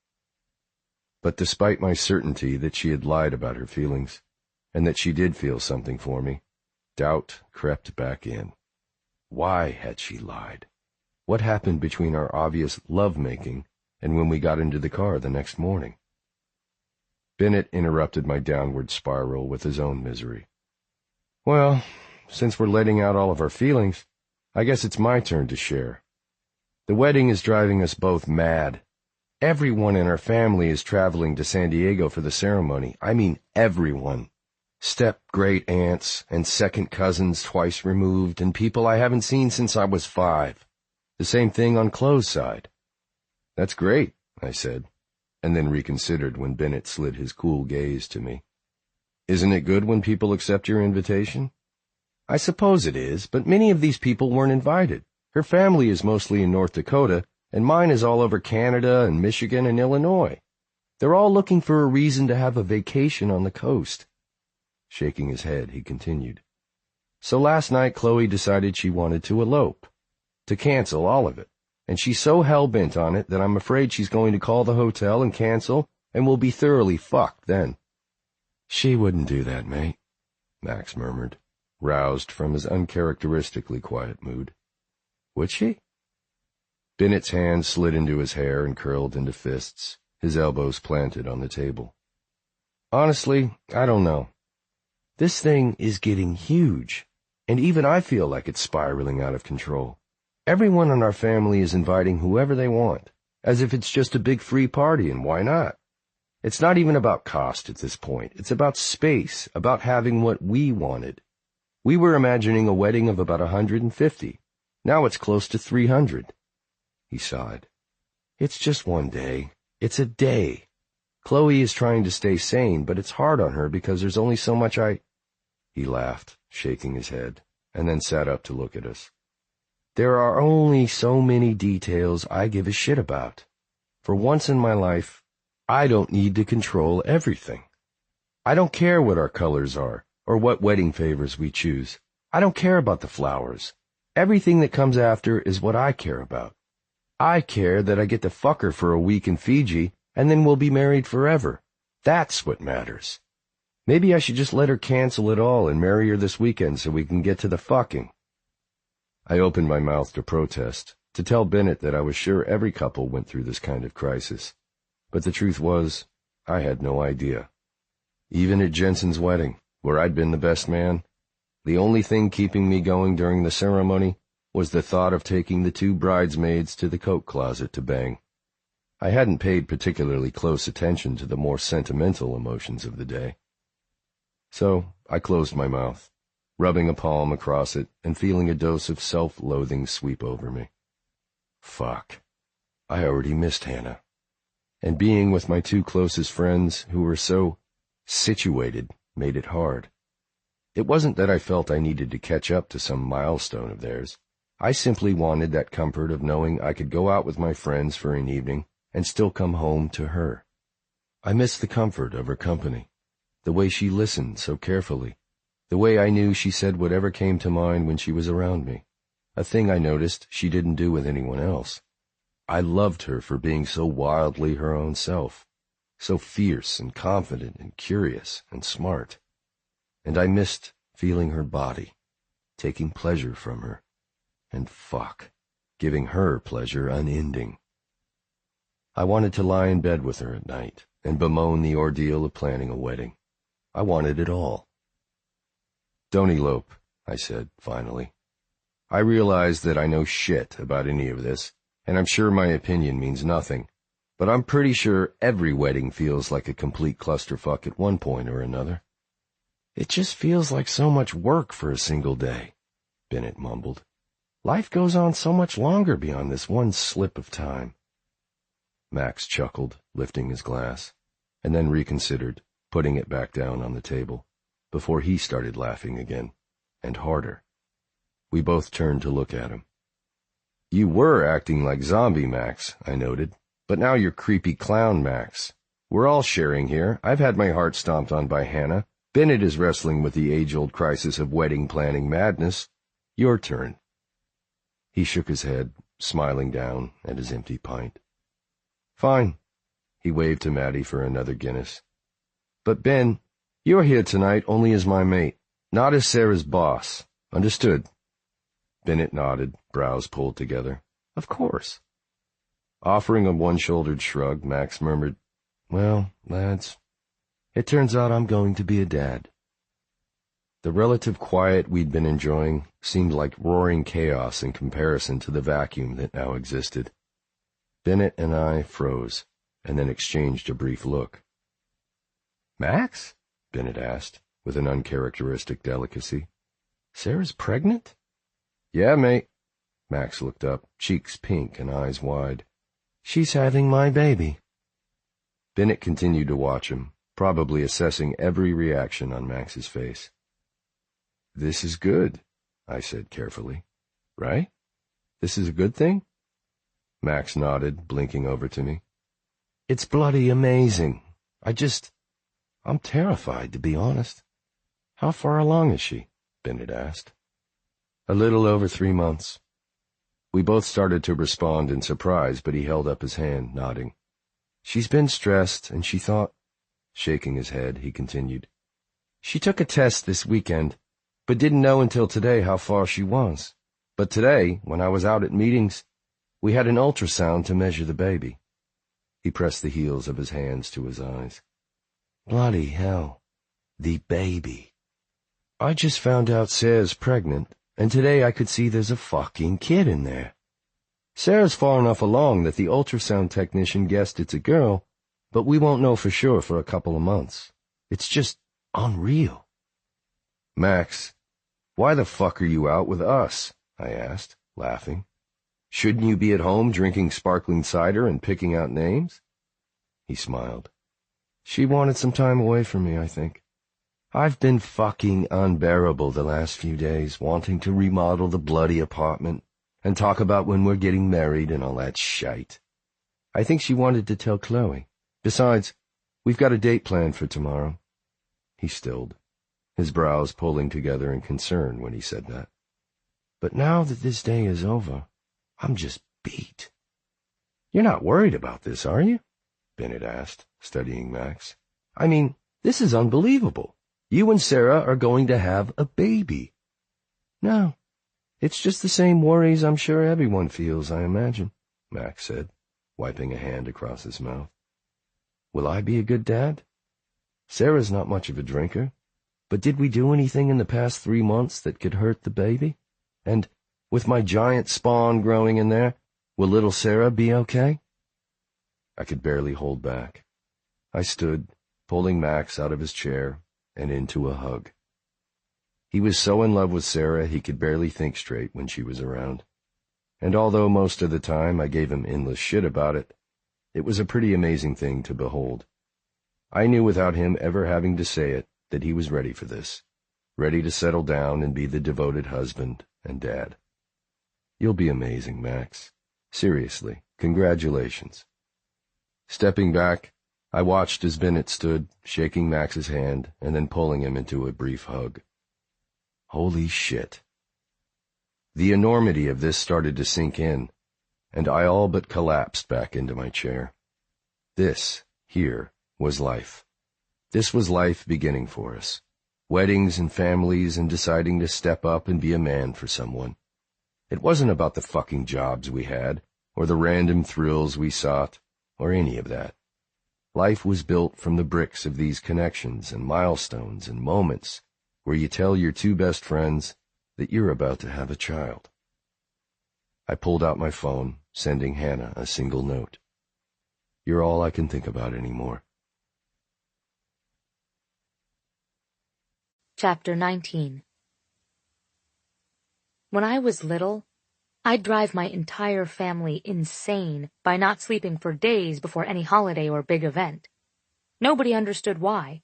But despite my certainty that she had lied about her feelings, and that she did feel something for me, doubt crept back in. Why had she lied? What happened between our obvious love-making and when we got into the car the next morning? Bennett interrupted my downward spiral with his own misery. Well, since we're letting out all of our feelings, I guess it's my turn to share. The wedding is driving us both mad. Everyone in our family is traveling to San Diego for the ceremony. I mean everyone. Step-great-aunts and second cousins twice removed and people I haven't seen since I was 5. The same thing on Chloe's side. That's great, I said, and then reconsidered when Bennett slid his cool gaze to me. Isn't it good when people accept your invitation? I suppose it is, but many of these people weren't invited. Her family is mostly in North Dakota, and mine is all over Canada and Michigan and Illinois. They're all looking for a reason to have a vacation on the coast. Shaking his head, he continued. So last night Chloe decided she wanted to elope, to cancel all of it, and she's so hell-bent on it that I'm afraid she's going to call the hotel and cancel, and we'll be thoroughly fucked then. She wouldn't do that, mate, Max murmured, roused from his uncharacteristically quiet mood. Would she? Bennett's hand slid into his hair and curled into fists, his elbows planted on the table. Honestly, I don't know. This thing is getting huge, and even I feel like it's spiraling out of control. Everyone in our family is inviting whoever they want, as if it's just a big free party, and why not? It's not even about cost at this point. It's about space, about having what we wanted. We were imagining a wedding of about 150. Now it's close to 300. He sighed. It's just one day. It's a day. Chloe is trying to stay sane, but it's hard on her because there's only so much He laughed, shaking his head, and then sat up to look at us. There are only so many details I give a shit about. For once in my life, I don't need to control everything. I don't care what our colors are, or what wedding favors we choose. I don't care about the flowers. Everything that comes after is what I care about. I care that I get to fuck her for a week in Fiji, and then we'll be married forever. That's what matters. Maybe I should just let her cancel it all and marry her this weekend so we can get to the fucking. I opened my mouth to protest, to tell Bennett that I was sure every couple went through this kind of crisis. But the truth was, I had no idea. Even at Jensen's wedding, where I'd been the best man, The only thing keeping me going during the ceremony was the thought of taking the 2 bridesmaids to the coat closet to bang. I hadn't paid particularly close attention to the more sentimental emotions of the day. So I closed my mouth, rubbing a palm across it and feeling a dose of self-loathing sweep over me. Fuck. I already missed Hannah. And being with my 2 closest friends who were so situated made it hard. It wasn't that I felt I needed to catch up to some milestone of theirs. I simply wanted that comfort of knowing I could go out with my friends for an evening and still come home to her. I missed the comfort of her company, the way she listened so carefully, the way I knew she said whatever came to mind when she was around me, a thing I noticed she didn't do with anyone else. I loved her for being so wildly her own self, so fierce and confident and curious and smart. And I missed feeling her body, taking pleasure from her, and giving her pleasure unending. I wanted to lie in bed with her at night and bemoan the ordeal of planning a wedding. I wanted it all. Don't elope, I said, finally. I realize that I know shit about any of this, and I'm sure my opinion means nothing, but I'm pretty sure every wedding feels like a complete clusterfuck at one point or another. It just feels like so much work for a single day, Bennett mumbled. Life goes on so much longer beyond this one slip of time. Max chuckled, lifting his glass, and then reconsidered, putting it back down on the table, before he started laughing again, and harder. We both turned to look at him. You were acting like zombie Max, I noted, but now you're creepy clown Max. We're all sharing here. I've had my heart stomped on by Hannah. Bennett is wrestling with the age-old crisis of wedding planning madness. Your turn. He shook his head, smiling down at his empty pint. Fine. He waved to Maddie for another Guinness. But Ben, you're here tonight only as my mate, not as Sarah's boss. Understood? Bennett nodded, brows pulled together. Of course. Offering a one-shouldered shrug, Max murmured, Well, lads, it turns out I'm going to be a dad. The relative quiet we'd been enjoying seemed like roaring chaos in comparison to the vacuum that now existed. Bennett and I froze, and then exchanged a brief look. Max? Bennett asked, with an uncharacteristic delicacy. Sarah's pregnant? Yeah, mate. Max looked up, cheeks pink and eyes wide. She's having my baby. Bennett continued to watch him, probably assessing every reaction on Max's face. This is good, I said carefully. Right? This is a good thing? Max nodded, blinking over to me. It's bloody amazing. I'm terrified, to be honest. How far along is she? Bennett asked. A little over 3 months. We both started to respond in surprise, but he held up his hand, nodding. She's been stressed, and she thought... Shaking his head, he continued. She took a test this weekend, but didn't know until today how far she was. But today, when I was out at meetings, we had an ultrasound to measure the baby. He pressed the heels of his hands to his eyes. Bloody hell. The baby. I just found out Sarah's pregnant, and today I could see there's a fucking kid in there. Sarah's far enough along that the ultrasound technician guessed it's a girl, but we won't know for sure for a couple of months. It's just unreal. Max, why the fuck are you out with us? I asked, laughing. Shouldn't you be at home drinking sparkling cider and picking out names? He smiled. She wanted some time away from me, I think. I've been fucking unbearable the last few days, wanting to remodel the bloody apartment and talk about when we're getting married and all that shite. I think she wanted to tell Chloe. Besides, we've got a date planned for tomorrow. He stilled, his brows pulling together in concern when he said that. But now that this day is over, I'm just beat. You're not worried about this, are you? Bennett asked, studying Max. I mean, this is unbelievable. You and Sarah are going to have a baby. No, it's just the same worries I'm sure everyone feels, I imagine, Max said, wiping a hand across his mouth. Will I be a good dad? Sarah's not much of a drinker. But did we do anything in the past 3 months that could hurt the baby? And, with my giant spawn growing in there, will little Sarah be okay? I could barely hold back. I stood, pulling Max out of his chair and into a hug. He was so in love with Sarah he could barely think straight when she was around. And although most of the time I gave him endless shit about it, it was a pretty amazing thing to behold. I knew without him ever having to say it that he was ready for this, ready to settle down and be the devoted husband and dad. You'll be amazing, Max. Seriously, congratulations. Stepping back, I watched as Bennett stood, shaking Max's hand and then pulling him into a brief hug. Holy shit. The enormity of this started to sink in, and I all but collapsed back into my chair. This, here, was life. This was life beginning for us. Weddings and families and deciding to step up and be a man for someone. It wasn't about the fucking jobs we had, or the random thrills we sought, or any of that. Life was built from the bricks of these connections and milestones and moments where you tell your two best friends that you're about to have a child. I pulled out my phone, sending Hannah a single note. You're all I can think about anymore. Chapter 19. When I was little, I'd drive my entire family insane by not sleeping for days before any holiday or big event. Nobody understood why.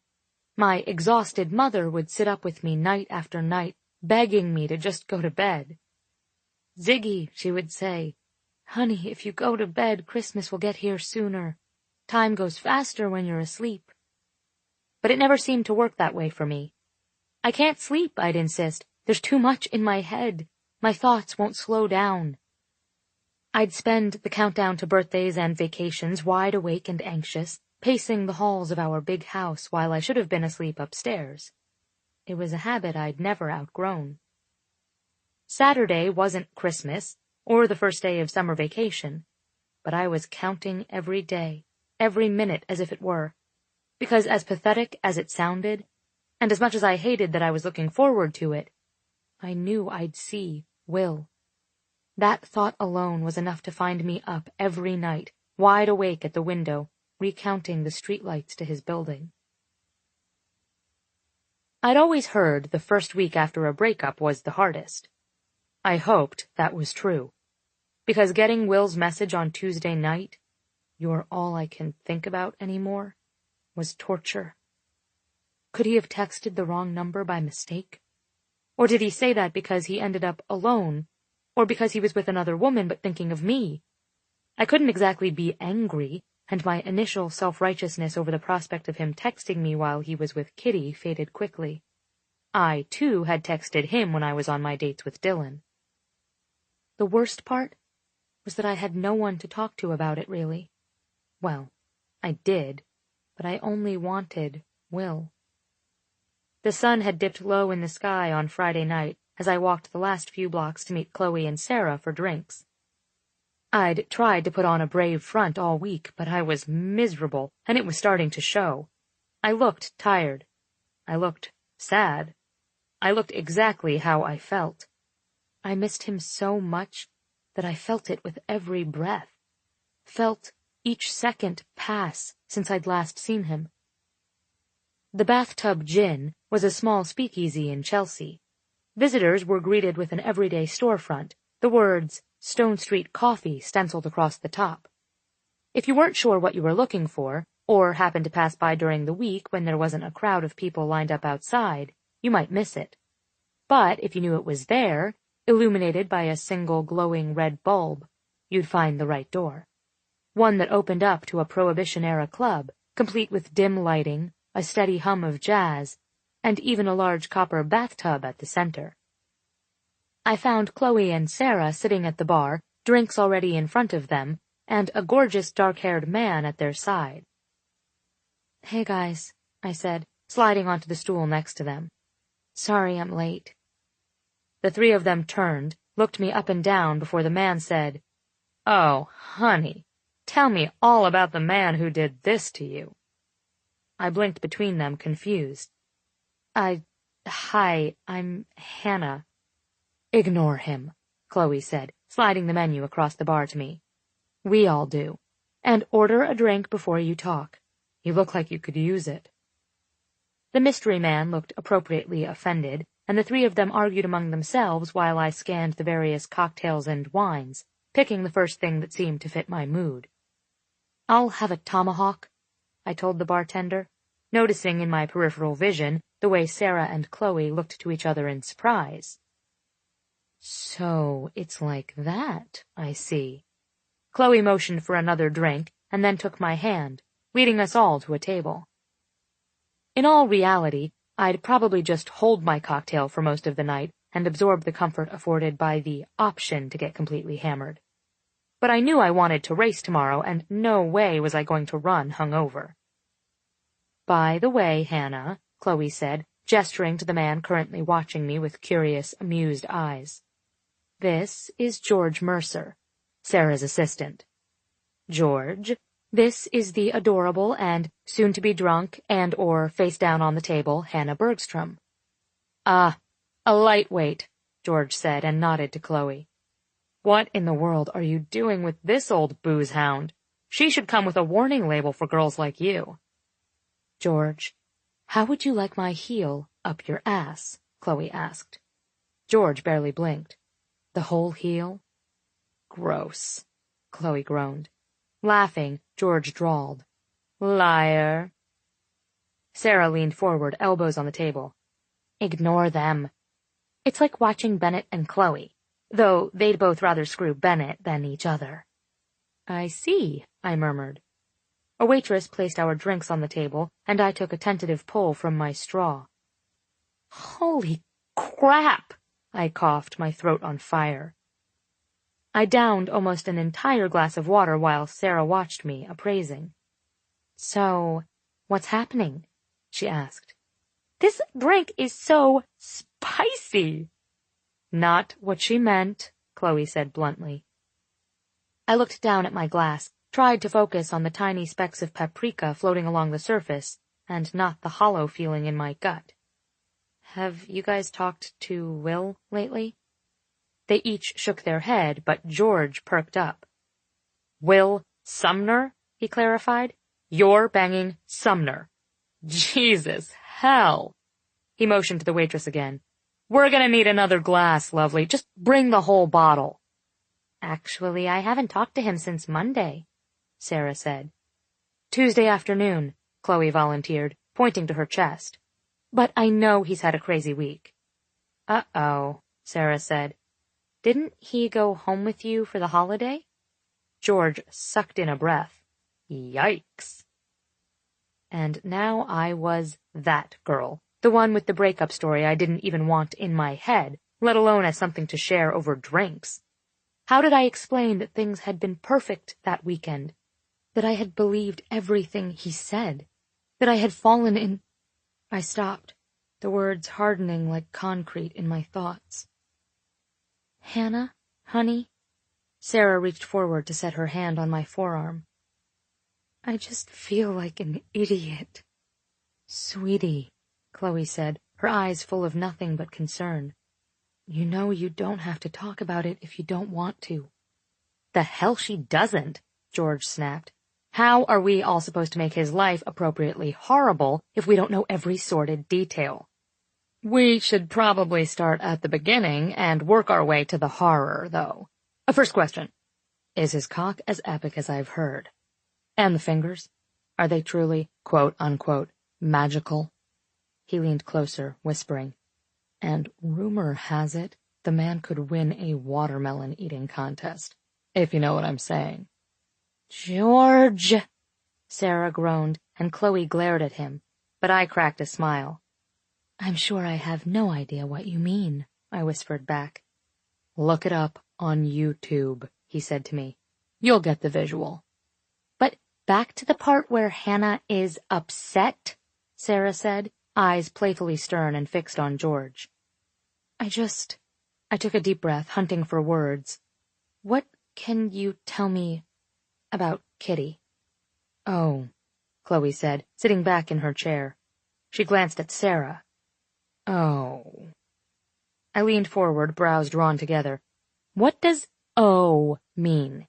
My exhausted mother would sit up with me night after night, begging me to just go to bed. Ziggy, she would say, honey, if you go to bed, Christmas will get here sooner. Time goes faster when you're asleep. But it never seemed to work that way for me. I can't sleep, I'd insist. There's too much in my head. My thoughts won't slow down. I'd spend the countdown to birthdays and vacations wide awake and anxious, pacing the halls of our big house while I should have been asleep upstairs. It was a habit I'd never outgrown. Saturday wasn't Christmas, or the first day of summer vacation, but I was counting every day, every minute as if it were, because as pathetic as it sounded, and as much as I hated that I was looking forward to it, I knew I'd see Will. That thought alone was enough to find me up every night, wide awake at the window, recounting the streetlights to his building. I'd always heard the first week after a breakup was the hardest. I hoped that was true, because getting Will's message on Tuesday night, "You're all I can think about anymore," was torture. Could he have texted the wrong number by mistake? Or did he say that because he ended up alone, or because he was with another woman but thinking of me? I couldn't exactly be angry, and my initial self-righteousness over the prospect of him texting me while he was with Kitty faded quickly. I, too, had texted him when I was on my dates with Dylan. The worst part was that I had no one to talk to about it, really. Well, I did, but I only wanted Will. The sun had dipped low in the sky on Friday night as I walked the last few blocks to meet Chloe and Sarah for drinks. I'd tried to put on a brave front all week, but I was miserable, and it was starting to show. I looked tired. I looked sad. I looked exactly how I felt. I missed him so much that I felt it with every breath. Felt each second pass since I'd last seen him. The Bathtub Gin was a small speakeasy in Chelsea. Visitors were greeted with an everyday storefront, the words Stone Street Coffee stenciled across the top. If you weren't sure what you were looking for, or happened to pass by during the week when there wasn't a crowd of people lined up outside, you might miss it. But if you knew it was there, illuminated by a single glowing red bulb, you'd find the right door. One that opened up to a Prohibition-era club, complete with dim lighting, a steady hum of jazz, and even a large copper bathtub at the center. I found Chloe and Sarah sitting at the bar, drinks already in front of them, and a gorgeous dark-haired man at their side. "Hey, guys," I said, sliding onto the stool next to them. "Sorry I'm late." The three of them turned, looked me up and down before the man said, "Oh, honey, tell me all about the man who did this to you." I blinked between them, confused. Hi, I'm Hannah. Ignore him, Chloe said, sliding the menu across the bar to me. We all do. And order a drink before you talk. You look like you could use it. The mystery man looked appropriately offended, and the three of them argued among themselves while I scanned the various cocktails and wines, picking the first thing that seemed to fit my mood. I'll have a tomahawk, I told the bartender, noticing in my peripheral vision the way Sarah and Chloe looked to each other in surprise. So it's like that, I see. Chloe motioned for another drink and then took my hand, leading us all to a table. In all reality, I'd probably just hold my cocktail for most of the night and absorb the comfort afforded by the option to get completely hammered. But I knew I wanted to race tomorrow, and no way was I going to run hungover. By the way, Hannah, Chloe said, gesturing to the man currently watching me with curious, amused eyes. This is George Mercer, Sarah's assistant. George, this is the adorable and soon-to-be drunk and/or face-down on the table Hannah Bergstrom. Ah, a lightweight, George said and nodded to Chloe. What in the world are you doing with this old booze hound? She should come with a warning label for girls like you. George, how would you like my heel up your ass? Chloe asked. George barely blinked. The whole heel? Gross, Chloe groaned. Laughing, George drawled. Liar. Sarah leaned forward, elbows on the table. Ignore them. It's like watching Bennett and Chloe, though they'd both rather screw Bennett than each other. I see, I murmured. A waitress placed our drinks on the table, and I took a tentative pull from my straw. Holy crap! I coughed, my throat on fire. I downed almost an entire glass of water while Sarah watched me, appraising. So, what's happening? She asked. This drink is so spicy. Not what she meant, Chloe said bluntly. I looked down at my glass, tried to focus on the tiny specks of paprika floating along the surface, and not the hollow feeling in my gut. Have you guys talked to Will lately? They each shook their head, but George perked up. Will Sumner, he clarified. You're banging Sumner. Jesus, hell. He motioned to the waitress again. We're gonna need another glass, lovely. Just bring the whole bottle. Actually, I haven't talked to him since Monday, Sarah said. Tuesday afternoon, Chloe volunteered, pointing to her chest. But I know he's had a crazy week. Uh-oh, Sarah said. Didn't he go home with you for the holiday? George sucked in a breath. Yikes. And now I was that girl, the one with the breakup story I didn't even want in my head, let alone as something to share over drinks. How did I explain that things had been perfect that weekend? That I had believed everything he said? That I had fallen in... I stopped, the words hardening like concrete in my thoughts. Hannah, honey? Sarah reached forward to set her hand on my forearm. I just feel like an idiot. Sweetie, Chloe said, her eyes full of nothing but concern. You know you don't have to talk about it if you don't want to. The hell she doesn't, George snapped. How are we all supposed to make his life appropriately horrible if we don't know every sordid detail? We should probably start at the beginning and work our way to the horror, though. First question. Is his cock as epic as I've heard? And the fingers? Are they truly, quote-unquote, magical? He leaned closer, whispering. And rumor has it, the man could win a watermelon eating contest, if you know what I'm saying. George! Sarah groaned, and Chloe glared at him, but I cracked a smile. I'm sure I have no idea what you mean, I whispered back. Look it up on YouTube, he said to me. You'll get the visual. But back to the part where Hannah is upset, Sarah said, eyes playfully stern and fixed on George. I took a deep breath, hunting for words. What can you tell me about Kitty? Oh, Chloe said, sitting back in her chair. She glanced at Sarah. Oh. I leaned forward, brows drawn together. What does "oh" mean?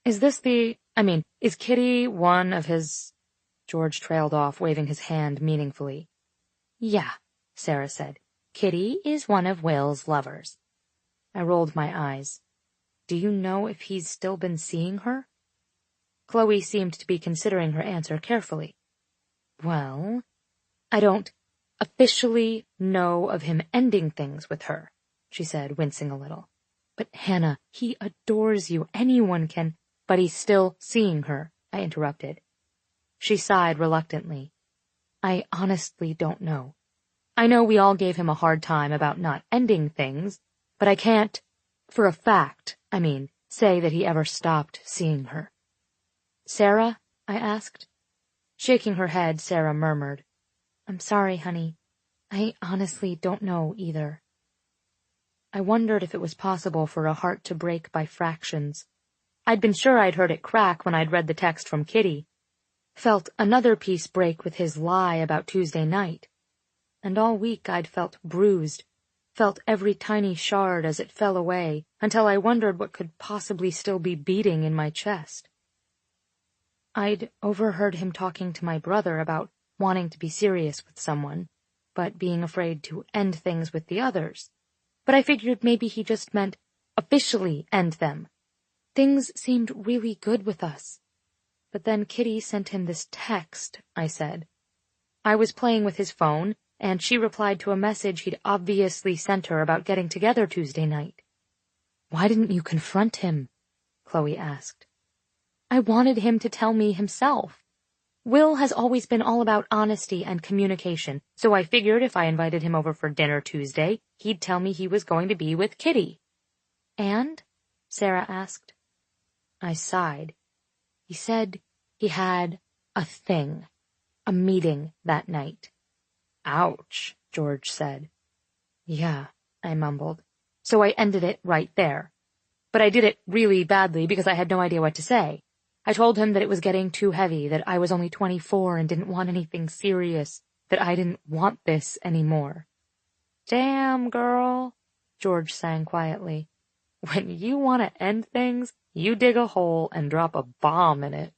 Is Kitty one of his... George trailed off, waving his hand meaningfully. Yeah, Sarah said. Kitty is one of Will's lovers. I rolled my eyes. Do you know if he's still been seeing her? Chloe seemed to be considering her answer carefully. Well, I don't officially know of him ending things with her, she said, wincing a little. But Hannah, he adores you. Anyone can... But he's still seeing her, I interrupted. She sighed reluctantly. I honestly don't know. I know we all gave him a hard time about not ending things, but I can't, for a fact, say that he ever stopped seeing her. Sarah? I asked. Shaking her head, Sarah murmured, I'm sorry, honey. I honestly don't know either. I wondered if it was possible for a heart to break by fractions. I'd been sure I'd heard it crack when I'd read the text from Kitty. Felt another piece break with his lie about Tuesday night. And all week I'd felt bruised, felt every tiny shard as it fell away, until I wondered what could possibly still be beating in my chest. I'd overheard him talking to my brother about wanting to be serious with someone, but being afraid to end things with the others. But I figured maybe he just meant officially end them. Things seemed really good with us. But then Kitty sent him this text, I said. I was playing with his phone, and she replied to a message he'd obviously sent her about getting together Tuesday night. Why didn't you confront him? Chloe asked. I wanted him to tell me himself. Will has always been all about honesty and communication, so I figured if I invited him over for dinner Tuesday, he'd tell me he was going to be with Kitty. And? Sarah asked. I sighed. He said he had a thing, a meeting that night. Ouch, George said. Yeah, I mumbled. So I ended it right there. But I did it really badly because I had no idea what to say. I told him that it was getting too heavy, that I was only 24 and didn't want anything serious, that I didn't want this anymore. Damn, girl, George sang quietly. When you want to end things, you dig a hole and drop a bomb in it.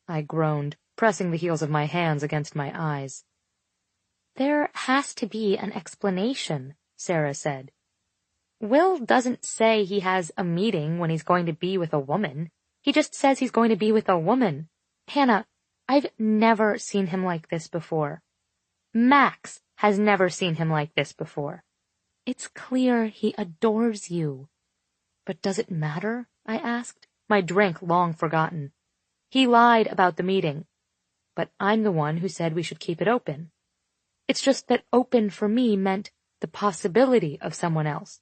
I groaned, pressing the heels of my hands against my eyes. There has to be an explanation, Sarah said. Will doesn't say he has a meeting when he's going to be with a woman. He just says he's going to be with a woman. Hannah, I've never seen him like this before. Max has never seen him like this before. It's clear he adores you. But does it matter? I asked, my drink long forgotten. He lied about the meeting, but I'm the one who said we should keep it open. It's just that open for me meant the possibility of someone else.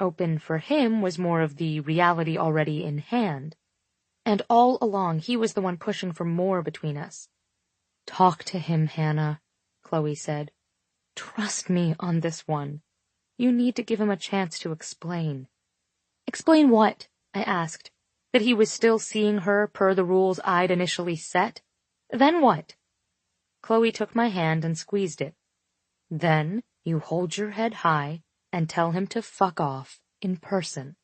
Open for him was more of the reality already in hand. And all along he was the one pushing for more between us. Talk to him, Hannah, Chloe said. Trust me on this one. You need to give him a chance to explain. Explain what? I asked. That he was still seeing her per the rules I'd initially set? Then what? Chloe took my hand and squeezed it. Then you hold your head high and tell him to fuck off in person.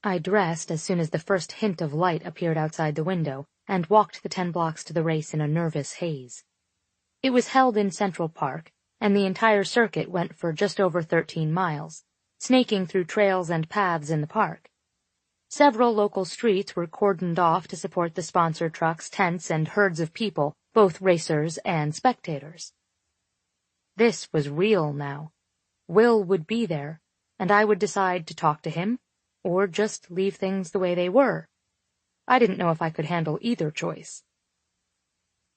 I dressed as soon as the first hint of light appeared outside the window and walked the 10 blocks to the race in a nervous haze. It was held in Central Park, and the entire circuit went for just over 13 miles, snaking through trails and paths in the park. Several local streets were cordoned off to support the sponsor trucks, tents, and herds of people, both racers and spectators. This was real now. Will would be there, and I would decide to talk to him, or just leave things the way they were. I didn't know if I could handle either choice.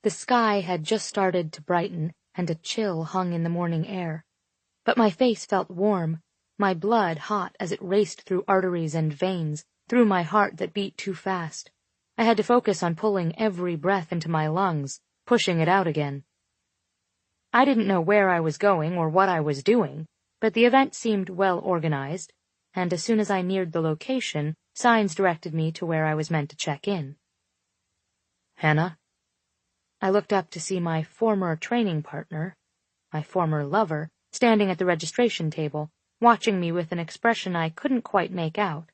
The sky had just started to brighten, and a chill hung in the morning air. But my face felt warm, my blood hot as it raced through arteries and veins, through my heart that beat too fast. I had to focus on pulling every breath into my lungs, pushing it out again. I didn't know where I was going or what I was doing, but the event seemed well organized, and as soon as I neared the location, signs directed me to where I was meant to check in. Hannah? I looked up to see my former training partner, my former lover, standing at the registration table, watching me with an expression I couldn't quite make out.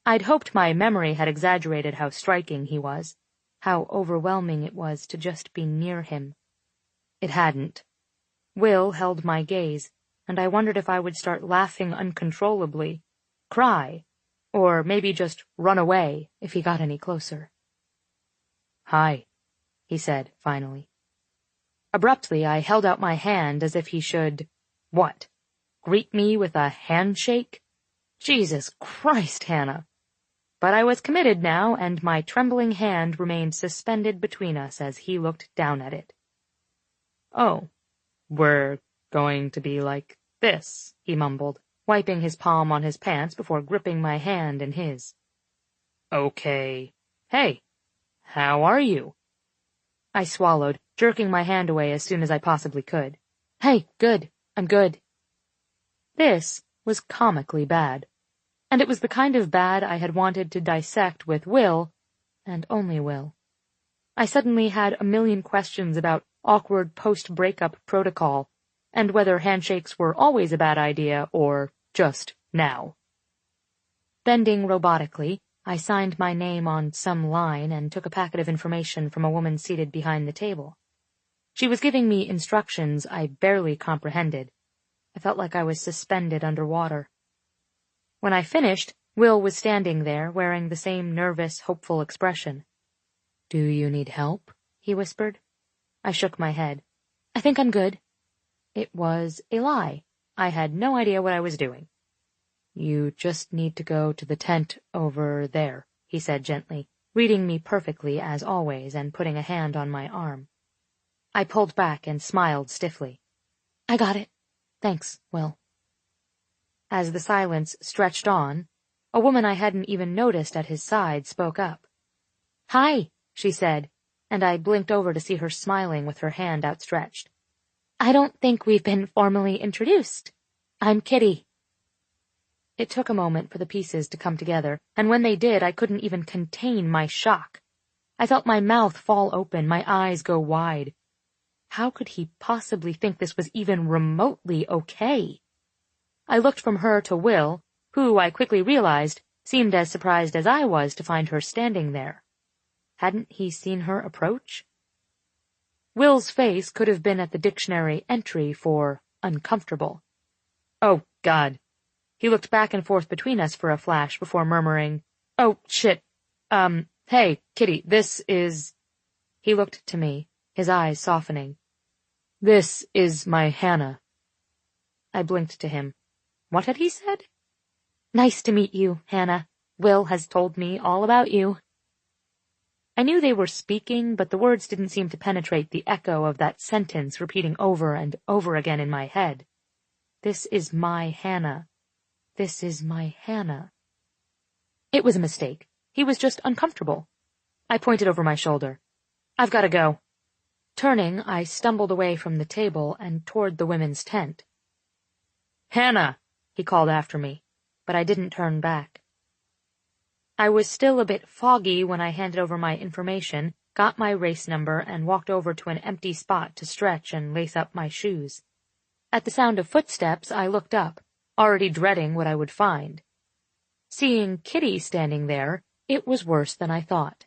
I'd hoped my memory had exaggerated how striking he was, how overwhelming it was to just be near him. It hadn't. Will held my gaze, and I wondered if I would start laughing uncontrollably, cry, or maybe just run away if he got any closer. "Hi," he said, finally. Abruptly, I held out my hand as if he should, what, greet me with a handshake? Jesus Christ, Hannah! But I was committed now, and my trembling hand remained suspended between us as he looked down at it. "Oh, we're going to be like this," he mumbled, wiping his palm on his pants before gripping my hand in his. "Okay. Hey, how are you?" I swallowed, jerking my hand away as soon as I possibly could. "Hey, good. I'm good." This was comically bad, and it was the kind of bad I had wanted to dissect with Will, and only Will. I suddenly had a million questions about awkward post-breakup protocol, and whether handshakes were always a bad idea or just now. Bending robotically, I signed my name on some line and took a packet of information from a woman seated behind the table. She was giving me instructions I barely comprehended. I felt like I was suspended underwater. When I finished, Will was standing there, wearing the same nervous, hopeful expression. "Do you need help?" he whispered. I shook my head. "I think I'm good." It was a lie. I had no idea what I was doing. "You just need to go to the tent over there," he said gently, reading me perfectly as always and putting a hand on my arm. I pulled back and smiled stiffly. "I got it. Thanks, Will." As the silence stretched on, a woman I hadn't even noticed at his side spoke up. "Hi," she said, and I blinked over to see her smiling with her hand outstretched. "I don't think we've been formally introduced. I'm Kitty." It took a moment for the pieces to come together, and when they did, I couldn't even contain my shock. I felt my mouth fall open, my eyes go wide. How could he possibly think this was even remotely okay? I looked from her to Will, who, I quickly realized, seemed as surprised as I was to find her standing there. Hadn't he seen her approach? Will's face could have been at the dictionary entry for uncomfortable. "Oh, God." He looked back and forth between us for a flash before murmuring, "Oh, shit. Hey, Kitty, this is—" He looked to me, his eyes softening. "This is my Hannah." I blinked to him. What had he said? "Nice to meet you, Hannah. Will has told me all about you." I knew they were speaking, but the words didn't seem to penetrate the echo of that sentence repeating over and over again in my head. This is my Hannah. This is my Hannah. It was a mistake. He was just uncomfortable. I pointed over my shoulder. "I've got to go." Turning, I stumbled away from the table and toward the women's tent. "Hannah!" he called after me, but I didn't turn back. I was still a bit foggy when I handed over my information, got my race number, and walked over to an empty spot to stretch and lace up my shoes. At the sound of footsteps, I looked up, already dreading what I would find. Seeing Kitty standing there, it was worse than I thought.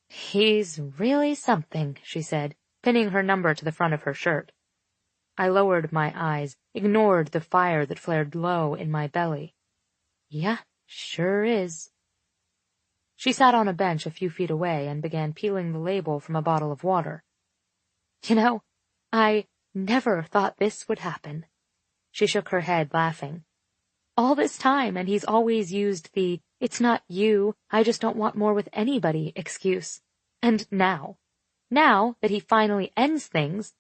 "He's really something," she said, pinning her number to the front of her shirt. I lowered my eyes, ignored the fire that flared low in my belly. "Yeah, sure is." She sat on a bench a few feet away and began peeling the label from a bottle of water. "You know, I never thought this would happen." She shook her head, laughing. "All this time, and he's always used the 'it's not you, I just don't want more with anybody' excuse. And now that he finally ends things,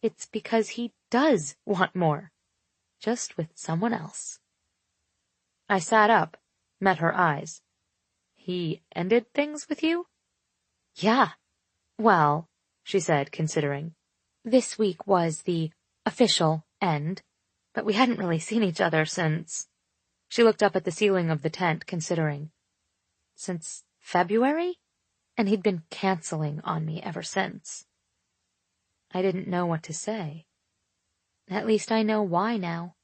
it's because he does want more. Just with someone else." I sat up, met her eyes. "He ended things with you?" "Yeah. Well," she said, considering. "This week was the official end, but we hadn't really seen each other since—" She looked up at the ceiling of the tent, considering. "Since February?" and he'd been canceling on me ever since. I didn't know what to say. At least I know why now.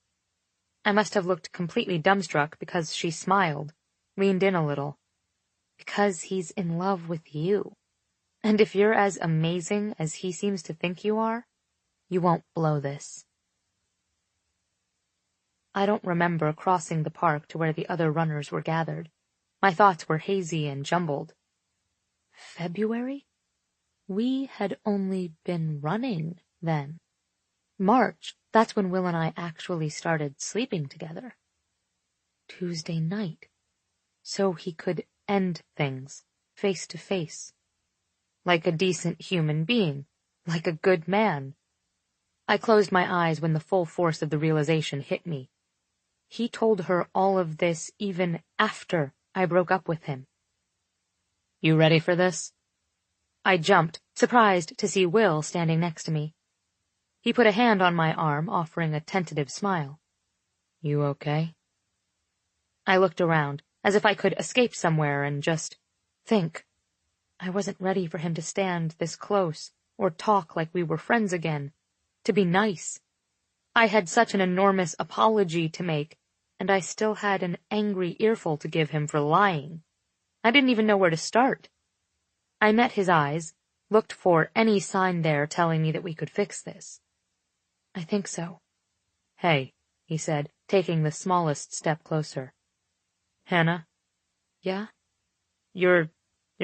I must have looked completely dumbstruck because she smiled, leaned in a little. Because he's in love with you. And if you're as amazing as he seems to think you are, you won't blow this. I don't remember crossing the park to where the other runners were gathered. My thoughts were hazy and jumbled. February? We had only been running then. March, that's when Will and I actually started sleeping together. Tuesday night. So he could end things, face to face. Like a decent human being, like a good man. I closed my eyes when the full force of the realization hit me. He told her all of this even after I broke up with him. You ready for this? I jumped, surprised to see Will standing next to me. He put a hand on my arm, offering a tentative smile. You okay? I looked around, as if I could escape somewhere and just think. I wasn't ready for him to stand this close, or talk like we were friends again, to be nice. I had such an enormous apology to make, and I still had an angry earful to give him for lying. I didn't even know where to start. I met his eyes, looked for any sign there telling me that we could fix this. I think so. Hey, he said, taking the smallest step closer. Hannah? Yeah? You're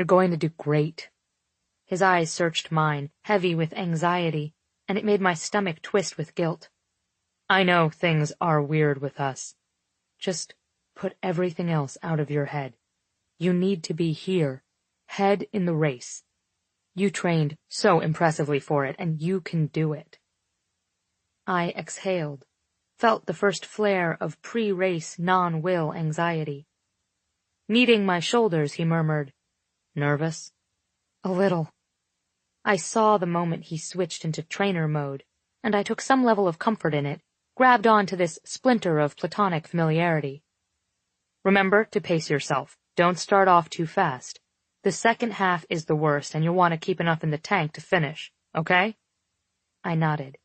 going to do great. His eyes searched mine, heavy with anxiety, and it made my stomach twist with guilt. I know things are weird with us. Just put everything else out of your head. You need to be here, head in the race. You trained so impressively for it, and you can do it. I exhaled, felt the first flare of pre-race non-will anxiety. Kneading my shoulders, he murmured, Nervous? A little. I saw the moment he switched into trainer mode, and I took some level of comfort in it, grabbed onto this splinter of platonic familiarity. Remember to pace yourself. Don't start off too fast. The second half is the worst, and you'll want to keep enough in the tank to finish, okay? I nodded.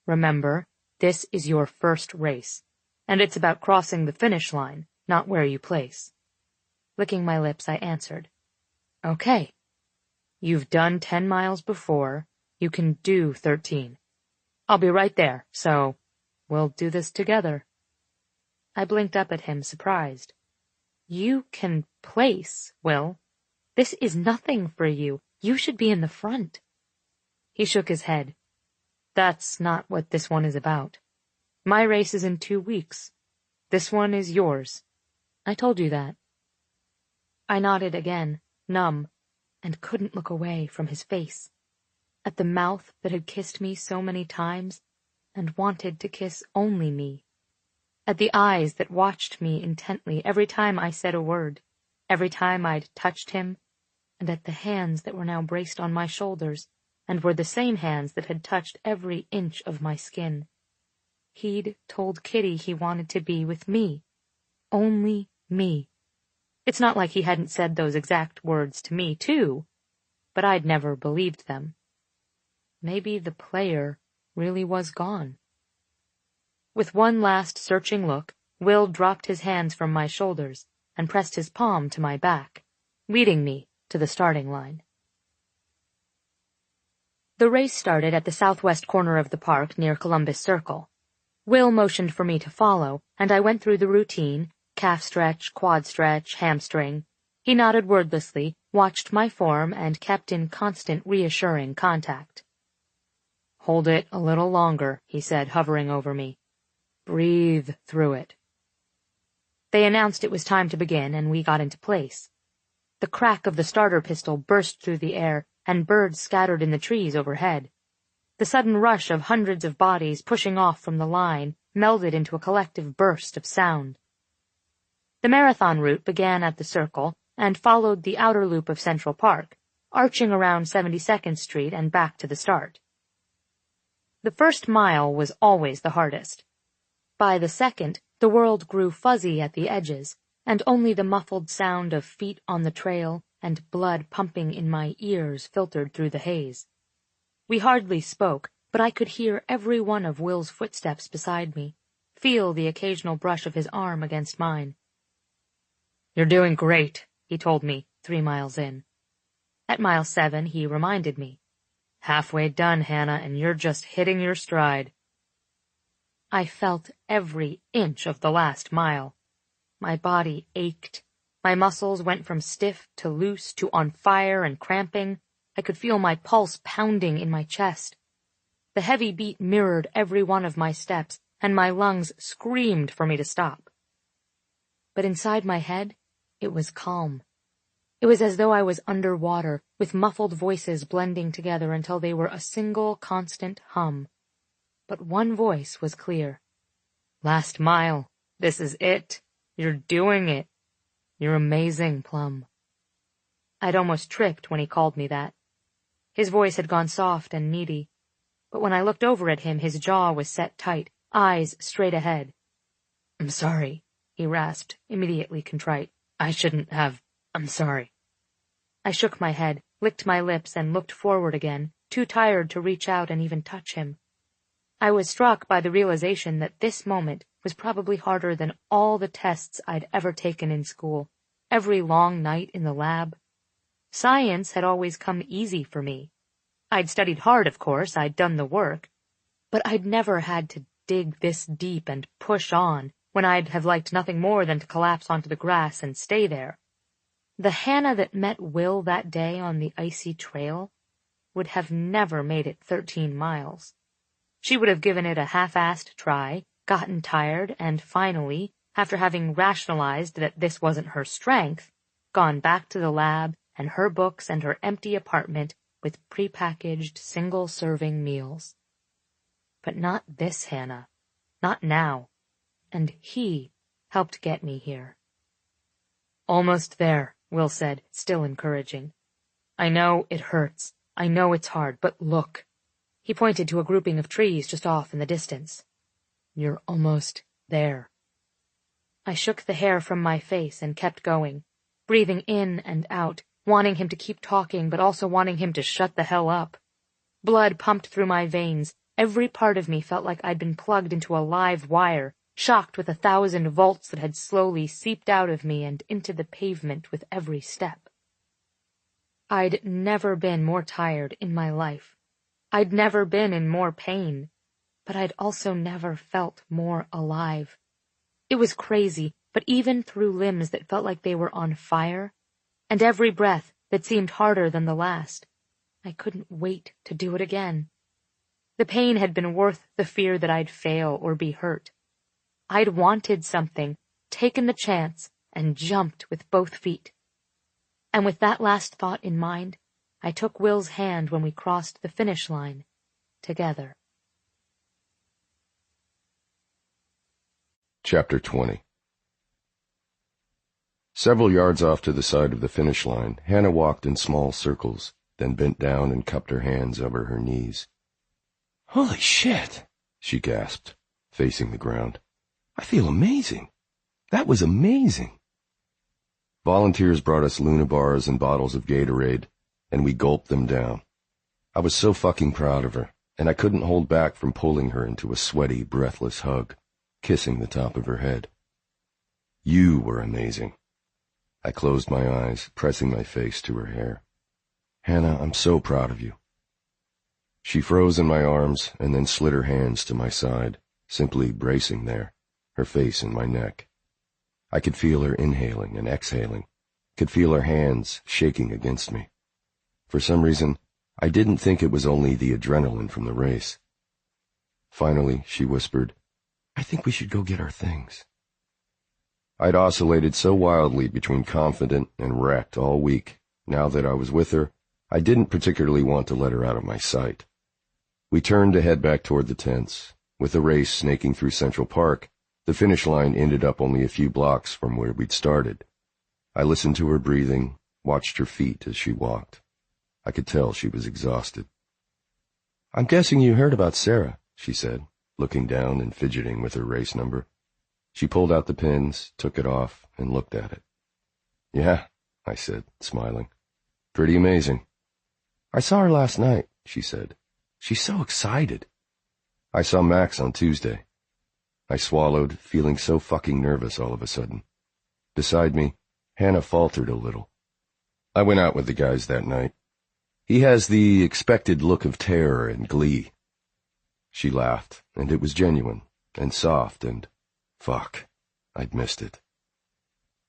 Remember, this is your first race, and it's about crossing the finish line, not where you place. Licking my lips, I answered. Okay. You've done 10 miles before. You can do 13. I'll be right there, so we'll do this together. I blinked up at him, surprised. You can place, Will. This is nothing for you. You should be in the front. He shook his head. That's not what this one is about. My race is in 2 weeks. This one is yours. I told you that. I nodded again, numb, and couldn't look away from his face, at the mouth that had kissed me so many times and wanted to kiss only me, at the eyes that watched me intently every time I said a word, every time I'd touched him, and at the hands that were now braced on my shoulders and were the same hands that had touched every inch of my skin. He'd told Kitty he wanted to be with me. Only me. It's not like he hadn't said those exact words to me, too, but I'd never believed them. Maybe the player really was gone. With one last searching look, Will dropped his hands from my shoulders and pressed his palm to my back, leading me to the starting line. The race started at the southwest corner of the park near Columbus Circle. Will motioned for me to follow, and I went through the routine, calf stretch, quad stretch, hamstring. He nodded wordlessly, watched my form, and kept in constant reassuring contact. Hold it a little longer, he said, hovering over me. Breathe through it. They announced it was time to begin, and we got into place. The crack of the starter pistol burst through the air, and birds scattered in the trees overhead. The sudden rush of hundreds of bodies pushing off from the line melded into a collective burst of sound. The marathon route began at the circle and followed the outer loop of Central Park, arching around 72nd Street and back to the start. The first mile was always the hardest. By the second, the world grew fuzzy at the edges, and only the muffled sound of feet on the trail and blood pumping in my ears filtered through the haze. We hardly spoke, but I could hear every one of Will's footsteps beside me, feel the occasional brush of his arm against mine. "You're doing great," he told me 3 miles in. At mile 7, he reminded me, "Halfway done, Hannah, and you're just hitting your stride." I felt every inch of the last mile. My body ached. My muscles went from stiff to loose to on fire and cramping. I could feel my pulse pounding in my chest. The heavy beat mirrored every one of my steps, and my lungs screamed for me to stop. But inside my head, it was calm. It was as though I was under water, with muffled voices blending together until they were a single constant hum. But one voice was clear. "Last mile. This is it. You're doing it. You're amazing, Plum." I'd almost tripped when he called me that. His voice had gone soft and needy, but when I looked over at him, his jaw was set tight, eyes straight ahead. "I'm sorry," he rasped, immediately contrite. "I shouldn't have. I'm sorry." I shook my head, licked my lips, and looked forward again, too tired to reach out and even touch him. I was struck by the realization that this moment was probably harder than all the tests I'd ever taken in school, every long night in the lab. Science had always come easy for me. I'd studied hard, of course, I'd done the work, but I'd never had to dig this deep and push on when I'd have liked nothing more than to collapse onto the grass and stay there. The Hannah that met Will that day on the icy trail would have never made it 13 miles. She would have given it a half-assed try, gotten tired, and finally, after having rationalized that this wasn't her strength, gone back to the lab and her books and her empty apartment with prepackaged single-serving meals. But not this Hannah. Not now. And he helped get me here. "Almost there," Will said, still encouraging. "I know it hurts. I know it's hard, but look." He pointed to a grouping of trees just off in the distance. "You're almost there." I shook the hair from my face and kept going, breathing in and out, wanting him to keep talking, but also wanting him to shut the hell up. Blood pumped through my veins. Every part of me felt like I'd been plugged into a live wire, shocked with 1,000 volts that had slowly seeped out of me and into the pavement with every step. I'd never been more tired in my life. I'd never been in more pain, but I'd also never felt more alive. It was crazy, but even through limbs that felt like they were on fire, and every breath that seemed harder than the last, I couldn't wait to do it again. The pain had been worth the fear that I'd fail or be hurt. I'd wanted something, taken the chance, and jumped with both feet. And with that last thought in mind, I took Will's hand when we crossed the finish line, together. Chapter 20. Several yards off to the side of the finish line, Hannah walked in small circles, then bent down and cupped her hands over her knees. "Holy shit," she gasped, facing the ground. "I feel amazing. That was amazing." Volunteers brought us Luna bars and bottles of Gatorade, and we gulped them down. I was so fucking proud of her, and I couldn't hold back from pulling her into a sweaty, breathless hug, kissing the top of her head. "You were amazing." I closed my eyes, pressing my face to her hair. "Hannah, I'm so proud of you." She froze in my arms and then slid her hands to my side, simply bracing there, her face in my neck. I could feel her inhaling and exhaling, could feel her hands shaking against me. For some reason, I didn't think it was only the adrenaline from the race. Finally, she whispered, "I think we should go get our things." I'd oscillated so wildly between confident and wrecked all week. Now that I was with her, I didn't particularly want to let her out of my sight. We turned to head back toward the tents. With the race snaking through Central Park, the finish line ended up only a few blocks from where we'd started. I listened to her breathing, watched her feet as she walked. I could tell she was exhausted. "I'm guessing you heard about Sarah," she said, looking down and fidgeting with her race number. She pulled out the pins, took it off, and looked at it. "Yeah," I said, smiling. Pretty amazing. I saw her last night, she said. She's so excited. I saw Max on Tuesday. I swallowed, feeling so fucking nervous all of a sudden. Beside me, Hannah faltered a little. I went out with the guys that night. He has the expected look of terror and glee. She laughed, and it was genuine, and soft, and fuck, I'd missed it.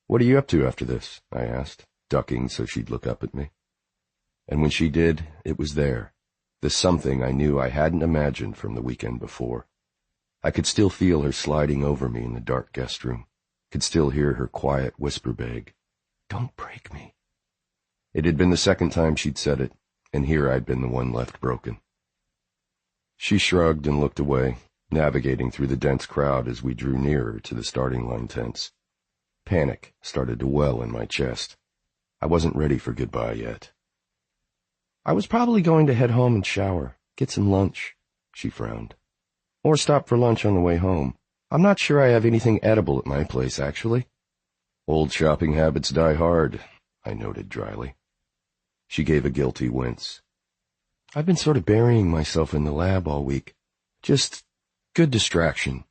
What are you up to after this? I asked, ducking so she'd look up at me. And when she did, it was there, the something I knew I hadn't imagined from the weekend before. I could still feel her sliding over me in the dark guest room, could still hear her quiet whisper beg, "Don't break me." It had been the second time she'd said it, and here I'd been the one left broken. She shrugged and looked away, navigating through the dense crowd as we drew nearer to the starting line tents. Panic started to well in my chest. I wasn't ready for goodbye yet. I was probably going to head home and shower, get some lunch, she frowned. Or stop for lunch on the way home. I'm not sure I have anything edible at my place, actually. Old shopping habits die hard, I noted dryly. She gave a guilty wince. I've been sort of burying myself in the lab all week. Just good distraction.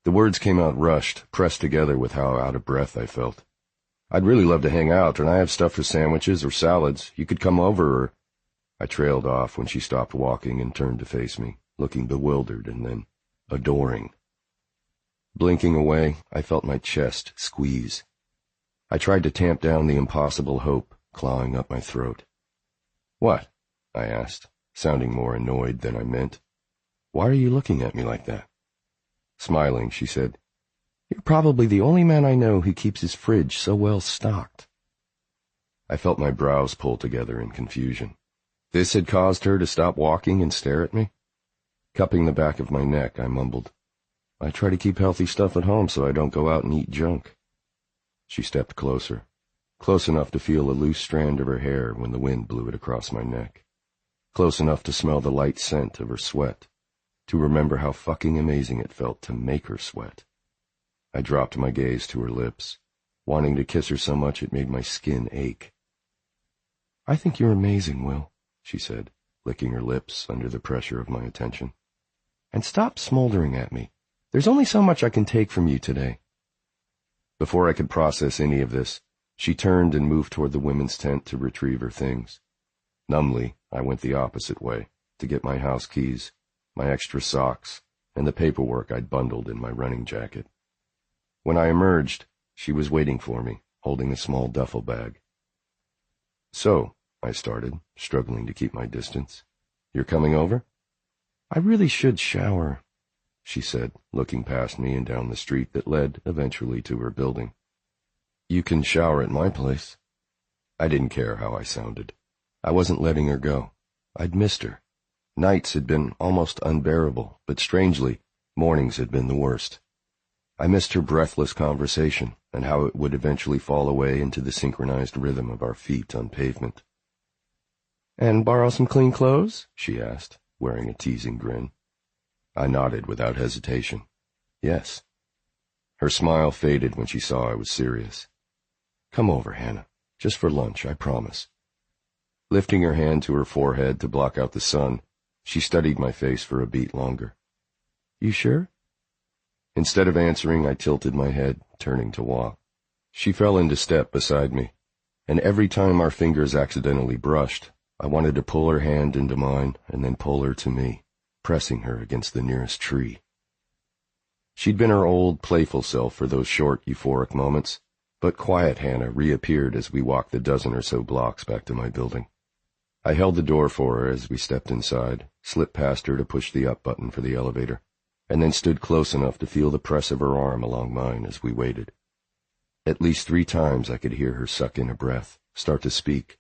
The words came out rushed, pressed together with how out of breath I felt. I'd really love to hang out, and I have stuff for sandwiches or salads. You could come over, or... I trailed off when she stopped walking and turned to face me, looking bewildered and then adoring. Blinking away, I felt my chest squeeze. I tried to tamp down the impossible hope clawing up my throat. What? I asked, sounding more annoyed than I meant. Why are you looking at me like that? Smiling, she said, You're probably the only man I know who keeps his fridge so well stocked. I felt my brows pull together in confusion. This had caused her to stop walking and stare at me? Cupping the back of my neck, I mumbled, I try to keep healthy stuff at home so I don't go out and eat junk. She stepped closer, close enough to feel a loose strand of her hair when the wind blew it across my neck, close enough to smell the light scent of her sweat, to remember how fucking amazing it felt to make her sweat. I dropped my gaze to her lips, wanting to kiss her so much it made my skin ache. I think you're amazing, Will, she said, licking her lips under the pressure of my attention. And stop smoldering at me. There's only so much I can take from you today. Before I could process any of this, she turned and moved toward the women's tent to retrieve her things. Numbly, I went the opposite way, to get my house keys, my extra socks, and the paperwork I'd bundled in my running jacket. When I emerged, she was waiting for me, holding a small duffel bag. So, I started, struggling to keep my distance. You're coming over? I really should shower, she said, looking past me and down the street that led eventually to her building. You can shower at my place. I didn't care how I sounded. I wasn't letting her go. I'd missed her. Nights had been almost unbearable, but strangely, mornings had been the worst. I missed her breathless conversation and how it would eventually fall away into the synchronized rhythm of our feet on pavement. And borrow some clean clothes? She asked, wearing a teasing grin. I nodded without hesitation. Yes. Her smile faded when she saw I was serious. Come over, Hannah. Just for lunch, I promise. Lifting her hand to her forehead to block out the sun, she studied my face for a beat longer. You sure? Instead of answering, I tilted my head, turning to walk. She fell into step beside me, and every time our fingers accidentally brushed, I wanted to pull her hand into mine and then pull her to me, pressing her against the nearest tree. She'd been her old, playful self for those short, euphoric moments, but quiet Hannah reappeared as we walked the dozen or so blocks back to my building. I held the door for her as we stepped inside, slipped past her to push the up button for the elevator, and then stood close enough to feel the press of her arm along mine as we waited. At least 3 times I could hear her suck in a breath, start to speak,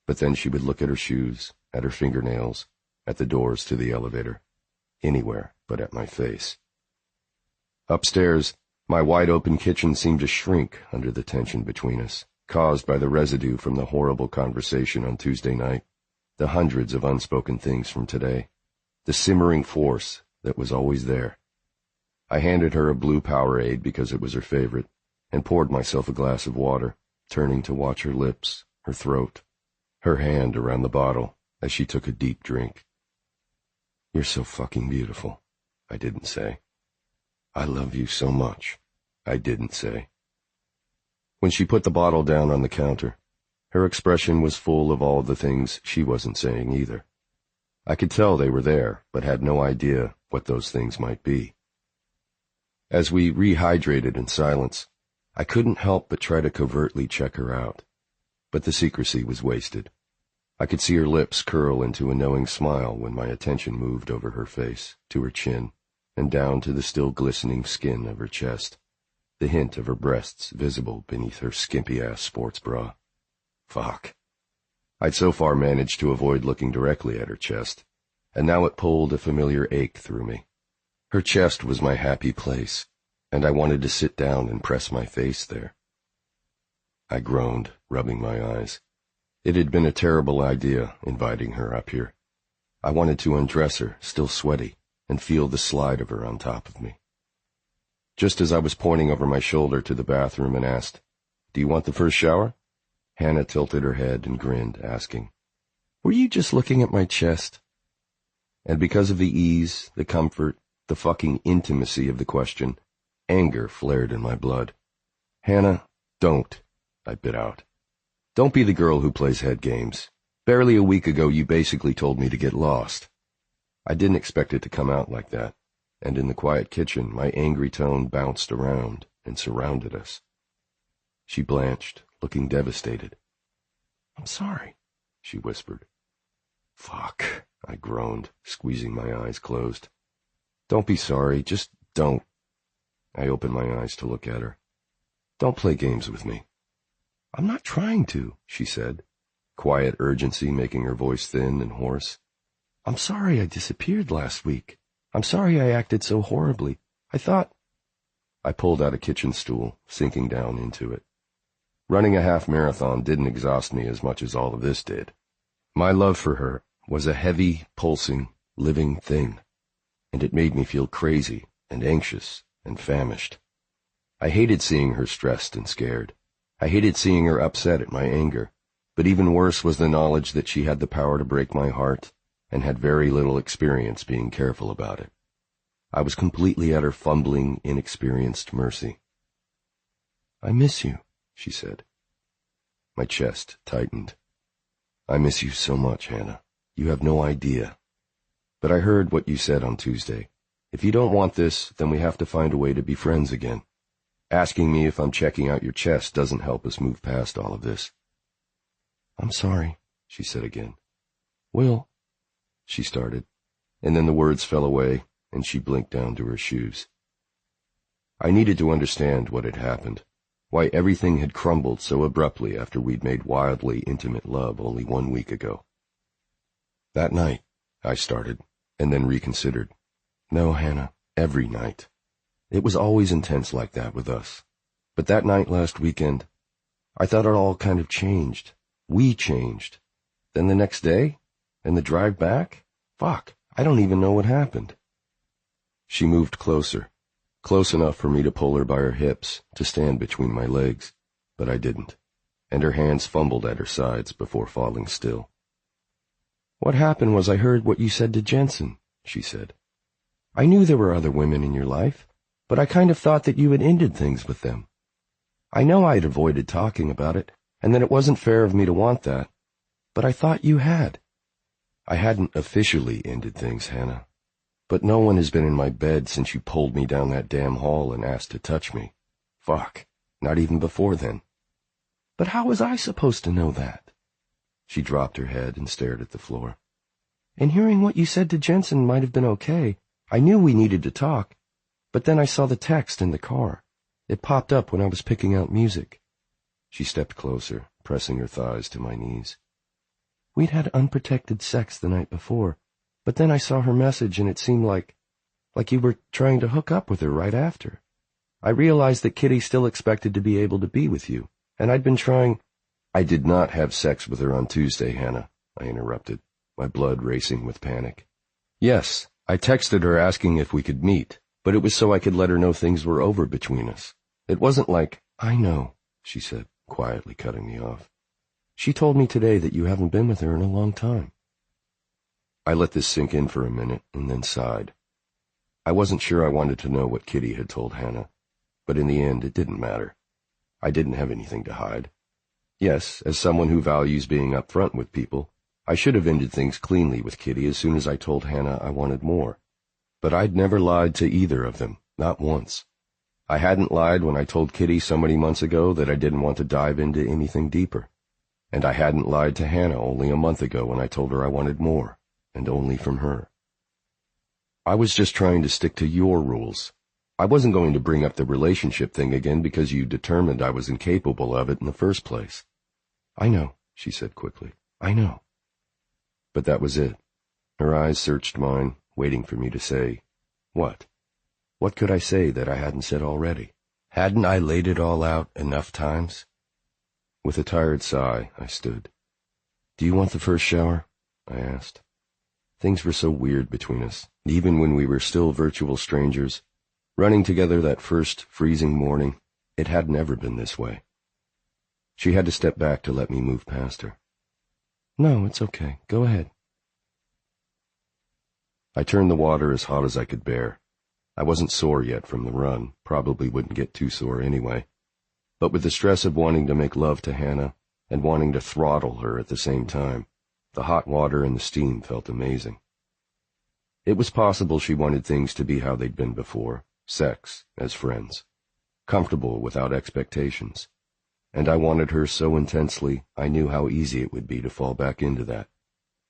but then she would look at her shoes, at her fingernails, at the doors to the elevator, anywhere but at my face. Upstairs, my wide-open kitchen seemed to shrink under the tension between us, caused by the residue from the horrible conversation on Tuesday night, the hundreds of unspoken things from today, the simmering force that was always there. I handed her a blue Powerade because it was her favorite, and poured myself a glass of water, turning to watch her lips, her throat, her hand around the bottle as she took a deep drink. "You're so fucking beautiful," I didn't say. "I love you so much," I didn't say. When she put the bottle down on the counter, her expression was full of all the things she wasn't saying either. I could tell they were there, but had no idea what those things might be. As we rehydrated in silence, I couldn't help but try to covertly check her out. But the secrecy was wasted. I could see her lips curl into a knowing smile when my attention moved over her face, to her chin, and down to the still glistening skin of her chest, the hint of her breasts visible beneath her skimpy-ass sports bra. Fuck. I'd so far managed to avoid looking directly at her chest, and now it pulled a familiar ache through me. Her chest was my happy place, and I wanted to sit down and press my face there. I groaned, rubbing my eyes. It had been a terrible idea, inviting her up here. I wanted to undress her, still sweaty, and feel the slide of her on top of me. Just as I was pointing over my shoulder to the bathroom and asked, "Do you want the first shower?" Hannah tilted her head and grinned, asking, "Were you just looking at my chest?" And because of the ease, the comfort, the fucking intimacy of the question, anger flared in my blood. "Hannah, don't," I bit out. "Don't be the girl who plays head games. Barely a week ago you basically told me to get lost." I didn't expect it to come out like that, and in the quiet kitchen my angry tone bounced around and surrounded us. She blanched, looking devastated. "I'm sorry," she whispered. "Fuck," I groaned, squeezing my eyes closed. "Don't be sorry, just don't." I opened my eyes to look at her. "Don't play games with me." "I'm not trying to," she said, quiet urgency making her voice thin and hoarse. "I'm sorry I disappeared last week. I'm sorry I acted so horribly. I thought—" I pulled out a kitchen stool, sinking down into it. Running a half marathon didn't exhaust me as much as all of this did. My love for her was a heavy, pulsing, living thing, and it made me feel crazy and anxious and famished. I hated seeing her stressed and scared. I hated seeing her upset at my anger, but even worse was the knowledge that she had the power to break my heart and had very little experience being careful about it. I was completely at her fumbling, inexperienced mercy. "I miss you," she said. My chest tightened. "I miss you so much, Hannah. You have no idea. But I heard what you said on Tuesday. If you don't want this, then we have to find a way to be friends again. Asking me if I'm checking out your chest doesn't help us move past all of this." "I'm sorry," she said again. "Will," she started, and then the words fell away, and she blinked down to her shoes. I needed to understand what had happened, why everything had crumbled so abruptly after we'd made wildly intimate love only 1 week ago. "That night," I started, and then reconsidered. "No, Hannah, every night. It was always intense like that with us. But that night last weekend, I thought it all kind of changed. We changed. Then the next day, and the drive back? Fuck, I don't even know what happened." She moved closer, close enough for me to pull her by her hips, to stand between my legs, but I didn't, and her hands fumbled at her sides before falling still. "What happened was I heard what you said to Jensen," she said. "I knew there were other women in your life, but I kind of thought that you had ended things with them. I know I'd avoided talking about it, and that it wasn't fair of me to want that, but I thought you had." "I hadn't officially ended things, Hannah, but no one has been in my bed since you pulled me down that damn hall and asked to touch me. Fuck, not even before then." "But how was I supposed to know that?" She dropped her head and stared at the floor. "And hearing what you said to Jensen might have been okay. I knew we needed to talk. But then I saw the text in the car. It popped up when I was picking out music." She stepped closer, pressing her thighs to my knees. "We'd had unprotected sex the night before, but then I saw her message and it seemed like you were trying to hook up with her right after. I realized that Kitty still expected to be able to be with you, and I'd been trying—" "I did not have sex with her on Tuesday, Hannah," I interrupted, my blood racing with panic. "Yes, I texted her asking if we could meet, but it was so I could let her know things were over between us. It wasn't like—" "I know," she said, quietly cutting me off. She told me today that you haven't been with her in a long time. I let this sink in for a minute and then sighed. I wasn't sure I wanted to know what Kitty had told Hannah, but in the end it didn't matter. I didn't have anything to hide. Yes, as someone who values being upfront with people, I should have ended things cleanly with Kitty as soon as I told Hannah I wanted more. But I'd never lied to either of them, not once. I hadn't lied when I told Kitty so many months ago that I didn't want to dive into anything deeper. And I hadn't lied to Hannah only a month ago when I told her I wanted more, and only from her. I was just trying to stick to your rules. I wasn't going to bring up the relationship thing again because you determined I was incapable of it in the first place. I know, she said quickly. I know. But that was it. Her eyes searched mine, waiting for me to say, what? What could I say that I hadn't said already? Hadn't I laid it all out enough times? With a tired sigh, I stood. Do you want the first shower? I asked. Things were so weird between us, even when we were still virtual strangers. Running together that first freezing morning, it had never been this way. She had to step back to let me move past her. No, it's okay. Go ahead. I turned the water as hot as I could bear. I wasn't sore yet from the run, probably wouldn't get too sore anyway. But with the stress of wanting to make love to Hannah and wanting to throttle her at the same time, the hot water and the steam felt amazing. It was possible she wanted things to be how they'd been before, sex, as friends, comfortable without expectations. And I wanted her so intensely I knew how easy it would be to fall back into that,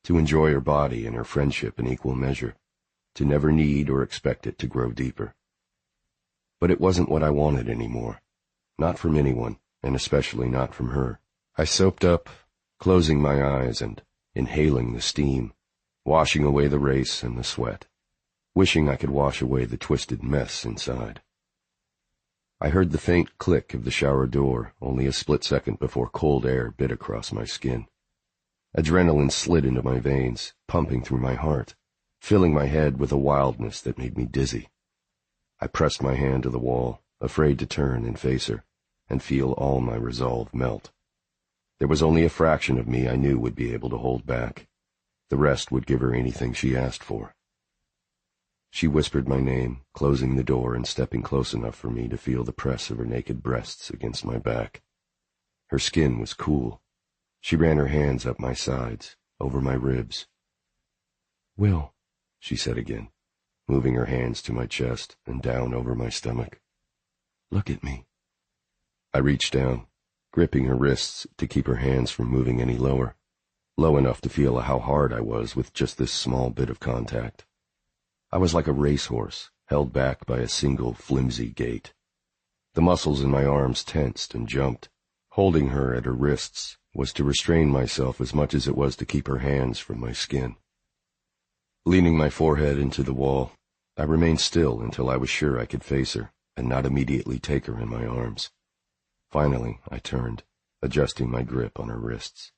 to enjoy her body and her friendship in equal measure, to never need or expect it to grow deeper. But it wasn't what I wanted anymore, not from anyone, and especially not from her. I soaped up, closing my eyes and inhaling the steam, washing away the race and the sweat, wishing I could wash away the twisted mess inside. I heard the faint click of the shower door only a split second before cold air bit across my skin. Adrenaline slid into my veins, pumping through my heart, filling my head with a wildness that made me dizzy. I pressed my hand to the wall, afraid to turn and face her, and feel all my resolve melt. There was only a fraction of me I knew would be able to hold back. The rest would give her anything she asked for. She whispered my name, closing the door and stepping close enough for me to feel the press of her naked breasts against my back. Her skin was cool. She ran her hands up my sides, over my ribs. Will, she said again, moving her hands to my chest and down over my stomach. Look at me. I reached down, gripping her wrists to keep her hands from moving any lower, low enough to feel how hard I was with just this small bit of contact. I was like a racehorse, held back by a single flimsy gait. The muscles in my arms tensed and jumped. Holding her at her wrists was to restrain myself as much as it was to keep her hands from my skin. Leaning my forehead into the wall, I remained still until I was sure I could face her and not immediately take her in my arms. Finally, I turned, adjusting my grip on her wrists.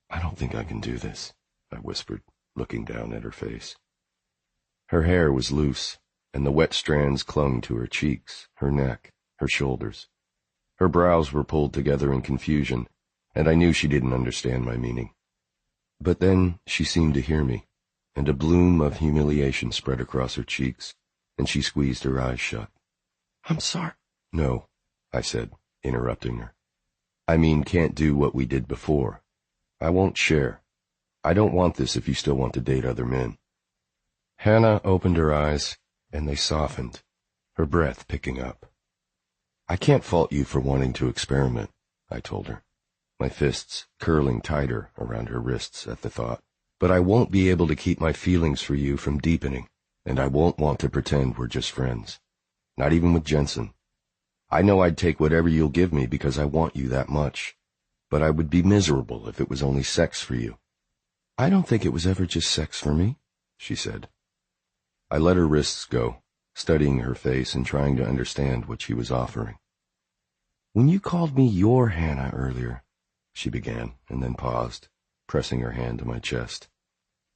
I don't think I can do this, I whispered, looking down at her face. Her hair was loose, and the wet strands clung to her cheeks, her neck, her shoulders. Her brows were pulled together in confusion, and I knew she didn't understand my meaning. But then she seemed to hear me, and a bloom of humiliation spread across her cheeks, and she squeezed her eyes shut. I'm sorry. No, I said, interrupting her. I mean, can't do what we did before. I won't share. I don't want this if you still want to date other men. Hannah opened her eyes, and they softened, her breath picking up. I can't fault you for wanting to experiment, I told her, my fists curling tighter around her wrists at the thought. But I won't be able to keep my feelings for you from deepening, and I won't want to pretend we're just friends. Not even with Jensen. I know I'd take whatever you'll give me because I want you that much, but I would be miserable if it was only sex for you. I don't think it was ever just sex for me, she said. I let her wrists go, studying her face and trying to understand what she was offering. When you called me your Hannah earlier, she began, and then paused, pressing her hand to my chest.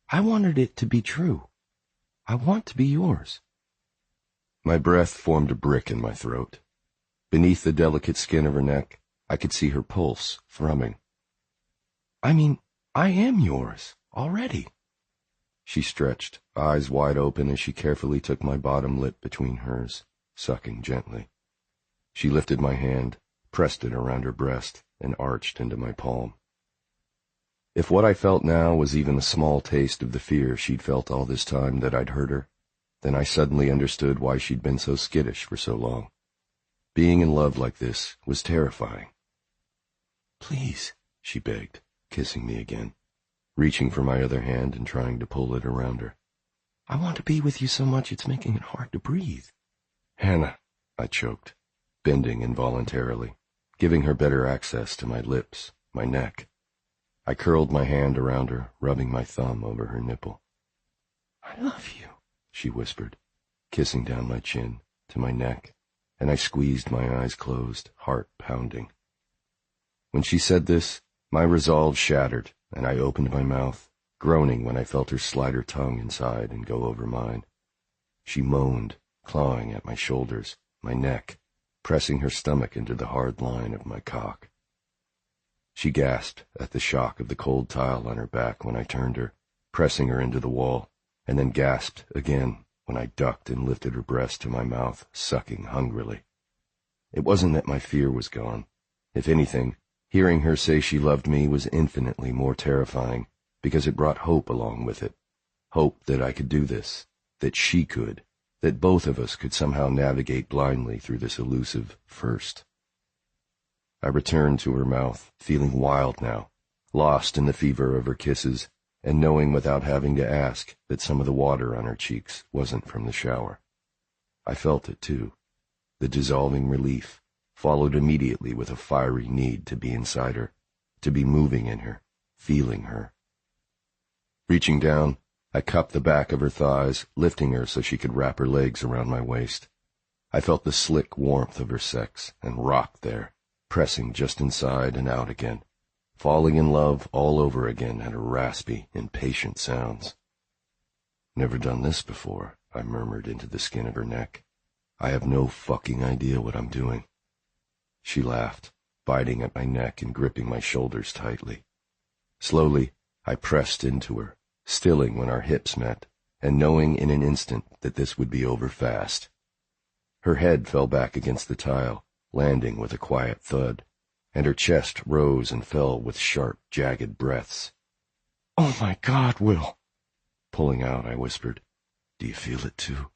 I wanted it to be true. I want to be yours. My breath formed a brick in my throat. Beneath the delicate skin of her neck, I could see her pulse thrumming, I mean, I am yours, already. She stretched, eyes wide open as she carefully took my bottom lip between hers, sucking gently. She lifted my hand, pressed it around her breast, and arched into my palm. If what I felt now was even a small taste of the fear she'd felt all this time that I'd hurt her, then I suddenly understood why she'd been so skittish for so long. Being in love like this was terrifying. Please, she begged, kissing me again, reaching for my other hand and trying to pull it around her. I want to be with you so much it's making it hard to breathe. Hannah, I choked, bending involuntarily, giving her better access to my lips, my neck. I curled my hand around her, rubbing my thumb over her nipple. I love you, she whispered, kissing down my chin to my neck, and I squeezed my eyes closed, heart pounding. When she said this, my resolve shattered, and I opened my mouth, groaning when I felt her slide her tongue inside and go over mine. She moaned, clawing at my shoulders, my neck, pressing her stomach into the hard line of my cock. She gasped at the shock of the cold tile on her back when I turned her, pressing her into the wall, and then gasped again when I ducked and lifted her breast to my mouth, sucking hungrily. It wasn't that my fear was gone. If anything, hearing her say she loved me was infinitely more terrifying, because it brought hope along with it. Hope that I could do this, that she could, that both of us could somehow navigate blindly through this elusive first. I returned to her mouth, feeling wild now, lost in the fever of her kisses, and knowing without having to ask that some of the water on her cheeks wasn't from the shower. I felt it, too. The dissolving relief, followed immediately with a fiery need to be inside her, to be moving in her, feeling her. Reaching down, I cupped the back of her thighs, lifting her so she could wrap her legs around my waist. I felt the slick warmth of her sex and rocked there, pressing just inside and out again, falling in love all over again at her raspy, impatient sounds. Never done this before, I murmured into the skin of her neck. I have no fucking idea what I'm doing. She laughed, biting at my neck and gripping my shoulders tightly. Slowly, I pressed into her, stilling when our hips met, and knowing in an instant that this would be over fast. Her head fell back against the tile, landing with a quiet thud, and her chest rose and fell with sharp, jagged breaths. Oh my God, Will! Pulling out, I whispered, Do you feel it too?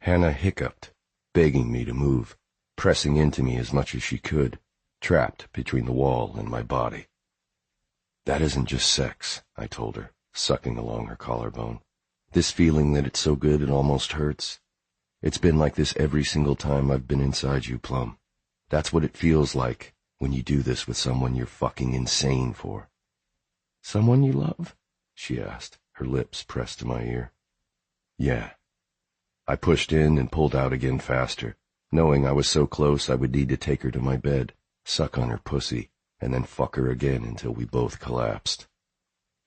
Hannah hiccuped, begging me to move, pressing into me as much as she could, trapped between the wall and my body. That isn't just sex, I told her, sucking along her collarbone. This feeling that it's so good it almost hurts. It's been like this every single time I've been inside you, Plum. That's what it feels like when you do this with someone you're fucking insane for. Someone you love? She asked, her lips pressed to my ear. Yeah. I pushed in and pulled out again faster, knowing I was so close I would need to take her to my bed, suck on her pussy, and then fuck her again until we both collapsed.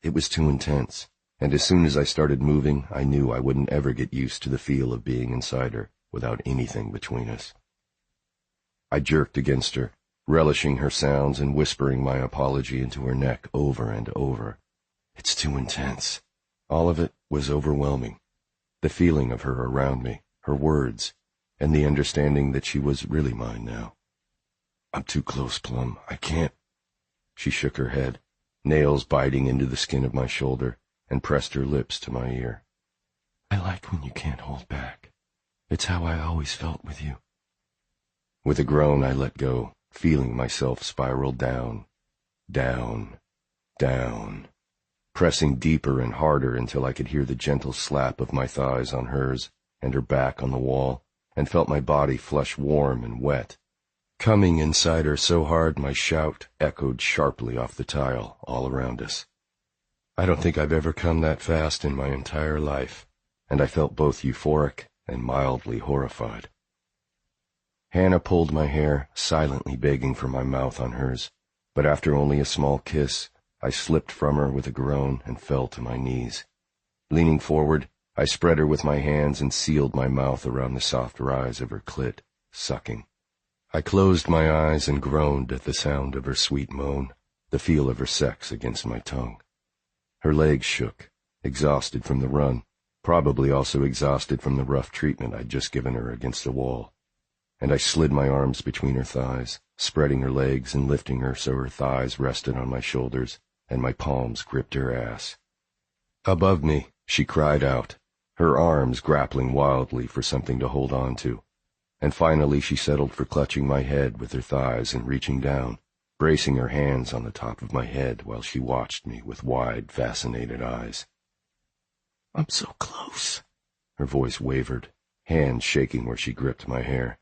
It was too intense, and as soon as I started moving, I knew I wouldn't ever get used to the feel of being inside her without anything between us. I jerked against her, relishing her sounds and whispering my apology into her neck over and over. It's too intense. All of it was overwhelming. The feeling of her around me, her words, and the understanding that she was really mine now. I'm too close, Plum. I can't. She shook her head, nails biting into the skin of my shoulder, and pressed her lips to my ear. I like when you can't hold back. It's how I always felt with you. With a groan, I let go, feeling myself spiral down, down, down, pressing deeper and harder until I could hear the gentle slap of my thighs on hers and her back on the wall, and felt my body flush warm and wet, coming inside her so hard my shout echoed sharply off the tile all around us. I don't think I've ever come that fast in my entire life, and I felt both euphoric and mildly horrified. Hannah pulled my hair, silently begging for my mouth on hers, but after only a small kiss, I slipped from her with a groan and fell to my knees. Leaning forward, I spread her with my hands and sealed my mouth around the soft rise of her clit, sucking. I closed my eyes and groaned at the sound of her sweet moan, the feel of her sex against my tongue. Her legs shook, exhausted from the run, probably also exhausted from the rough treatment I'd just given her against the wall. And I slid my arms between her thighs, spreading her legs and lifting her so her thighs rested on my shoulders and my palms gripped her ass. Above me, she cried out, her arms grappling wildly for something to hold on to. And finally she settled for clutching my head with her thighs and reaching down, bracing her hands on the top of my head while she watched me with wide, fascinated eyes. "I'm so close," her voice wavered, hands shaking where she gripped my hair.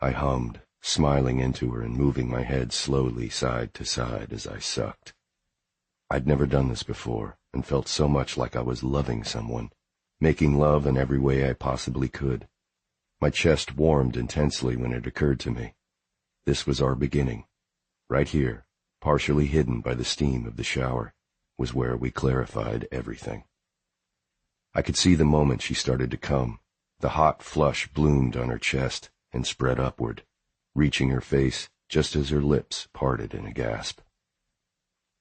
I hummed, smiling into her and moving my head slowly side to side as I sucked. I'd never done this before and felt so much like I was loving someone, making love in every way I possibly could. My chest warmed intensely when it occurred to me. This was our beginning. Right here, partially hidden by the steam of the shower, was where we clarified everything. I could see the moment she started to come. The hot flush bloomed on her chest and spread upward, reaching her face just as her lips parted in a gasp.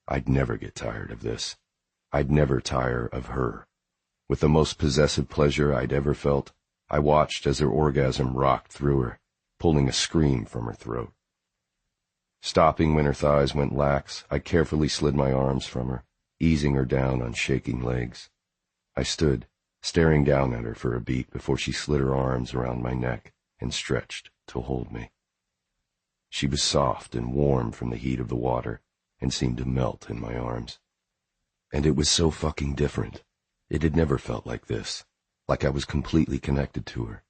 I'd never get tired of this. I'd never tire of her. With the most possessive pleasure I'd ever felt, I watched as her orgasm rocked through her, pulling a scream from her throat. Stopping when her thighs went lax, I carefully slid my arms from her, easing her down on shaking legs. I stood, staring down at her for a beat before she slid her arms around my neck and stretched to hold me. She was soft and warm from the heat of the water and seemed to melt in my arms. And it was so fucking different. It had never felt like this, like I was completely connected to her,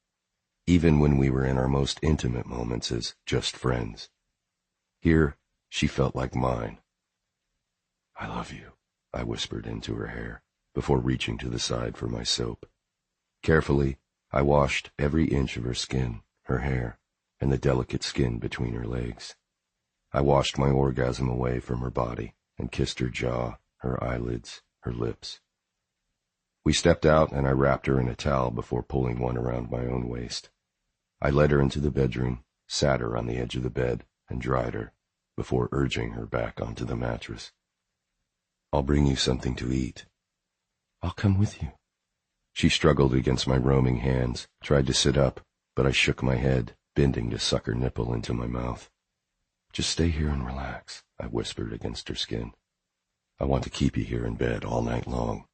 even when we were in our most intimate moments as just friends. Here, she felt like mine. "I love you," I whispered into her hair before reaching to the side for my soap. Carefully, I washed every inch of her skin, her hair, and the delicate skin between her legs. I washed my orgasm away from her body and kissed her jaw, her eyelids, her lips. We stepped out and I wrapped her in a towel before pulling one around my own waist. I led her into the bedroom, sat her on the edge of the bed, and dried her before urging her back onto the mattress. "I'll bring you something to eat." "I'll come with you." She struggled against my roaming hands, tried to sit up, but I shook my head, bending to suck her nipple into my mouth. "Just stay here and relax," I whispered against her skin. "I want to keep you here in bed all night long,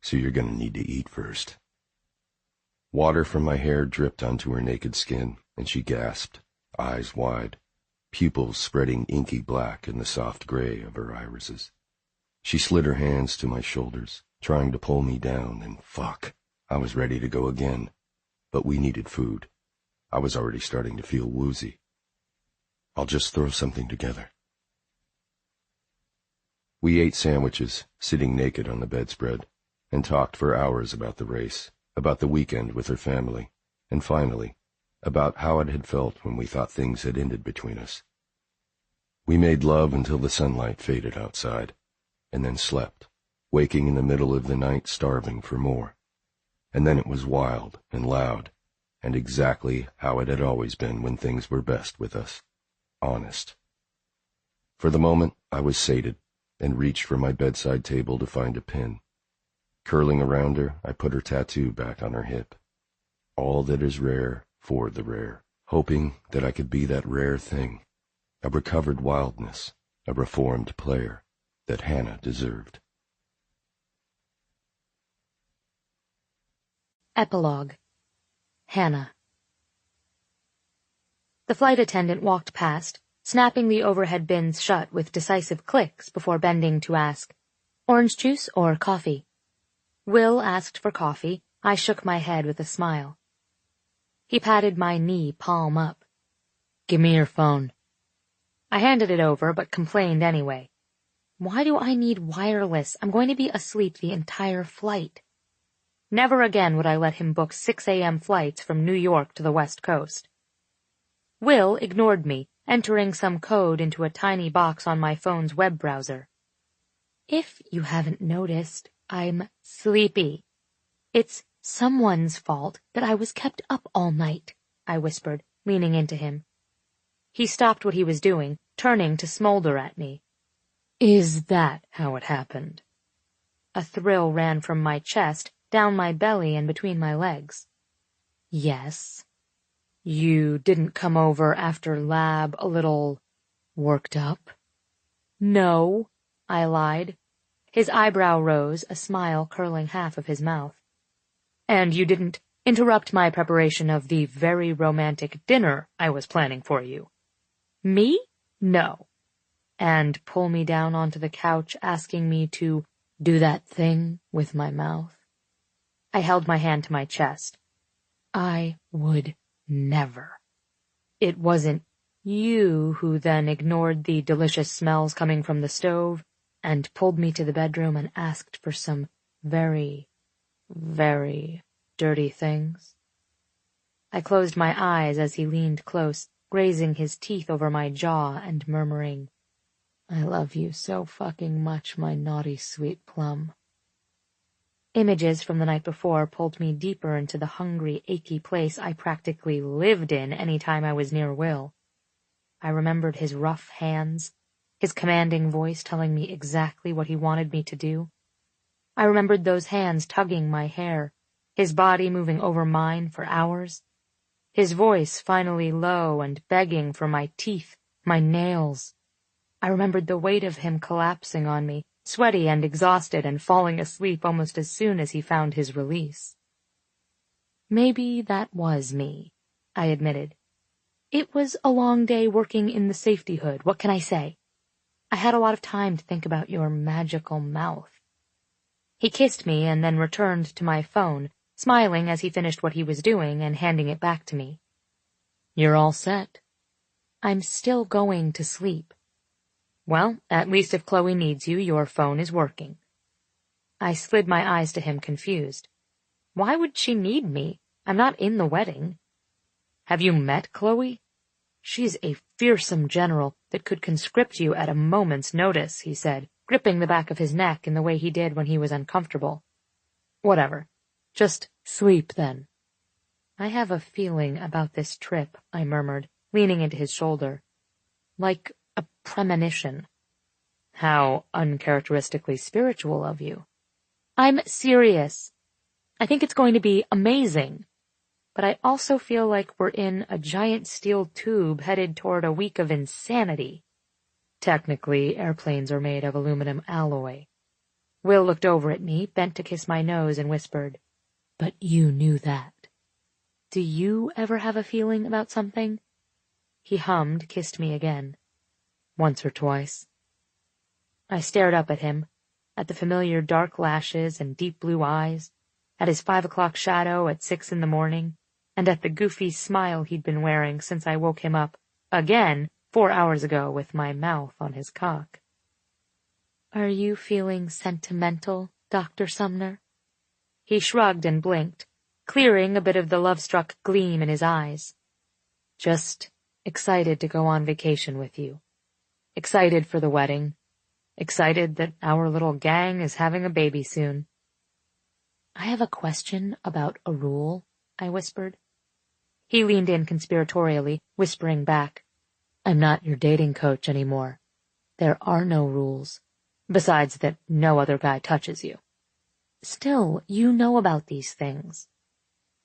so you're going to need to eat first." Water from my hair dripped onto her naked skin, and she gasped, eyes wide, pupils spreading inky black in the soft gray of her irises. She slid her hands to my shoulders, trying to pull me down, and fuck, I was ready to go again. But we needed food. I was already starting to feel woozy. "I'll just throw something together." We ate sandwiches, sitting naked on the bedspread, and talked for hours about the race, about the weekend with her family, and finally, about how it had felt when we thought things had ended between us. We made love until the sunlight faded outside, and then slept, waking in the middle of the night starving for more. And then it was wild and loud, and exactly how it had always been when things were best with us, honest. For the moment, I was sated, and reached for my bedside table to find a pin. Curling around her, I put her tattoo back on her hip. All that is rare for the rare, hoping that I could be that rare thing, a recovered wildness, a reformed player that Hannah deserved. Epilogue. Hannah. The flight attendant walked past, snapping the overhead bins shut with decisive clicks before bending to ask, "Orange juice or coffee?" Will asked for coffee. I shook my head with a smile. He patted my knee, palm up. "Give me your phone." I handed it over, but complained anyway. Why do I need wireless? I'm going to be asleep the entire flight. Never again would I let him book 6 a.m. flights from New York to the West Coast. Will ignored me, entering some code into a tiny box on my phone's web browser. "If you haven't noticed, I'm sleepy. It's someone's fault that I was kept up all night," I whispered, leaning into him. He stopped what he was doing, turning to smolder at me. Is that how it happened? A thrill ran from my chest, down my belly and between my legs. Yes. You didn't come over after lab a little worked up? No, I lied. His eyebrow rose, a smile curling half of his mouth. And you didn't interrupt my preparation of the very romantic dinner I was planning for you? Me? No. And pull me down onto the couch, asking me to do that thing with my mouth? I held my hand to my chest. I would never. It wasn't you who then ignored the delicious smells coming from the stove and pulled me to the bedroom and asked for some very, very dirty things? I closed my eyes as he leaned close, grazing his teeth over my jaw and murmuring, I love you so fucking much, my naughty sweet plum. Images from the night before pulled me deeper into the hungry, achy place I practically lived in any time I was near Will. I remembered his rough hands, his commanding voice telling me exactly what he wanted me to do. I remembered those hands tugging my hair, his body moving over mine for hours, his voice finally low and begging for my teeth, my nails. I remembered the weight of him collapsing on me, sweaty and exhausted and falling asleep almost as soon as he found his release. Maybe that was me, I admitted. It was a long day working in the safety hood, what can I say? I had a lot of time to think about your magical mouth. He kissed me and then returned to my phone, smiling as he finished what he was doing and handing it back to me. You're all set. I'm still going to sleep. Well, at least if Chloe needs you, your phone is working. I slid my eyes to him, confused. Why would she need me? I'm not in the wedding. Have you met Chloe? She's a fearsome general that could conscript you at a moment's notice, he said, gripping the back of his neck in the way he did when he was uncomfortable. Whatever. Just sleep, then. I have a feeling about this trip, I murmured, leaning into his shoulder. Like a premonition. How uncharacteristically spiritual of you. I'm serious. I think it's going to be amazing. But I also feel like we're in a giant steel tube headed toward a week of insanity. Technically, airplanes are made of aluminum alloy. Will looked over at me, bent to kiss my nose, and whispered, But you knew that. Do you ever have a feeling about something? He hummed, kissed me again. Once or twice. I stared up at him, at the familiar dark lashes and deep blue eyes, at his 5 o'clock shadow at 6 a.m, and at the goofy smile he'd been wearing since I woke him up, again, 4 hours ago with my mouth on his cock. Are you feeling sentimental, Dr. Sumner? He shrugged and blinked, clearing a bit of the love-struck gleam in his eyes. Just excited to go on vacation with you. Excited for the wedding. Excited that our little gang is having a baby soon. I have a question about a rule, I whispered. He leaned in conspiratorially, whispering back, I'm not your dating coach anymore. There are no rules, besides that no other guy touches you. Still, you know about these things.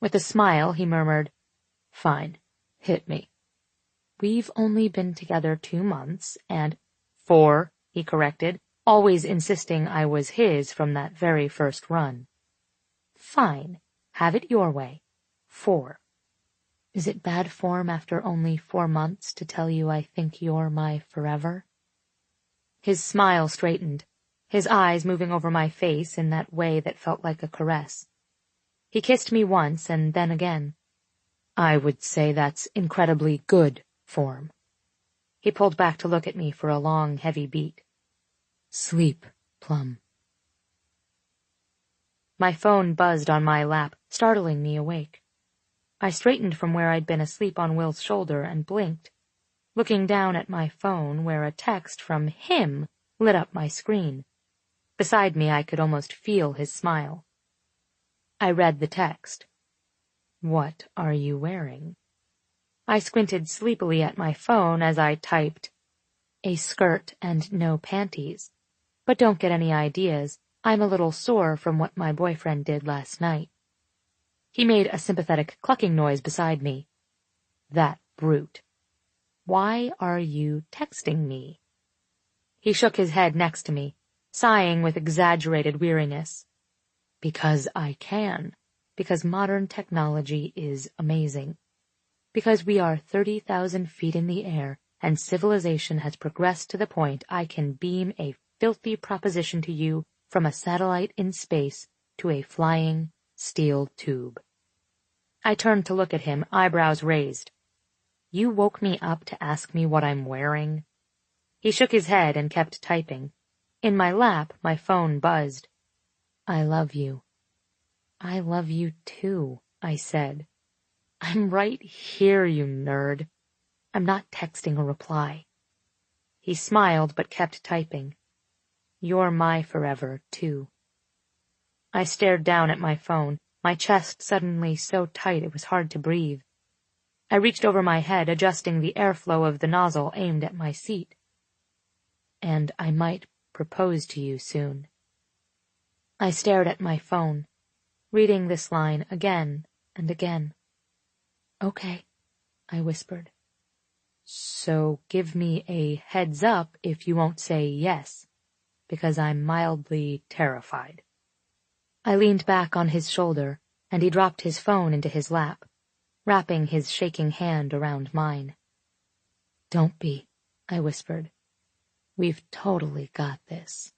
With a smile, he murmured, Fine, hit me. We've only been together 2 months, and 4, he corrected, always insisting I was his from that very first run. Fine, have it your way. 4. Is it bad form after only 4 months to tell you I think you're my forever? His smile straightened, his eyes moving over my face in that way that felt like a caress. He kissed me once and then again. I would say that's incredibly good form. He pulled back to look at me for a long, heavy beat. Sleep, Plum. My phone buzzed on my lap, startling me awake. I straightened from where I'd been asleep on Will's shoulder and blinked, looking down at my phone where a text from him lit up my screen. Beside me, I could almost feel his smile. I read the text. What are you wearing? I squinted sleepily at my phone as I typed, a skirt and no panties. But don't get any ideas. I'm a little sore from what my boyfriend did last night. He made a sympathetic clucking noise beside me. That brute. Why are you texting me? He shook his head next to me, sighing with exaggerated weariness. Because I can. Because modern technology is amazing. Because we are 30,000 feet in the air, and civilization has progressed to the point I can beam a filthy proposition to you from a satellite in space to a flying steel tube. I turned to look at him, eyebrows raised. You woke me up to ask me what I'm wearing? He shook his head and kept typing. In my lap, my phone buzzed. I love you. I love you too, I said. I'm right here, you nerd. I'm not texting a reply. He smiled but kept typing. You're my forever, too. I stared down at my phone, my chest suddenly so tight it was hard to breathe. I reached over my head, adjusting the airflow of the nozzle aimed at my seat. And I might propose to you soon. I stared at my phone, reading this line again and again. Okay, I whispered. So give me a heads up if you won't say yes, because I'm mildly terrified. I leaned back on his shoulder, and he dropped his phone into his lap, wrapping his shaking hand around mine. Don't be, I whispered. We've totally got this.